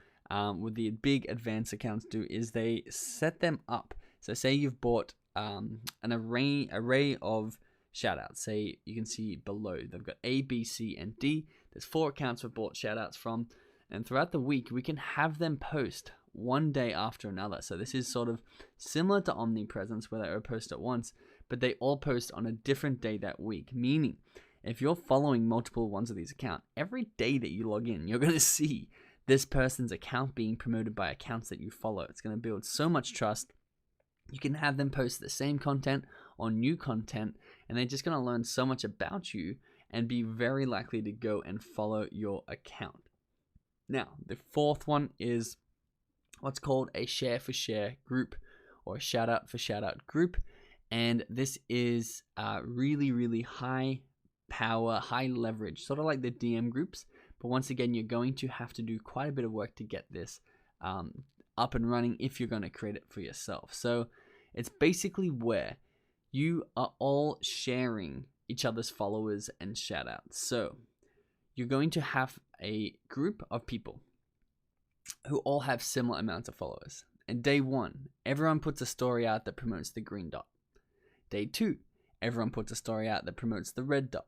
with the big advanced accounts do is they set them up. So say you've bought an array of shoutouts. Say you can see below they've got A, B, C, and D. There's 4 accounts we've bought shoutouts from, and throughout the week we can have them post one day after another. So this is sort of similar to Omnipresence where they all post at once, but they all post on a different day that week. Meaning, if you're following multiple ones of these accounts, every day that you log in, you're going to see this person's account being promoted by accounts that you follow. It's going to build so much trust. You can have them post the same content or new content, and they're just going to learn so much about you and be very likely to go and follow your account. Now, the 4th one is what's called a share for share group or a shout out for shout out group. And this is really, really high power, high leverage, sort of like the DM groups. But once again, you're going to have to do quite a bit of work to get this up and running if you're going to create it for yourself. So it's basically where you are all sharing each other's followers and shout outs. So you're going to have a group of people who all have similar amounts of followers. And day 1, everyone puts a story out that promotes the green dot. Day 2, everyone puts a story out that promotes the red dot.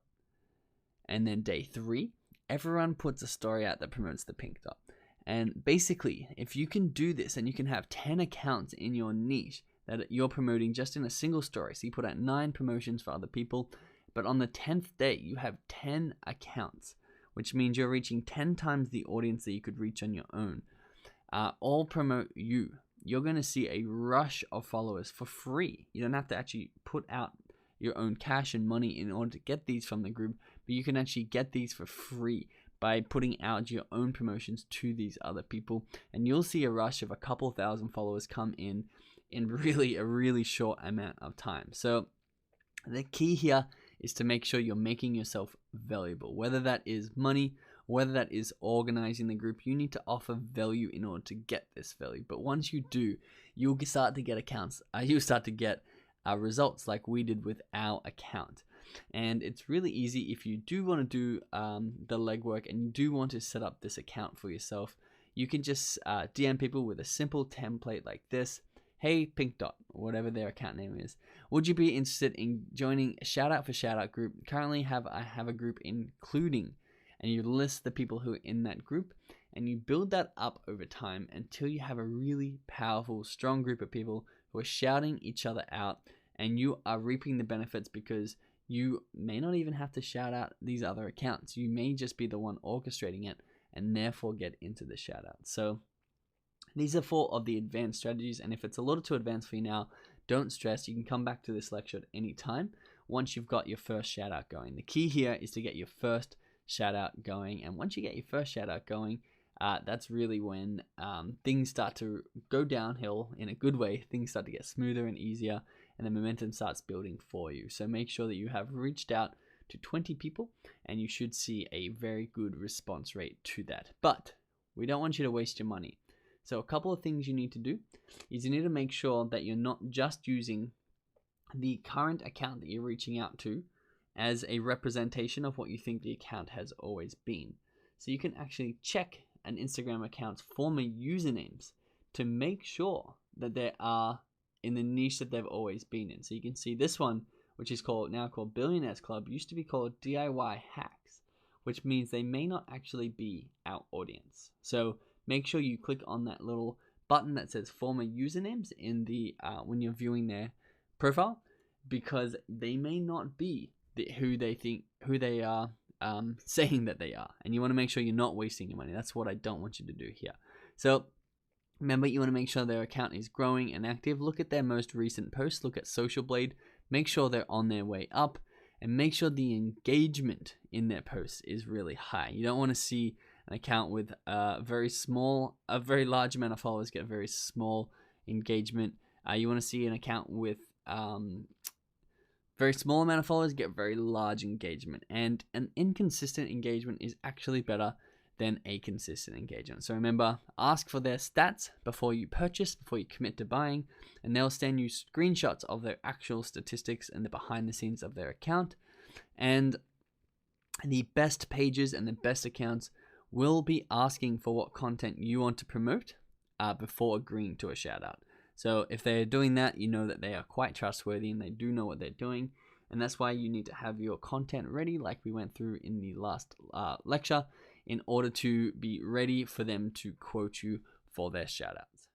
And then day 3, everyone puts a story out that promotes the pink dot. And basically, if you can do this and you can have 10 accounts in your niche that you're promoting just in a single story, so you put out 9 promotions for other people, but on the 10th day, you have 10 accounts, which means you're reaching 10 times the audience that you could reach on your own. All promote you. You're going to see a rush of followers for free. You don't have to actually put out your own cash and money in order to get these from the group, but you can actually get these for free by putting out your own promotions to these other people, and you'll see a rush of a couple thousand followers come in really a really short amount of time. So the key here is to make sure you're making yourself valuable, whether that is money, whether that is organizing the group. You need to offer value in order to get this value. But once you do, you'll start to get accounts. You'll start to get results like we did with our account. And it's really easy if you do want to do the legwork and you do want to set up this account for yourself. You can just DM people with a simple template like this. Hey, Pink Dot, whatever their account name is. Would you be interested in joining a shout out for shout out group? Currently I have a group including, and you list the people who are in that group, and you build that up over time until you have a really powerful, strong group of people who are shouting each other out, and you are reaping the benefits because you may not even have to shout out these other accounts. You may just be the one orchestrating it and therefore get into the shout out. So these are 4 of the advanced strategies, and if it's a little too advanced for you now, don't stress. You can come back to this lecture at any time once you've got your first shout out going. The key here is to get your first shout out going, and once you get your first shout out going, that's really when things start to go downhill in a good way. Things start to get smoother and easier, and the momentum starts building for you. So make sure that you have reached out to 20 people, and you should see a very good response rate to that. But we don't want you to waste your money. So a couple of things you need to do is you need to make sure that you're not just using the current account that you're reaching out to as a representation of what you think the account has always been. So you can actually check an Instagram account's former usernames to make sure that they are in the niche that they've always been in. So you can see this one, which is now called Billionaires Club, used to be called DIY Hacks, which means they may not actually be our audience. So make sure you click on that little button that says former usernames in the when you're viewing their profile, because they may not be who they are saying that they are, and you want to make sure you're not wasting your money. That's what I don't want you to do here. So remember, you want to make sure their account is growing and active. Look at their most recent posts. Look at Social Blade. Make sure they're on their way up, and make sure the engagement in their posts is really high. You don't want to see an account with a very large amount of followers get very small engagement. You want to see an account with very small amount of followers get very large engagement, and an inconsistent engagement is actually better than a consistent engagement. So remember, ask for their stats before you purchase, before you commit to buying, and they'll send you screenshots of their actual statistics and the behind the scenes of their account. And the best pages and the best accounts will be asking for what content you want to promote before agreeing to a shout out. So if they're doing that, you know that they are quite trustworthy and they do know what they're doing. And that's why you need to have your content ready, like we went through in the last lecture, in order to be ready for them to quote you for their shoutouts.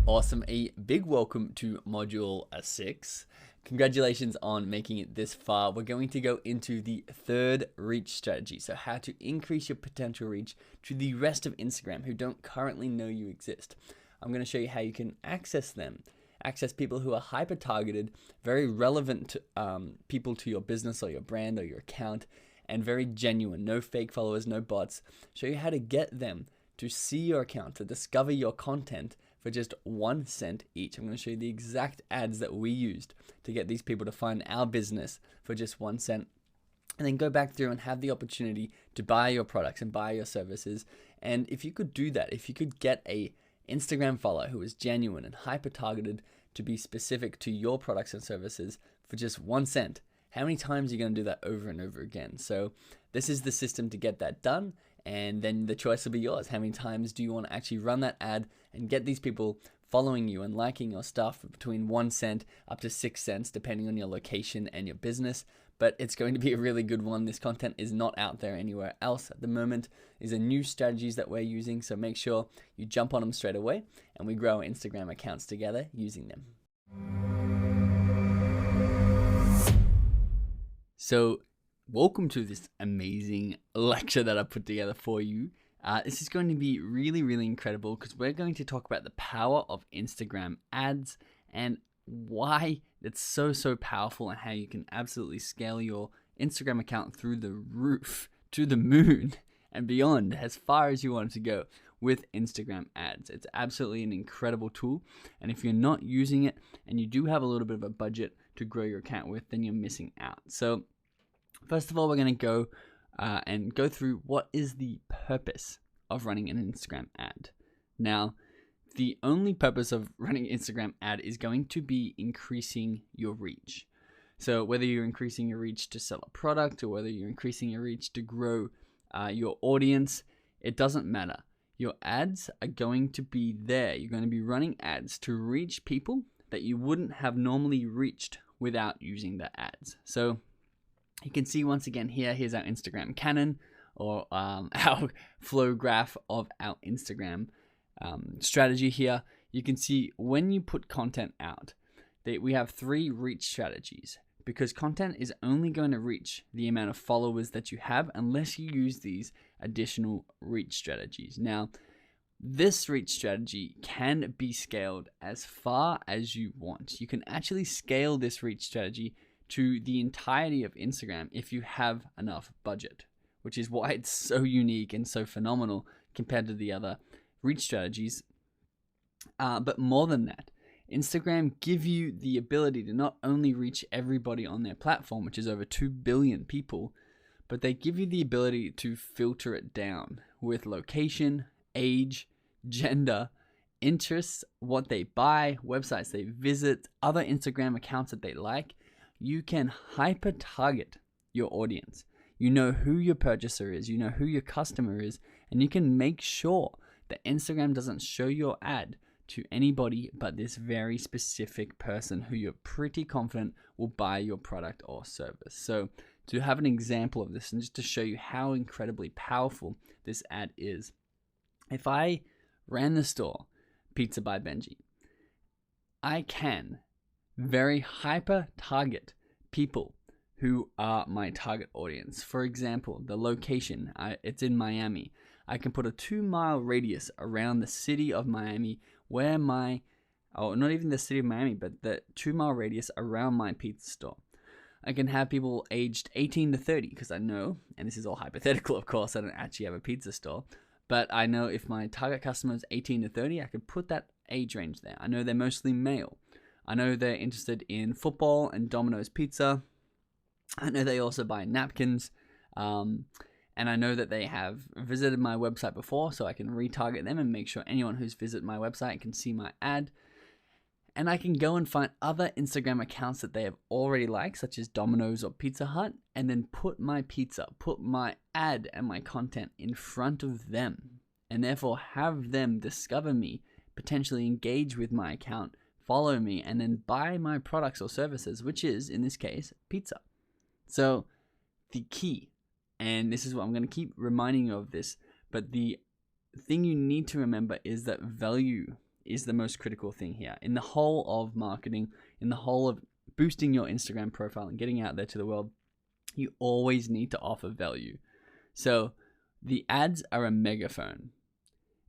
Awesome. A big welcome to Module 6. Congratulations on making it this far. We're going to go into the third reach strategy. So how to increase your potential reach to the rest of Instagram who don't currently know you exist. I'm going to show you how you can access them. Access people who are hyper targeted, very relevant people to your business or your brand or your account, and very genuine, no fake followers, no bots. Show you how to get them to see your account, to discover your content for just 1 cent each. I'm going to show you the exact ads that we used to get these people to find our business for just 1 cent. And then go back through and have the opportunity to buy your products and buy your services. And if you could do that, if you could get a Instagram follower who is genuine and hyper targeted to be specific to your products and services for just 1 cent, how many times are you going to do that over and over again? So this is the system to get that done, and then the choice will be yours. How many times do you want to actually run that ad and get these people following you and liking your stuff between 1 cent up to 6 cents, depending on your location and your business? But it's going to be a really good one. This content is not out there anywhere else at the moment. These are new strategies that we're using, so make sure you jump on them straight away, and we grow our Instagram accounts together using them. So welcome to this amazing lecture that I put together for you. This is going to be really, really incredible because we're going to talk about the power of Instagram ads and why it's so powerful, and how you can absolutely scale your Instagram account through the roof, to the moon and beyond, as far as you want it to go with Instagram ads. It's absolutely an incredible tool, and if you're not using it and you do have a little bit of a budget to grow your account with, then you're missing out. So first of all, we're going to go through what is the purpose of running an Instagram ad. Now, the only purpose of running an Instagram ad is going to be increasing your reach. So whether you're increasing your reach to sell a product or whether you're increasing your reach to grow your audience, it doesn't matter. Your ads are going to be there. You're going to be running ads to reach people that you wouldn't have normally reached without using the ads. So you can see once again here's our Instagram canon, or our flow graph of our Instagram strategy here. You can see when you put content out that we have 3 reach strategies, because content is only going to reach the amount of followers that you have unless you use these additional reach strategies. Now, this reach strategy can be scaled as far as you want. You can actually scale this reach strategy to the entirety of Instagram if you have enough budget, which is why it's so unique and so phenomenal compared to the other reach strategies. But more than that, Instagram give you the ability to not only reach everybody on their platform, which is over 2 billion people, but they give you the ability to filter it down with location, age, gender, interests, what they buy, websites they visit, other Instagram accounts that they like. You can hyper target your audience. You know who your purchaser is, you know who your customer is, and you can make sure that Instagram doesn't show your ad to anybody but this very specific person who you're pretty confident will buy your product or service. So to have an example of this, and just to show you how incredibly powerful this ad is, if I ran the store Pizza by Benji I can very hyper target people who are my target audience. For example, the location, it's in Miami. I can put a 2-mile radius around the city of Miami where not even the city of Miami, but the 2-mile radius around my pizza store. I can have people aged 18 to 30 because I know, and this is all hypothetical, of course, I don't actually have a pizza store, but I know if my target customer is 18 to 30, I could put that age range there. I know they're mostly male. I know they're interested in football and Domino's pizza. I know they also buy napkins. And I know that they have visited my website before, so I can retarget them and make sure anyone who's visited my website can see my ad. And I can go and find other Instagram accounts that they have already liked, such as Domino's or Pizza Hut, and then put my ad and my content in front of them, and therefore have them discover me, potentially engage with my account, follow me, and then buy my products or services, which is, in this case, pizza. So the key, and this is what I'm going to keep reminding you of this, but the thing you need to remember is that value is the most critical thing here. In the whole of marketing, in the whole of boosting your Instagram profile and getting out there to the world, you always need to offer value. So the ads are a megaphone.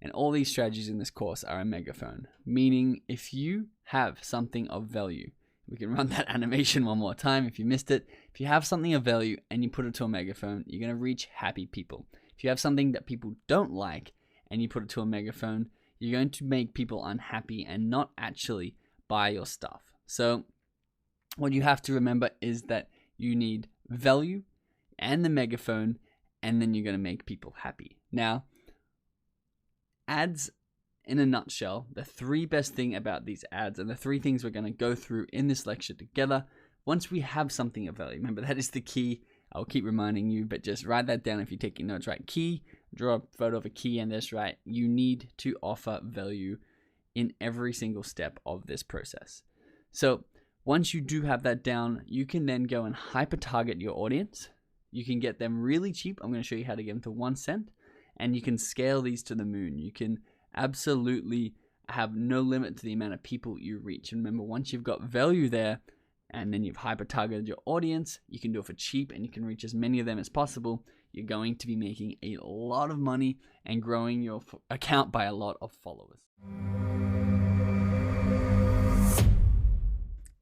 And all these strategies in this course are a megaphone. Meaning if you have something of value, we can run that animation one more time if you missed it. If you have something of value and you put it to a megaphone, you're going to reach happy people. If you have something that people don't like and you put it to a megaphone, you're going to make people unhappy and not actually buy your stuff. So what you have to remember is that you need value and the megaphone, and then you're going to make people happy. Now, ads in a nutshell, the 3 best thing about these ads, and the 3 things we're going to go through in this lecture together, once we have something of value. Remember, that is the key. I'll keep reminding you, but just write that down if you're taking notes, right? Key, draw a photo of a key and this, right? You need to offer value in every single step of this process. So once you do have that down, you can then go and hyper target your audience. You can get them really cheap. I'm going to show you how to get them to 1 cent, and you can scale these to the moon. You can absolutely have no limit to the amount of people you reach. And remember, once you've got value there, and then you've hyper targeted your audience, you can do it for cheap and you can reach as many of them as possible. You're going to be making a lot of money and growing your account by a lot of followers.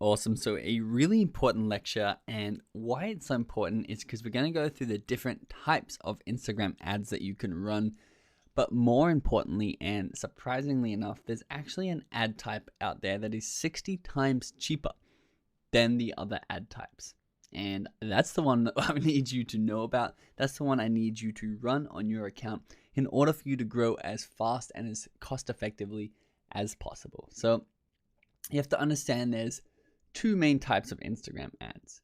Awesome. So a really important lecture, and why it's so important is because we're going to go through the different types of Instagram ads that you can run. But more importantly, and surprisingly enough, there's actually an ad type out there that is 60 times cheaper than the other ad types. And that's the one that I need you to know about. That's the one I need you to run on your account in order for you to grow as fast and as cost effectively as possible. So you have to understand there's 2 main types of Instagram ads.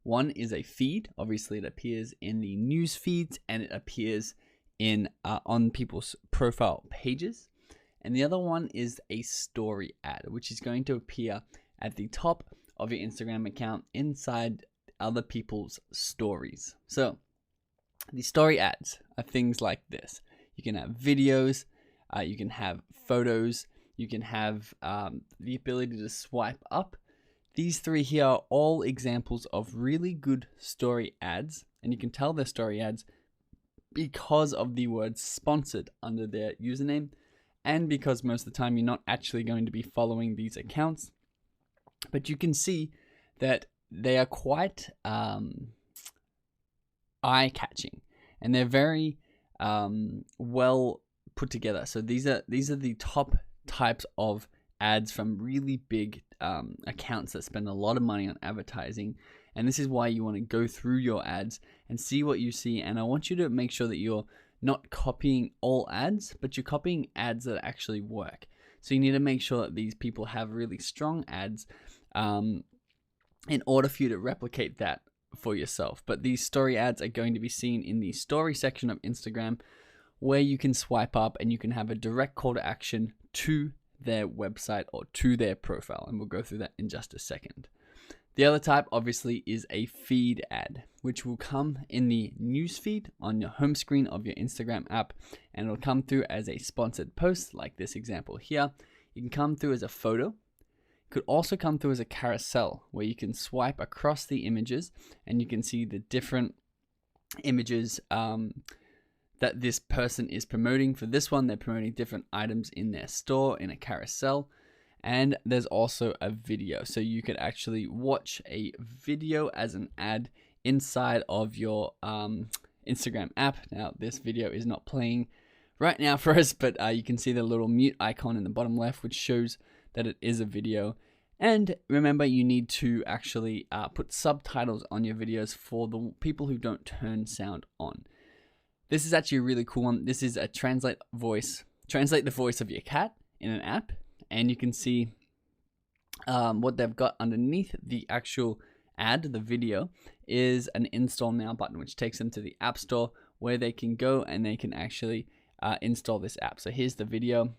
One is a feed. Obviously, it appears in the news feeds and it appears in on people's profile pages. And the other one is a story ad, which is going to appear at the top of your Instagram account inside other people's stories. So the story ads are things like this. You can have videos, you can have photos, you can have the ability to swipe up. These 3 here are all examples of really good story ads, and you can tell they're story ads because of the word sponsored under their username, and because most of the time you're not actually going to be following these accounts. But you can see that they are quite eye-catching, and they're very well put together. So these are the top types of ads from really big accounts that spend a lot of money on advertising. And this is why you want to go through your ads and see what you see. And I want you to make sure that you're not copying all ads, but you're copying ads that actually work. So you need to make sure that these people have really strong ads in order for you to replicate that for yourself. But these story ads are going to be seen in the story section of Instagram, where you can swipe up and you can have a direct call to action to their website or to their profile. And we'll go through that in just a second. The other type obviously is a feed ad, which will come in the news feed on your home screen of your Instagram app, and it'll come through as a sponsored post like this example here. You can come through as a photo. could also come through as a carousel where you can swipe across the images and you can see the different images that this person is promoting. For this one, they're promoting different items in their store in a carousel. And there's also a video. So you could actually watch a video as an ad inside of your Instagram app. Now, this video is not playing right now for us, but you can see the little mute icon in the bottom left, which shows that it is a video. And remember, you need to actually put subtitles on your videos for the people who don't turn sound on. This is actually a really cool one. This is a translate the voice of your cat in an app, and you can see what they've got underneath the actual ad, the video, is an install now button, which takes them to the App Store where they can go and they can actually install this app. So here's the video.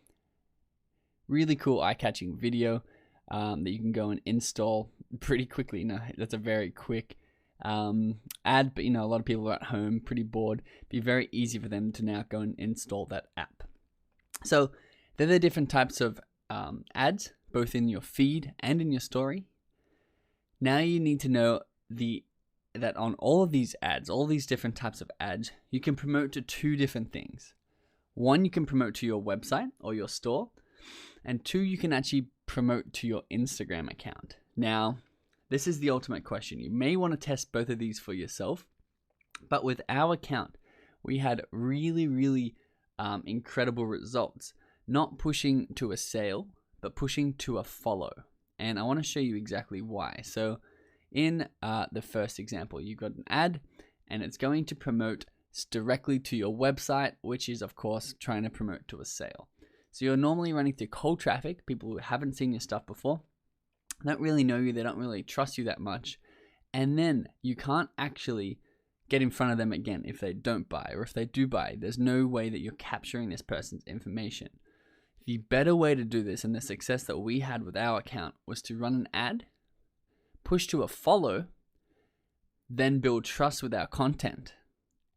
Really cool eye-catching video that you can go and install pretty quickly. No, that's a very quick ad, but a lot of people are at home pretty bored. It'd be very easy for them to now go and install that app. So they're the different types of ads, both in your feed and in your story. Now you need to know that on all of these ads, all these different types of ads, you can promote to two different things. One, you can promote to your website or your store, and two, you can actually promote to your Instagram account. Now, this is the ultimate question. You may want to test both of these for yourself, but with our account, we had really, really incredible results. Not pushing to a sale, but pushing to a follow. And I want to show you exactly why. So in the first example, you've got an ad and it's going to promote directly to your website, which is of course trying to promote to a sale. So you're normally running through cold traffic, people who haven't seen your stuff before, don't really know you, they don't really trust you that much. And then you can't actually get in front of them again if they don't buy, or if they do buy, there's no way that you're capturing this person's information. The better way to do this, and the success that we had with our account, was to run an ad, push to a follow, then build trust with our content,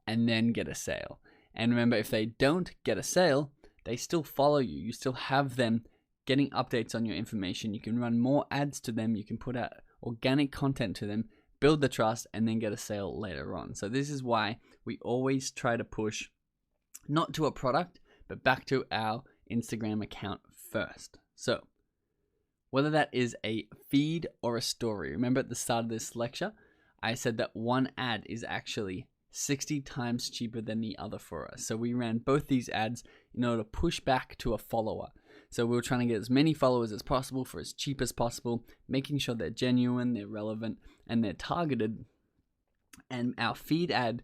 and then get a sale. And remember, if they don't get a sale, they still follow you. You still have them getting updates on your information. You can run more ads to them. You can put out organic content to them, build the trust, and then get a sale later on. So this is why we always try to push not to a product, but back to our Instagram account first. So whether that is a feed or a story, remember at the start of this lecture, I said that one ad is actually 60 times cheaper than the other for us. So we ran both these ads in order to push back to a follower. So we were trying to get as many followers as possible for as cheap as possible, making sure they're genuine, they're relevant, and they're targeted. And our feed ad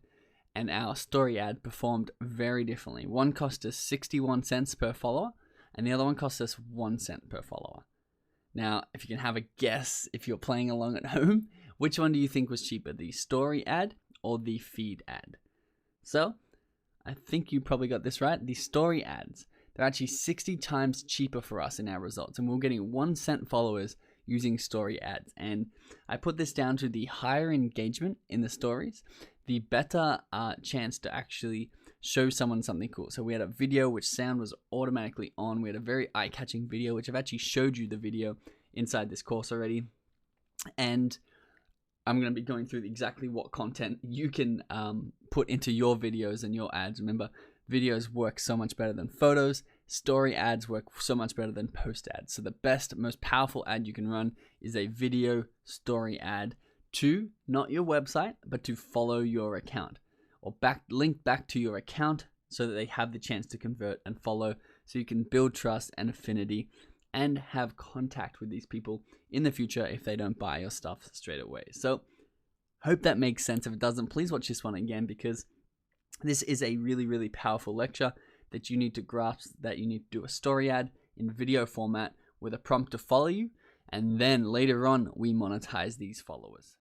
and our story ad performed very differently. One cost us 61 cents per follower, and the other one cost us 1 cent per follower. Now, if you can have a guess, if you're playing along at home, which one do you think was cheaper, the story ad or the feed ad? So, I think you probably got this right. The story ads, they're actually 60 times cheaper for us in our results, and we're getting 1 cent followers using story ads. And I put this down to the higher engagement in the stories, the better chance to actually show someone something cool. So we had a video which sound was automatically on. We had a very eye-catching video, which I've actually showed you the video inside this course already. And I'm going to be going through exactly what content you can put into your videos and your ads. Remember, videos work so much better than photos. Story ads work so much better than post ads. So the best, most powerful ad you can run is a video story ad to not your website, but to follow your account, or link back to your account so that they have the chance to convert and follow, so you can build trust and affinity and have contact with these people in the future if they don't buy your stuff straight away. So hope that makes sense. If it doesn't, please watch this one again, because this is a really, really powerful lecture that you need to grasp, that you need to do a story ad in video format with a prompt to follow you, and then later on we monetize these followers.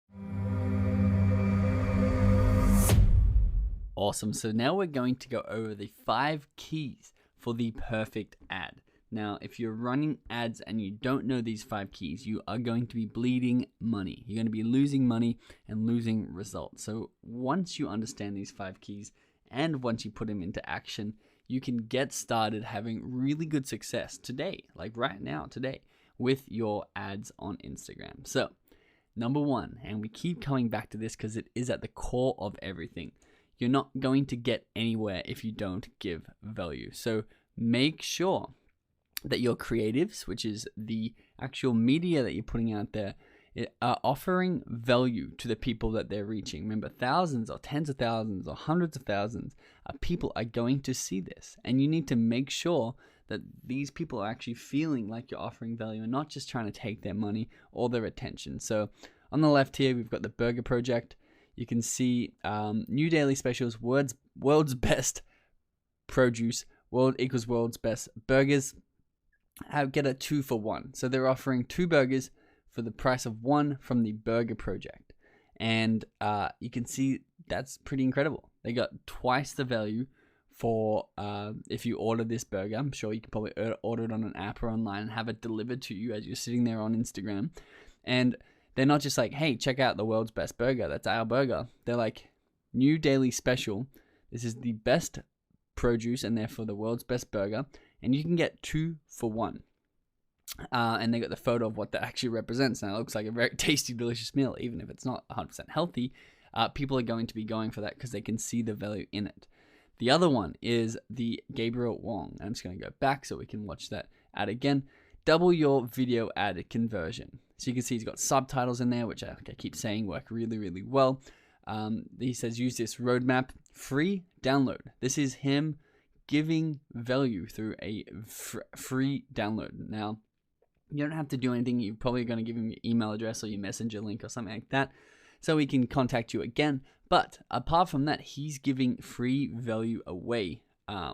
Awesome. So now we're going to go over the 5 keys for the perfect ad. Now, if you're running ads and you don't know these 5 keys, you are going to be bleeding money. You're going to be losing money and losing results. So once you understand these 5 keys and once you put them into action, you can get started having really good success today, like right now, today. with your ads on Instagram. So, number one, and we keep coming back to this because it is at the core of everything. You're not going to get anywhere if you don't give value. So make sure that your creatives, which is the actual media that you're putting out there, are offering value to the people that they're reaching. Remember, thousands or tens of thousands or hundreds of thousands of people are going to see this. And you need to make sure that these people are actually feeling like you're offering value and not just trying to take their money or their attention. So on the left here, we've got the Burger Project. You can see new daily specials, world's best produce, world equals world's best burgers. Get a 2 for 1. So they're offering 2 burgers for the price of 1 from the Burger Project. And you can see that's pretty incredible. They got twice the value for if you order this burger. I'm sure you can probably order it on an app or online and have it delivered to you as you're sitting there on Instagram. And they're not just like, hey, check out the world's best burger. That's our burger. They're like, new daily special. This is the best produce and therefore the world's best burger. And you can get 2 for 1. And they got the photo of what that actually represents. Now it looks like a very tasty, delicious meal. Even if it's not 100% healthy, people are going to be going for that because they can see the value in it. The other one is the Gabriel Wong. I'm just going to go back so we can watch that ad again. Double your video ad conversion. So you can see he's got subtitles in there, which I keep saying work really, really well. He says use this roadmap, free download. This is him giving value through a free download. Now, you don't have to do anything. You're probably going to give him your email address or your messenger link or something like that so he can contact you again. But apart from that, he's giving free value away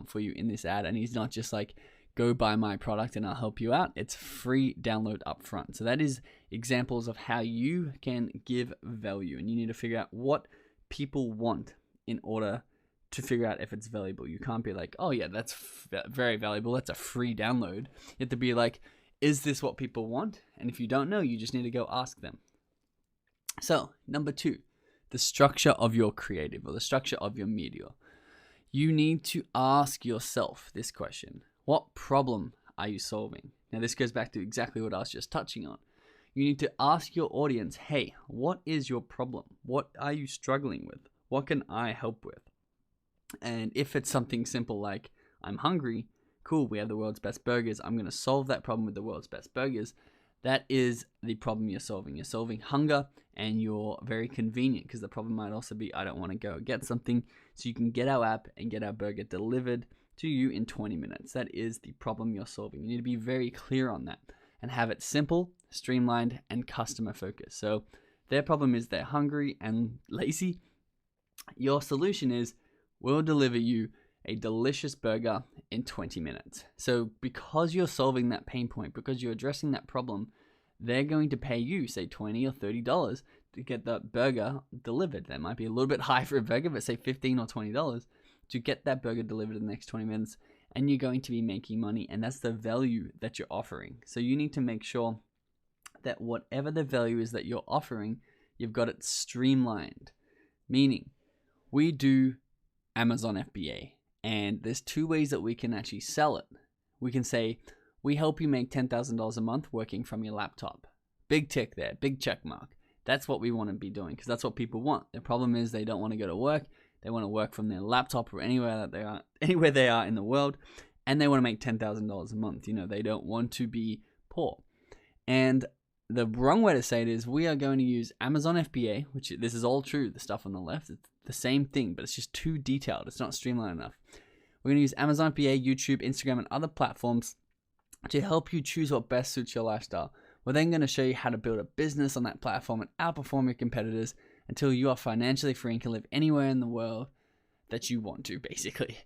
for you in this ad. And he's not just like, go buy my product and I'll help you out. It's free download up front. So that is examples of how you can give value. And you need to figure out what people want in order to figure out if it's valuable. You can't be like, oh yeah, that's very valuable. That's a free download. You have to be like, is this what people want? And if you don't know, you just need to go ask them. So number 2, the structure of your creative or the structure of your media. You need to ask yourself this question. What problem are you solving? Now this goes back to exactly what I was just touching on. You need to ask your audience, hey, what is your problem? What are you struggling with? What can I help with? And if it's something simple like, I'm hungry, cool, we have the world's best burgers. I'm going to solve that problem with the world's best burgers. That is the problem you're solving. You're solving hunger and you're very convenient because the problem might also be, I don't want to go get something. So you can get our app and get our burger delivered to you in 20 minutes. That is the problem you're solving. You need to be very clear on that and have it simple, streamlined, and customer focused. So their problem is they're hungry and lazy. Your solution is, we'll deliver you a delicious burger in 20 minutes. So because you're solving that pain point, because you're addressing that problem, they're going to pay you, say $20 or $30 to get that burger delivered. That might be a little bit high for a burger, but say $15 or $20 to get that burger delivered in the next 20 minutes. And you're going to be making money. And that's the value that you're offering. So you need to make sure that whatever the value is that you're offering, you've got it streamlined. Meaning, we do Amazon FBA. And there's 2 ways that we can actually sell it. We can say, we help you make $10,000 a month working from your laptop. Big tick there, big check mark. That's what we want to be doing because that's what people want. The problem is they don't want to go to work. They want to work from their laptop or anywhere they are in the world, and they want to make $10,000 a month. You know, they don't want to be poor. And the wrong way to say it is we are going to use Amazon FBA, which this is all true, the stuff on the left. It's the same thing, but it's just too detailed. It's not streamlined enough. We're going to use Amazon FBA, YouTube, Instagram, and other platforms to help you choose what best suits your lifestyle. We're then going to show you how to build a business on that platform and outperform your competitors until you are financially free and can live anywhere in the world that you want to, basically.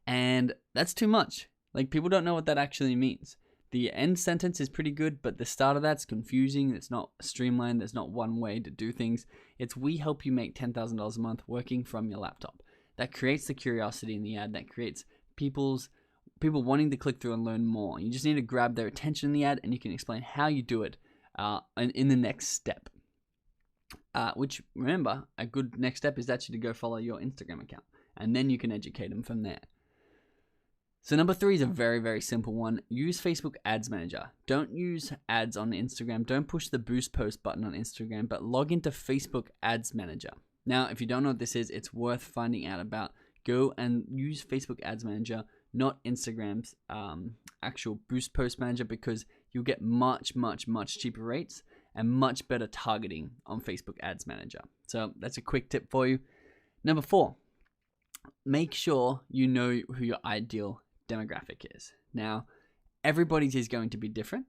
And that's too much. Like, people don't know what that actually means. The end sentence is pretty good, but the start of that's confusing. It's not streamlined. There's not one way to do things. It's we help you make $10,000 a month working from your laptop. That creates the curiosity in the ad. That creates people wanting to click through and learn more. You just need to grab their attention in the ad, and you can explain how you do it in the next step. Which, remember, a good next step is actually to go follow your Instagram account, and then you can educate them from there. So number 3 is a very, very simple one. Use Facebook Ads Manager. Don't use ads on Instagram. Don't push the boost post button on Instagram, but log into Facebook Ads Manager. Now, if you don't know what this is, it's worth finding out about. Go and use Facebook Ads Manager, not Instagram's actual boost post manager, because you'll get much, much, much cheaper rates and much better targeting on Facebook Ads Manager. So that's a quick tip for you. Number 4, make sure you know who your ideal demographic is. Now, everybody's is going to be different,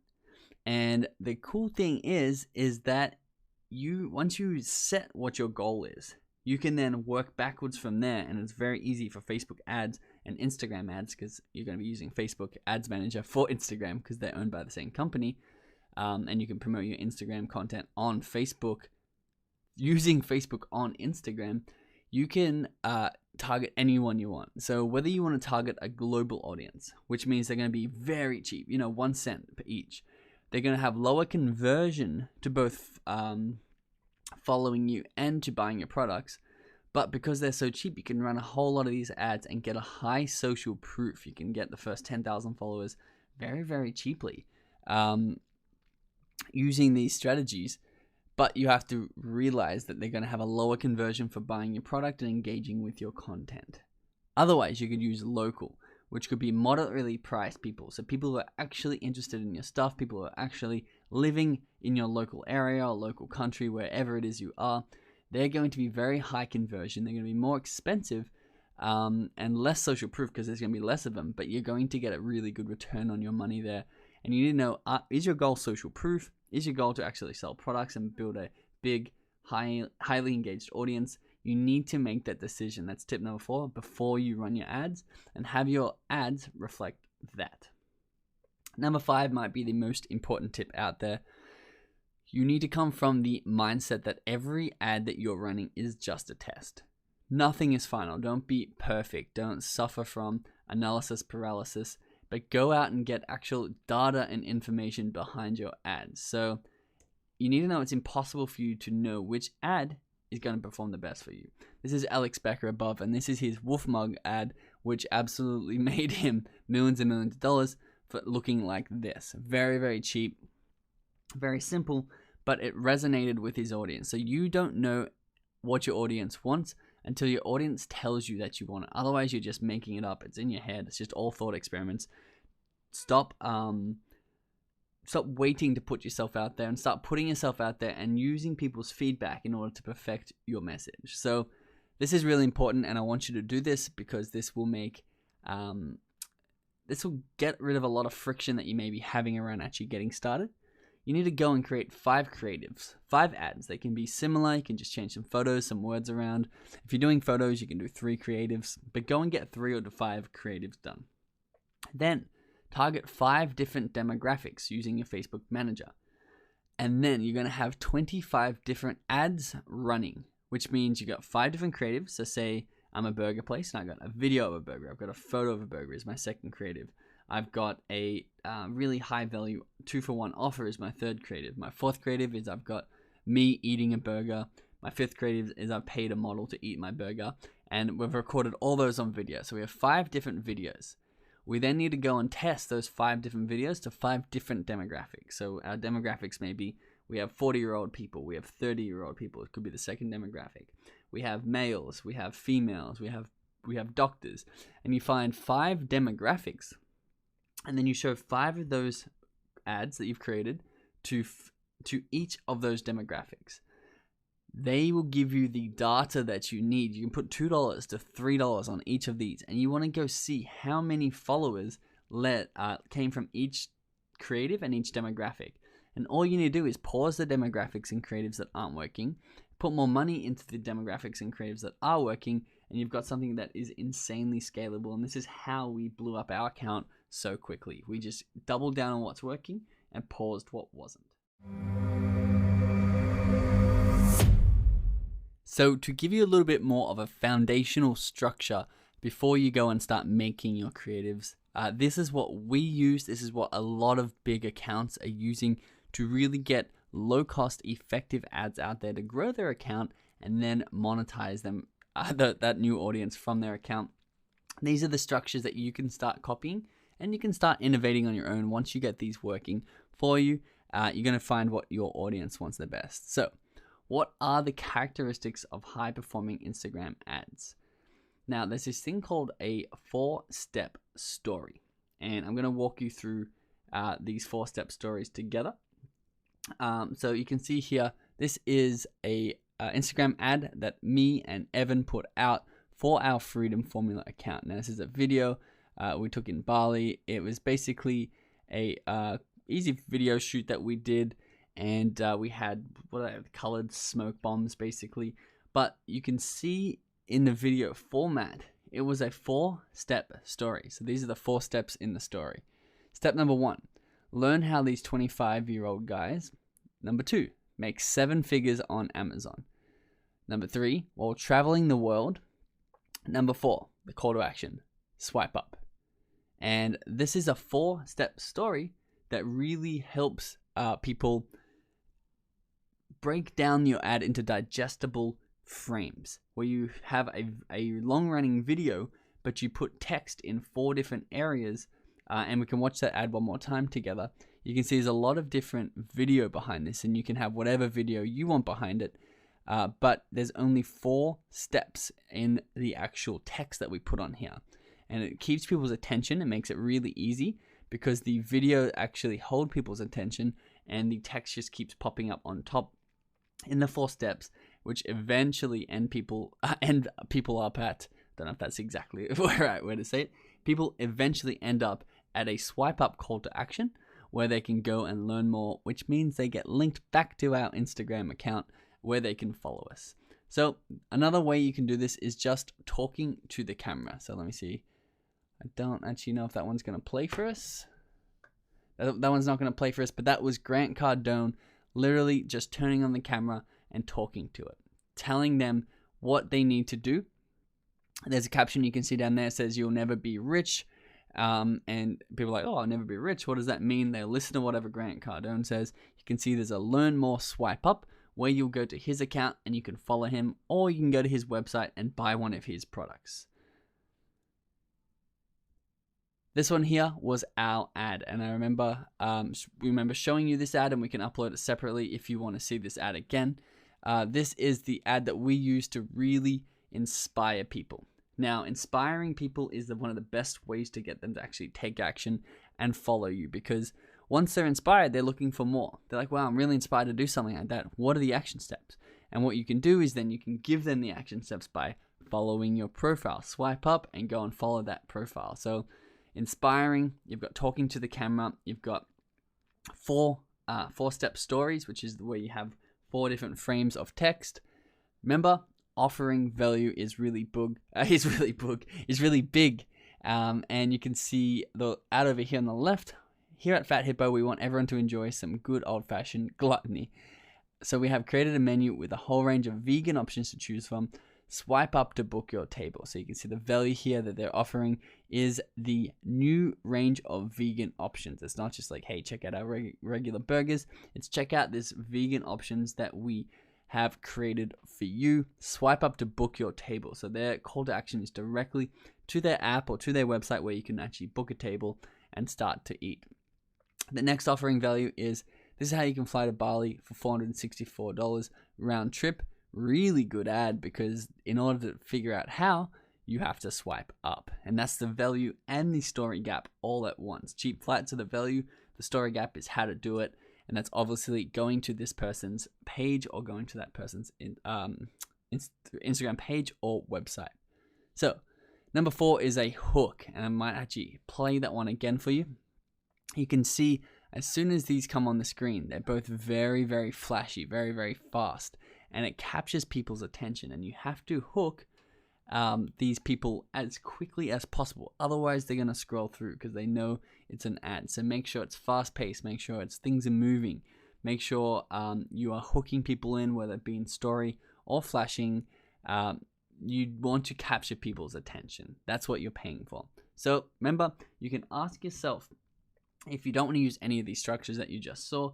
and the cool thing is that once you set what your goal is, you can then work backwards from there, and it's very easy for Facebook ads and Instagram ads, because you're going to be using Facebook Ads Manager for Instagram because they're owned by the same company, and you can promote your Instagram content on Facebook using Facebook on Instagram. You can target anyone you want. So whether you want to target a global audience, which means they're going to be very cheap, 1 cent per each. They're going to have lower conversion to both following you and to buying your products. But because they're so cheap, you can run a whole lot of these ads and get a high social proof. You can get the first 10,000 followers very, very cheaply using these strategies. But you have to realize that they're going to have a lower conversion for buying your product and engaging with your content. Otherwise, you could use local, which could be moderately priced people. So people who are actually interested in your stuff, people who are actually living in your local area or local country, wherever it is you are, they're going to be very high conversion. They're going to be more expensive and less social proof because there's going to be less of them, but you're going to get a really good return on your money there. And you need to know, is your goal social proof? Is your goal to actually sell products and build a big, highly engaged audience? You need to make that decision. That's tip number 4 before you run your ads, and have your ads reflect that. Number 5 might be the most important tip out there. You need to come from the mindset that every ad that you're running is just a test. Nothing is final. Don't be perfect. Don't suffer from analysis paralysis, but go out and get actual data and information behind your ads. So you need to know it's impossible for you to know which ad is going to perform the best for you. This is Alex Becker above, and this is his Wolf Mug ad, which absolutely made him millions and millions of dollars for looking like this. Very, very cheap, very simple, but it resonated with his audience. So you don't know what your audience wants until your audience tells you that you want it. Otherwise, you're just making it up. It's in your head. It's just all thought experiments. Stop waiting to put yourself out there and start putting yourself out there and using people's feedback in order to perfect your message. So this is really important, and I want you to do this because this will make this will get rid of a lot of friction that you may be having around actually getting started. You need to go and create 5 creatives, 5 ads. They can be similar. You can just change some photos, some words around. If you're doing photos, you can do 3 creatives, but go and get 3 or 5 creatives done. Then target 5 different demographics using your Facebook Manager. And then you're going to have 25 different ads running, which means you got 5 different creatives. So say I'm a burger place and I got a video of a burger. I've got a photo of a burger is my second creative. I've got a really high value 2-for-1 offer is my third creative. My fourth creative is I've got me eating a burger. My fifth creative is I've paid a model to eat my burger. And we've recorded all those on video. So we have 5 different videos. We then need to go and test those 5 different videos to 5 different demographics. So our demographics may be, we have 40-year-old people, we have 30-year-old people. It could be the second demographic. We have males, we have females, we have doctors. And you find 5 demographics, and then you show 5 of those ads that you've created to each of those demographics. They will give you the data that you need. You can put $2 to $3 on each of these, and you want to go see how many followers came from each creative and each demographic. And all you need to do is pause the demographics and creatives that aren't working, put more money into the demographics and creatives that are working, and you've got something that is insanely scalable. And this is how we blew up our account so quickly. We just doubled down on what's working and paused what wasn't. So to give you a little bit more of a foundational structure before you go and start making your creatives, this is what we use. This is what a lot of big accounts are using to really get low-cost, effective ads out there to grow their account and then monetize them, that new audience from their account. These are the structures that you can start copying, and you can start innovating on your own. Once you get these working for you, you're going to find what your audience wants the best. So, what are the characteristics of high-performing Instagram ads? Now, there's this thing called a 4-step story, and I'm going to walk you through these 4-step stories together. So you can see here, this is a Instagram ad that me and Evan put out for our Freedom Formula account. Now, this is a video we took in Bali. It was basically a easy video shoot that we did, and we had colored smoke bombs basically. But you can see in the video format, it was a 4-step story. So these are the 4 steps in the story. Step number 1, learn how these 25-year-old guys. Number 2, make 7 figures on Amazon. Number 3, while traveling the world. Number 4, the call to action, swipe up. And this is a 4-step story that really helps people break down your ad into digestible frames, where you have a long-running video, but you put text in 4 different areas. And we can watch that ad one more time together. You can see there's a lot of different video behind this, and you can have whatever video you want behind it. But there's only 4 steps in the actual text that we put on here. And it keeps people's attention. It makes it really easy because the video actually holds people's attention, and the text just keeps popping up on top in the 4 steps, which eventually end people up at, don't know if that's exactly the right way to say it, people eventually end up at a swipe up call to action where they can go and learn more, which means they get linked back to our Instagram account where they can follow us. So another way you can do this is just talking to the camera. So let me see. I don't actually know if that one's going to play for us. That one's not going to play for us, but that was Grant Cardone literally just turning on the camera and talking to it, telling them what they need to do. There's a caption you can see down there that says, "You'll never be rich." And people are like, "Oh, I'll never be rich. What does that mean?" They listen to whatever Grant Cardone says. You can see there's a learn more swipe up where you'll go to his account and you can follow him, or you can go to his website and buy one of his products. This one here was our ad, and I remember showing you this ad, and we can upload it separately if you want to see this ad again. This is the ad that we use to really inspire people. Now, inspiring people is one of the best ways to get them to actually take action and follow you, because once they're inspired, they're looking for more. They're like, wow, I'm really inspired to do something like that. What are the action steps? And what you can do is then you can give them the action steps by following your profile. Swipe up and go and follow that profile. So inspiring, you've got talking to the camera, you've got 4-step stories, which is where you have 4 different frames of text. Remember, offering value is really big. And you can see the ad over here on the left. Here at Fat Hippo, we want everyone to enjoy some good old-fashioned gluttony. So we have created a menu with a whole range of vegan options to choose from. Swipe up to book your table. So you can see the value here that they're offering is the new range of vegan options. It's not just like, hey, check out our regular burgers. It's check out this vegan options that we have created for you. Swipe up to book your table. So their call to action is directly to their app or to their website where you can actually book a table and start to eat. The next offering value is, this is how you can fly to Bali for $464 round trip. Really good ad, because in order to figure out how, you have to swipe up. And that's the value and the story gap all at once. Cheap flights are the value. The story gap is how to do it. And that's obviously going to this person's page or going to that person's Instagram page or website. So number 4 is a hook. And I might actually play that one again for you. You can see as soon as these come on the screen, they're both very, very flashy, very, very fast. And it captures people's attention. And you have to hook these people as quickly as possible. Otherwise, they're going to scroll through because they know it's an ad. So make sure it's fast-paced. Make sure things are moving. Make sure you are hooking people in, whether it be in story or flashing. You want to capture people's attention. That's what you're paying for. So remember, you can ask yourself, if you don't want to use any of these structures that you just saw,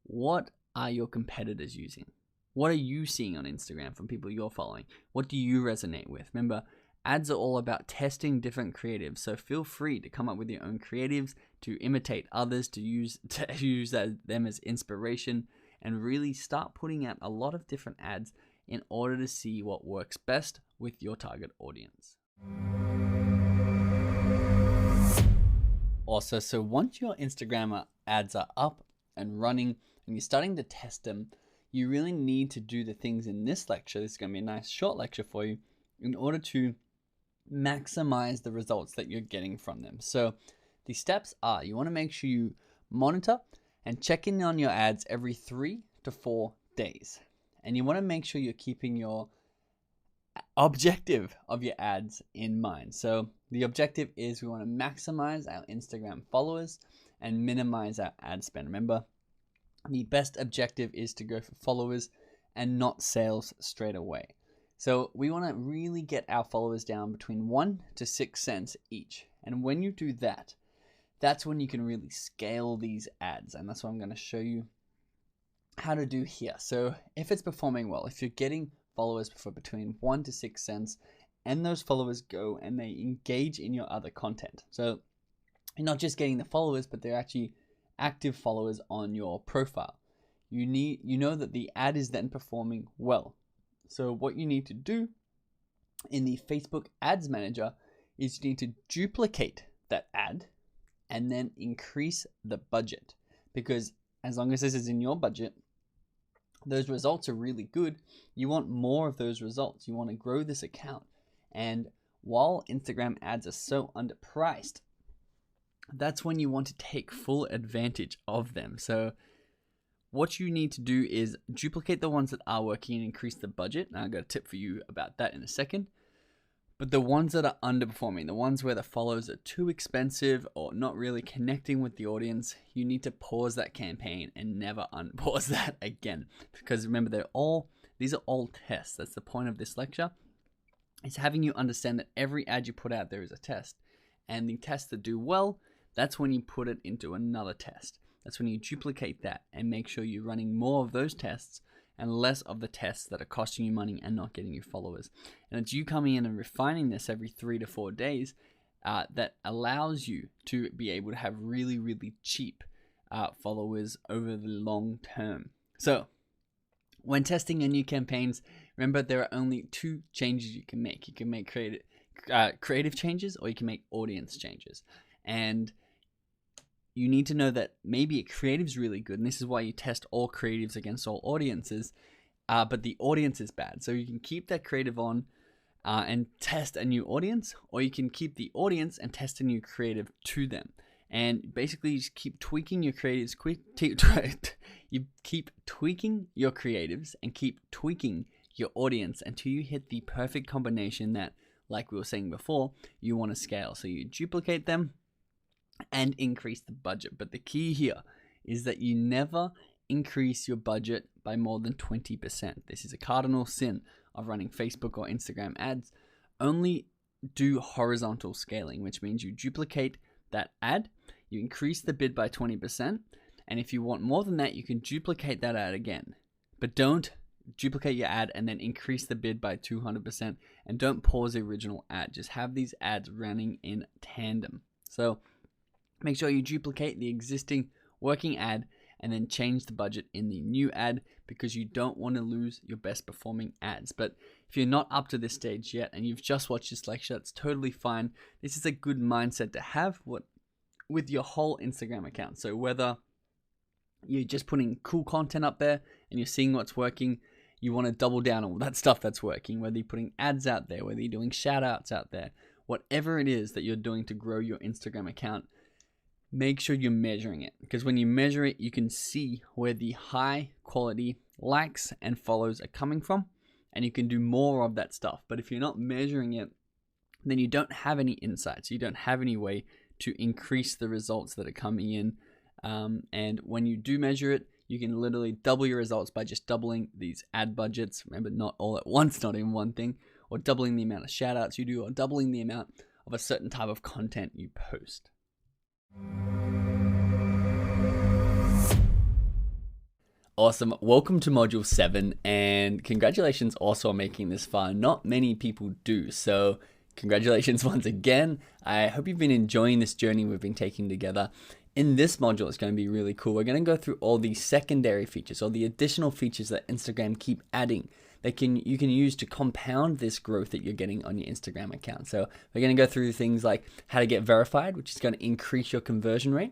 what are your competitors using? What are you seeing on Instagram from people you're following? What do you resonate with? Remember, Ads are all about testing different creatives, so feel free to come up with your own creatives, to imitate others, to use them as inspiration, and really start putting out a lot of different ads in order to see what works best with your target audience. Also, so once your Instagram ads are up and running and you're starting to test them, you really need to do the things in this lecture. This is going to be a nice short lecture for you in order to maximize the results that you're getting from them. So the steps are, you want to make sure you monitor and check in on your ads every 3 to 4 days. And you want to make sure you're keeping your objective of your ads in mind. So the objective is we want to maximize our Instagram followers and minimize our ad spend. Remember, the best objective is to go for followers and not sales straight away. So we want to really get our followers down between 1 to 6 cents each. And when you do that, that's when you can really scale these ads. And that's what I'm going to show you how to do here. So if it's performing well, if you're getting followers for between 1 to 6 cents, and those followers go and they engage in your other content. So you're not just getting the followers, but they're actually active followers on your profile. You know that the ad is then performing well. So what you need to do in the Facebook Ads Manager is you need to duplicate that ad and then increase the budget, because as long as this is in your budget, those results are really good. You want more of those results. You want to grow this account. And while Instagram ads are so underpriced, that's when you want to take full advantage of them. So what you need to do is duplicate the ones that are working and increase the budget. And I've got a tip for you about that in a second. But the ones that are underperforming, the ones where the follows are too expensive or not really connecting with the audience, you need to pause that campaign and never unpause that again. Because remember, these are all tests. That's the point of this lecture. It's having you understand that every ad you put out there is a test. And the tests that do well, that's when you put it into another test. That's when you duplicate that and make sure you're running more of those tests and less of the tests that are costing you money and not getting you followers. And it's you coming in and refining this every 3 to 4 days that allows you to be able to have really, really cheap followers over the long term. So when testing your new campaigns, remember there are only 2 changes you can make. You can make creative changes, or you can make audience changes. And you need to know that maybe a creative is really good, and this is why you test all creatives against all audiences, but the audience is bad. So you can keep that creative on and test a new audience, or you can keep the audience and test a new creative to them. And basically you just keep tweaking your creatives, you keep tweaking your creatives and keep tweaking your audience until you hit the perfect combination that, like we were saying before, you want to scale. So you duplicate them and increase the budget. But the key here is that you never increase your budget by more than 20%. This is a cardinal sin of running Facebook or Instagram ads. Only do horizontal scaling, which means you duplicate that ad, you increase the bid by 20%, and if you want more than that, you can duplicate that ad again. But don't duplicate your ad and then increase the bid by 200%, and don't pause the original ad. Just have these ads running in tandem. So make sure you duplicate the existing working ad and then change the budget in the new ad, because you don't want to lose your best performing ads. But if you're not up to this stage yet and you've just watched this lecture, that's totally fine. This is a good mindset to have with your whole Instagram account. So whether you're just putting cool content up there and you're seeing what's working, you want to double down on that stuff that's working, whether you're putting ads out there, whether you're doing shout outs out there, whatever it is that you're doing to grow your Instagram account, make sure you're measuring it, because when you measure it, you can see where the high quality likes and follows are coming from, and you can do more of that stuff. But if you're not measuring it, then you don't have any insights. You don't have any way to increase the results that are coming in. And when you do measure it, you can literally double your results by just doubling these ad budgets. Remember, not all at once, not in one thing, or doubling the amount of shout outs you do, or doubling the amount of a certain type of content you post. Awesome. Welcome to module 7, and congratulations also on making this far. Not many people do. So Congratulations once again. I hope you've been enjoying this journey we've been taking together. In this module, it's going to be really cool. We're going to go through all the secondary features, all the additional features that Instagram keep adding that you can use to compound this growth that you're getting on your Instagram account. So we're going to go through things like how to get verified, which is going to increase your conversion rate,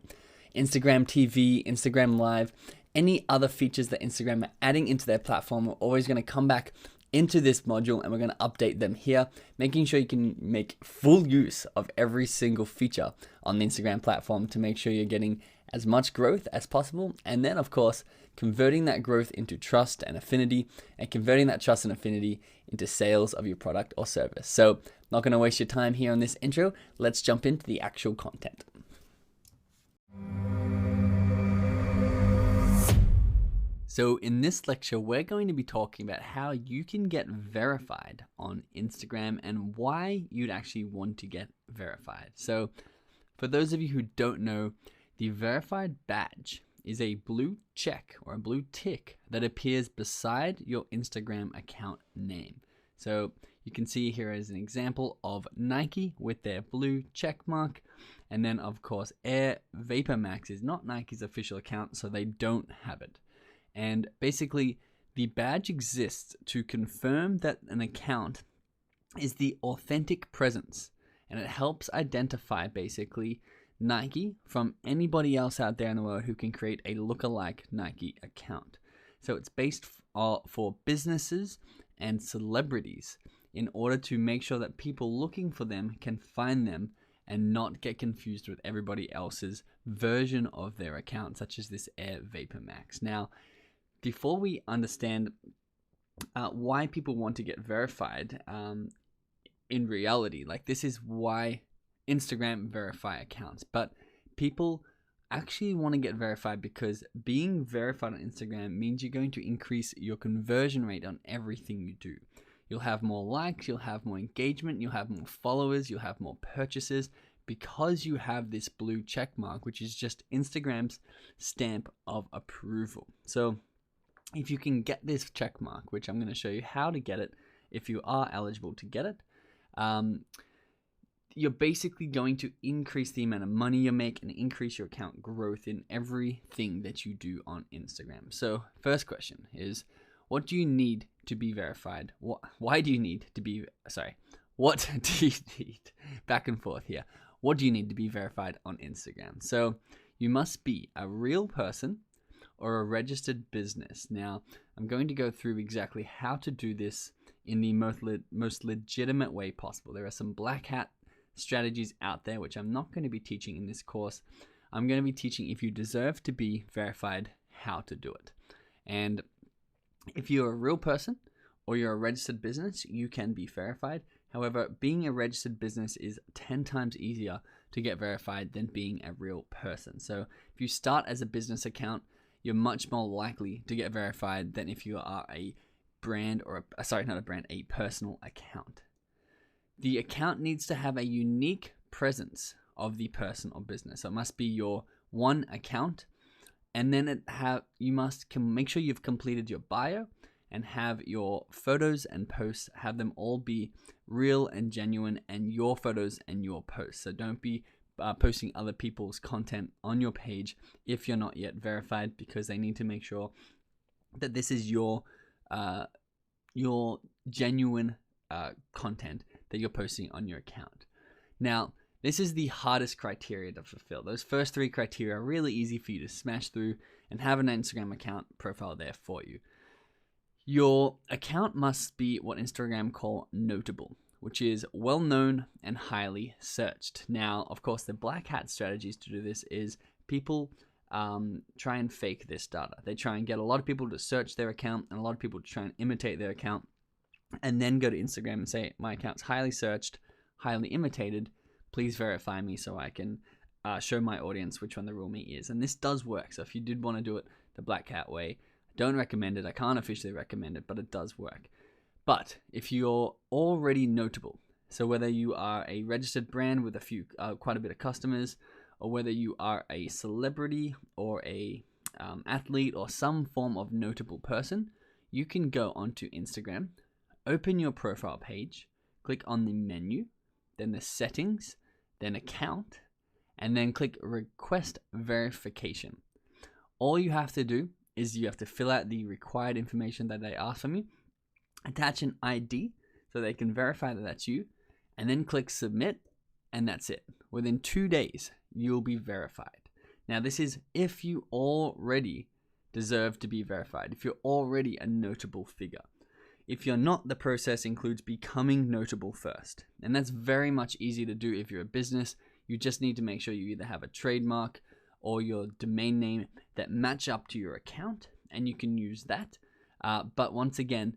Instagram TV, Instagram Live, any other features that Instagram are adding into their platform. We're always going to come back into this module and we're going to update them here, making sure you can make full use of every single feature on the Instagram platform to make sure you're getting as much growth as possible. And then of course, converting that growth into trust and affinity, and converting that trust and affinity into sales of your product or service. So not going to waste your time here on this intro. Let's jump into the actual content. So in this lecture, we're going to be talking about how you can get verified on Instagram and why you'd actually want to get verified. So for those of you who don't know, the verified badge is a blue check or a blue tick that appears beside your Instagram account name. So you can see here as an example of Nike with their blue check mark. And then of course, Air VaporMax is not Nike's official account, so they don't have it. And basically, the badge exists to confirm that an account is the authentic presence. And it helps identify basically Nike from anybody else out there in the world who can create a lookalike Nike account. So it's based for businesses and celebrities in order to make sure that people looking for them can find them and not get confused with everybody else's version of their account, such as this Air VaporMax. Now, before we understand why people want to get verified, in reality, like this is why Instagram verify accounts, but people actually want to get verified because being verified on Instagram means you're going to increase your conversion rate on everything you do. You'll have more likes, you'll have more engagement, you'll have more followers, you'll have more purchases because you have this blue check mark, which is just Instagram's stamp of approval. So if you can get this check mark, which I'm going to show you how to get it if you are eligible to get it, you're basically going to increase the amount of money you make and increase your account growth in everything that you do on Instagram. So first question is, what do you need to be verified? Why do you need to be, what do you need, back and forth here. What do you need to be verified on Instagram? So you must be a real person or a registered business. Now, I'm going to go through exactly how to do this in the most legitimate way possible. There are some black hat strategies out there, which I'm not going to be teaching in this course. I'm going to be teaching if you deserve to be verified, how to do it. And if you're a real person or you're a registered business, you can be verified. However, being a registered business is 10 times easier to get verified than being a real person. So if you start as a business account, you're much more likely to get verified than if you are a brand or a personal account. The account needs to have a unique presence of the person or business. So it must be your one account, and then you must make sure you've completed your bio and have your photos and posts, have them all be real and genuine, and your photos and your posts. So don't be posting other people's content on your page if you're not yet verified, because they need to make sure that this is your genuine content that you're posting on your account. Now, this is the hardest criteria to fulfill. Those first three criteria are really easy for you to smash through and have an Instagram account profile there for you. Your account must be what Instagram call notable, which is well known and highly searched. Now, of course, the black hat strategies to do this is people try and fake this data. They try and get a lot of people to search their account and a lot of people to try and imitate their account, and then go to Instagram and say, my account's highly searched, highly imitated, please verify me so I can show my audience which one the real me is. And this does work. So if you did want to do it the black hat way, don't recommend it. I can't officially recommend it, but it does work. But if you're already notable, so whether you are a registered brand with quite a bit of customers, or whether you are a celebrity or a athlete or some form of notable person, you can go onto Instagram, open your profile page, click on the menu, then the settings, then account, and then click request verification. All you have to do is you have to fill out the required information that they ask from you, attach an ID so they can verify that that's you, and then click submit, and that's it. Within 2 days, you'll be verified. Now, this is if you already deserve to be verified, if you're already a notable figure. If you're not, the process includes becoming notable first. And that's very much easy to do if you're a business. You just need to make sure you either have a trademark or your domain name that match up to your account, and you can use that. But once again,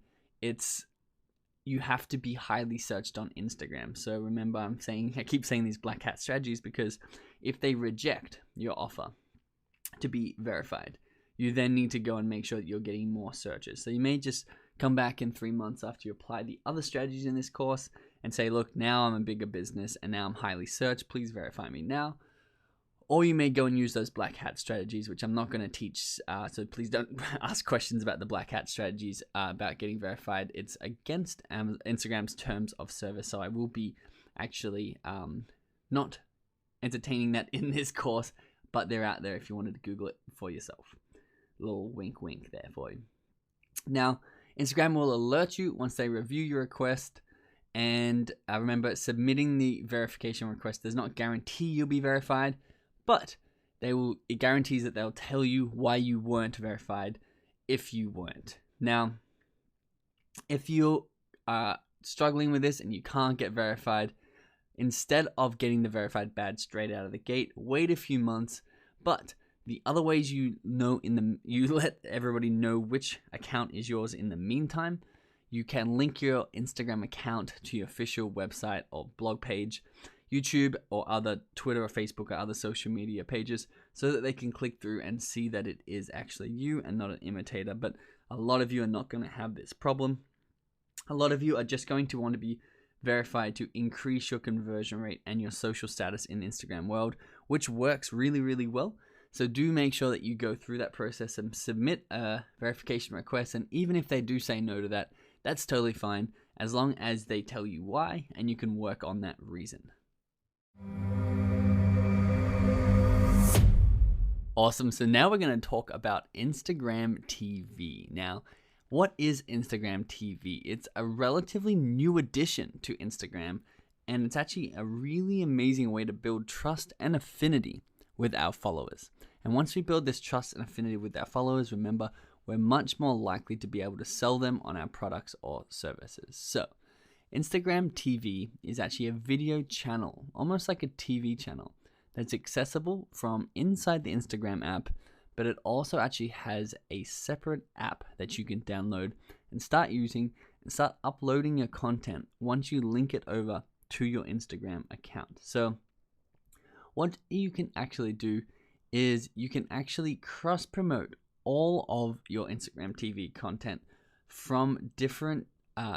you have to be highly searched on Instagram. So remember, I keep saying these black hat strategies because if they reject your offer to be verified, you then need to go and make sure that you're getting more searches. So you may just come back in 3 months after you apply the other strategies in this course and say, look, now I'm a bigger business and now I'm highly searched. Please verify me now. Or you may go and use those black hat strategies, which I'm not going to teach. So please don't ask questions about the black hat strategies about getting verified. It's against Instagram's terms of service. So I will be actually not entertaining that in this course, but they're out there if you wanted to Google it for yourself. A little wink, wink there for you. Now, Instagram will alert you once they review your request. And remember, submitting the verification request does not guarantee you'll be verified, but it guarantees that they'll tell you why you weren't verified if you weren't. Now, if you are struggling with this and you can't get verified, instead of getting the verified badge straight out of the gate, wait a few months. But the other ways you let everybody know which account is yours in the meantime. You can link your Instagram account to your official website or blog page, YouTube or other Twitter or Facebook or other social media pages, so that they can click through and see that it is actually you and not an imitator. But a lot of you are not going to have this problem. A lot of you are just going to want to be verified to increase your conversion rate and your social status in the Instagram world, which works really, really well. So do make sure that you go through that process and submit a verification request. And even if they do say no to that, that's totally fine, as long as they tell you why and you can work on that reason. Awesome. So now we're going to talk about Instagram TV. Now, what is Instagram TV? It's a relatively new addition to Instagram, and it's actually a really amazing way to build trust and affinity with our followers. And once we build this trust and affinity with our followers, remember, we're much more likely to be able to sell them on our products or services. So Instagram TV is actually a video channel, almost like a TV channel, that's accessible from inside the Instagram app, but it also actually has a separate app that you can download and start using and start uploading your content once you link it over to your Instagram account. So what you can actually do is you can actually cross promote all of your Instagram TV content from different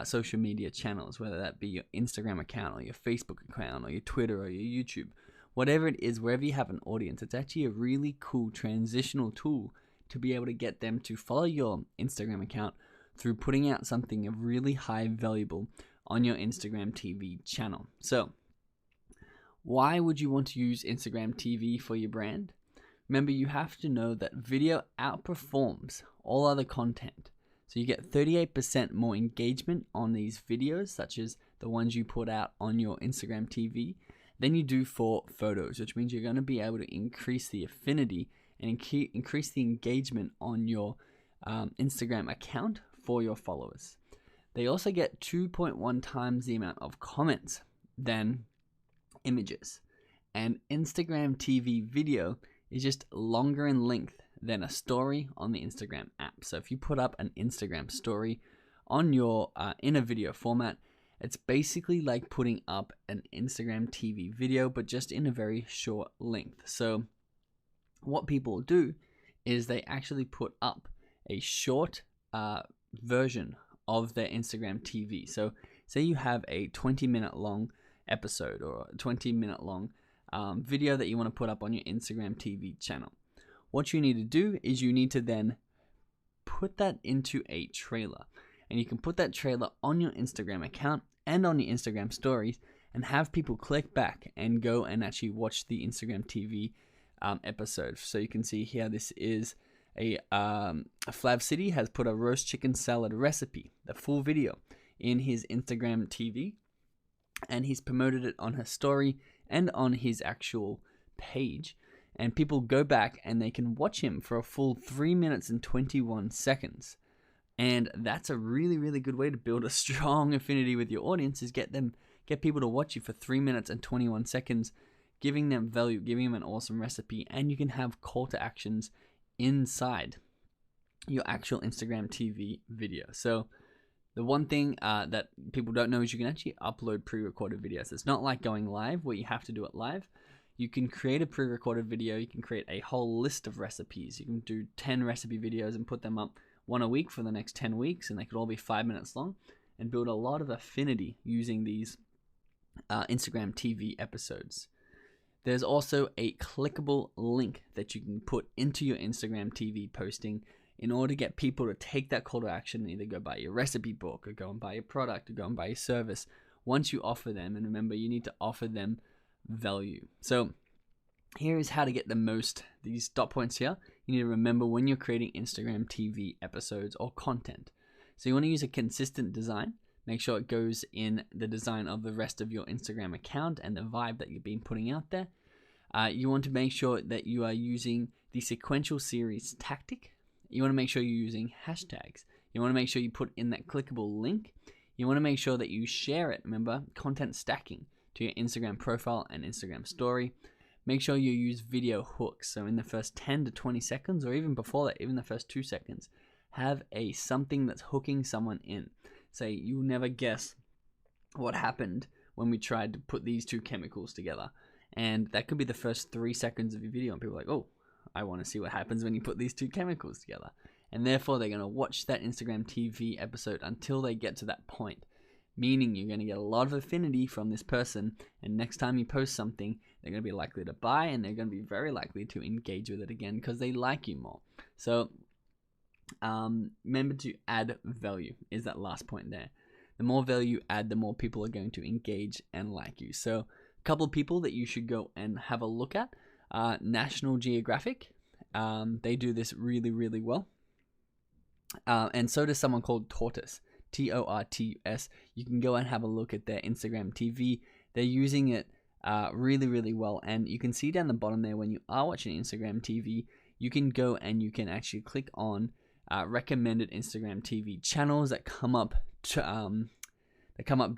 social media channels, whether that be your Instagram account or your Facebook account or your Twitter or your YouTube, whatever it is, wherever you have an audience. It's actually a really cool transitional tool to be able to get them to follow your Instagram account through putting out something of really high valuable on your Instagram TV channel. So why would you want to use Instagram TV for your brand? Remember, you have to know that video outperforms all other content. So you get 38% more engagement on these videos, such as the ones you put out on your Instagram TV, than you do for photos, which means you're going to be able to increase the affinity and increase the engagement on your Instagram account for your followers. They also get 2.1 times the amount of comments than images. And Instagram TV video is just longer in length than a story on the Instagram app. So if you put up an Instagram story on your in a video format, it's basically like putting up an Instagram TV video, but just in a very short length. So what people do is they actually put up a short version of their Instagram TV. So say you have a 20-minute long episode or a 20-minute long video that you want to put up on your Instagram TV channel. What you need to do is you need to then put that into a trailer. And you can put that trailer on your Instagram account and on your Instagram stories and have people click back and go and actually watch the Instagram TV episode. So you can see here, this is Flav City has put a roast chicken salad recipe, the full video, in his Instagram TV, and he's promoted it on his story and on his actual page. And people go back and they can watch him for a full 3 minutes and 21 seconds. And that's a really, really good way to build a strong affinity with your audience, is get people to watch you for 3 minutes and 21 seconds, giving them value, giving them an awesome recipe, and you can have call to actions inside your actual Instagram TV video. So the one thing that people don't know is you can actually upload pre-recorded videos. It's not like going live where you have to do it live. You can create a pre-recorded video. You can create a whole list of recipes. You can do 10 recipe videos and put them up one a week for the next 10 weeks, and they could all be 5 minutes long, and build a lot of affinity using these Instagram TV episodes. There's also a clickable link that you can put into your Instagram TV posting in order to get people to take that call to action and either go buy your recipe book, or go and buy your product, or go and buy your service once you offer them. And remember, you need to offer them value. So here is how to get the most, these dot points here, you need to remember when you're creating Instagram TV episodes or content. So you want to use a consistent design. Make sure it goes in the design of the rest of your Instagram account and the vibe that you've been putting out there. You want to make sure that you are using the sequential series tactic. You want to make sure you're using hashtags. You want to make sure you put in that clickable link. You want to make sure that you share it. Remember, content stacking to your Instagram profile and Instagram story. Make sure you use video hooks. So in the first 10 to 20 seconds, or even before that, even the first 2 seconds, have something that's hooking someone in. Say, you'll never guess what happened when we tried to put these two chemicals together. And that could be the first 3 seconds of your video, and people are like, oh, I want to see what happens when you put these two chemicals together. And therefore, they're going to watch that Instagram TV episode until they get to that point. Meaning you're going to get a lot of affinity from this person, and next time you post something, they're going to be likely to buy, and they're going to be very likely to engage with it again because they like you more. So remember to add value is that last point there. The more value you add, the more people are going to engage and like you. So a couple of people that you should go and have a look at, National Geographic. They do this really, really well. And so does someone called Tortoise, Tortus. You can go and have a look at their Instagram TV. They're using it really, really well. And you can see down the bottom there, when you are watching Instagram TV, you can go and you can actually click on recommended Instagram TV channels that come up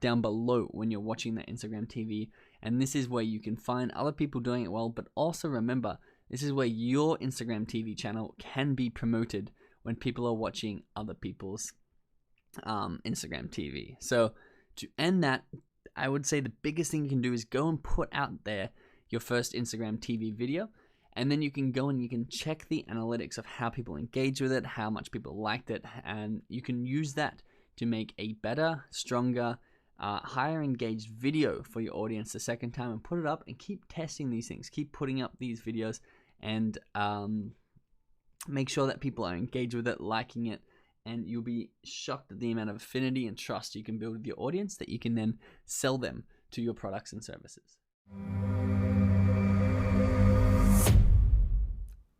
down below when you're watching that Instagram TV. And this is where you can find other people doing it well, but also remember, this is where your Instagram TV channel can be promoted when people are watching other people's Instagram TV. So to end that, I would say the biggest thing you can do is go and put out there your first Instagram TV video, and then you can go and you can check the analytics of how people engage with it, how much people liked it, and you can use that to make a better, stronger, higher engaged video for your audience the second time, and put it up and keep testing these things. Keep putting up these videos and make sure that people are engaged with it, liking it, and you'll be shocked at the amount of affinity and trust you can build with your audience that you can then sell them to your products and services.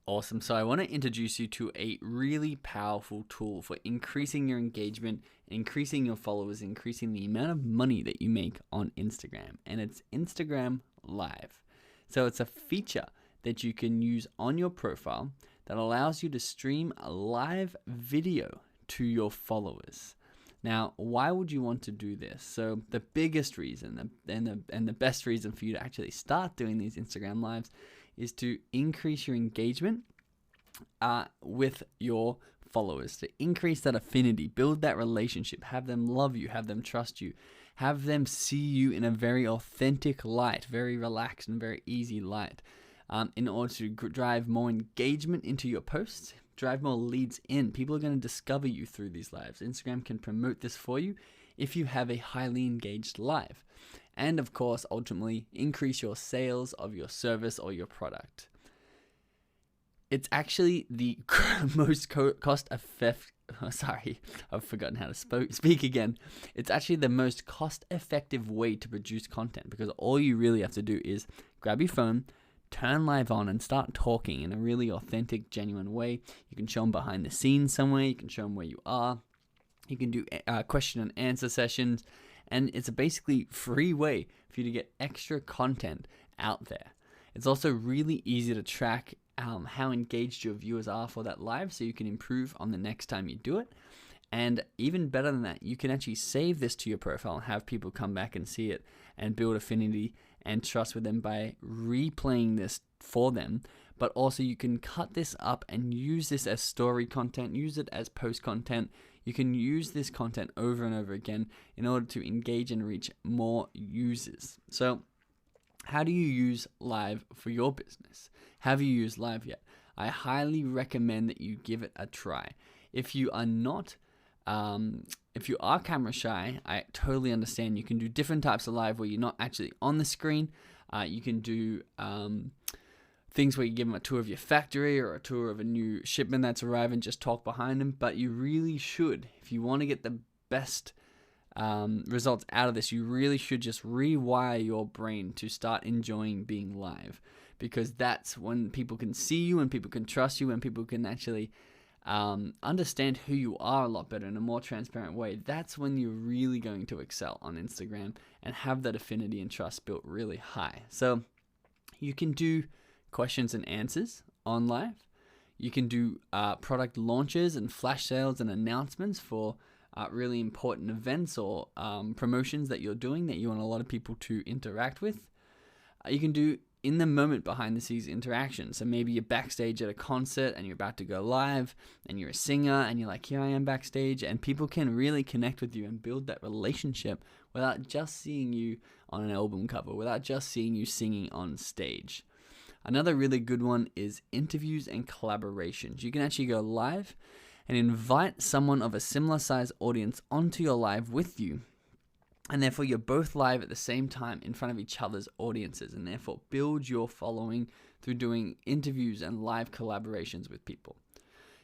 Awesome. So I want to introduce you to a really powerful tool for increasing your engagement, increasing your followers, increasing the amount of money that you make on Instagram. And it's Instagram Live. So it's a feature that you can use on your profile that allows you to stream a live video to your followers. Now, why would you want to do this? So the biggest reason and the best reason for you to actually start doing these Instagram Lives is to increase your engagement with your followers, to increase that affinity, build that relationship, have them love you, have them trust you, have them see you in a very authentic light, very relaxed and very easy light, in order to drive more engagement into your posts, drive more leads in. People are going to discover you through these lives. Instagram can promote this for you if you have a highly engaged live. And of course, ultimately, increase your sales of your service or your product. It's actually the most cost sorry, I've forgotten how to speak again. It's actually the most cost-effective way to produce content, because all you really have to do is grab your phone, turn live on, and start talking in a really authentic, genuine way. You can show them behind the scenes somewhere. You can show them where you are. You can do question and answer sessions, and it's a basically free way for you to get extra content out there. It's also really easy to track how engaged your viewers are for that live, so you can improve on the next time you do it. And even better than that, you can actually save this to your profile and have people come back and see it and build affinity and trust with them by replaying this for them. But also you can cut this up and use this as story content, use it as post content. You can use this content over and over again in order to engage and reach more users. So how do you use live for your business? Have you used live yet? I highly recommend that you give it a try. If you are not, if you are camera shy, I totally understand. You can do different types of live where you're not actually on the screen. You can do things where you give them a tour of your factory or a tour of a new shipment that's arrived and just talk behind them. But you really should, if you want to get the best results out of this, you really should just rewire your brain to start enjoying being live, because that's when people can see you and people can trust you and people can actually understand who you are a lot better in a more transparent way. That's when you're really going to excel on Instagram and have that affinity and trust built really high. So you can do questions and answers on live. You can do product launches and flash sales and announcements for really important events or promotions that you're doing that you want a lot of people to interact with. You can do in the moment behind the scenes interaction. So maybe you're backstage at a concert and you're about to go live and you're a singer and you're like, here I am backstage, and people can really connect with you and build that relationship without just seeing you on an album cover, without just seeing you singing on stage. Another really good one is interviews and collaborations. You can actually go live and invite someone of a similar size audience onto your live with you. And therefore you're both live at the same time in front of each other's audiences, and therefore build your following through doing interviews and live collaborations with people.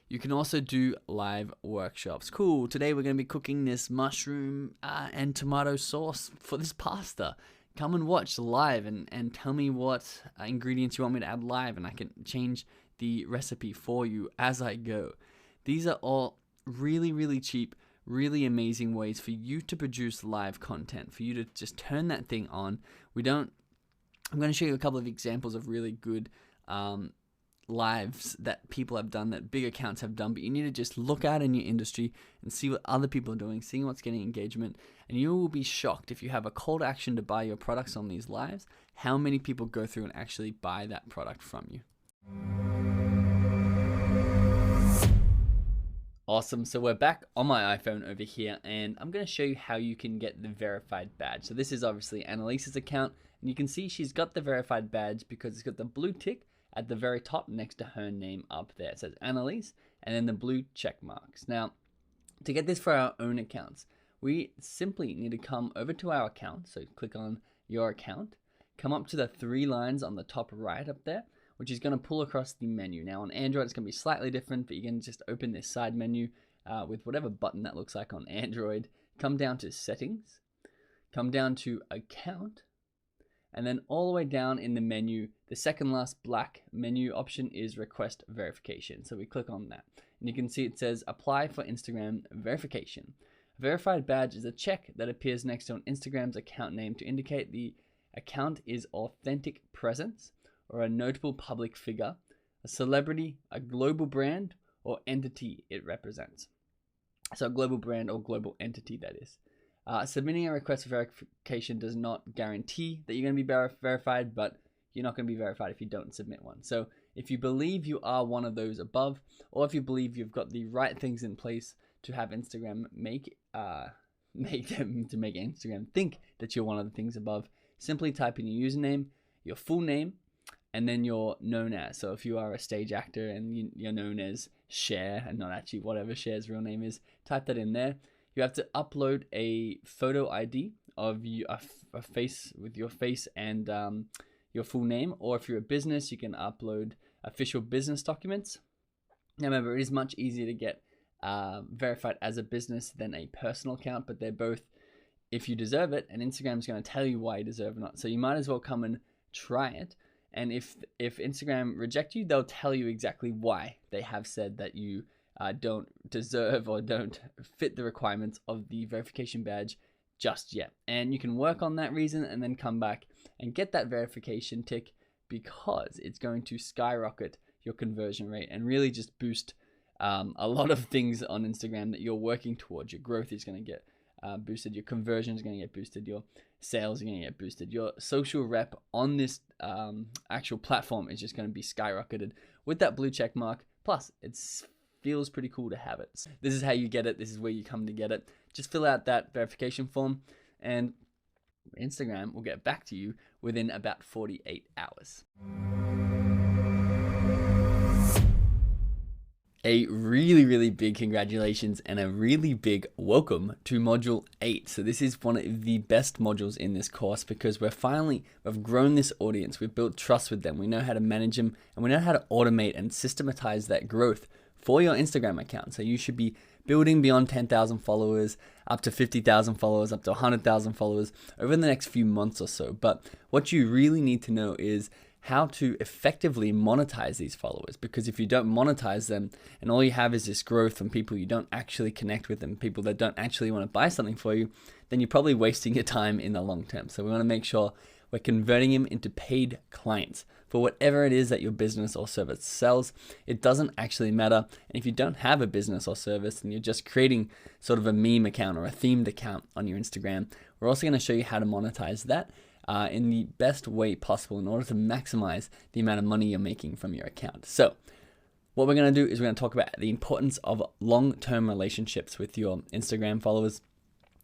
You can also do live workshops. Cool, today we're going to be cooking this mushroom and tomato sauce for this pasta. Come and watch live and tell me what ingredients you want me to add live, and I can change the recipe for you as I go. These are all really, really cheap, really amazing ways for you to produce live content, for you to just turn that thing on. I'm going to show you a couple of examples of really good lives that people have done, that big accounts have done, but you need to just look out in your industry and see what other people are doing, seeing what's getting engagement, and you will be shocked if you have a call to action to buy your products on these lives, how many people go through and actually buy that product from you. Awesome, so we're back on my iPhone over here, and I'm going to show you how you can get the verified badge. So this is obviously Annalise's account, and you can see she's got the verified badge because it's got the blue tick at the very top next to her name up there. It says Annalise, and then the blue check marks. Now, to get this for our own accounts, we simply need to come over to our account. So click on your account, come up to the 3 lines on the top right up there, which is going to pull across the menu. Now on Android, it's going to be slightly different, but you can just open this side menu with whatever button that looks like on Android. Come down to settings, come down to account, and then all the way down in the menu, the second last black menu option is request verification. So we click on that, and you can see it says apply for Instagram verification. A verified badge is a check that appears next to an Instagram's account name to indicate the account is authentic presence or a notable public figure, a celebrity, a global brand, or entity it represents. So a global brand or global entity, that is. Submitting a request for verification does not guarantee that you're going to be verified, but you're not going to be verified if you don't submit one. So if you believe you are one of those above, or if you believe you've got the right things in place to have Instagram make Instagram think that you're one of the things above, simply type in your username, your full name, and then you're known as. So if you are a stage actor and you're known as Cher and not actually whatever Cher's real name is, type that in there. You have to upload a photo ID of you, a face with your face and your full name. Or if you're a business, you can upload official business documents. Now remember, it is much easier to get verified as a business than a personal account, but they're both, if you deserve it, and Instagram's going to tell you why you deserve it or not. So you might as well come and try it. And if Instagram reject you, they'll tell you exactly why they have said that you don't deserve or don't fit the requirements of the verification badge just yet. And you can work on that reason and then come back and get that verification tick, because it's going to skyrocket your conversion rate and really just boost a lot of things on Instagram that you're working towards. Your growth is going to get boosted, your conversion is going to get boosted, your sales are going to get boosted, your social rep on this actual platform is just going to be skyrocketed with that blue check mark. Plus, it feels pretty cool to have it. This is how you get it. This is where you come to get it. Just fill out that verification form, and Instagram will get back to you within about 48 hours. A really big congratulations and a really big welcome to module 8. So this is one of the best modules in this course, because we've grown this audience, we've built trust with them, we know how to manage them, and we know how to automate and systematize that growth for your Instagram account. So you should be building beyond 10,000 followers, up to 50,000 followers, up to 100,000 followers over the next few months or so. But what you really need to know is how to effectively monetize these followers, because if you don't monetize them and all you have is this growth from people you don't actually connect with and people that don't actually want to buy something for you, then you're probably wasting your time in the long term. So we want to make sure we're converting them into paid clients for whatever it is that your business or service sells. It doesn't actually matter. And if you don't have a business or service and you're just creating sort of a meme account or a themed account on your Instagram, we're also going to show you how to monetize that in the best way possible in order to maximize the amount of money you're making from your account. So what we're going to do is we're going to talk about the importance of long-term relationships with your Instagram followers,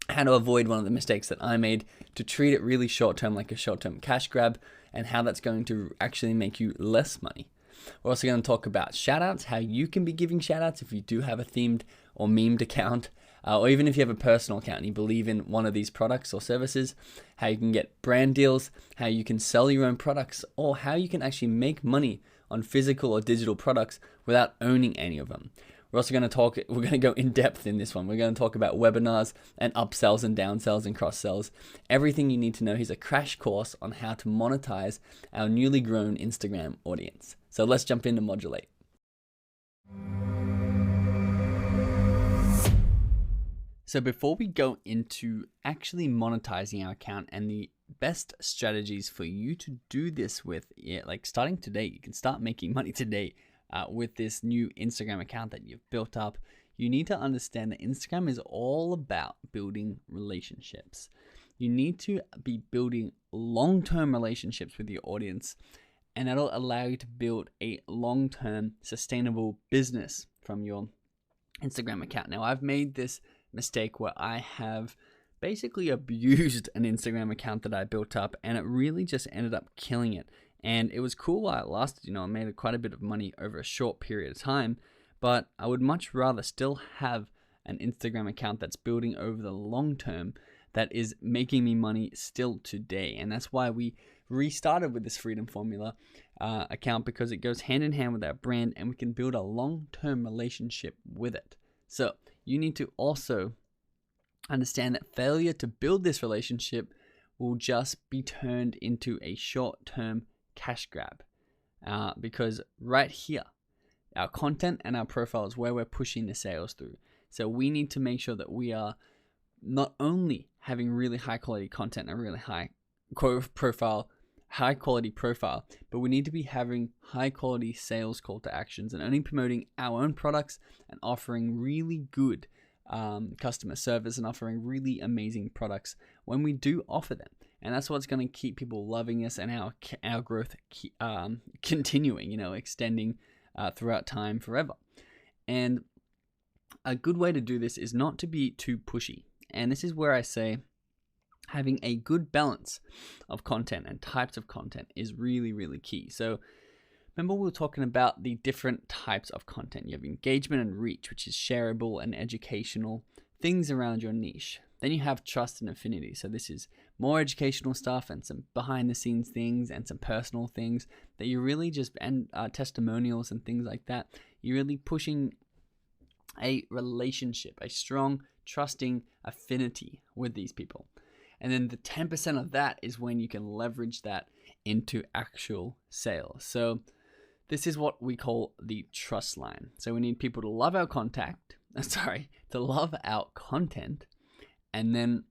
how to avoid one of the mistakes that I made to treat it really short-term, like a short-term cash grab, and how that's going to actually make you less money. We're also going to talk about shoutouts, how you can be giving shoutouts if you do have a themed or memed account, or even if you have a personal account and you believe in one of these products or services, how you can get brand deals, how you can sell your own products, or how you can actually make money on physical or digital products without owning any of them. We're also going to go in depth in this one. We're going to talk about webinars and upsells and downsells and cross sells. Everything you need to know. Here's a crash course on how to monetize our newly grown Instagram audience. So let's jump into module 8. So before we go into actually monetizing our account and the best strategies for you to do this with, like starting today, you can start making money today with this new Instagram account that you've built up. You need to understand that Instagram is all about building relationships. You need to be building long-term relationships with your audience, and that'll allow you to build a long-term sustainable business from your Instagram account. Now, I've made this mistake where I have basically abused an Instagram account that I built up, and it really just ended up killing it. And it was cool while it lasted. I made quite a bit of money over a short period of time, but I would much rather still have an Instagram account that's building over the long term, that is making me money still today. And that's why we restarted with this Freedom Formula account, because it goes hand in hand with our brand and we can build a long-term relationship with it. So you need to also understand that failure to build this relationship will just be turned into a short-term cash grab, because right here, our content and our profile is where we're pushing the sales through. So we need to make sure that we are not only having really high quality content and really high quality profile, but we need to be having high quality sales call to actions and only promoting our own products and offering really good customer service and offering really amazing products when we do offer them. And that's what's going to keep people loving us and our growth continuing, extending throughout time forever. And a good way to do this is not to be too pushy. And this is where I say having a good balance of content and types of content is really, really key. So remember we were talking about the different types of content. You have engagement and reach, which is shareable and educational, things around your niche. Then you have trust and affinity. So this is more educational stuff and some behind the scenes things and some personal things that you really just, and testimonials and things like that. You're really pushing a relationship, a strong, trusting affinity with these people. And then the 10% of that is when you can leverage that into actual sales. So this is what we call the trust line. So we need people to love our to love our content, and then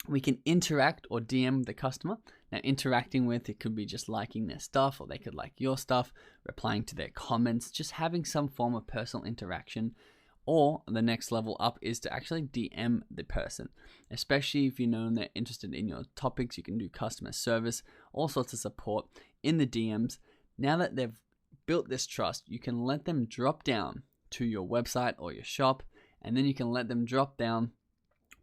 we can interact or DM the customer. Now, interacting with, it could be just liking their stuff, or they could like your stuff, replying to their comments, just having some form of personal interaction. Or the next level up is to actually DM the person, especially if you know they're interested in your topics. You can do customer service, all sorts of support in the DMs. Now that they've built this trust, you can let them drop down to your website or your shop, and then you can let them drop down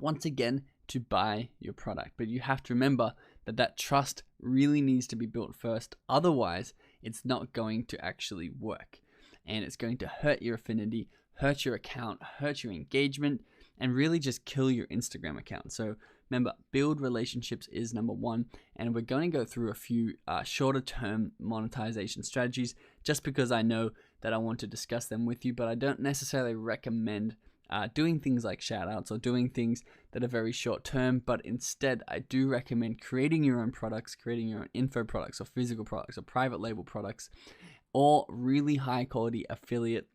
once again to buy your product. But you have to remember that that trust really needs to be built first. Otherwise, it's not going to actually work, and it's going to hurt your affinity, hurt your account, hurt your engagement, and really just kill your Instagram account. So remember, build relationships is number one, and we're going to go through a few shorter term monetization strategies just because I know that I want to discuss them with you, but I don't necessarily recommend doing things like shoutouts or doing things that are very short term, but instead I do recommend creating your own products, creating your own info products or physical products or private label products or really high quality affiliate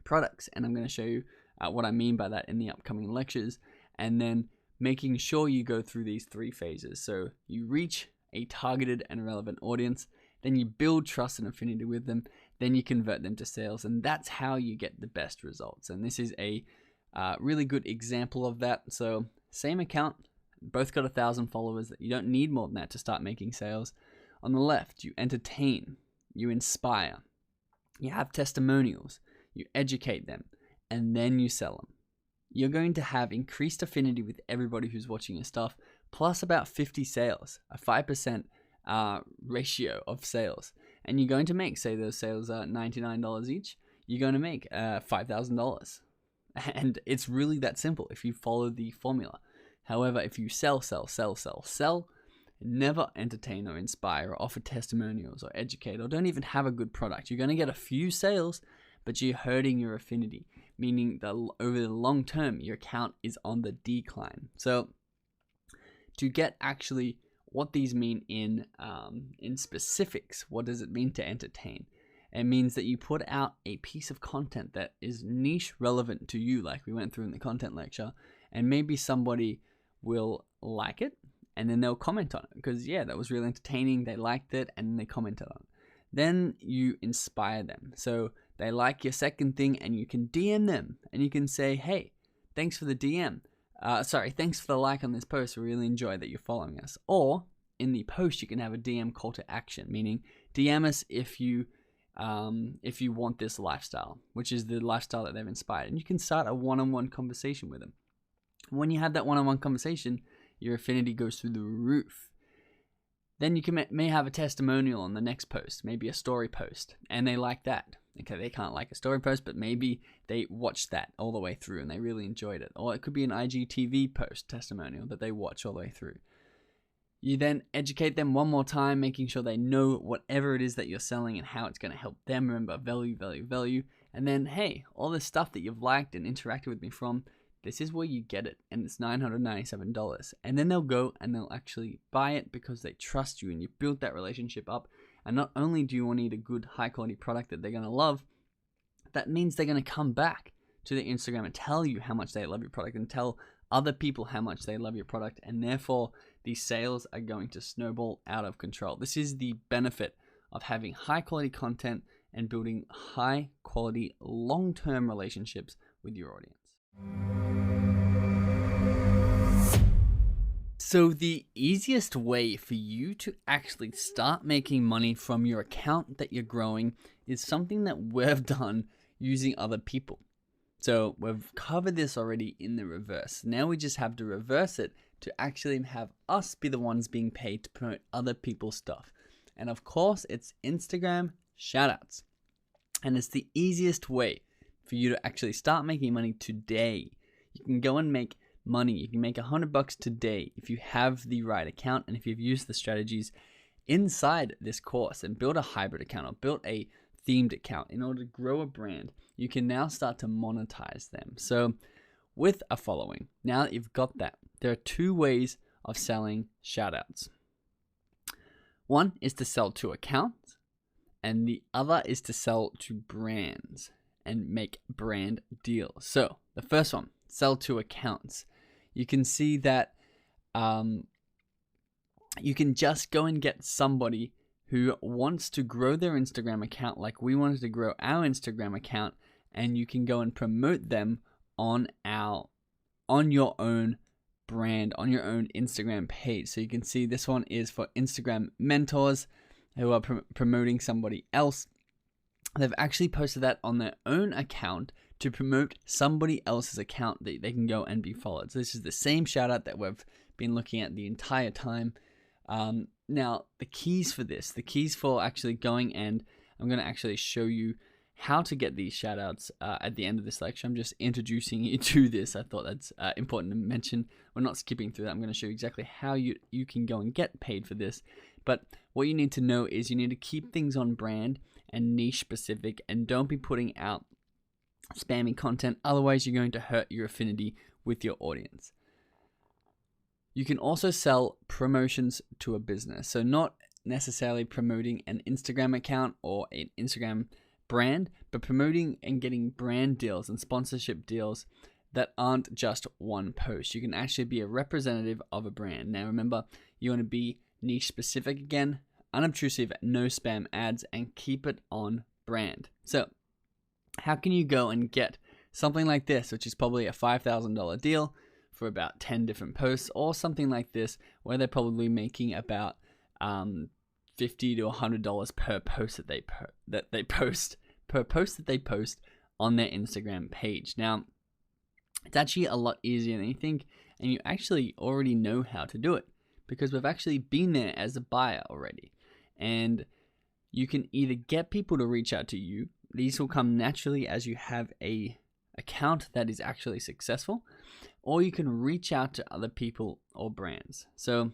products. And I'm going to show you what I mean by that in the upcoming lectures, and then making sure you go through these three phases. So you reach a targeted and relevant audience, then you build trust and affinity with them, then you convert them to sales, and that's how you get the best results. And this is a really good example of that. So same account, both got 1,000 followers. You don't need more than that to start making sales. On the left, you entertain, you inspire, you have testimonials, you educate them, and then you sell them. You're going to have increased affinity with everybody who's watching your stuff, plus about 50 sales, a 5% ratio of sales. And you're going to make, say those sales are $99 each, you're going to make $5,000. And it's really that simple if you follow the formula. However, if you sell, never entertain or inspire or offer testimonials or educate or don't even have a good product, you're going to get a few sales, but you're hurting your affinity, meaning that over the long term, your account is on the decline. So to get actually what these mean in specifics, what does it mean to entertain? It means that you put out a piece of content that is niche relevant to you, like we went through in the content lecture, and maybe somebody will like it and then they'll comment on it because, yeah, that was really entertaining. They liked it and they commented on it. Then you inspire them. So they like your second thing and you can DM them and you can say, hey, thanks for the DM. Thanks for the like on this post. We really enjoy that you're following us. Or in the post, you can have a DM call to action, meaning DM us if you want this lifestyle, which is the lifestyle that they've inspired. And you can start a one-on-one conversation with them. When you have that one-on-one conversation, your affinity goes through the roof. Then you may have a testimonial on the next post, maybe a story post, and they like that. Okay, they can't like a story post, but maybe they watched that all the way through and they really enjoyed it. Or it could be an IGTV post testimonial that they watch all the way through. You then educate them one more time, making sure they know whatever it is that you're selling and how it's going to help them. Remember, value. And then, hey, all this stuff that you've liked and interacted with me from, this is where you get it, and it's $997. And then they'll go and they'll actually buy it because they trust you and you've built that relationship up. And not only do you need a good, high-quality product that they're going to love, that means they're going to come back to the Instagram and tell you how much they love your product and tell other people how much they love your product. And therefore, these sales are going to snowball out of control. This is the benefit of having high-quality content and building high-quality, long-term relationships with your audience. So the easiest way for you to actually start making money from your account that you're growing is something that we've done using other people. So we've covered this already in the reverse. Now we just have to reverse it to actually have us be the ones being paid to promote other people's stuff. And of course, it's Instagram shoutouts. And it's the easiest way for you to actually start making money today. You can go and make money. You can make $100 today if you have the right account and if you've used the strategies inside this course and build a hybrid account or build a themed account, in order to grow a brand, you can now start to monetize them. So with a following, now that you've got that, there are two ways of selling shoutouts. One is to sell to accounts, and the other is to sell to brands and make brand deals. So the first one, sell to accounts. You can see that you can just go and get somebody who wants to grow their Instagram account like we wanted to grow our Instagram account, and you can go and promote them on your own brand, on your own Instagram page. So you can see this one is for Instagram mentors who are promoting somebody else. They've actually posted that on their own account to promote somebody else's account that they can go and be followed. So this is the same shout out that we've been looking at the entire time. Now, the keys for this, the keys for actually going, and I'm going to actually show you how to get these shout outs at the end of this lecture. I'm just introducing you to this. I thought that's important to mention. We're not skipping through that. I'm going to show you exactly how you can go and get paid for this. But what you need to know is you need to keep things on brand and niche specific, and don't be putting out spammy content. Otherwise, you're going to hurt your affinity with your audience. You can also sell promotions to a business. So not necessarily promoting an Instagram account or an Instagram brand, but promoting and getting brand deals and sponsorship deals that aren't just one post. You can actually be a representative of a brand. Now remember, you want to be niche specific again, unobtrusive, no spam ads, and keep it on brand. So how can you go and get something like this, which is probably a $5,000 deal for about 10 different posts, or something like this where they're probably making about $50 to $100 per post that they post on their Instagram page. Now, it's actually a lot easier than you think, and you actually already know how to do it because we've actually been there as a buyer already. And you can either get people to reach out to you. These will come naturally as you have a account that is actually successful, or you can reach out to other people or brands. So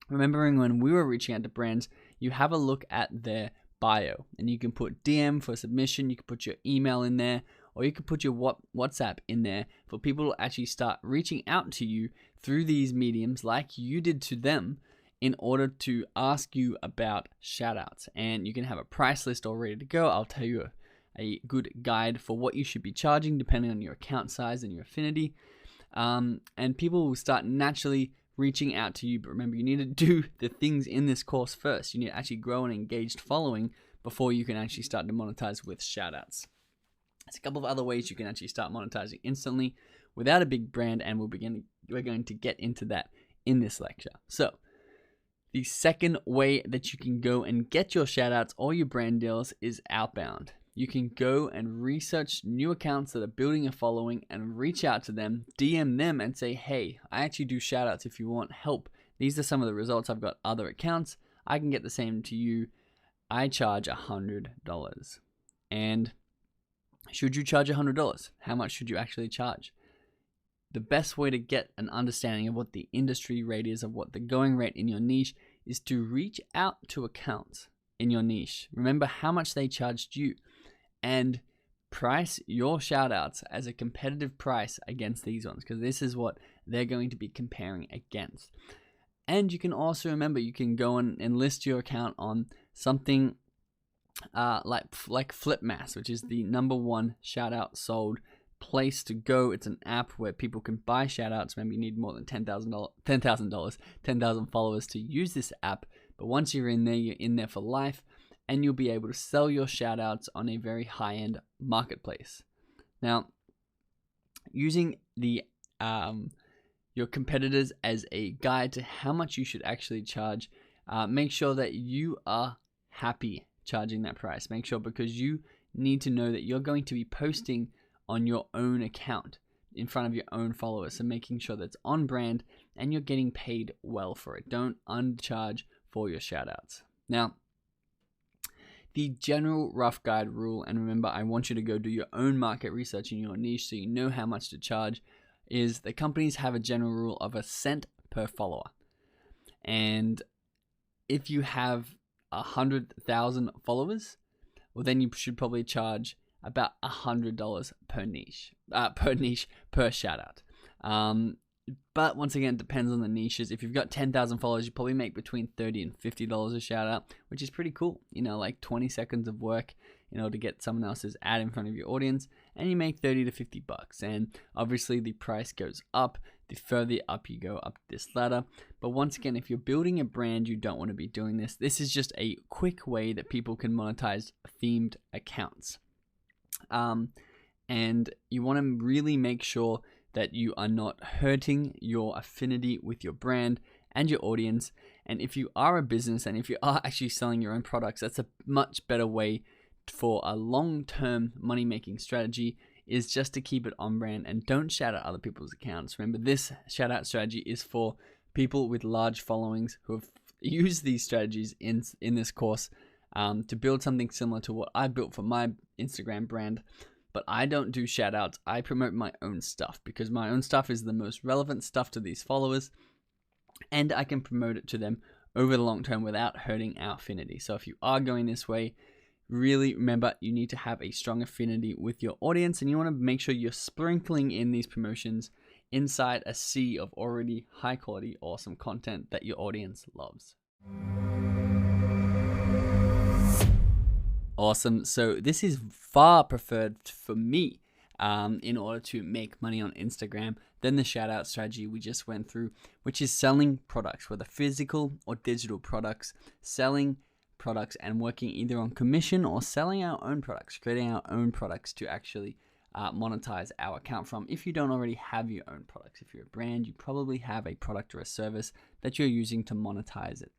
remembering when we were reaching out to brands, you have a look at their bio, and you can put DM for submission, you can put your email in there, or you can put your WhatsApp in there for people to actually start reaching out to you through these mediums like you did to them in order to ask you about shoutouts. And you can have a price list all ready to go. I'll tell you a good guide for what you should be charging depending on your account size and your affinity. And people will start naturally reaching out to you. But remember, you need to do the things in this course first. You need to actually grow an engaged following before you can actually start to monetize with shoutouts. There's a couple of other ways you can actually start monetizing instantly without a big brand, and we're going to get into that in this lecture. So the second way that you can go and get your shoutouts or your brand deals is outbound. You can go and research new accounts that are building a following and reach out to them, DM them and say, hey, I actually do shoutouts if you want help. These are some of the results. I've got other accounts. I can get the same to you. I charge $100. And should you charge $100? How much should you actually charge? The best way to get an understanding of what the industry rate is, of what the going rate in your niche is, to reach out to accounts in your niche. Remember how much they charged you and price your shoutouts as a competitive price against these ones, because this is what they're going to be comparing against. And you can also remember, you can go and list your account on something like Flipmass, which is the #1 shoutout sold place to go. It's an app where people can buy shoutouts. Remember, you need more than $10,000 followers to use this app. But once you're in there, you're in there for life, and you'll be able to sell your shoutouts on a very high-end marketplace. Now, using the your competitors as a guide to how much you should actually charge, make sure that you are happy charging that price. Make sure, because you need to know that you're going to be posting on your own account in front of your own followers. So making sure that's on brand and you're getting paid well for it. Don't undercharge for your shoutouts. Now, the general rough guide rule, and remember, I want you to go do your own market research in your niche so you know how much to charge, is the companies have a general rule of $0.01 per follower. And if you have 100,000 followers, well, then you should probably charge about $100 per shout out. But once again, it depends on the niches. If you've got 10,000 followers, you probably make between $30 and $50 a shout out, which is pretty cool. Like 20 seconds of work in order to get someone else's ad in front of your audience, and you make 30 to 50 bucks. And obviously the price goes up the further up you go up this ladder. But once again, if you're building a brand, you don't want to be doing this. This is just a quick way that people can monetize themed accounts. And you want to really make sure that you are not hurting your affinity with your brand and your audience. And if you are a business and if you are actually selling your own products, that's a much better way for a long-term money-making strategy, is just to keep it on brand and don't shout out other people's accounts. Remember, this shout out strategy is for people with large followings who have used these strategies in this course to build something similar to what I built for my Instagram brand. But I don't do shout outs. I promote my own stuff because my own stuff is the most relevant stuff to these followers, and I can promote it to them over the long term without hurting our affinity. So if you are going this way, really remember you need to have a strong affinity with your audience, and you want to make sure you're sprinkling in these promotions inside a sea of already high quality, awesome content that your audience loves. Awesome. So this is far preferred for me in order to make money on Instagram than the shout out strategy we just went through, which is selling products, whether physical or digital products, selling products and working either on commission or selling our own products, creating our own products to actually monetize our account from. If you don't already have your own products, if you're a brand, you probably have a product or a service that you're using to monetize it.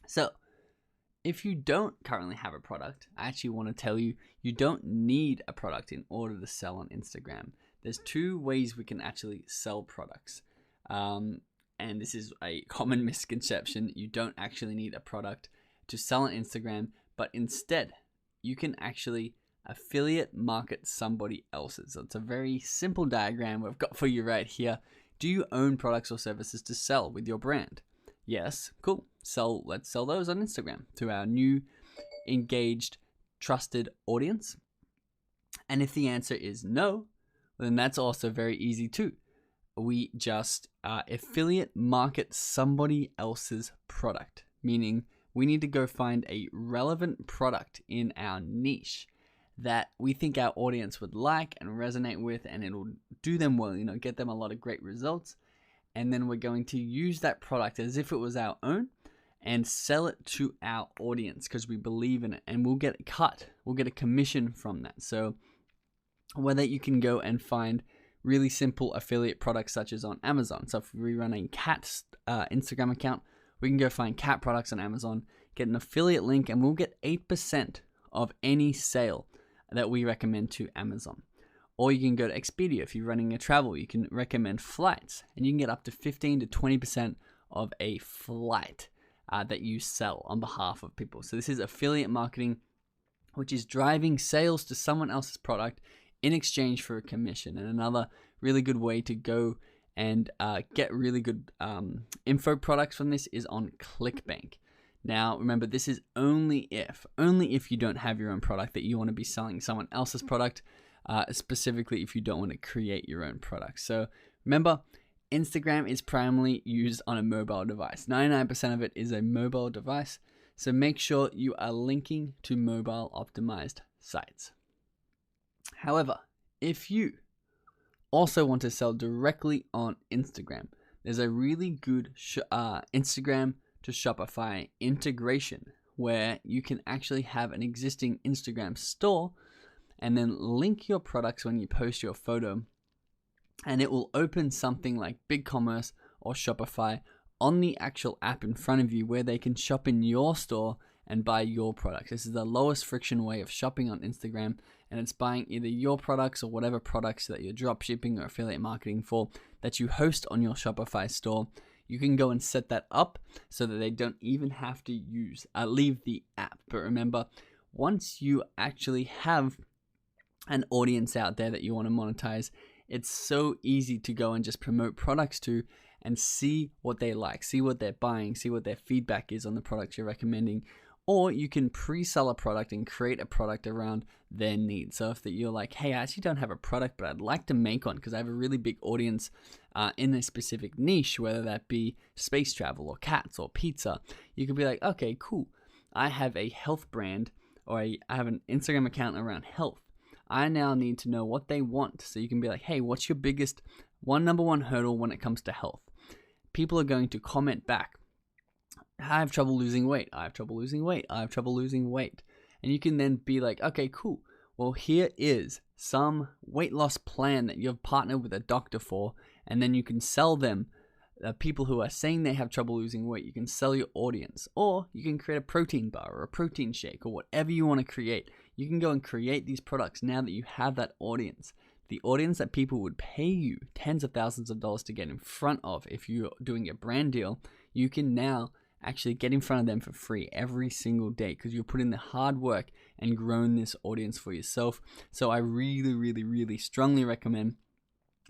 So if you don't currently have a product, I actually want to tell you, you don't need a product in order to sell on Instagram. There's two ways we can actually sell products. And this is a common misconception. You don't actually need a product to sell on Instagram, but instead you can actually affiliate market somebody else's. So it's a very simple diagram we've got for you right here. Do you own products or services to sell with your brand? Yes, cool. Let's sell those on Instagram to our new, engaged, trusted audience. And if the answer is no, then that's also very easy too. We just affiliate market somebody else's product, meaning we need to go find a relevant product in our niche that we think our audience would like and resonate with, and it'll do them well, get them a lot of great results. And then we're going to use that product as if it was our own and sell it to our audience because we believe in it, and we'll get a cut. We'll get a commission from that. So whether you can go and find really simple affiliate products such as on Amazon. So if we run a cat Instagram account, we can go find cat products on Amazon, get an affiliate link, and we'll get 8% of any sale that we recommend to Amazon. Or you can go to Expedia. If you're running a travel, you can recommend flights, and you can get up to 15 to 20% of a flight that you sell on behalf of people. So this is affiliate marketing, which is driving sales to someone else's product in exchange for a commission. And another really good way to go and get really good info products from this is on ClickBank. Now, remember, this is only if you don't have your own product that you want to be selling someone else's product, specifically if you don't want to create your own product. So remember, Instagram is primarily used on a mobile device. 99% of it is a mobile device. So make sure you are linking to mobile optimized sites. However, if you also want to sell directly on Instagram, there's a really good Instagram to Shopify integration where you can actually have an existing Instagram store and then link your products when you post your photo, and it will open something like BigCommerce or Shopify on the actual app in front of you where they can shop in your store and buy your products. This is the lowest friction way of shopping on Instagram, and it's buying either your products or whatever products that you're drop shipping or affiliate marketing for that you host on your Shopify store. You can go and set that up so that they don't even have to leave the app. But remember, once you actually have an audience out there that you want to monetize, it's so easy to go and just promote products to and see what they like, see what they're buying, see what their feedback is on the products you're recommending. Or you can pre-sell a product and create a product around their needs. So if you're like, hey, I actually don't have a product, but I'd like to make one because I have a really big audience in a specific niche, whether that be space travel or cats or pizza, you could be like, okay, cool. I have a health brand, or I have an Instagram account around health. I now need to know what they want. So you can be like, hey, what's your biggest number one hurdle when it comes to health? People are going to comment back. I have trouble losing weight. I have trouble losing weight. I have trouble losing weight. And you can then be like, okay, cool. Well, here is some weight loss plan that you've partnered with a doctor for. And then you can sell them people who are saying they have trouble losing weight. You can sell your audience. Or you can create a protein bar or a protein shake or whatever you want to create. You can go and create these products now that you have that audience. The audience that people would pay you tens of thousands of dollars to get in front of if you're doing a brand deal, you can now actually get in front of them for free every single day because you put in the hard work and grown this audience for yourself. So I really, really, really strongly recommend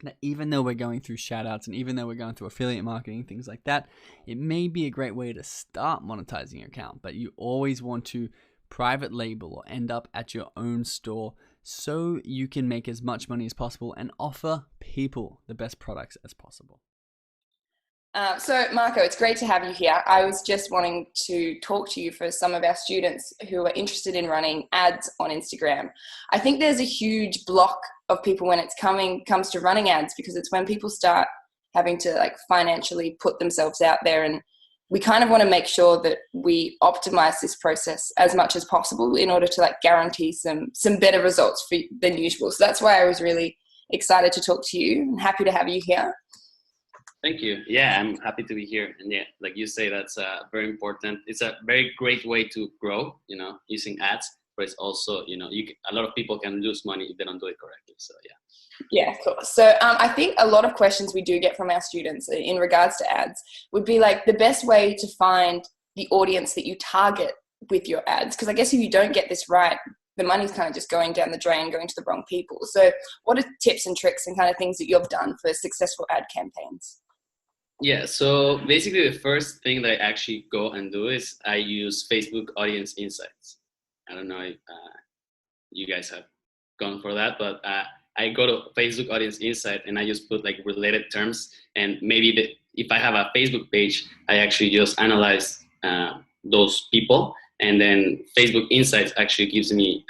that even though we're going through shout outs and even though we're going through affiliate marketing, things like that, it may be a great way to start monetizing your account, but you always want to private label or end up at your own store so you can make as much money as possible and offer people the best products as possible. So Marco, it's great to have you here. I was just wanting to talk to you for some of our students who are interested in running ads on Instagram. I think there's a huge block of people when it comes to running ads, because it's when people start having to like financially put themselves out there, and we kind of want to make sure that we optimize this process as much as possible in order to like guarantee some better results than usual. So that's why I was really excited to talk to you and happy to have you here. Thank you. Yeah, I'm happy to be here. And yeah, like you say, that's very important. It's a very great way to grow, using ads, but it's also, a lot of people can lose money if they don't do it correctly. So yeah. Yeah, of course. So I think a lot of questions we do get from our students in regards to ads would be like the best way to find the audience that you target with your ads. Because I guess if you don't get this right, the money's kind of just going down the drain, going to the wrong people. So what are tips and tricks and kind of things that you've done for successful ad campaigns? Yeah, so basically the first thing that I actually go and do is I use Facebook Audience Insights. I don't know if you guys have gone for that, but I go to Facebook Audience Insight and I just put like related terms, and maybe if I have a Facebook page, I actually just analyze those people, and then Facebook Insights actually gives me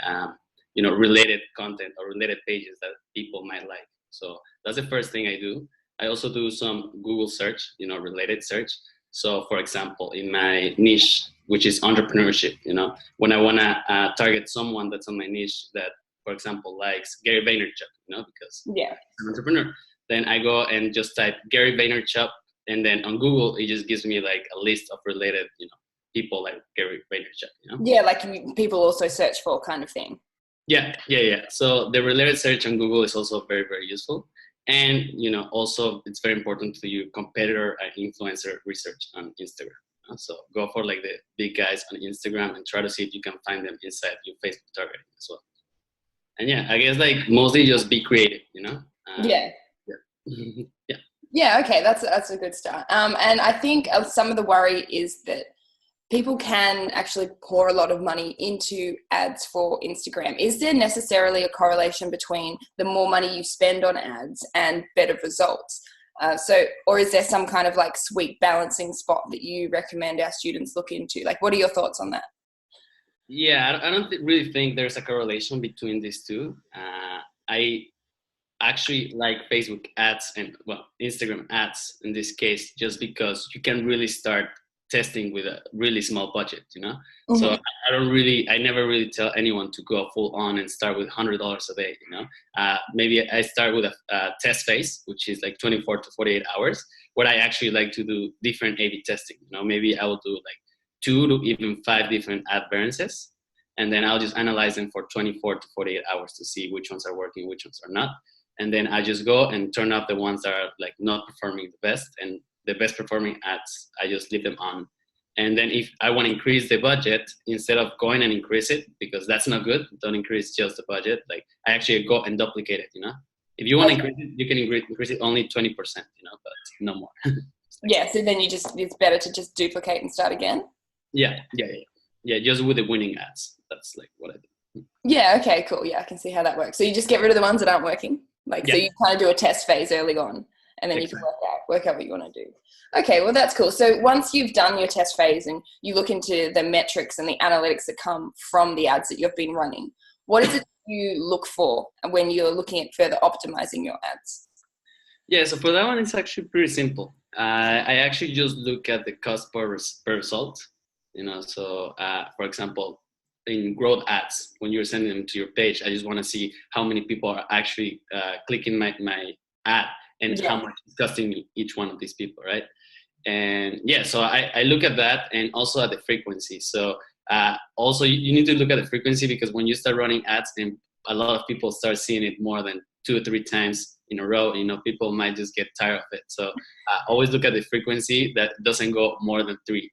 related content or related pages that people might like. So that's the first thing I do. I also do some Google search, related search. So for example, in my niche, which is entrepreneurship, when I want to target someone that's on my niche that, for example, likes Gary Vaynerchuk, because I'm an entrepreneur, then I go and just type Gary Vaynerchuk, and then on Google, it just gives me like a list of related, people like Gary Vaynerchuk, Yeah, like people also search for kind of thing. Yeah. So the related search on Google is also very, very useful. And, also it's very important to do competitor and influencer research on Instagram. So go for like the big guys on Instagram and try to see if you can find them inside your Facebook targeting as well. And yeah, I guess like mostly just be creative, Yeah. Yeah. Okay. That's a good start. And I think some of the worry is that people can actually pour a lot of money into ads for Instagram. Is there necessarily a correlation between the more money you spend on ads and better results? Or is there some kind of like sweet balancing spot that you recommend our students look into? Like, what are your thoughts on that? Yeah, I don't really think there's a correlation between these two. I actually like Facebook ads and Instagram ads in this case, just because you can really start testing with a really small budget, Mm-hmm. So I never really tell anyone to go full on and start with $100 a day, maybe I start with a test phase, which is like 24 to 48 hours, where I actually like to do different A/B testing. Maybe I will do like 2 to even 5 different ad variances, and then I'll just analyze them for 24 to 48 hours to see which ones are working, which ones are not. And then I just go and turn off the ones that are like not performing the best, and the best performing ads, I just leave them on. And then if I want to increase the budget, instead of going and increase it, because that's not good, don't increase just the budget. Like I actually go and duplicate it, If you want to increase it, you can increase it only 20%, but no more. Yeah, so then it's better to just duplicate and start again? Yeah. yeah, just with the winning ads. That's like what I do. Yeah, okay, cool. Yeah, I can see how that works. So you just get rid of the ones that aren't working? Like, so Yeah, you kind of do a test phase early on, and then you can exactly. work out what you want to do. Okay, well, that's cool. So once you've done your test phase and you look into the metrics and the analytics that come from the ads that you've been running, what is it you look for when you're looking at further optimizing your ads? Yeah, so for that one, it's actually pretty simple. I actually just look at the cost per result. So for example, in growth ads, when you're sending them to your page, I just want to see how many people are actually clicking my ad and Yeah. how much it's costing me each one of these people, right? And yeah, so I look at that and also at the frequency. So also you need to look at the frequency, because when you start running ads and a lot of people start seeing it more than 2 or 3 times in a row, people might just get tired of it. So always look at the frequency that doesn't go more than 3.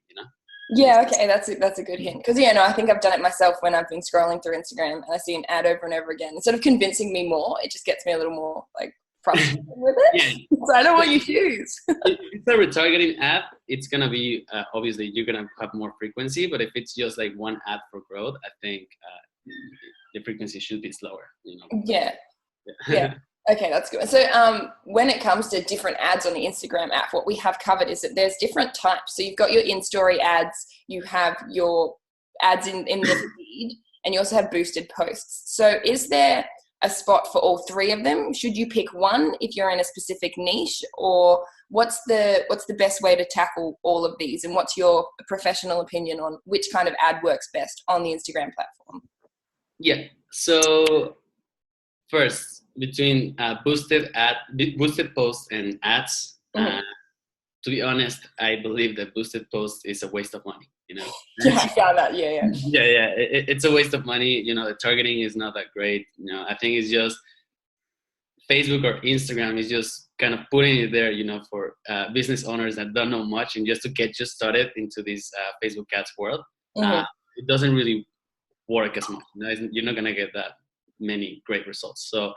Yeah, okay, that's a good hint. Because no, I think I've done it myself when I've been scrolling through Instagram and I see an ad over and over again. Instead of convincing me more, it just gets me a little more like frustrated with it. Yeah. So I don't want your shoes. If it's a retargeting app, it's gonna be obviously you're gonna have more frequency. But if it's just like one ad for growth, I think the frequency should be slower. Yeah. Yeah. Okay, that's good. So when it comes to different ads on the Instagram app, what we have covered is that there's different types. So you've got your in-story ads, you have your ads in the feed, and you also have boosted posts. So is there a spot for all three of them? Should you pick one if you're in a specific niche, or what's the best way to tackle all of these? And what's your professional opinion on which kind of ad works best on the Instagram platform? Yeah. So first, between boosted posts and ads, to be honest, I believe that boosted posts is a waste of money. Yeah, I found that. Yeah. Yeah. It's a waste of money. The targeting is not that great. I think it's just Facebook or Instagram is just kind of putting it there, for business owners that don't know much and just to get you started into this Facebook ads world. It doesn't really work as much. You're not gonna get that many great results. So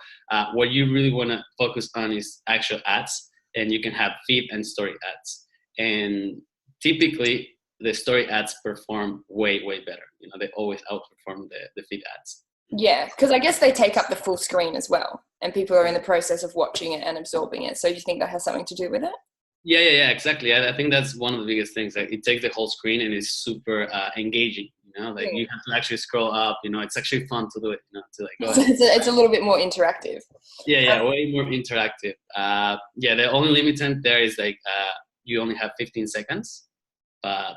what you really want to focus on is actual ads, and you can have feed and story ads. And typically, the story ads perform way better. They always outperform the feed ads. Yeah, because I guess they take up the full screen as well, and people are in the process of watching it and absorbing it. So do you think that has something to do with it? Yeah, exactly. I think that's one of the biggest things. Like, it takes the whole screen and it's super engaging. Like you have to actually scroll up. It's actually fun to do it. To like go. It's a little bit more interactive. Yeah, way more interactive. The only limitant there is like you only have 15 seconds, but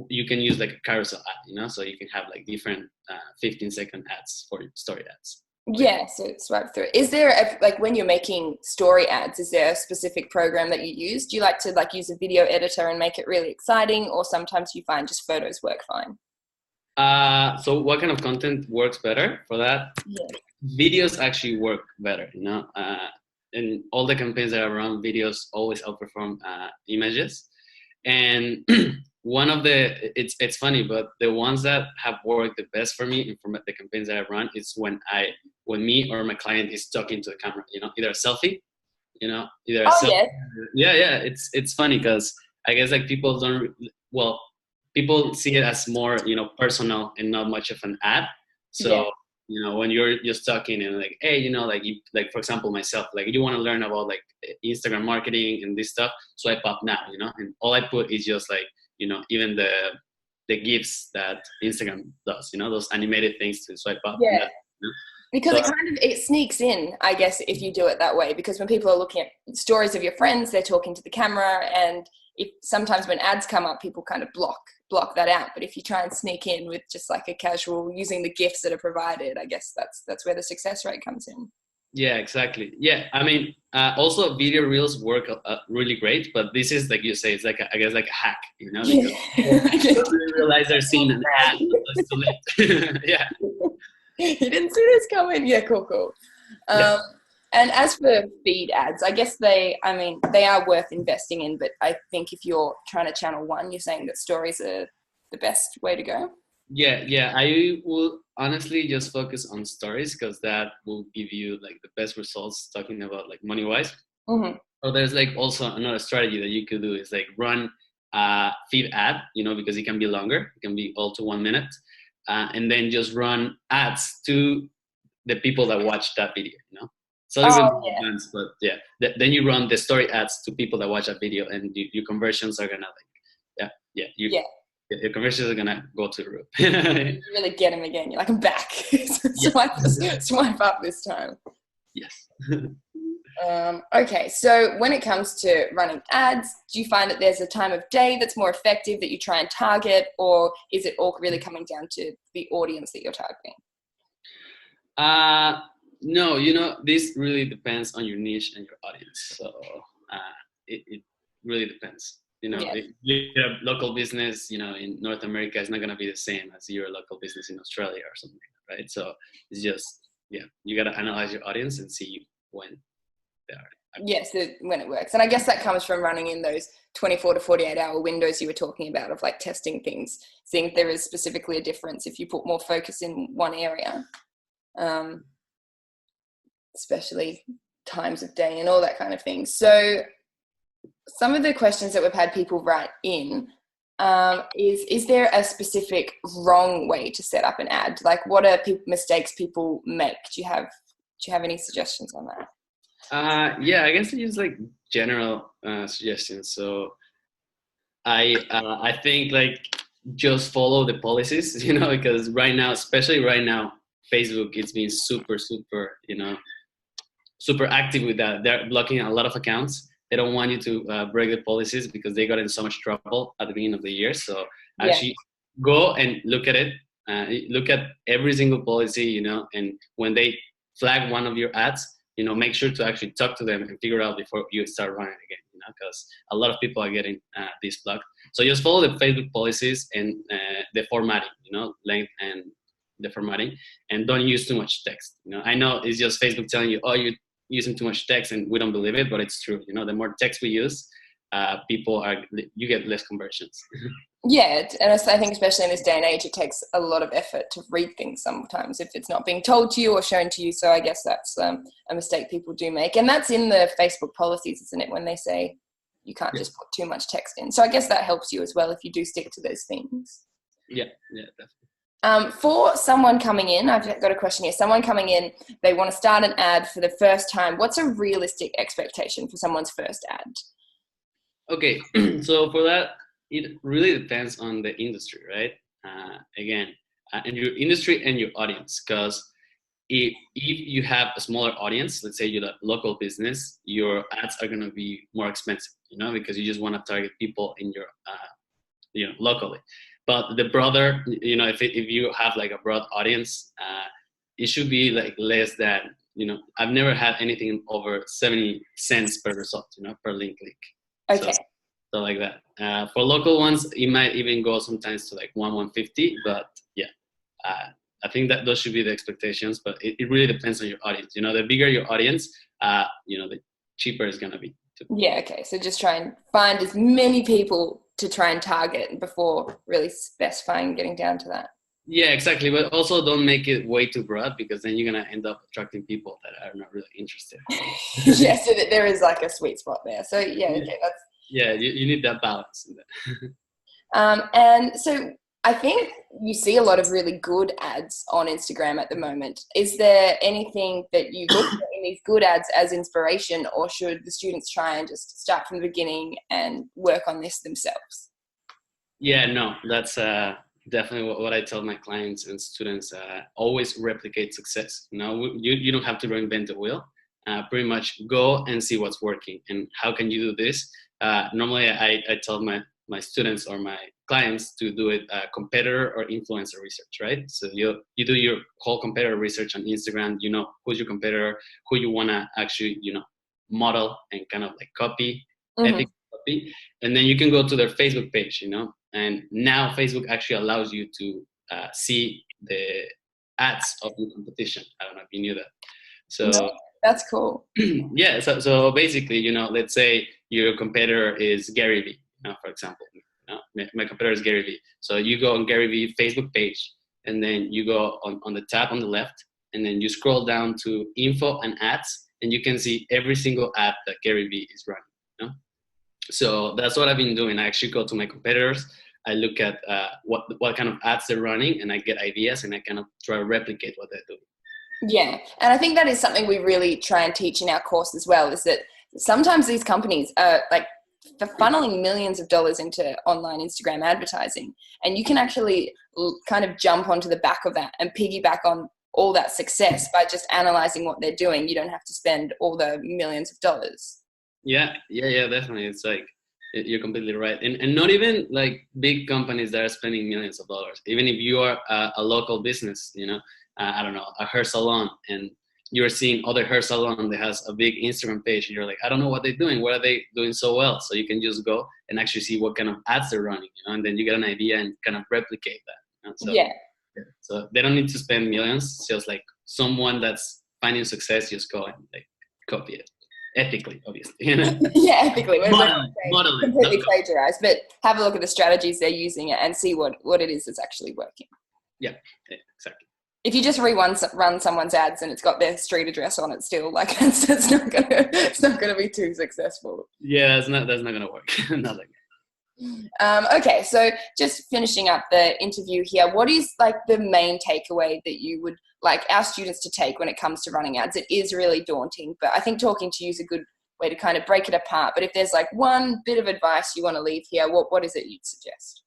you can use like a carousel ad. So you can have like different 15-second ads for story ads. Yeah, so swipe through it. Is there like when you're making story ads, is there a specific program that you use? Do you like to like use a video editor and make it really exciting, or sometimes you find just photos work fine? So what kind of content works better for that? Yeah. Videos actually work better, and all the campaigns that I run, videos always outperform images. And one of it's funny, but the ones that have worked the best for me and for the campaigns that I run is when me or my client is talking to the camera, either a selfie, either a selfie. Yeah. It's funny because I guess like people people see it as more, personal and not much of an ad. So, when you're just talking and like, hey, like for example, myself, like you want to learn about like Instagram marketing and this stuff, swipe up now, and all I put is just like, even the GIFs that Instagram does, those animated things to swipe up. Yeah. Because it sneaks in, I guess, if you do it that way, because when people are looking at stories of your friends, they're talking to the camera, and sometimes when ads come up, people kind of block that out. But if you try and sneak in with just like a casual using the GIFs that are provided, I guess that's where the success rate comes in. Yeah, exactly. Yeah, I mean, also video reels work really great, but this is like you say, it's like I guess like a hack, because people don't realize they're seeing an ad. It's too late. Yeah. You didn't see this coming. Yeah, cool. And as for feed ads, I guess they are worth investing in, but I think if you're trying to channel one, you're saying that stories are the best way to go. Yeah. I will honestly just focus on stories because that will give you like the best results talking about like money wise. Mm-hmm. So there's like also another strategy that you could do is like run feed ad, because it can be longer, it can be all to 1 minute, and then just run ads to the people that watch that video. It's a little bit advanced, but yeah. Then you run the story ads to people that watch that video, and your conversions are gonna your conversions are gonna go to the roof. You really get them again. You're like, I'm back. Swipe up this time. Yes. Okay, so when it comes to running ads, do you find that there's a time of day that's more effective that you try and target, or is it all really coming down to the audience that you're targeting? No, this really depends on your niche and your audience. So it really depends. If you're a local business, in North America, it's not going to be the same as your local business in Australia or something, right? So it's just, you got to analyze your audience and see when they are. Yes, when it works. And I guess that comes from running in those 24 to 48 hour windows you were talking about, of like testing things, seeing if there is specifically a difference if you put more focus in one area, especially times of day and all that kind of thing. So some of the questions that we've had people write in is there a specific wrong way to set up an ad? Like, what are mistakes people make? Do you have any suggestions on that? I guess I use like general suggestions. So I think like just follow the policies, because especially right now, Facebook, it's been super active with that. They're blocking a lot of accounts. They don't want you to break the policies because they got in so much trouble at the beginning of the year. So actually go and look at it. Look at every single policy, and when they flag one of your ads, make sure to actually talk to them and figure out before you start running again, because a lot of people are getting this blocked. So just follow the Facebook policies and the formatting, length and the formatting, and don't use too much text. I know it's just Facebook telling you, oh, you're using too much text, and we don't believe it, but it's true. The more text we use, you get less conversions. Yeah, and I think especially in this day and age, it takes a lot of effort to read things sometimes if it's not being told to you or shown to you. So I guess that's a mistake people do make. And that's in the Facebook policies, isn't it, when they say you can't just put too much text in. So I guess that helps you as well if you do stick to those things. Yeah, definitely. For someone coming in, I've got a question here. Someone coming in, they want to start an ad for the first time. What's a realistic expectation for someone's first ad? Okay, so for that, it really depends on the industry, right? And your industry and your audience, because if you have a smaller audience, let's say you're a local business, your ads are going to be more expensive, because you just want to target people in your, locally. But the broader, if you have like a broad audience, it should be like less than, I've never had anything over 70 cents per result, per link click. Okay. So like that. For local ones, it might even go sometimes to like $1.50, but I think that those should be the expectations, but it really depends on your audience. The bigger your audience, the cheaper it's gonna be too. Yeah, okay. So just try and find as many people to try and target before really specifying getting down to that. Yeah, exactly. But also don't make it way too broad, because then you're gonna end up attracting people that are not really interested. Yes, so there is like a sweet spot there. So okay, that's. Yeah, you need that balance. And so I think you see a lot of really good ads on Instagram at the moment. Is there anything that you look at in these good ads as inspiration, or should the students try and just start from the beginning and work on this themselves? Yeah, no, that's definitely what I tell my clients and students. Always replicate success. You don't have to reinvent the wheel. Pretty much go and see what's working and how can you do this. Normally, I tell my students or my clients to do it competitor or influencer research, right? So you do your whole competitor research on Instagram. Who's your competitor, who you want to actually model and kind of like copy, ethical copy, and then you can go to their Facebook page, and now Facebook actually allows you to see the ads of the competition. I don't know if you knew that. So. No. That's cool. Yeah. So basically, let's say your competitor is Gary Vee, for example. My competitor is Gary Vee. So you go on Gary Vee Facebook page, and then you go on the tab on the left, and then you scroll down to info and ads, and you can see every single ad that Gary Vee is running. So that's what I've been doing. I actually go to my competitors. I look at what kind of ads they're running, and I get ideas, and I kind of try to replicate what they're doing. Yeah, and I think that is something we really try and teach in our course as well, is that sometimes these companies are like funneling millions of dollars into online Instagram advertising, and you can actually kind of jump onto the back of that and piggyback on all that success by just analyzing what they're doing. You don't have to spend all the millions of dollars. Yeah, definitely. It's like you're completely right, and not even like big companies that are spending millions of dollars. Even if you are a local business, I don't know, a hair salon, and you're seeing other hair salon that has a big Instagram page, and you're like, I don't know what they're doing. What are they doing so well? So you can just go and actually see what kind of ads they're running, and then you get an idea and kind of replicate that. So, Yeah. So they don't need to spend millions. It's just like someone that's finding success, just go and like copy it. Ethically, obviously. Yeah, ethically. We're not Modeling, completely plagiarized, but have a look at the strategies they're using and see what it is that's actually working. Yeah, exactly. If you just run someone's ads and it's got their street address on it still, like it's not gonna be too successful. Yeah, that's not gonna work. Not like Okay, so just finishing up the interview here, what is like the main takeaway that you would like our students to take when it comes to running ads? It is really daunting, but I think talking to you is a good way to kind of break it apart. But if there's like one bit of advice you want to leave here, what is it you'd suggest?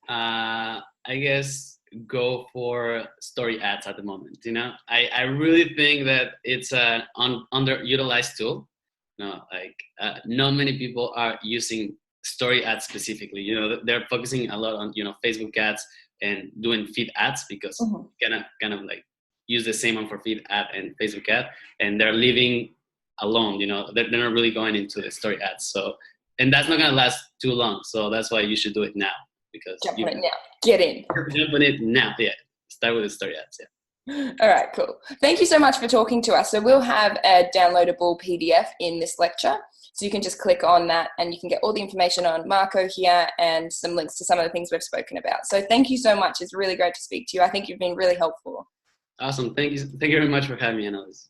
I guess go for story ads at the moment. I really think that it's an underutilized tool. Not many people are using story ads specifically. They're focusing a lot on Facebook ads and doing feed ads because kind of like use the same one for feed ad and Facebook ad, and they're leaving alone. They're not really going into the story ads. So, and that's not gonna last too long. So that's why you should do it now, because jump on it now. Get in. Jump on it now. Yeah, start with the story ads. Yeah. All right, cool. Thank you so much for talking to us. So we'll have a downloadable PDF in this lecture. So you can just click on that and you can get all the information on Marco here and some links to some of the things we've spoken about. So thank you so much. It's really great to speak to you. I think you've been really helpful. Awesome. Thank you. Thank you very much for having me, Annalise.